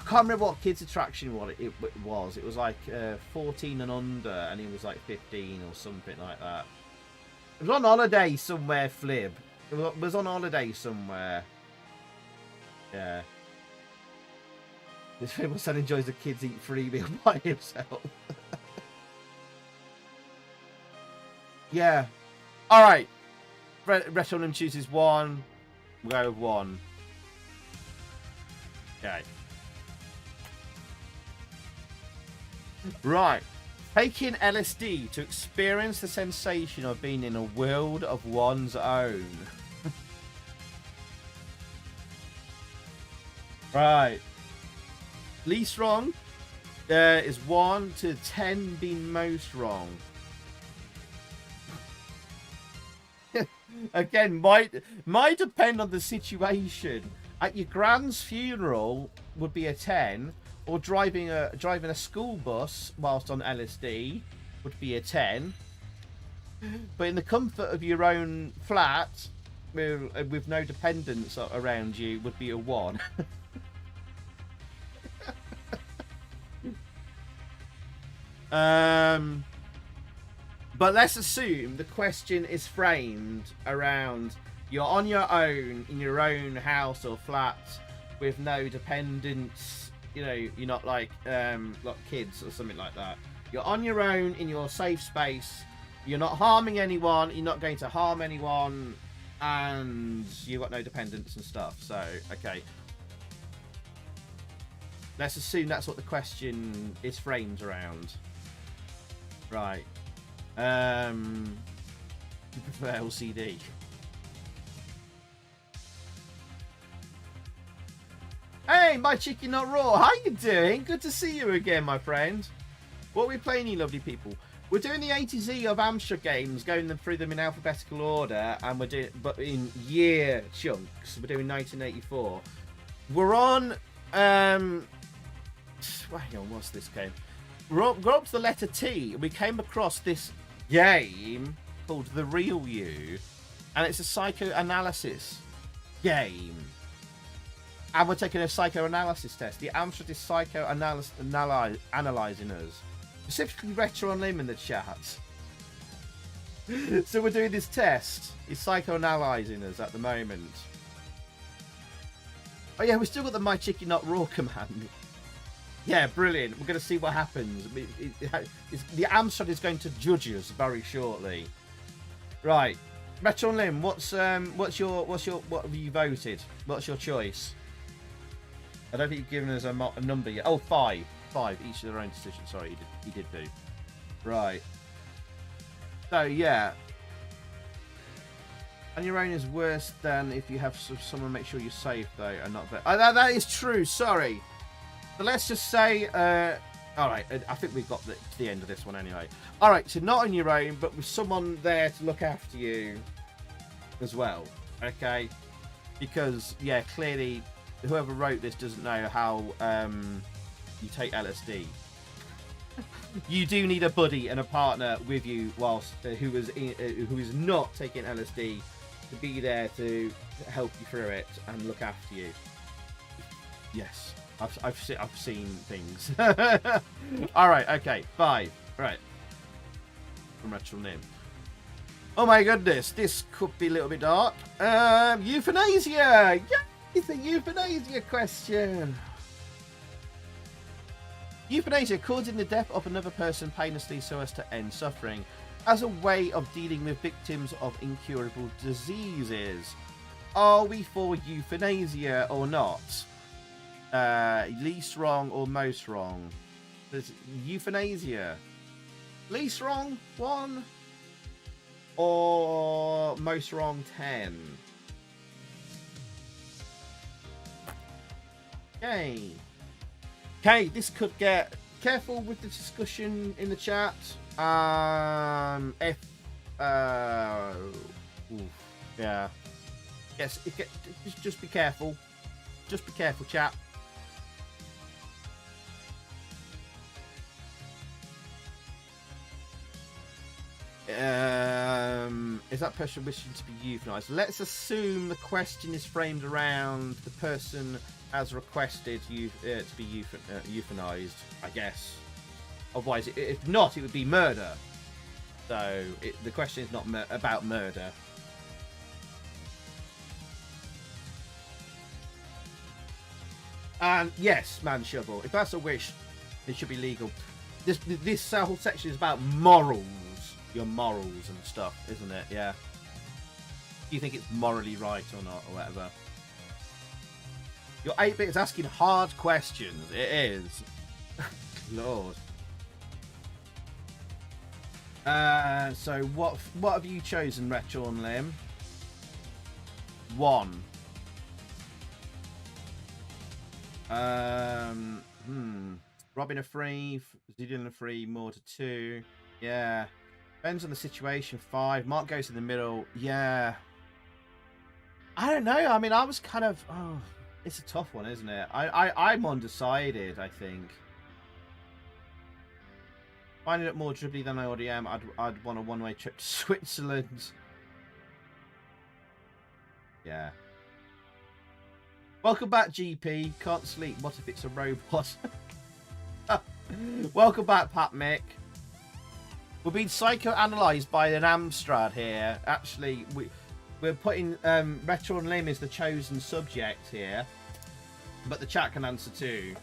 B: I can't remember what kids attraction it was. It was like 14 and under, and he was like 15 or something like that. It was on holiday somewhere, Flib. It was on holiday somewhere. Yeah. This famous son enjoys the kids eat free meal by himself. Yeah. Alright. Retronym chooses 1. We'll go with 1. Okay. Right. Taking LSD to experience the sensation of being in a world of one's own. Right. Least wrong is 1 to 10 being most wrong. Again, might depend on the situation. At your grand's funeral would be a 10, or driving a school bus whilst on LSD would be a 10. But in the comfort of your own flat with no dependents around you would be a 1. But let's assume the question is framed around you're on your own in your own house or flat with no dependents. You know, you're not like kids or something like that. You're on your own in your safe space. You're not harming anyone. You're not going to harm anyone, and you've got no dependents and stuff. So, okay. Let's assume that's what the question is framed around. Right. You prefer LCD? Hey, my chicken not raw. How you doing? Good to see you again, my friend. What are we playing, you lovely people? We're doing the A-Z of Amstrad games, going through them in alphabetical order, and we're doing, but in year chunks. We're doing 1984. We're on. Hang on, what's this game? We're up to the letter T, and we came across this game called The Real You, and it's a psychoanalysis game. And we're taking a psychoanalysis test. The Amstrad is psychoanalyzing us. Specifically Retro on Limb in the chat. So we're doing this test. It's psychoanalyzing us at the moment. Oh yeah, we still got the My Chicken Not Raw command. Yeah, brilliant. We're going to see what happens. The Amstrad is going to judge us very shortly. Right. Retro on Limb, what have you voted? What's your choice? I don't think you've given us a number yet. Oh, 5. 5, each of their own decision. Sorry, he did do. Right. So, yeah. On your own is worse than if you have someone make sure you're safe, though, and not that. That is true, sorry. So let's just say, alright, I think we've got to the end of this one anyway. Alright, so not on your own, but with someone there to look after you as well. Okay? Because, yeah, clearly, whoever wrote this doesn't know how you take LSD. You do need a buddy and a partner with you whilst who is not taking LSD to be there to help you through it and look after you. Yes, I've seen things. All right, okay, 5. Right, from Retro Nim. Oh my goodness, this could be a little bit dark. Euthanasia. Yeah, it's a euthanasia question. Euthanasia, causing the death of another person painlessly so as to end suffering, as a way of dealing with victims of incurable diseases. Are we for euthanasia or not? Least wrong or most wrong? There's euthanasia. Least wrong 1 or most wrong 10? Okay. Okay, this could get careful with the discussion in the chat. Yeah. Yes, just be careful. Just be careful, chat. Is that person wishing to be euthanized? Let's assume the question is framed around the person has requested you to be euthanized, I guess. Otherwise, if not, it would be murder. So the question is not about murder. And yes, man shovel. If that's a wish, it should be legal. This whole section is about morals. Your morals and stuff, isn't it? Yeah. Do you think it's morally right or not, or whatever? Your 8-bit is asking hard questions. It is. Lord. So what have you chosen, Retro and Lim? 1. Robin a 3, Zidian a 3, Mortar 2. Yeah. Depends on the situation. 5. Mark goes in the middle. Yeah. I don't know. I mean, I was kind of... Oh, it's a tough one, isn't it? I'm undecided, I think. Finding it more dribbly than I already am, I'd want a one-way trip to Switzerland. Yeah. Welcome back, GP. Can't sleep. What if it's a robot? Welcome back, Pat Mick. We're being psychoanalyzed by an Amstrad here. Actually, we're putting Retro and Lim as the chosen subject here, but the chat can answer too.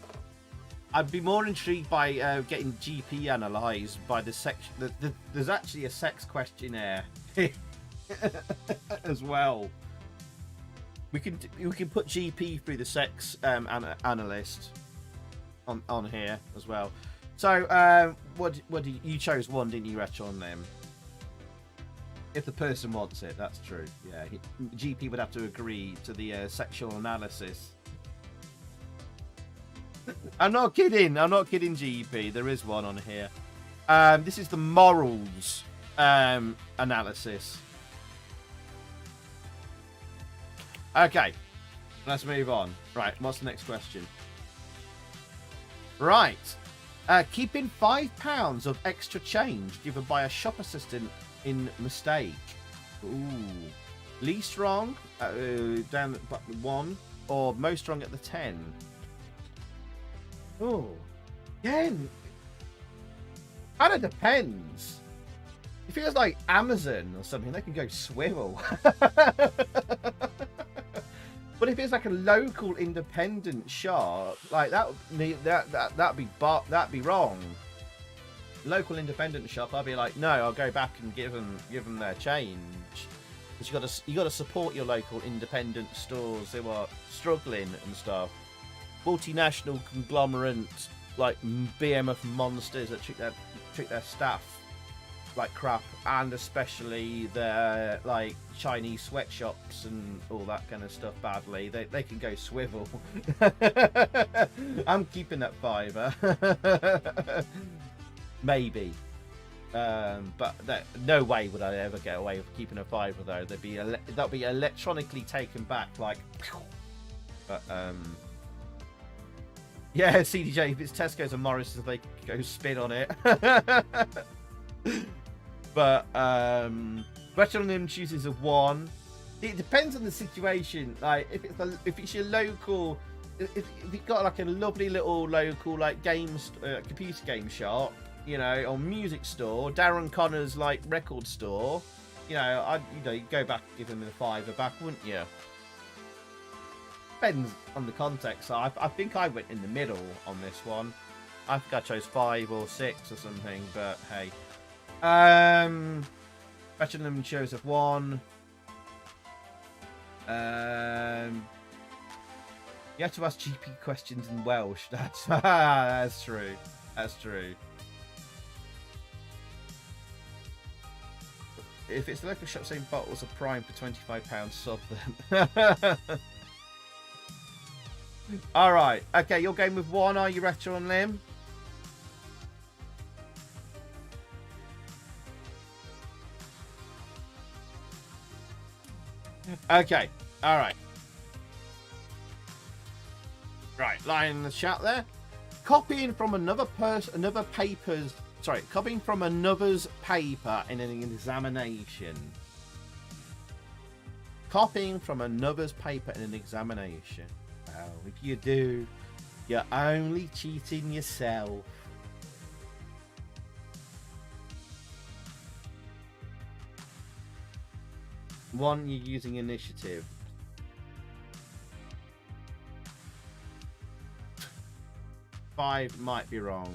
B: I'd be more intrigued by getting GP analysed by the section. There's actually a sex questionnaire as well. We can put GP through the sex analyst on here as well. So what did you chose 1, didn't you, Retro on them? If the person wants it, that's true. Yeah, GP would have to agree to the sexual analysis. I'm not kidding, GP. There is one on here. This is the morals analysis. Okay, let's move on. Right, what's the next question? Right. Keeping £5 of extra change given by a shop assistant in mistake. Ooh. Least wrong, down at 1, or most wrong at the 10. Oh, again, kind of depends. It feels like Amazon or something. They can go swivel. But if it's like a local independent shop, like that'd be wrong. Local independent shop, I'd be like, no, I'll go back and give them their change. Because you got to support your local independent stores who are struggling and stuff. Multinational conglomerates like BMF monsters that treat their staff like crap, and especially their like Chinese sweatshops and all that kind of stuff badly. They can go swivel. I'm keeping that £5. Maybe. But no way would I ever get away with keeping a £5 though. That'll be electronically taken back like. But yeah, CDJ, if it's Tesco's and Morris's, they go spin on it. But Retro Lim chooses a 1. It depends on the situation. Like if it's your local, if you've got like a lovely little local like computer game shop, you know, or music store, Darren Connor's like record store, you know, you'd go back and give him the £5 back, wouldn't you? Depends on the context. So I think I went in the middle on this one. I think I chose 5 or 6 or something, but hey. Retro chose of 1. You have to ask GP questions in Welsh. That's true. That's true. If it's the local shop selling bottles of Prime for £25, sub them. All right. Okay, you're going with 1, are you, Retro and Lim? Okay. All right. Right, line in the chat there. Copying from another copying from another's paper in an examination. Copying from another's paper in an examination. Well, if you do, you're only cheating yourself. One, you're using initiative. Five might be wrong.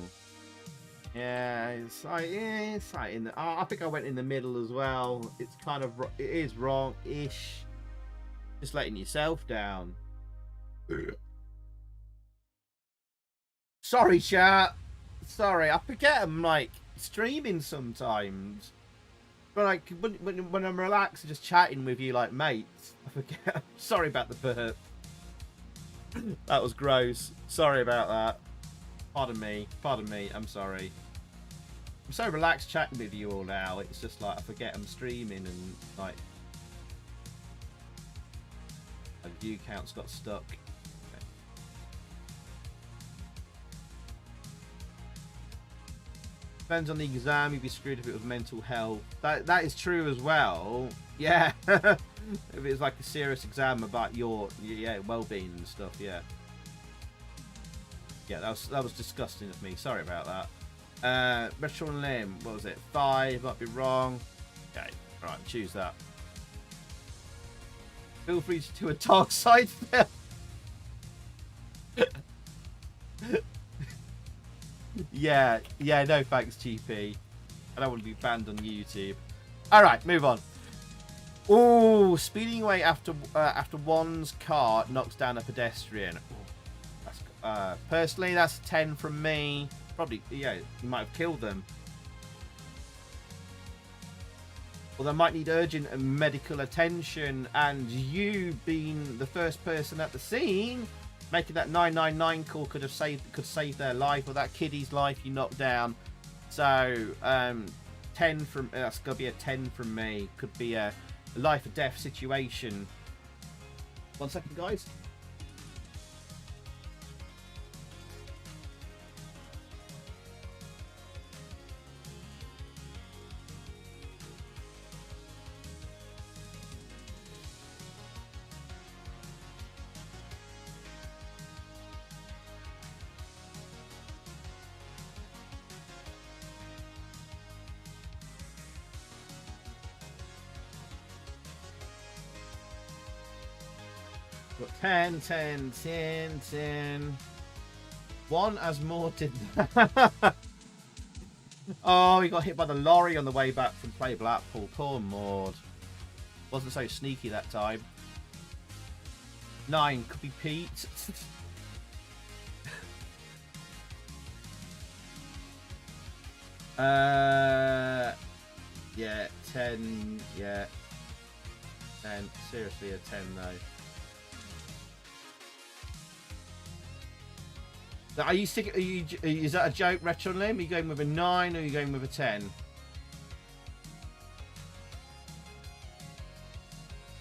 B: Yeah, it's like in the. I think I went in the middle as well. It's kind of, it is wrong-ish. Just letting yourself down. Sorry, chat. Sorry, I forget I'm like streaming sometimes. But like when I'm relaxed and just chatting with you like mates, I forget. Sorry about the burp. That was gross. Sorry about that. Pardon me. Pardon me. I'm sorry. I'm so relaxed chatting with you all now. It's just like I forget I'm streaming and like my view count's got stuck. Okay. Depends on the exam. You'd be screwed if it was mental health. That is true as well. Yeah. If it's like a serious exam about your well-being and stuff. Yeah. Yeah, that was disgusting of me. Sorry about that. Retro and Limb, what was it? 5, might be wrong. Okay, alright, choose that. Feel free to do a dark side film. yeah, no thanks, GP. I don't want to be banned on YouTube. Alright, move on. Oh, speeding away after one's car knocks down a pedestrian. Personally, that's 10 from me. Probably, yeah, you might have killed them. Or they might need urgent medical attention, and you being the first person at the scene, making that 999 call could save their life, or that kiddie's life you knocked down. So, 10 from, that's gonna be a 10 from me. Could be a life or death situation. 1 second, guys. Got 10, 10, 10, 10. One as more did that. Oh, he got hit by the lorry on the way back from Play Blackpool. Poor Maud. Wasn't so sneaky that time. 9, could be Pete. Yeah, 10, yeah. 10, seriously a 10 though. Are you sticking? Is that a joke, Retro Limb? Are you going with a 9 or are you going with a 10?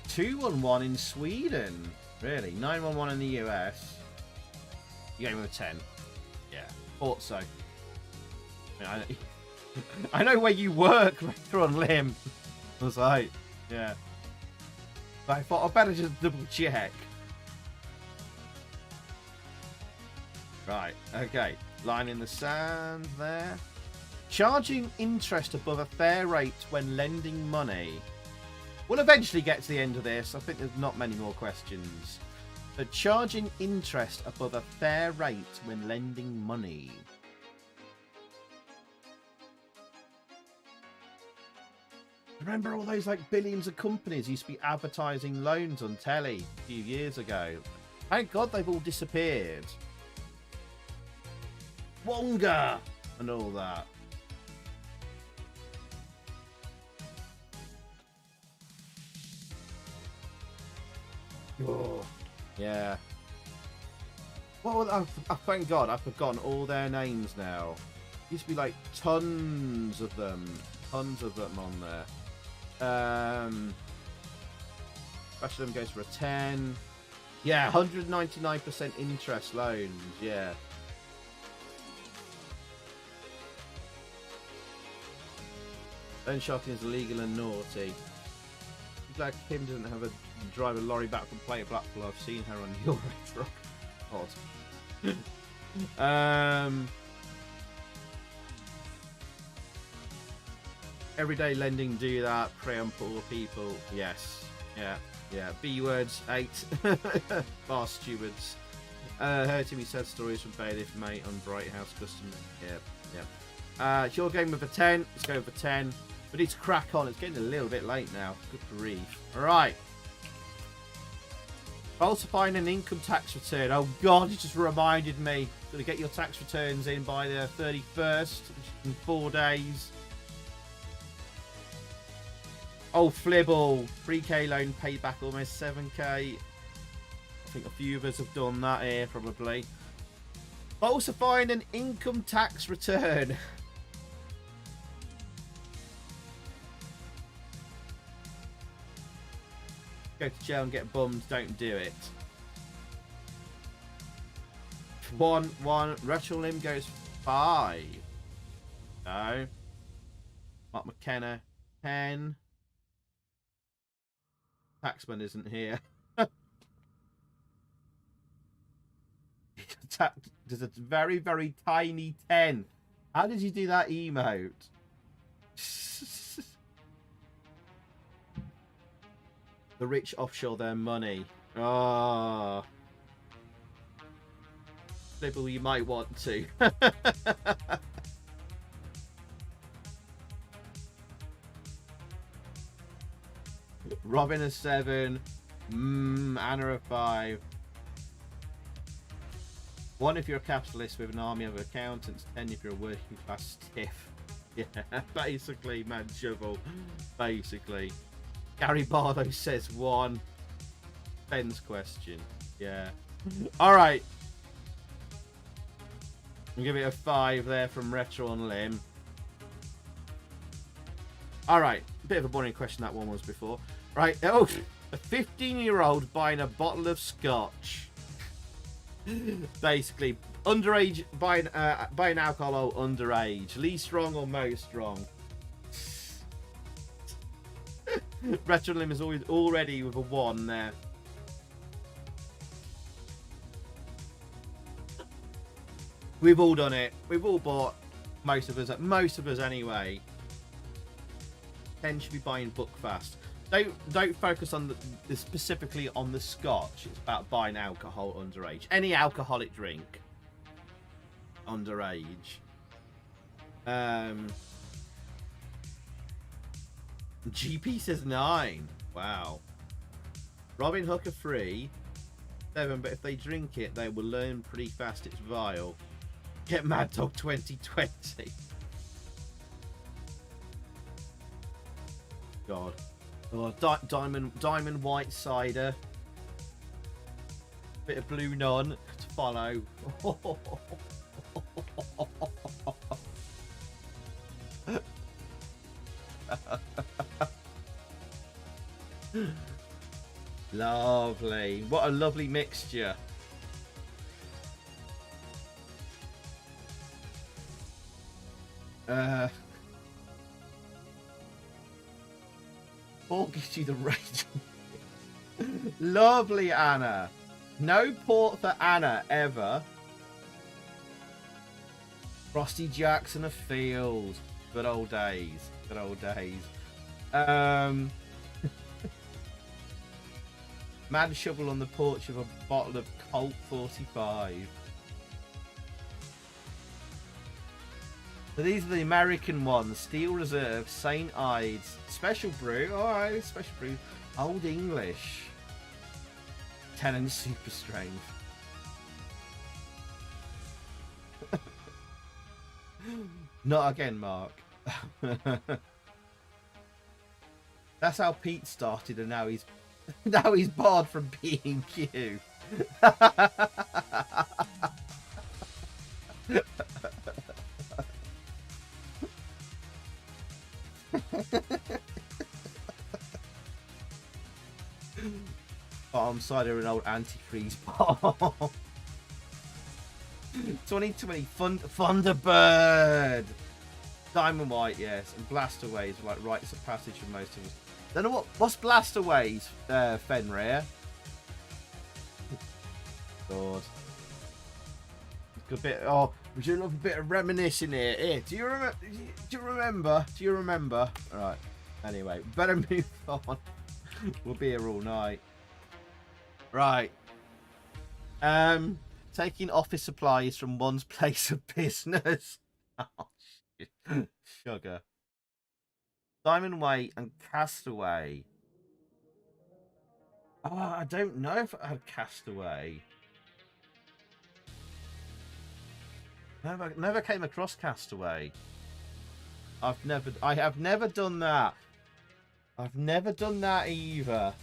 B: 2-1-1 in Sweden. Really? 9-1-1 in the US. You're going with a 10. Yeah, thought so. I know where you work, Retro Limb. I was like, yeah. But I thought I'd better just double check. Right, okay. Line in the sand there. Charging interest above a fair rate when lending money. We'll eventually get to the end of this. I think there's not many more questions. But charging interest above a fair rate when lending money. Remember all those like billions of companies used to be advertising loans on telly a few years ago? Thank God they've all disappeared. Wonga and all that. Oh, yeah. Well, thank God I've forgotten all their names now. Used to be like tons of them on there. Special them goes for a 10. Yeah, 199% interest loans. Yeah. Loan sharking is illegal and naughty. I'm glad Kim doesn't have a drive a lorry back from Play Blackpool. I've seen her on your truck. Odd. Everyday lending, do that. Prey on poor people. Yes. Yeah. Yeah. B words 8. Bar stewards. Hurting me sad stories from bailiff mate on Bright House customer. Yeah. Yeah. It's your game with a 10. Let's go for 10. We need to crack on. It's getting a little bit late now. Good grief. Alright. Falsifying an income tax return. Oh god, it just reminded me. Got to get your tax returns in by the 31st. In 4 days. Oh, Flibble. 3k loan paid back almost 7k. I think a few of us have done that here, probably. Falsifying an income tax return. Go to jail and get bummed. Don't do it. 1. Rachel Lim goes 5. No. Mark McKenna 10. Taxman isn't here. There's a very, very tiny 10. How did you do that emote? The rich offshore their money. Ah. Maybe you might want to. Robin a 7. Anna a 5. 1 if you're a capitalist with an army of accountants. 10 if you're a working class stiff. Yeah, basically, man, shovel. Basically. Gary Barlow says 1. Ben's question. Yeah. Alright. I'll give it a 5 there from Retro on Lim. Alright. Bit of a boring question that one was before. Right. Oh, a 15-year-old buying a bottle of scotch. Basically, underage buying alcohol or underage. Least wrong or most wrong? Retro Lim is always already with a 1 there. We've all done it. We've all bought. Most of us anyway. 10 should be buying book fast. Don't focus on the specifically on the scotch. It's about buying alcohol underage. Any alcoholic drink underage. GP says 9. Wow. Robin Hook are free. 7, but if they drink it, they will learn pretty fast it's vile. Get Mad Dog 2020. God. Oh, diamond white cider. Bit of blue nun to follow. Lovely. What a lovely mixture. Paul gives you the rage. Lovely, Anna. No port for Anna ever. Frosty Jackson afield. Good old days. Good old days. Mad shovel on the porch of a bottle of Colt 45. So these are the American ones. Steel Reserve, St. Ides, Special Brew. Alright, Special Brew. Old English. Tenant Super Strength. Not again, Mark. That's how Pete started, and now he's barred from B&Q. Oh alongside her an old antifreeze bomb. 2020 Thunderbird. Diamond White, yes, and Blastaways like rites of passage for most of us. Don't know what's Blastaways, Fenrir. God. Good bit. Oh, we're doing a bit of reminiscing here. Here, do you remember? Do you remember? All right. Anyway, better move on. We'll be here all night. Right. Taking office supplies from one's place of business. Oh, shit. Sugar. Diamond Way and Castaway. Oh, I don't know if I had Castaway. Never came across Castaway. I have never done that. I've never done that either.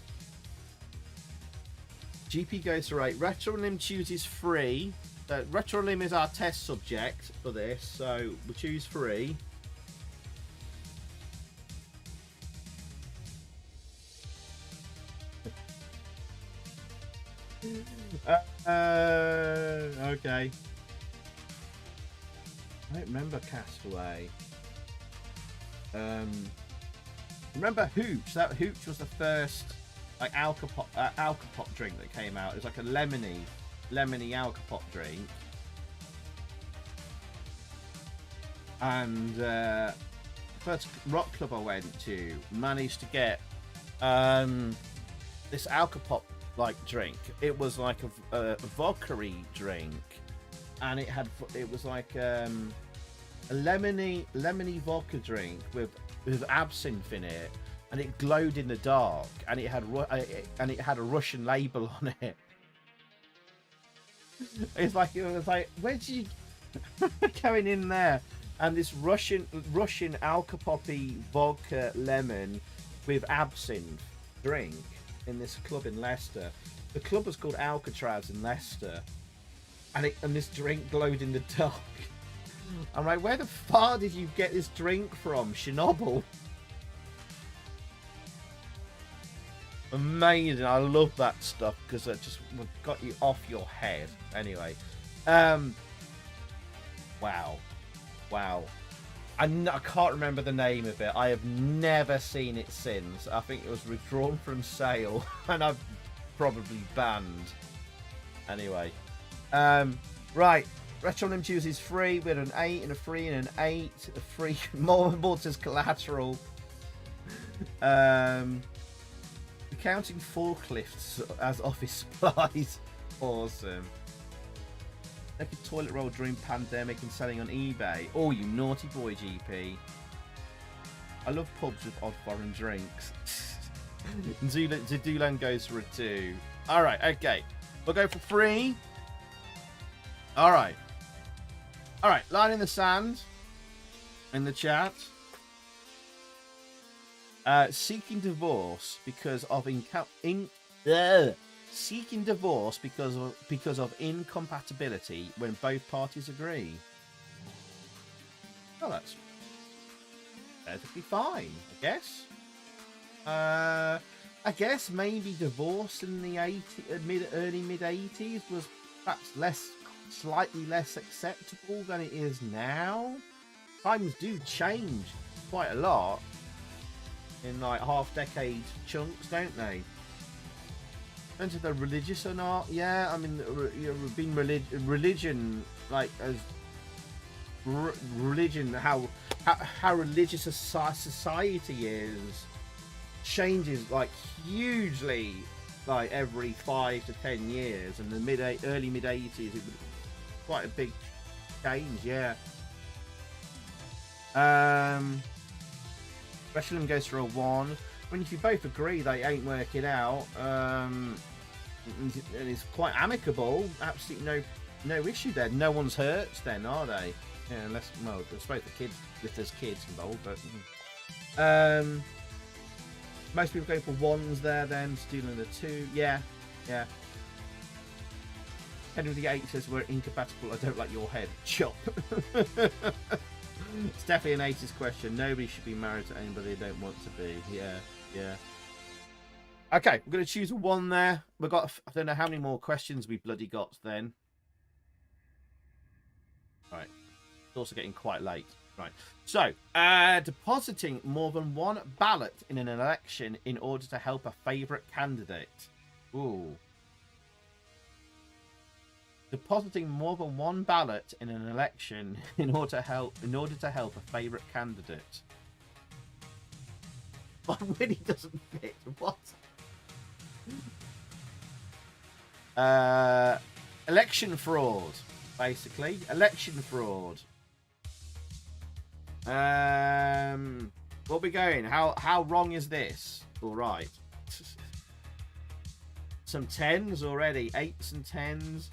B: GP goes to 8. Retrolim chooses 3. Retrolim is our test subject for this, so we'll choose 3. Okay. I don't remember Castaway. Remember Hooch? That Hooch was the first like alcopop drink that came out. It was like a lemony alcopop drink. And first rock club I went to managed to get this alcopop like drink. It was like a vodka-y drink, and it was like a lemony vodka drink with absinthe in it, and it glowed in the dark, and it had a Russian label on it. It was like where did you going in there? And this Russian alcopoppy vodka lemon with absinthe drink in this club in Leicester. The club was called Alcatraz in Leicester, and this drink glowed in the dark. I'm like, where the fuck did you get this drink from, Chernobyl? Amazing. I love that stuff because it just got you off your head. Anyway, wow. I can't remember the name of it. I have never seen it since. I think it was withdrawn from sale and I've probably banned. Anyway, right. Retronym chooses 3 with an 8 and a 3 and an 8. A 3 more mortars collateral. Counting forklifts as office supplies. Awesome. Like a toilet roll during pandemic and selling on eBay. Oh, you naughty boy, GP. I love pubs with odd foreign drinks. Zedulan goes for a 2. Alright, okay. We'll go for 3. Alright. Alright, line in the sand. In the chat. Seeking divorce because of seeking divorce because of incompatibility when both parties agree. Oh, that's perfectly fine, I guess. I guess maybe divorce in the early mid 80s was perhaps slightly less acceptable than it is now. Times do change quite a lot in like half-decade chunks, don't they? Depends if they're religious or not. Yeah, I mean, being religion, like as religion, how religious a society is, changes like hugely, like every 5 to 10 years. And the early mid 80s, it was quite a big change. Yeah. Wrestling goes for a 1. I mean, if you both agree they ain't working out, and it's quite amicable, absolutely no issue there. No one's hurt then, are they? Yeah, unless, well, I suppose the kids, if there's kids involved, but most people go for 1s there then, stealing the 2. Yeah. Henry the 8 says we're incompatible. I don't like your head. Chop. It's definitely an 80s question. Nobody should be married to anybody they don't want to be. Yeah. Okay, we're going to choose a 1 there. We've got, I don't know how many more questions we bloody got then. Right. It's also getting quite late. Right. So, depositing more than 1 ballot in an election in order to help a favourite candidate. Ooh. Depositing more than 1 ballot in an election in order to help a favourite candidate. What really doesn't fit? What? Election fraud, basically. Election fraud. What are we going? How wrong is this? All right. Some 10s already. 8s and 10s.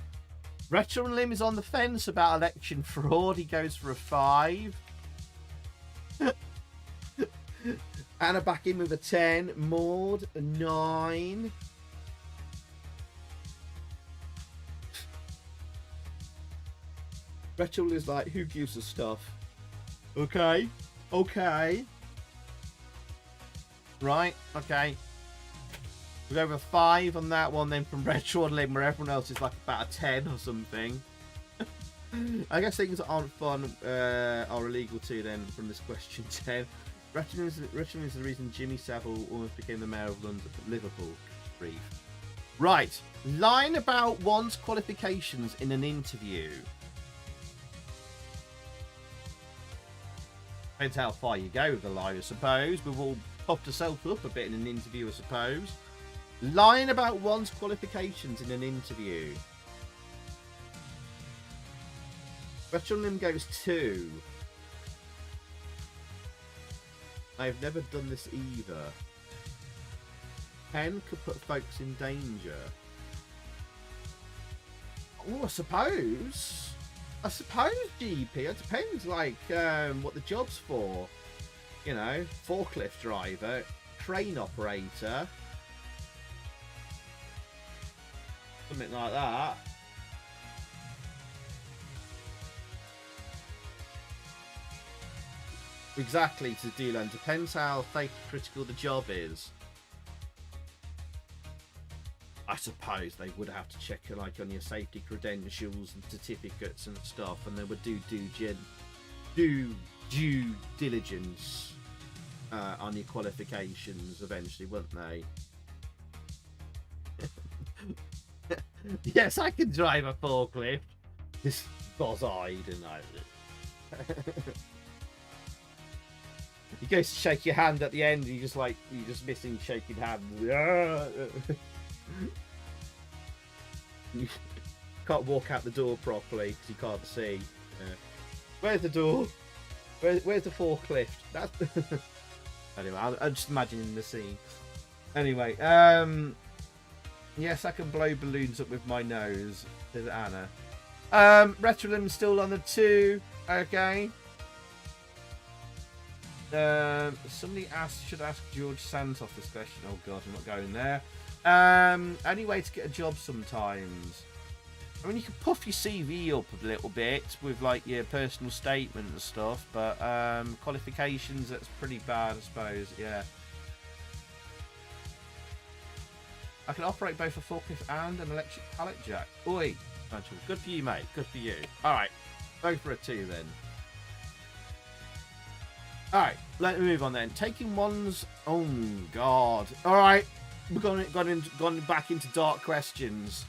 B: Retro and Lim is on the fence about election fraud. He goes for a 5. Anna back in with a 10. Maud, a 9. Retro is like, who gives us stuff? Okay. Okay. Right. Okay. We go with a 5 on that one then from Retro and Lim, where everyone else is like about a 10 or something. I guess things that aren't fun are illegal too then from this question 10. Retro is the reason Jimmy Savile almost became the mayor of London, Liverpool. Brief. Right. Line about one's qualifications in an interview. Depends how far you go with the line, I suppose. We've all popped ourselves up a bit in an interview, I suppose. Lying about one's qualifications in an interview. Retro goes 2. I've never done this either. 10 could put folks in danger. Oh, I suppose, GP. It depends, like, what the job's for. You know, forklift driver, crane operator, something like that. Exactly, to Dylan. Depends how safety critical the job is. I suppose they would have to check like on your safety credentials and certificates and stuff, and they would do due diligence on your qualifications eventually, wouldn't they? Yes, I can drive a forklift. This boz-eyed and I. You go to shake your hand at the end, you're just missing shaking hands. You can't walk out the door properly because you can't see. Where's the door? Where's the forklift? That's anyway. I'm just imagining the scene. Anyway, yes, I can blow balloons up with my nose. Says Anna. Retrolim's still on the 2. Okay. Somebody should ask George Santos this question. Oh god, I'm not going there. Only way to get a job sometimes. I mean, you can puff your CV up a little bit with like your personal statement and stuff, but qualifications, that's pretty bad, I suppose. Yeah. I can operate both a forklift and an electric pallet jack. Oi, good for you, mate. Good for you. All right, go for a 2 then. All right, let me move on then. Taking one's... Oh, God. All right, we've gone back into dark questions.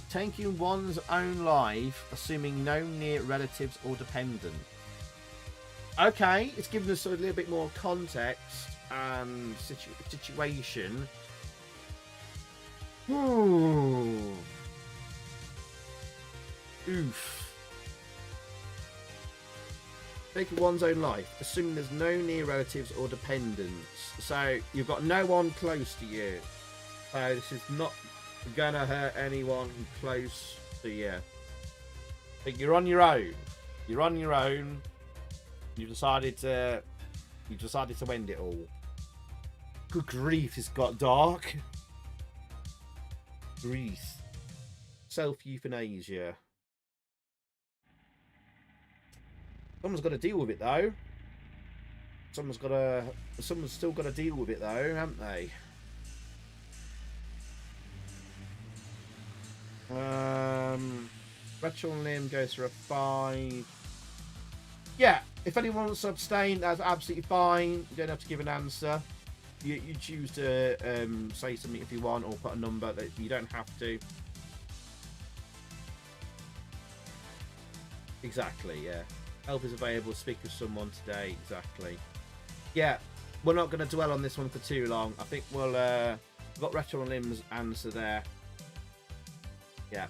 B: Taking one's own life, assuming no near relatives or dependent. Okay, it's given us a little bit more context and situation. Ooh. Oof. Taking one's own life, assuming there's no near relatives or dependents. So you've got no one close to you. So this is not gonna hurt anyone close to you. But you're on your own. You're on your own. You've decided to end it all. Good grief, it's got dark. Grief. Self-euthanasia. Someone's got to deal with it though. Someone's still got to deal with it though, haven't they? Retro Limb goes for a 5. Yeah, if anyone wants to abstain, that's absolutely fine. You don't have to give an answer. You choose to say something if you want, or put a number. That you don't have to. Exactly, yeah. Help is available. Speak with someone today. Exactly. Yeah, we're not going to dwell on this one for too long. I think we'll... we've got Retro Limb's answer there. Yeah.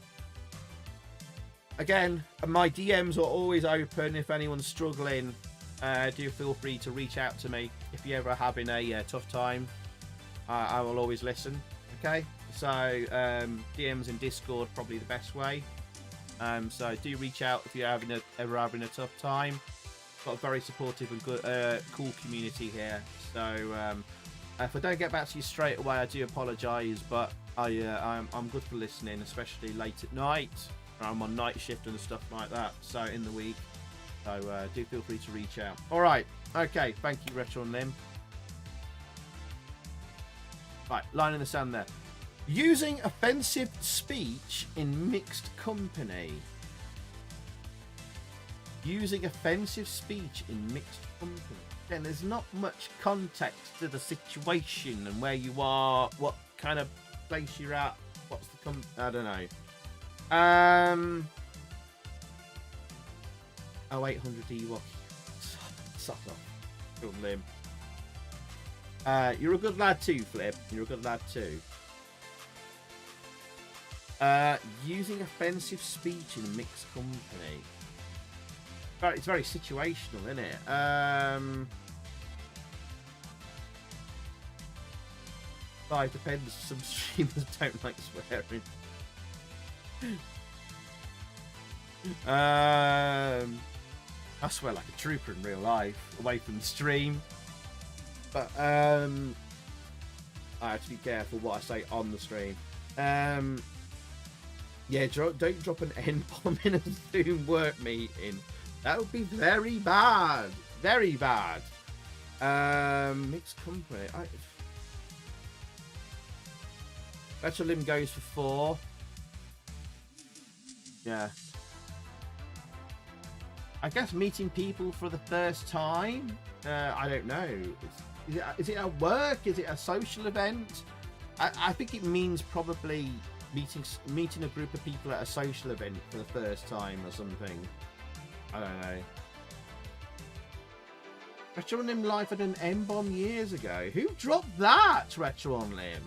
B: Again, my DMs are always open. If anyone's struggling, do feel free to reach out to me. If you're ever having a tough time, I will always listen. Okay? So, DMs in Discord, probably the best way. So do reach out if you're ever having a tough time. Got a very supportive and good, cool community here. So if I don't get back to you straight away, I do apologise, but I'm good for listening, especially late at night. I'm on night shift and stuff like that. So in the week, so do feel free to reach out. All right, okay. Thank you, Retro and Lim. Right, line in the sand there. Using offensive speech in mixed company. Using offensive speech in mixed company. Again, there's not much context to the situation and where you are, what kind of place you're at, what's the I don't know. 0800 Ewok. Suck off. Good Lim. You're a good lad too, Flip. You're a good lad too. Using offensive speech in a mixed company. It's very situational, isn't it? It depends. Some streamers don't like swearing. I swear like a trooper in real life, away from the stream. But I have to be careful what I say on the stream. Yeah, don't drop an N-bomb in a Zoom work meeting. That would be very bad. Very bad. Mixed company. Retro Lim goes for 4. Yeah. I guess meeting people for the first time. I don't know. Is it at work? Is it a social event? I think it means probably meeting a group of people at a social event for the first time or something. I don't know. Retro on Lim live had an M-bomb years ago. Who dropped that, Retro on Lim?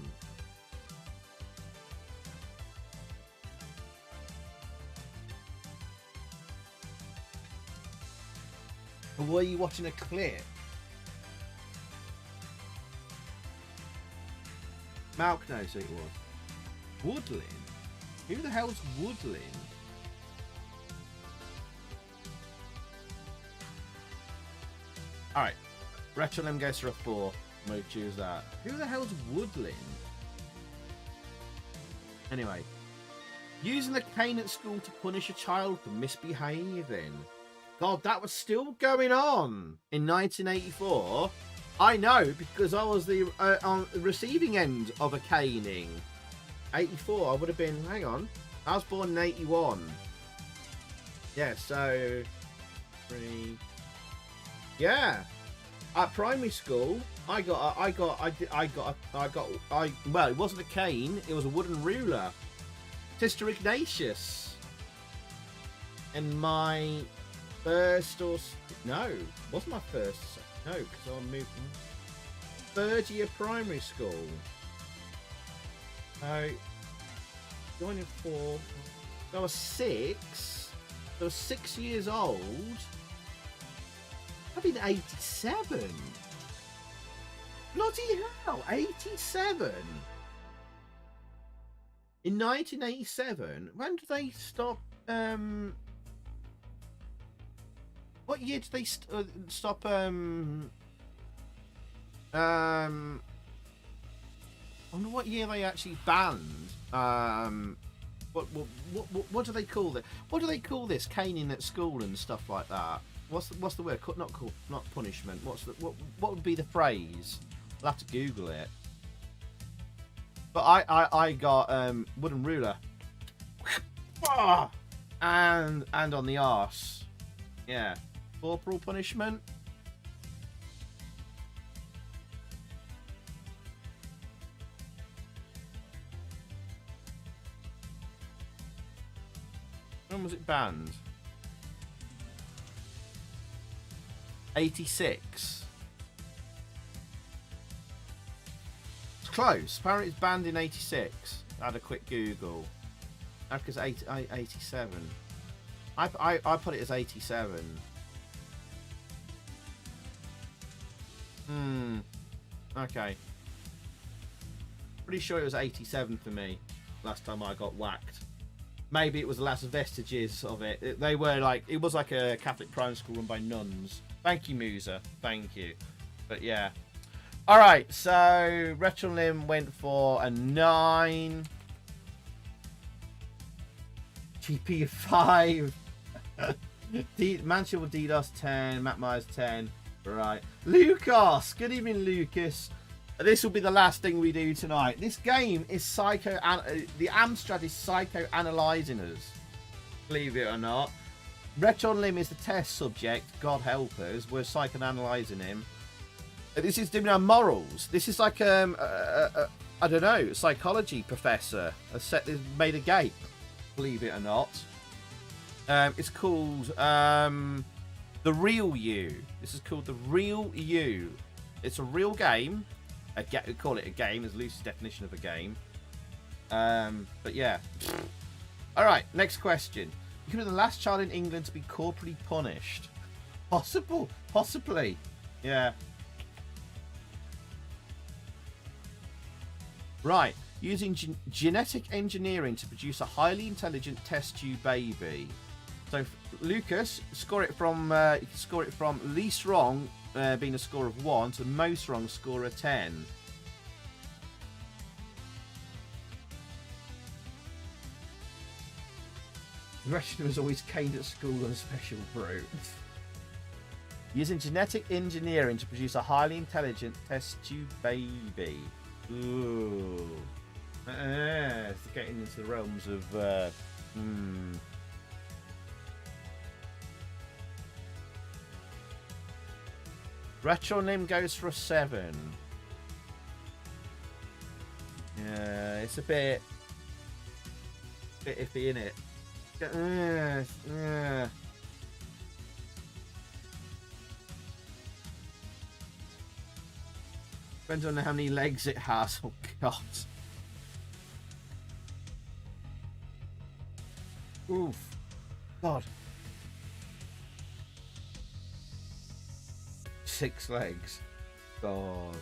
B: Or were you watching a clip? Malk knows who it was. Woodland? Who the hell's Woodland? Alright. Retro Lim goes for a 4. We'll choose that. Who the hell's Woodland? Anyway. Using the cane at school to punish a child for misbehaving. God, that was still going on in 1984. I know, because I was on the receiving end of a caning. 84, I would have been, hang on. I was born in 81. Yeah, so 3. Yeah. At primary school, well, it wasn't a cane, it was a wooden ruler. Sister Ignatius. And my first no, it wasn't my first. No, because I moved from 3rd year primary school. Joining 4. I was 6. I was 6 years old. I've been 87. Bloody hell, 87. In 1987, when did they stop? What year did they stop? I wonder what year they actually banned. What do they call it? What do they call this? Caning at school and stuff like that. What's the word? Not punishment. What would be the phrase? I'll have to Google it. But I got wooden ruler. Ah! And on the arse. Yeah. Corporal punishment. When was it banned? 86. It's close. Apparently it's banned in 86. I had a quick Google. Because 87. I put it as 87. Okay. Pretty sure it was 87 for me last time I got whacked. Maybe it was the last vestiges of it. They were like, it was like a Catholic primary school run by nuns. Thank you, Musa. Thank you. But yeah. Alright, so Retro Limb went for a 9. GP 5. Manchester DDoS 10. Matt Myers 10. Right. Lucas. Good evening, Lucas. This will be the last thing we do tonight. This game is the Amstrad is psychoanalyzing us. Believe it or not. Retro Limb is the test subject. God help us. We're psychoanalyzing him. This is doing our morals. This is like I don't know, a psychology professor has made a game. Believe it or not. It's called The Real You. This is called The Real You. It's a real game. We call it a game, as Lucy's definition of a game. But yeah. Alright, next question. You could be the last child in England to be corporally punished. Possibly. Yeah. Right. Using genetic engineering to produce a highly intelligent test tube baby. So, Lucas, score it from you can score it from least wrong, being a score of 1, to most wrong, score of 10. The rest of them was always caned at school on special fruit. Using genetic engineering to produce a highly intelligent test tube baby. Ooh. It's getting into the realms of Retronym goes for a 7. Yeah, it's a bit iffy, innit? Depends on how many legs it has. Oh god. Oof. God. 6 legs. God.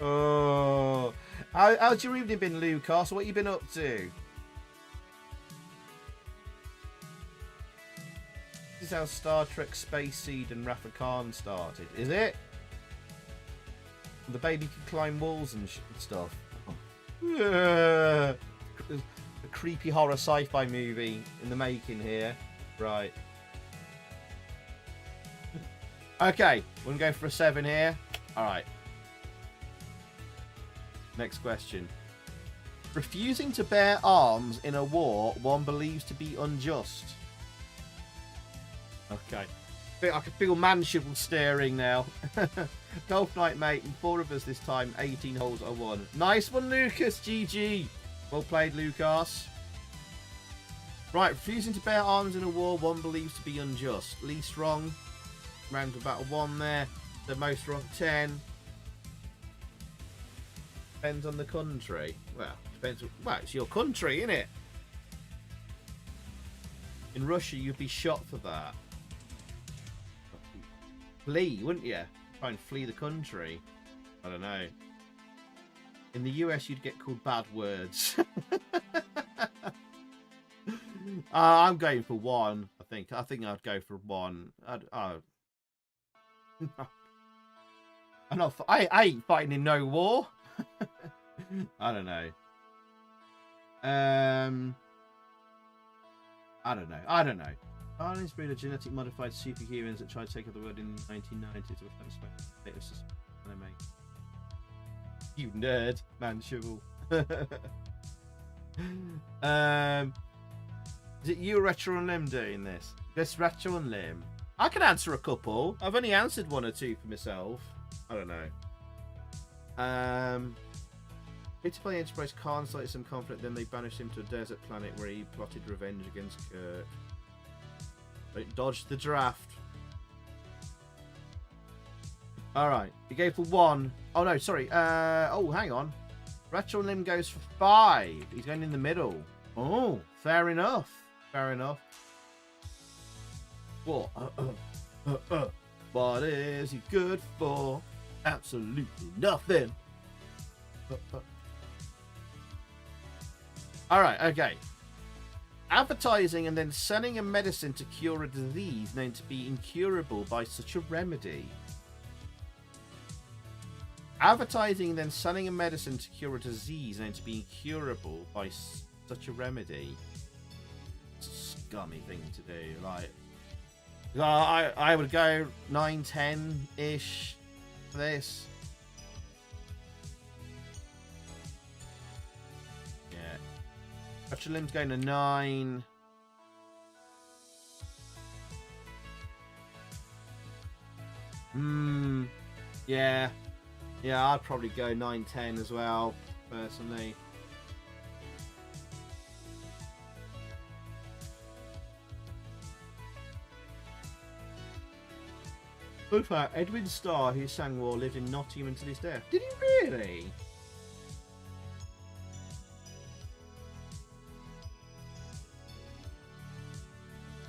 B: Oh. How's your evening been, Lucas? What you been up to? This is how Star Trek Space Seed and Rafa Khan started. Is it? The baby can climb walls and stuff. A creepy horror sci-fi movie in the making here. Right. Okay, we're going for a 7 here. Alright. Next question. Refusing to bear arms in a war one believes to be unjust. Okay. I can feel Manshivel staring now. Golf night, mate. And 4 of us this time. 18 holes are 1. Nice one, Lucas. GG. Well played, Lucas. Right. Refusing to bear arms in a war one believes to be unjust. Least wrong. Round to about a 1 there. The most wrong 10. Depends on the country. Well, depends. Well, it's your country, isn't it? In Russia, you'd be shot for that. Flee, wouldn't you? Try and flee the country. I don't know. In the US, you'd get called bad words. I'm going for 1. I think I'd go for 1. I ain't fighting in no war. I don't know. I don't know. Ireland's breed of genetic modified superhumans that tried to take over the world in 1990 to affect anime. You nerd, Manshivel. Is it you, Retro and Lim, doing this? This Retro and Lim. I can answer a couple. I've only answered one or two for myself. I don't know. Free to play Enterprise can't cite some conflict, then they banished him to a desert planet where he plotted revenge against Kirk. But it dodged the draft. Alright, he gave for 1. Oh no, sorry. Oh, hang on. Retro Lim goes for 5. He's going in the middle. Oh, fair enough. Fair enough. What? What is he good for? Absolutely nothing. Alright, okay. Advertising and then selling a medicine to cure a disease known to be incurable by such a remedy. Advertising and then selling a medicine to cure a disease known to be incurable by such a remedy. It's a scummy thing to do. Like, I would go 9, 10-ish for this. Retro Lim's going to 9. Yeah. Yeah, I'd probably go 9, 10 as well, personally. Good fact, Edwin Starr, who sang War, lived in Nottingham until his death. Did he really?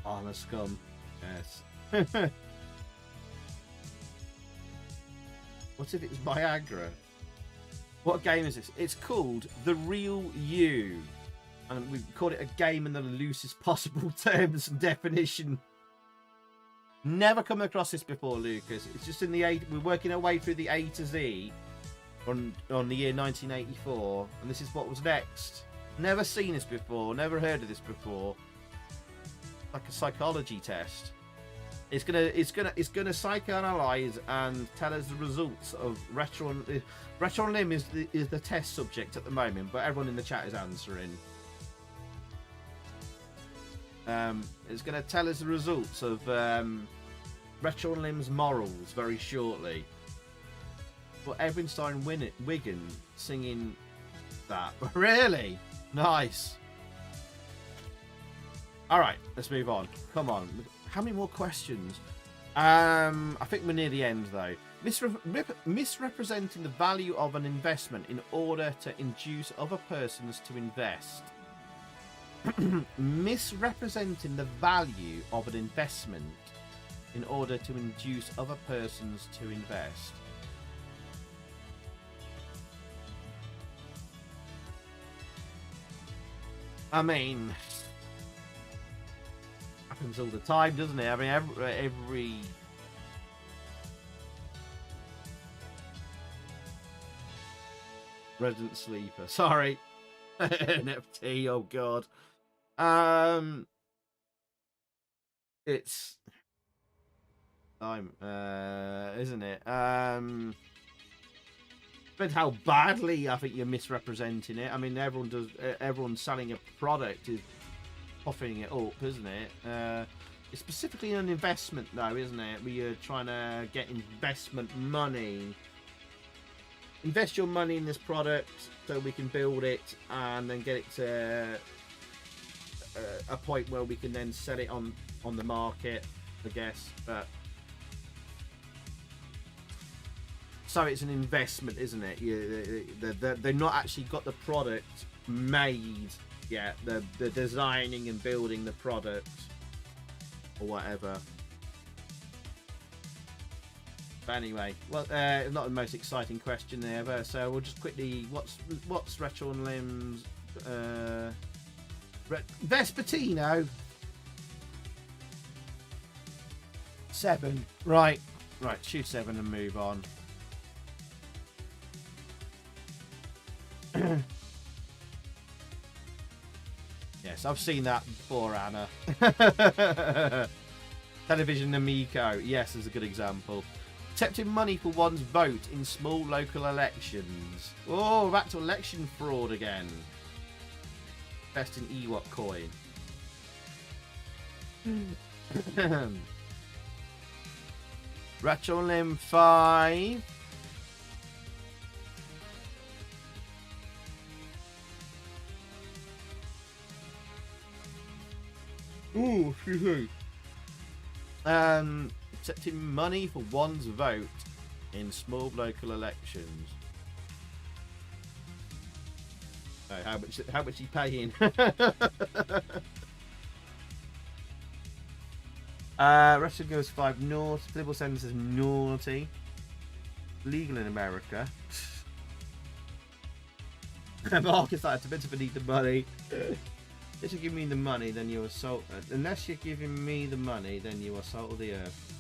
B: Oh, the scum. Yes. What if it's Viagra? What game is this? It's called The Real You. And we called it a game in the loosest possible terms and definition. Never come across this before, Lucas. It's just in the A. We're working our way through the A to Z on the year 1984, and this is what was next. Never seen this before. Never heard of this before. Like a psychology test. It's gonna psychoanalyze and tell us the results of Retro and Lim is the test subject at the moment, but everyone in the chat is answering. It's gonna tell us the results of Retro and Lim's morals very shortly. But Edwin Starr and Wigan singing that. Really? Nice. Alright, let's move on. Come on. How many more questions? I think we're near the end, though. Misrepresenting the value of an investment in order to induce other persons to invest. Misrepresenting the value of an investment in order to induce other persons to invest. I mean, happens all the time, doesn't it? I mean, every resident sleeper. Sorry, NFT. Oh God. It's time, isn't it? Depends how badly I think you're misrepresenting it. I mean, everyone's selling a product is puffing it up, isn't it? It's specifically an investment, though, isn't it? We are trying to get investment money. Invest your money in this product so we can build it and then get it to a point where we can then sell it on the market, I guess. But so it's an investment, isn't it? They've not actually got the product made yet. They're designing and building the product or whatever. But anyway, well, not the most exciting question ever. So we'll just quickly, what's Retro and Lim's Vespertino 7. Right, shoot 7 and move on. Yes, I've seen that before, Anna. Television Amico, yes, is a good example. Accepting money for one's vote in small local elections. Oh, back to election fraud again. Best in Ewok coin. Retro Limb 5. Ooh, excuse me. Accepting money for one's vote in small local elections. Oh, how much he paying? Russia goes 5 naughty. Liberal sentence is naughty. Legal in America. Marcus like, it's a bit of a need the money. Unless you give me the money, then you assault. Unless you're giving me the money, then you assault the earth.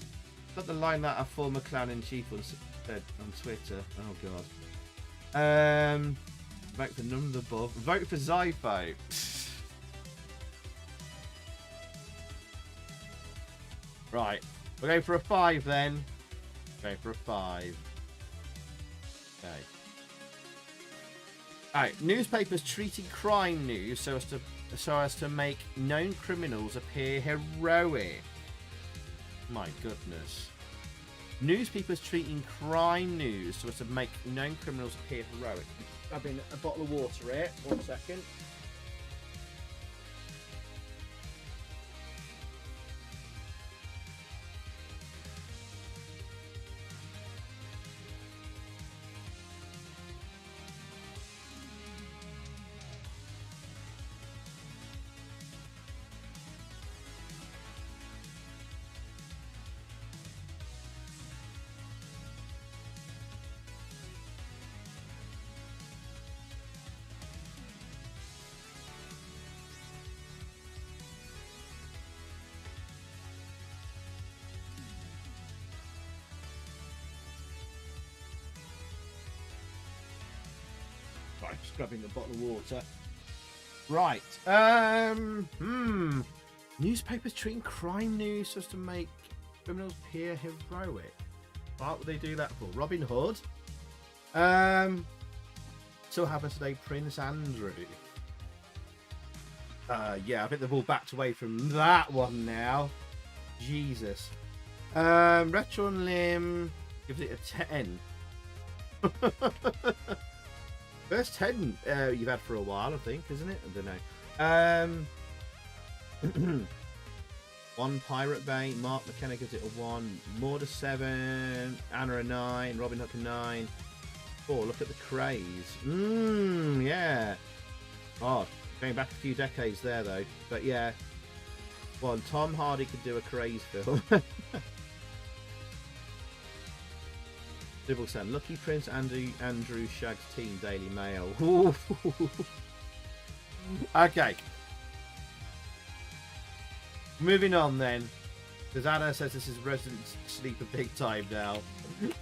B: Got the line that a former clown in chief said on Twitter. Oh god. Vote for none of the above. Vote for Zypho. Right, we'll go for a 5 then. Go for a 5. Okay. Alright, newspapers treating crime news so as to make known criminals appear heroic. My goodness. Newspapers treating crime news so as to make known criminals appear heroic. I'm grabbing a bottle of water here. 1 second. Right, just grabbing a bottle of water. Right. Newspapers treating crime news so as to make criminals appear heroic. What would they do that for? Robin Hood. Still happens today, Prince Andrew. Yeah, I think they've all backed away from that one now. Jesus. Retro and Limb gives it a 10. First 10 you've had for a while, I think, isn't it? I don't know. 1 Pirate Bay, Mark McKenna gives it a 1. Morda 7, Anna a 9, Robin Hood a 9. Oh, look at the craze. Yeah. God, going back a few decades there though. But yeah. Well, Tom Hardy could do a craze film. Dibbleston, Lucky Prince Andrew Shagg's team, Daily Mail. Ooh. Okay. Moving on then. Because Anna says this is resident sleeper big time now.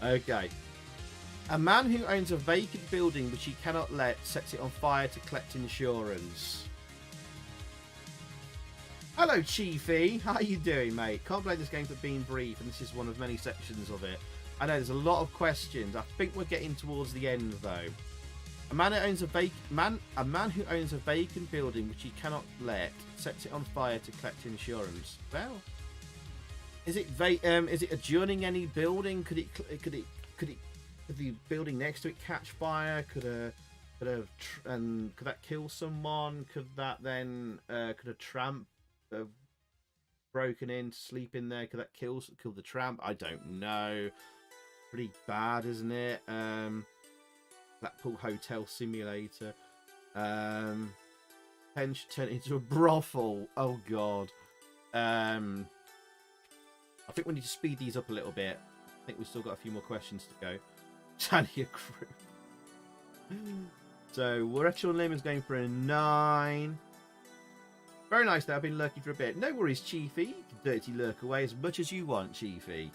B: Okay. A man who owns a vacant building which he cannot let sets it on fire to collect insurance. Hello, Chiefy. How you doing, mate? Can't blame this game for being brief, and this is one of many sections of it. I know there's a lot of questions. I think we're getting towards the end, though. A man who owns a vacant building which he cannot let sets it on fire to collect insurance. Well, is it adjourning any building? Could the building next to it catch fire? Could that kill someone? Could a tramp have broken in to sleep in there? Could that kill the tramp? I don't know. Pretty bad, isn't it? Blackpool Hotel Simulator. Pen should turn into a brothel. Oh god. I think we need to speed these up a little bit. I think we've still got a few more questions to go. Tanya Crew. So Retro Lim is going for a 9. Very nice there. I've been lurking for a bit. No worries, Chiefy. Dirty lurk away as much as you want, Chiefy.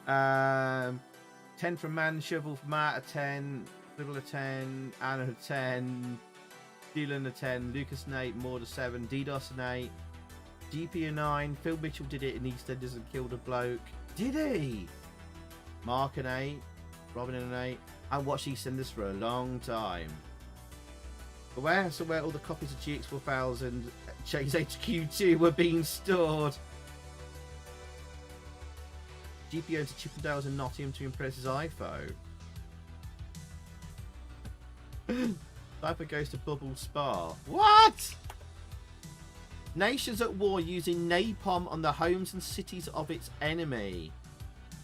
B: 10 from Man, Shovel from Matt, a 10, Fiddle a 10, Anna a 10, Dylan a 10, Lucas an 8, Maud a 7, DDoS an 8, GP a 9, Phil Mitchell did it in EastEnders and killed a bloke. Did he? Mark an 8, Robin an 8, and watched EastEnders for a long time. But where all the copies of GX4000 Chase HQ2 were being stored. GPO to Chippendales and Nottingham to impress his iPhone. Sniper goes to Bubble Spa. What? Nations at war using napalm on the homes and cities of its enemy.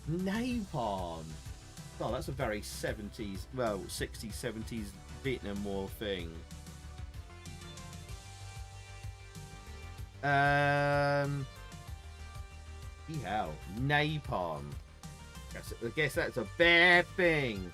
B: Napalm. Oh, that's a very 70s, well, 60s, 70s Vietnam War thing. Hell, napalm. I guess that's a bad thing.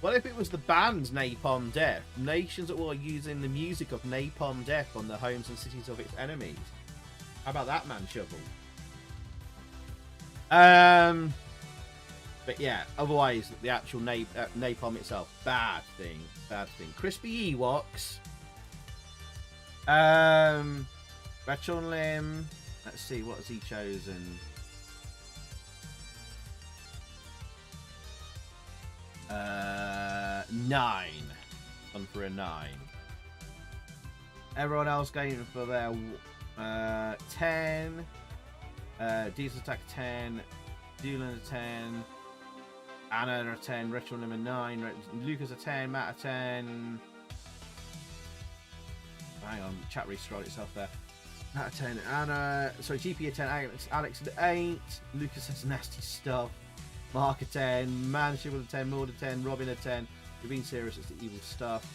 B: What if it was the band's Napalm Death? Nations at war using the music of Napalm Death on the homes and cities of its enemies. How about that, man shovel? But yeah, otherwise the actual napalm itself, bad thing, bad thing. Crispy Ewoks. Retron Limb. Let's see, what has he chosen? 9. On for a 9. Everyone else going for their 10. Diesel Attack 10. Dylan a 10. Anna a 10. Retro Limb a 9. Lucas a 10. Matt a 10. Hang on, chat rescrolled itself there. Matt a 10. Anna. Sorry, GP a 10. Alex an 8. Lucas has nasty stuff. Mark a 10, Man Shield a 10, Maud a 10, Robin a 10. You're being serious, it's the evil stuff.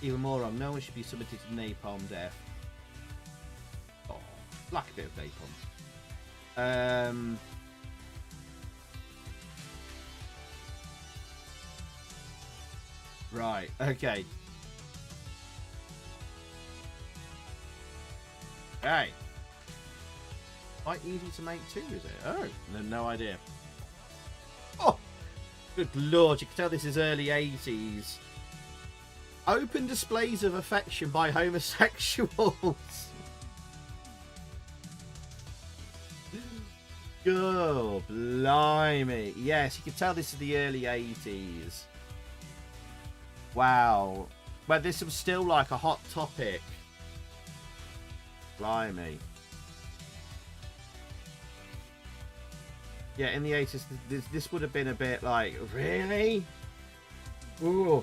B: Even more wrong, no one should be submitted to Napalm Death. Oh, like a bit of napalm. Right, okay. Okay. Quite easy to make too, is it? Oh, no idea. Oh, good lord, you can tell this is early 80s. Open displays of affection by homosexuals. Oh, blimey. Yes, you can tell this is the early 80s. Wow. But this was still like a hot topic. Blimey. Yeah, in the 80s, this would have been a bit like, really? Oh,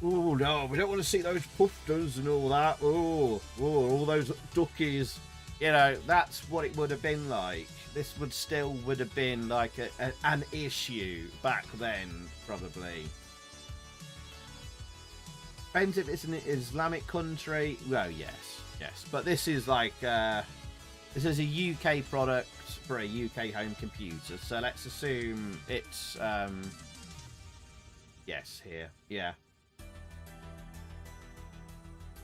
B: no, we don't want to see those pufters and all that. Oh, all those duckies. You know, that's what it would have been like. This would have been like an issue back then, probably. Depends if it's an Islamic country. Well, yes. But this is like, this is a UK product for a UK home computer, so let's assume it's yes, here. Yeah.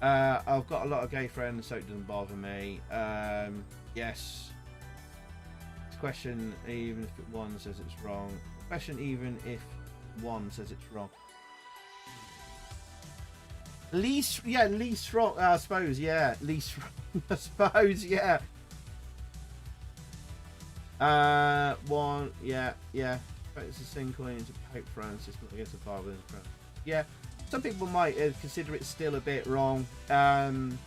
B: I've got a lot of gay friends, so it doesn't bother me. Yes. Question, even if one says it's wrong. Question, even if one says it's wrong. Least wrong, I suppose, yeah. Least wrong, I suppose, yeah. One, yeah. It's a sin coin into Pope Francis, not against the Bible. Yeah, some people might consider it still a bit wrong. Again,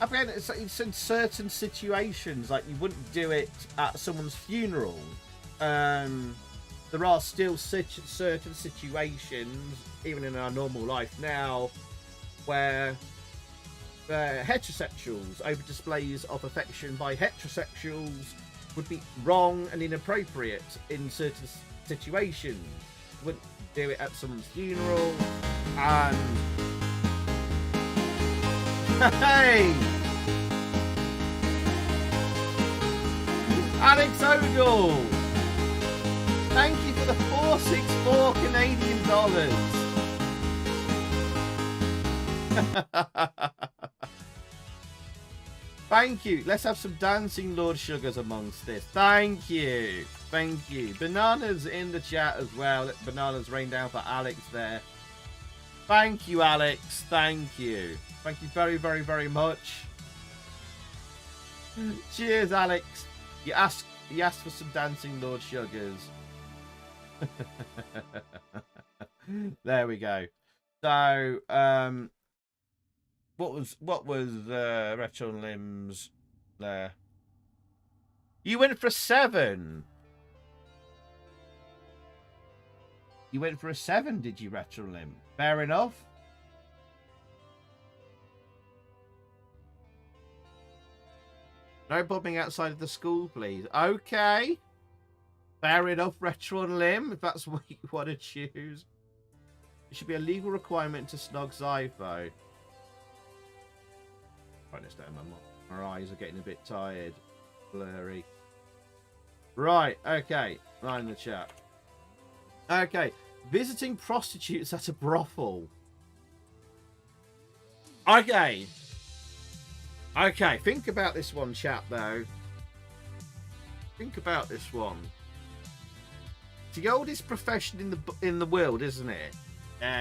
B: it's in certain situations, like you wouldn't do it at someone's funeral. There are still certain situations, even in our normal life now, where heterosexuals, over displays of affection by heterosexuals, would be wrong and inappropriate in certain situations. You wouldn't do it at someone's funeral. And hey, Alex Ogle, thank you for the 464 Canadian dollars. Thank you. Let's have some dancing Lord Sugars amongst this. Thank you. Bananas in the chat as well. Bananas rain down for Alex there. Thank you, Alex. Thank you. Thank you very, very, very much. Cheers, Alex. You asked for some dancing Lord Sugars. There we go. So, what was Retro Limbs there? You went for a 7. You went for a 7, did you, Retro Limb? Fair enough. No bombing outside of the school, please. Okay. Fair enough, Retro Limb, if that's what you want to choose. It should be a legal requirement to snog Zypho. Write this down, my eyes are getting a bit tired. Blurry. Right, okay. Line in the chat. Okay. Visiting prostitutes at a brothel. Okay. Okay, think about this one, chat, though. Think about this one. It's the oldest profession in the world, isn't it?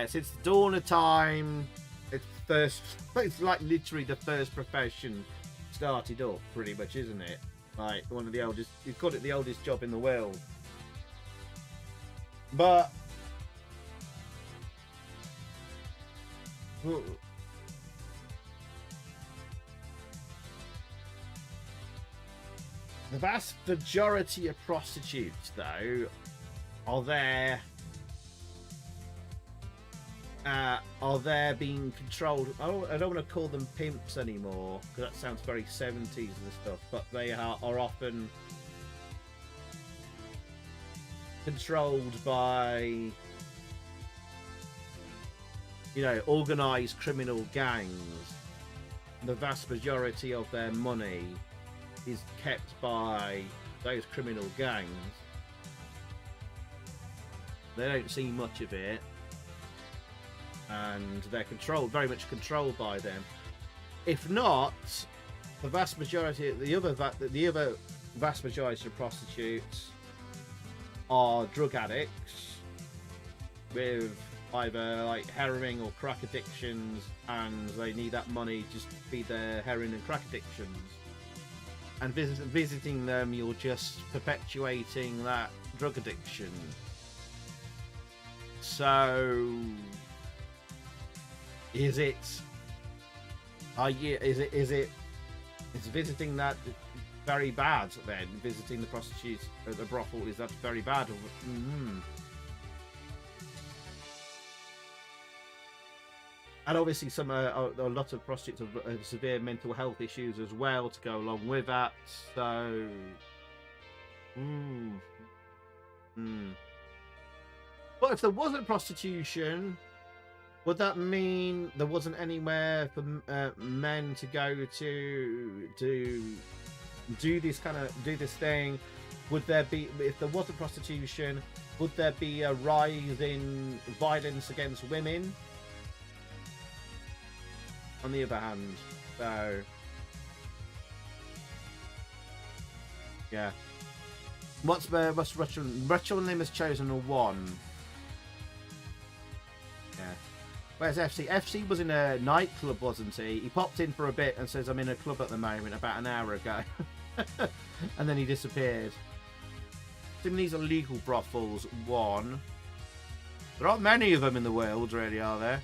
B: Since the dawn of time, it's like literally the first profession started up, pretty much, isn't it? Like one of the oldest. You've got it the oldest job in the world. But the vast majority of prostitutes, though, are there being controlled. I don't want to call them pimps anymore because that sounds very 70s and stuff, but they are often controlled by, you know, organized criminal gangs. The vast majority of their money is kept by those criminal gangs. They don't see much of it, and they're very much controlled by them. If not, the vast majority, the other vast majority of prostitutes are drug addicts with either like heroin or crack addictions, and they need that money just to feed their heroin and crack addictions. And visiting them, you're just perpetuating that drug addiction. So, is visiting that very bad then? Visiting the prostitutes at the brothel, is that very bad? And obviously a lot of prostitutes have severe mental health issues as well to go along with that. So, But if there wasn't prostitution, would that mean there wasn't anywhere for men to go to do this thing? Would there be, if there wasn't prostitution, would there be a rise in violence against women? On the other hand, so yeah. What's Retro Lim has chosen a 1. Yeah. Where's FC? FC was in a nightclub, wasn't he? He popped in for a bit and says, I'm in a club at the moment, about an hour ago. And then he disappeared. Some of these are legal brothels. 1. There aren't many of them in the world, really, are there?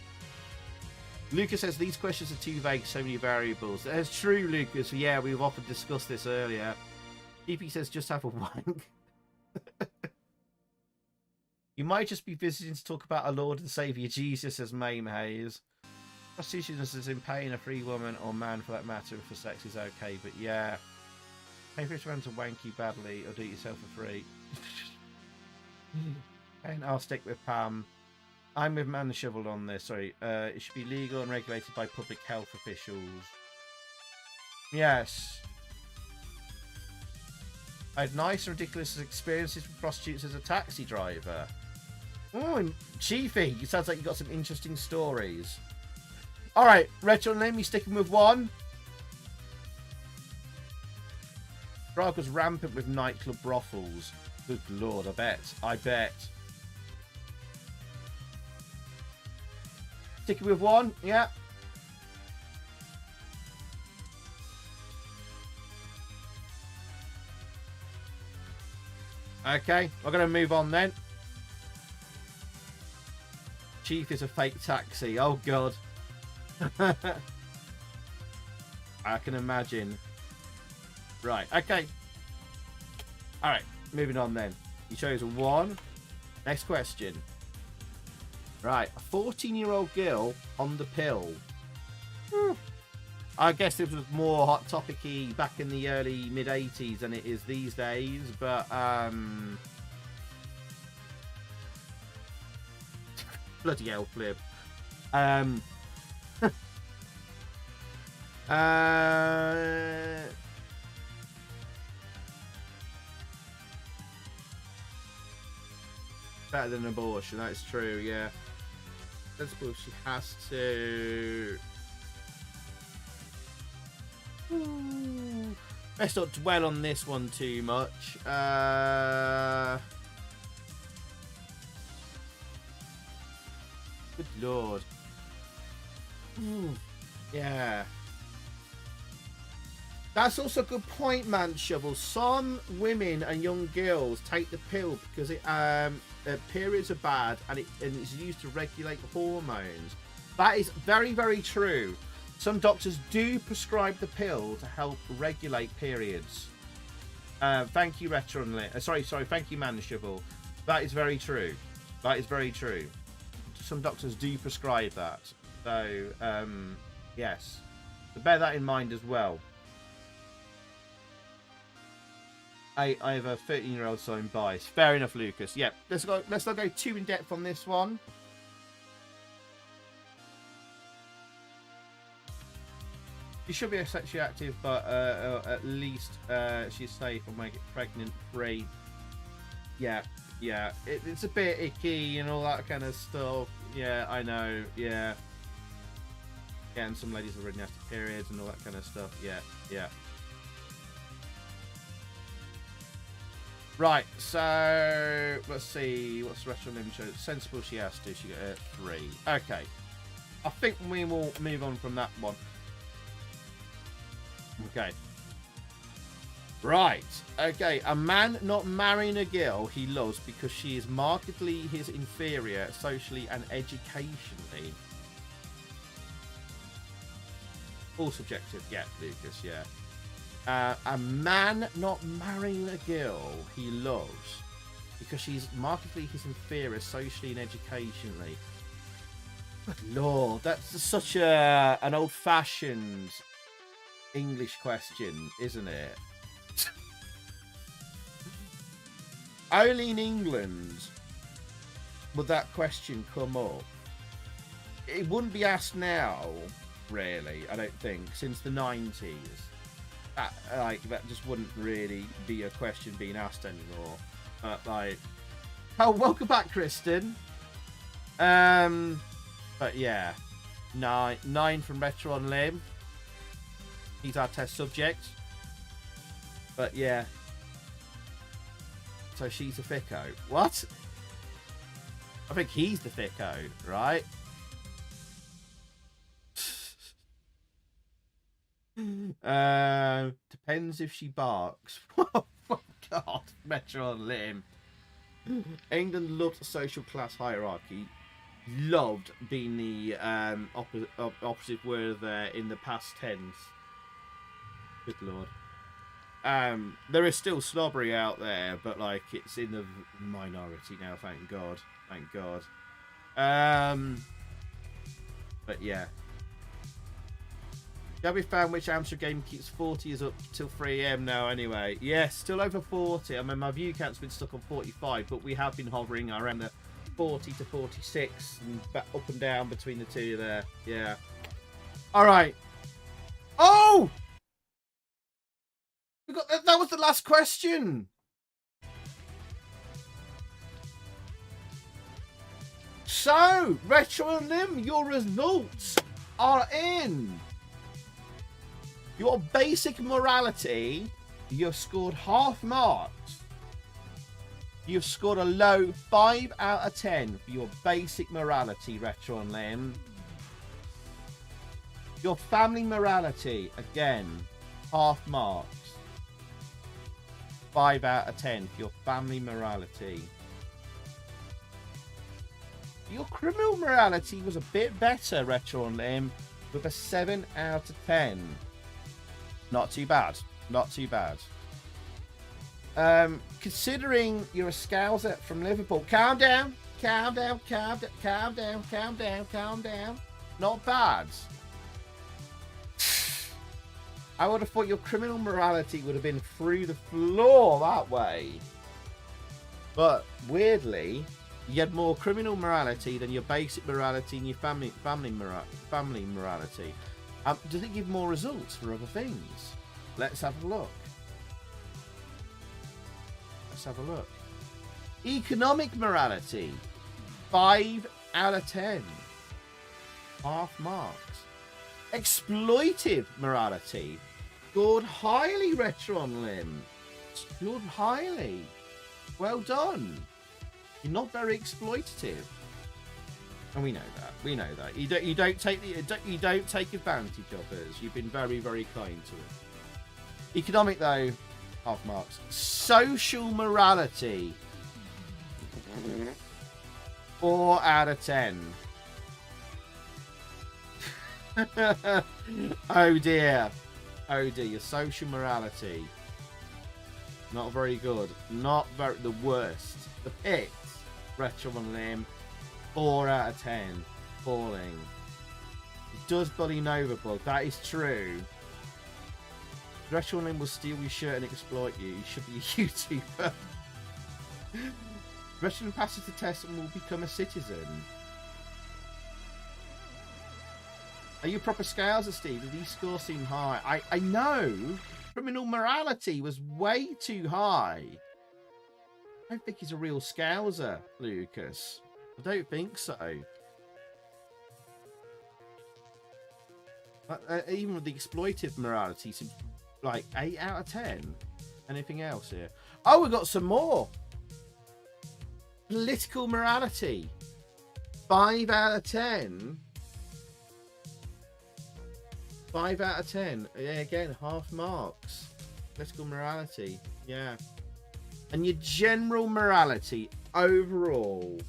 B: Lucas says, these questions are too vague, so many variables. That's true, Lucas. Yeah, we've often discussed this earlier. EP says, just have a wank. You might just be visiting to talk about our Lord and Saviour Jesus, says Mame Hayes. Prostitution is in paying a free woman or man for that matter for sex is okay, but yeah. Pay for it to wank you badly or do it yourself for free. And I'll stick with Pam. I'm with Man Shovel on this. Sorry. It should be legal and regulated by public health officials. Yes. I had nice and ridiculous experiences with prostitutes as a taxi driver. Oh, Chiefy, it sounds like you got some interesting stories. Alright, Retro Lim, you sticking with 1? Prague was rampant with nightclub brothels. Good lord, I bet. Sticking with 1, yeah. Okay, we're going to move on then. Chief is a fake taxi. Oh, God. I can imagine. Right, okay. All right, moving on then. You chose a 1. Next question. Right, a 14-year-old girl on the pill. I guess this was more hot topic-y back in the early mid-80s than it is these days, but bloody hell, Flip. Better than abortion, that's true, yeah. Sensible, she has to. Let's not dwell on this one too much. Good lord. Yeah. That's also a good point, man, Shovel. Some women and young girls take the pill because periods are bad and it's used to regulate hormones. That is very, very true. Some doctors do prescribe the pill to help regulate periods. Thank you, Retron. Sorry. Thank you, Man Shovel. That is very true. That is very true. Some doctors do prescribe that. So, yes. So bear that in mind as well. I have a 13-year-old, so I'm biased. Fair enough, Lucas. Yep. Let's not go too in depth on this one. She should be sexually active, but at least she's safe and won't get pregnant free. Yeah. It's a bit icky and all that kind of stuff. Yeah, I know. Yeah. And some ladies already nasty periods and all that kind of stuff. Yeah. Right, so let's see. What's the restaurant name show? Sensible she has to. She got a 3. Okay. I think we will move on from that one. Okay. Right. Okay. A man not marrying a girl he loves because she is markedly his inferior socially and educationally. All subjective. Yeah, Lucas. Yeah. A man not marrying a girl he loves because she's markedly his inferior socially and educationally. Good Lord, that's such an old-fashioned English question, isn't it? Only in England would that question come up. It wouldn't be asked now, really, I don't think, since the 90s. That just wouldn't really be a question being asked anymore. Oh, welcome back, Kristen. But yeah, 9 from Retro on Limb. He's our test subject. But yeah, so she's a thicko. What? I think he's the thicko, right? Depends if she barks. Oh God, Metro on Limb. England loved the social class hierarchy. Loved being the opposite word there in the past tense. Good Lord. There is still snobbery out there, but like it's in the minority now. Thank God. Thank God. But yeah. Shall we found which Amstrad game keeps 40 is up till 3 AM now anyway? Yes, still over 40. I mean, my view count's been stuck on 45, but we have been hovering around the 40 to 46 and up and down between the two there. Yeah. All right. Oh! We got that was the last question. So, Retro and Limb, your results are in. Your basic morality, you've scored half marks. You've scored a low 5 out of 10 for your basic morality, Retro and Limb. Your family morality, again, half marks. 5 out of 10 for your family morality. Your criminal morality was a bit better, Retro and Lim, with a 7 out of 10. Not too bad. Not too bad. Considering you're a Scouser from Liverpool, calm down, calm down, calm down, calm down, calm down, calm down. Not bad. I would have thought your criminal morality would have been through the floor that way. But weirdly, you had more criminal morality than your basic morality and your family morality. Does it give more results for other things? Let's have a look. Let's have a look. Economic morality, 5 out of 10. Half marks. Exploitive morality, scored highly, Retron Lim. Scored highly. Well done. You're not very exploitative, and we know that. We know that. You don't take advantage of us. You've been very, very kind to us. Economic though, half marks. Social morality, 4 out of 10. Oh dear. Oh dear, your social morality. Not very good. Not very, the worst. The pit. Retro and Lim. 4 out of 10. Falling. It does bully Novabug. That is true. Retro and Lim will steal your shirt and exploit you. You should be a YouTuber. Retro and passes the test and will become a citizen. Are you a proper Scouser, Steve? Did these scores seem high? I know. Criminal morality was way too high. I don't think he's a real Scouser, Lucas. I don't think so. Even with the exploitive morality, seems like 8 out of 10. Anything else here? Oh, we've got some more. Political morality, 5 out of 10. 5 out of 10. Yeah, again, half marks. Political morality. Yeah. And your general morality overall,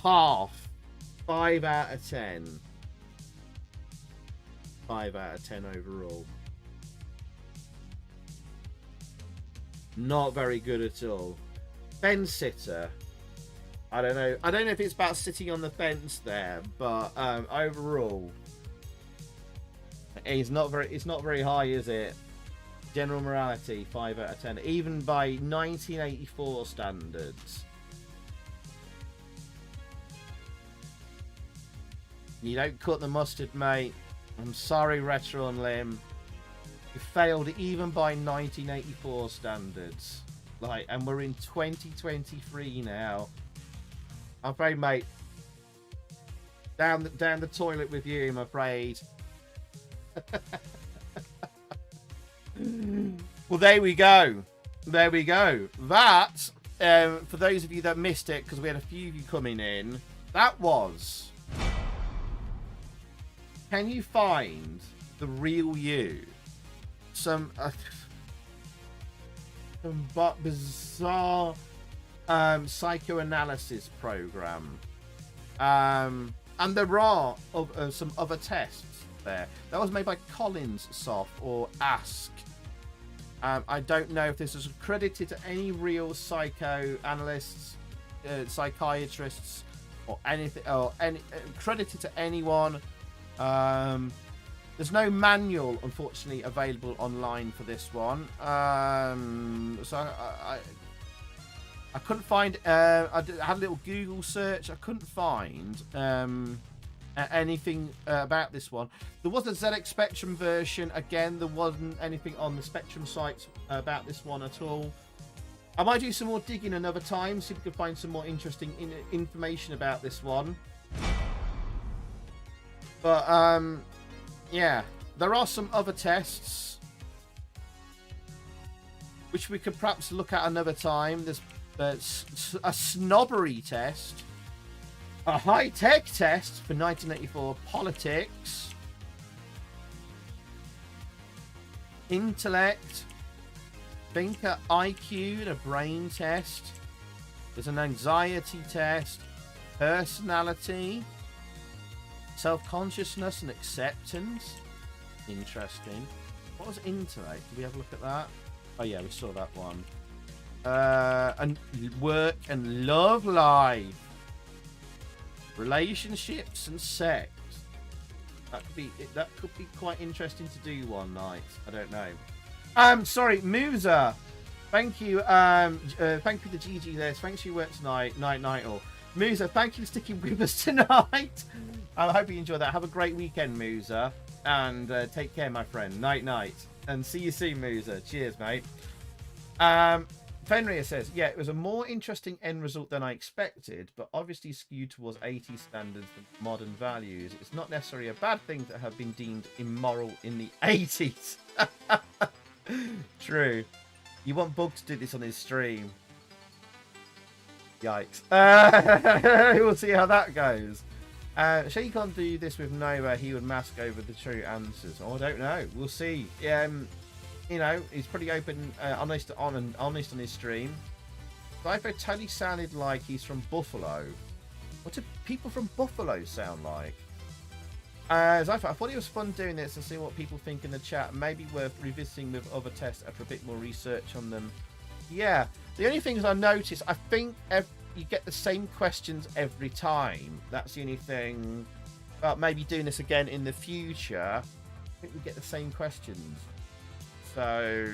B: half. 5 out of 10. 5 out of 10 overall. Not very good at all. Fence sitter. I don't know. I don't know if it's about sitting on the fence there, but overall, it's not very high, is it? General morality, 5 out of 10, even by 1984 standards. You don't cut the mustard, mate. I'm sorry, Retro and Lim. You failed even by 1984 standards. Like, and we're in 2023 now. I'm afraid, mate. Down the toilet with you, I'm afraid. Well, there we go. There we go. That, for those of you that missed it, because we had a few of you coming in, that was... Can you find the real you? Some bizarre psychoanalysis program. And there are some other tests there. That was made by Collins Soft or Ask. I don't know if this is accredited to any real psychoanalysts, psychiatrists, or anything, or any credited to anyone. There's no manual, unfortunately, available online for this one. So I couldn't find. I had a little Google search. I couldn't find anything about this one. There was a ZX Spectrum version. Again, there wasn't anything on the Spectrum sites about this one at all. I might do some more digging another time, see if we can find some more interesting information about this one. But yeah, there are some other tests which we could perhaps look at another time. There's a snobbery test, a high-tech test for 1984 politics, intellect, think a IQ and a brain test. There's an anxiety test, personality, self-consciousness and acceptance. Interesting. What was intellect? Did we have a look at that? Oh yeah, we saw that one. And work and love life. Relationships and sex. That could be quite interesting to do one night. I don't know. Sorry, Musa. Thank you. Thank you for the GG list. Thanks for your work tonight. Night all. Musa, thank you for sticking with us tonight. I hope you enjoyed that. Have a great weekend, Musa. And take care, my friend. Night. And see you soon, Musa. Cheers, mate. Fenrir says, yeah, it was a more interesting end result than I expected, but obviously skewed towards 80s standards and modern values. It's not necessarily a bad thing to have been deemed immoral in the 80s. True. You want Bug to do this on his stream. Yikes. We'll see how that goes. Sure you can't do this with Nova. He would mask over the true answers. Oh, I don't know. We'll see. You know, he's pretty open, honest on his stream. Zypho totally sounded like he's from Buffalo. What do people from Buffalo sound like? Zypho, I thought it was fun doing this and seeing what people think in the chat. Maybe worth revisiting with other tests after a bit more research on them. Yeah, the only things I noticed, I think you get the same questions every time. That's the only thing. Maybe doing this again in the future, I think we get the same questions. So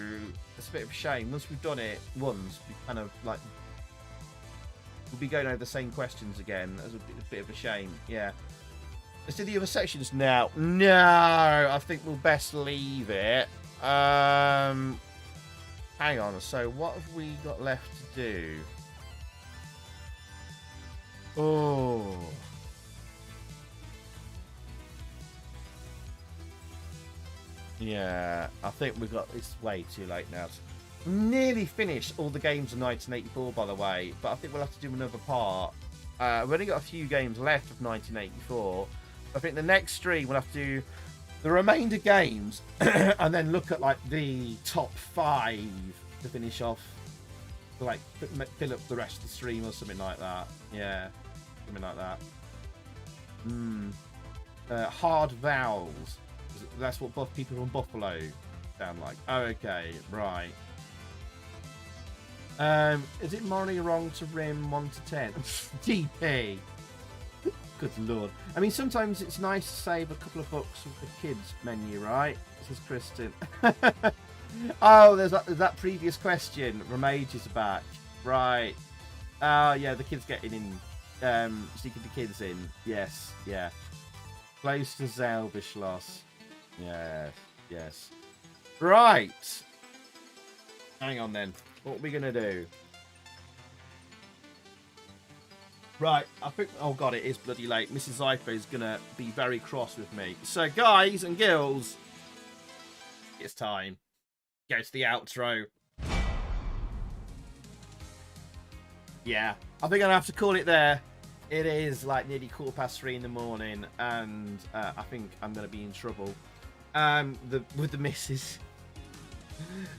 B: it's a bit of a shame. Once we've done it once, we kind of like we'll be going over the same questions again. That's a bit of a shame. Yeah. Let's do the other sections now. No, I think we'll best leave it. Hang on. So what have we got left to do? Oh. Yeah, I think we've got this way too late now. Nearly finished all the games of 1984, by the way, but I think we'll have to do another part. We've only got a few games left of 1984. I think the next stream we'll have to do the remainder games and then look at like the top 5 to finish off, like fill up the rest of the stream or something like that. Yeah, something like that. Hard vowels. That's what people from Buffalo sound like. Oh, okay, right. Is it morally wrong to rim 1 to 10? DP. Good lord. I mean, sometimes it's nice to save a couple of bucks with the kids menu, right? This is Kristen. Oh, there's that previous question. Ramage is back. Right. Oh, yeah, the kids getting in. Sneaking the kids in. Yes, yeah. Close to Zauberschloss. Yes. Right. Hang on then. What are we going to do? Right, I think... Oh, God, it is bloody late. Mrs. Zypher is going to be very cross with me. So, guys and girls, it's time. Go to the outro. Yeah, I think I'm going to have to call it there. It is like nearly 3:15 in the morning, and I think I'm going to be in trouble with the missus.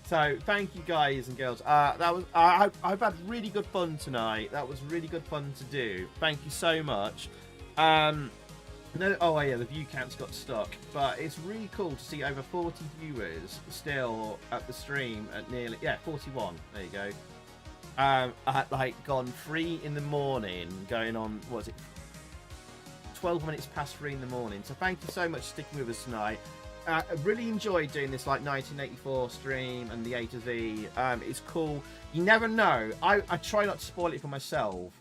B: So thank you guys and girls. That was I've had really good fun tonight. That was really good fun to do. Thank you so much. No, oh yeah, the view count's got stuck, but it's really cool to see over 40 viewers still at the stream at nearly 41. There you go. I had like gone 3 in the morning, going on, what was it, 12 minutes past 3 in the morning. So thank you so much for sticking with us tonight. I really enjoyed doing this like 1984 stream and the A to Z. It's cool. You never know. I try not to spoil it for myself.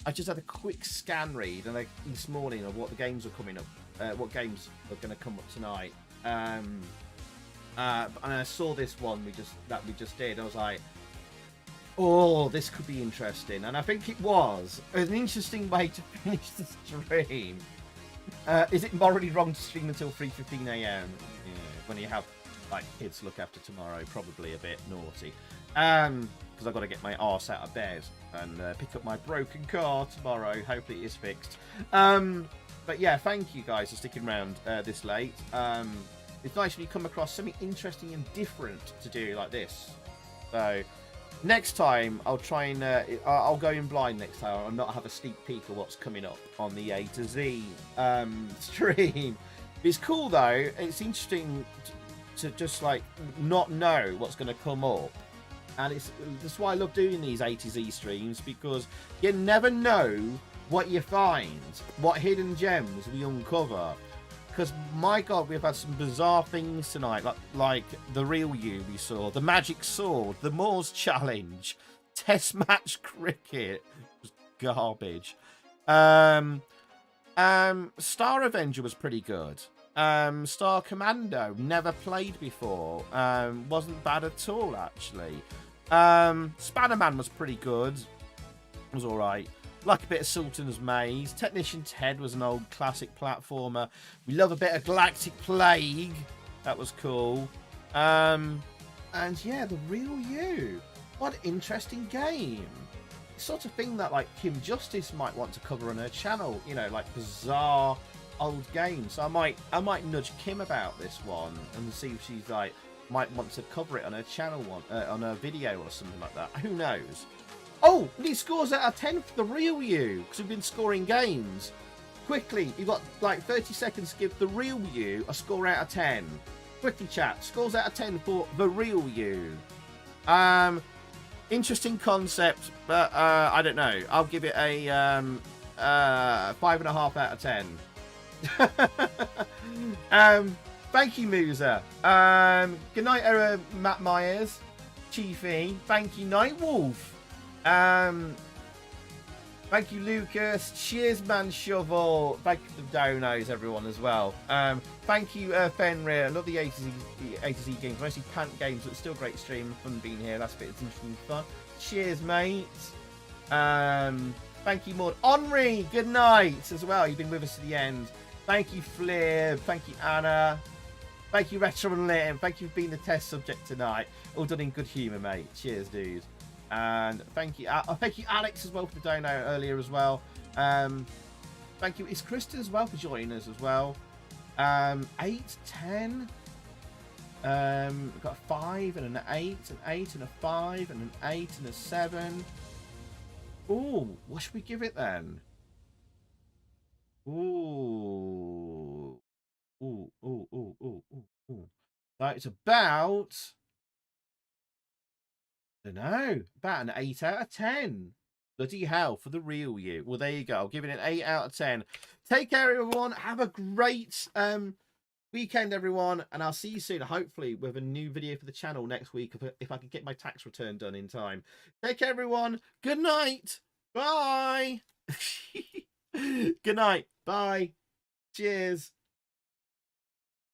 B: I just had a quick scan read and this morning of what the games are coming up, what games are going to come up tonight. And I saw this one that we just did. I was like, oh, this could be interesting, and I think it was an interesting way to finish the stream. Is it morally wrong to stream until 3:15 AM? Yeah, when you have like kids to look after tomorrow, probably a bit naughty. Because I've got to get my arse out of bed and pick up my broken car tomorrow. Hopefully it is fixed. But yeah, thank you guys for sticking around this late. It's nice when you come across something interesting and different to do like this. So next time I'll try and I'll go in blind next time. I'll not have a sneak peek of what's coming up on the A to Z stream. It's cool though. It's interesting to just like not know what's going to come up, and that's why I love doing these A to Z streams, because you never know what you find, what hidden gems we uncover. Because my God, we've had some bizarre things tonight, like the real you we saw, the magic sword, the Moors challenge, test match cricket, just garbage. Star Avenger was pretty good. Star Commando, never played before, wasn't bad at all actually. Spannerman was pretty good, was all right. Like a bit of Sultan's Maze. Technician Ted was an old classic platformer. We love a bit of Galactic Plague. That was cool. And yeah, the real you. What an interesting game. Sort of thing that like Kim Justice might want to cover on her channel. You know, like bizarre old games. So I might nudge Kim about this one and see if she's like might want to cover it on her channel on her video or something like that. Who knows? Oh, and he scores out of 10 for the real you, because we've been scoring games. Quickly, you've got like 30 seconds to give the real you a score out of 10. Quickly, chat. Scores out of 10 for the real you. Interesting concept, but I don't know. I'll give it a 5.5 out of 10. Thank you, Musa. Good night, Matt Myers, Chiefy. Thank you, Nightwolf. Thank you, Lucas. Cheers, man. Shovel. Thank you for the donos, everyone, as well. Thank you, Fenrir. I love the A to Z games, mostly pant games, but still great stream. Fun being here. Last bit is interesting fun. Cheers, mate. Thank you, Maud. Henri, good night as well. You've been with us to the end. Thank you, Flair. Thank you, Anna. Thank you, Retro and Lim. Thank you for being the test subject tonight. All done in good humour, mate. Cheers, dude. And thank you Alex as well for the dono earlier as well. Thank you, it's Kristen as well for joining us as well. 8, 10. We've got a 5 and an 8, an 8 and a 5 and an 8 and a 7. Ooh, what should we give it then? Ooh. That is about, I don't know, about an 8 out of 10. Bloody hell, for the real you. Well, there you go. I'll give it an 8 out of 10. Take care, everyone. Have a great weekend, everyone. And I'll see you soon, hopefully, with a new video for the channel next week, if I can get my tax return done in time. Take care, everyone. Good night. Bye. Good night. Bye. Cheers.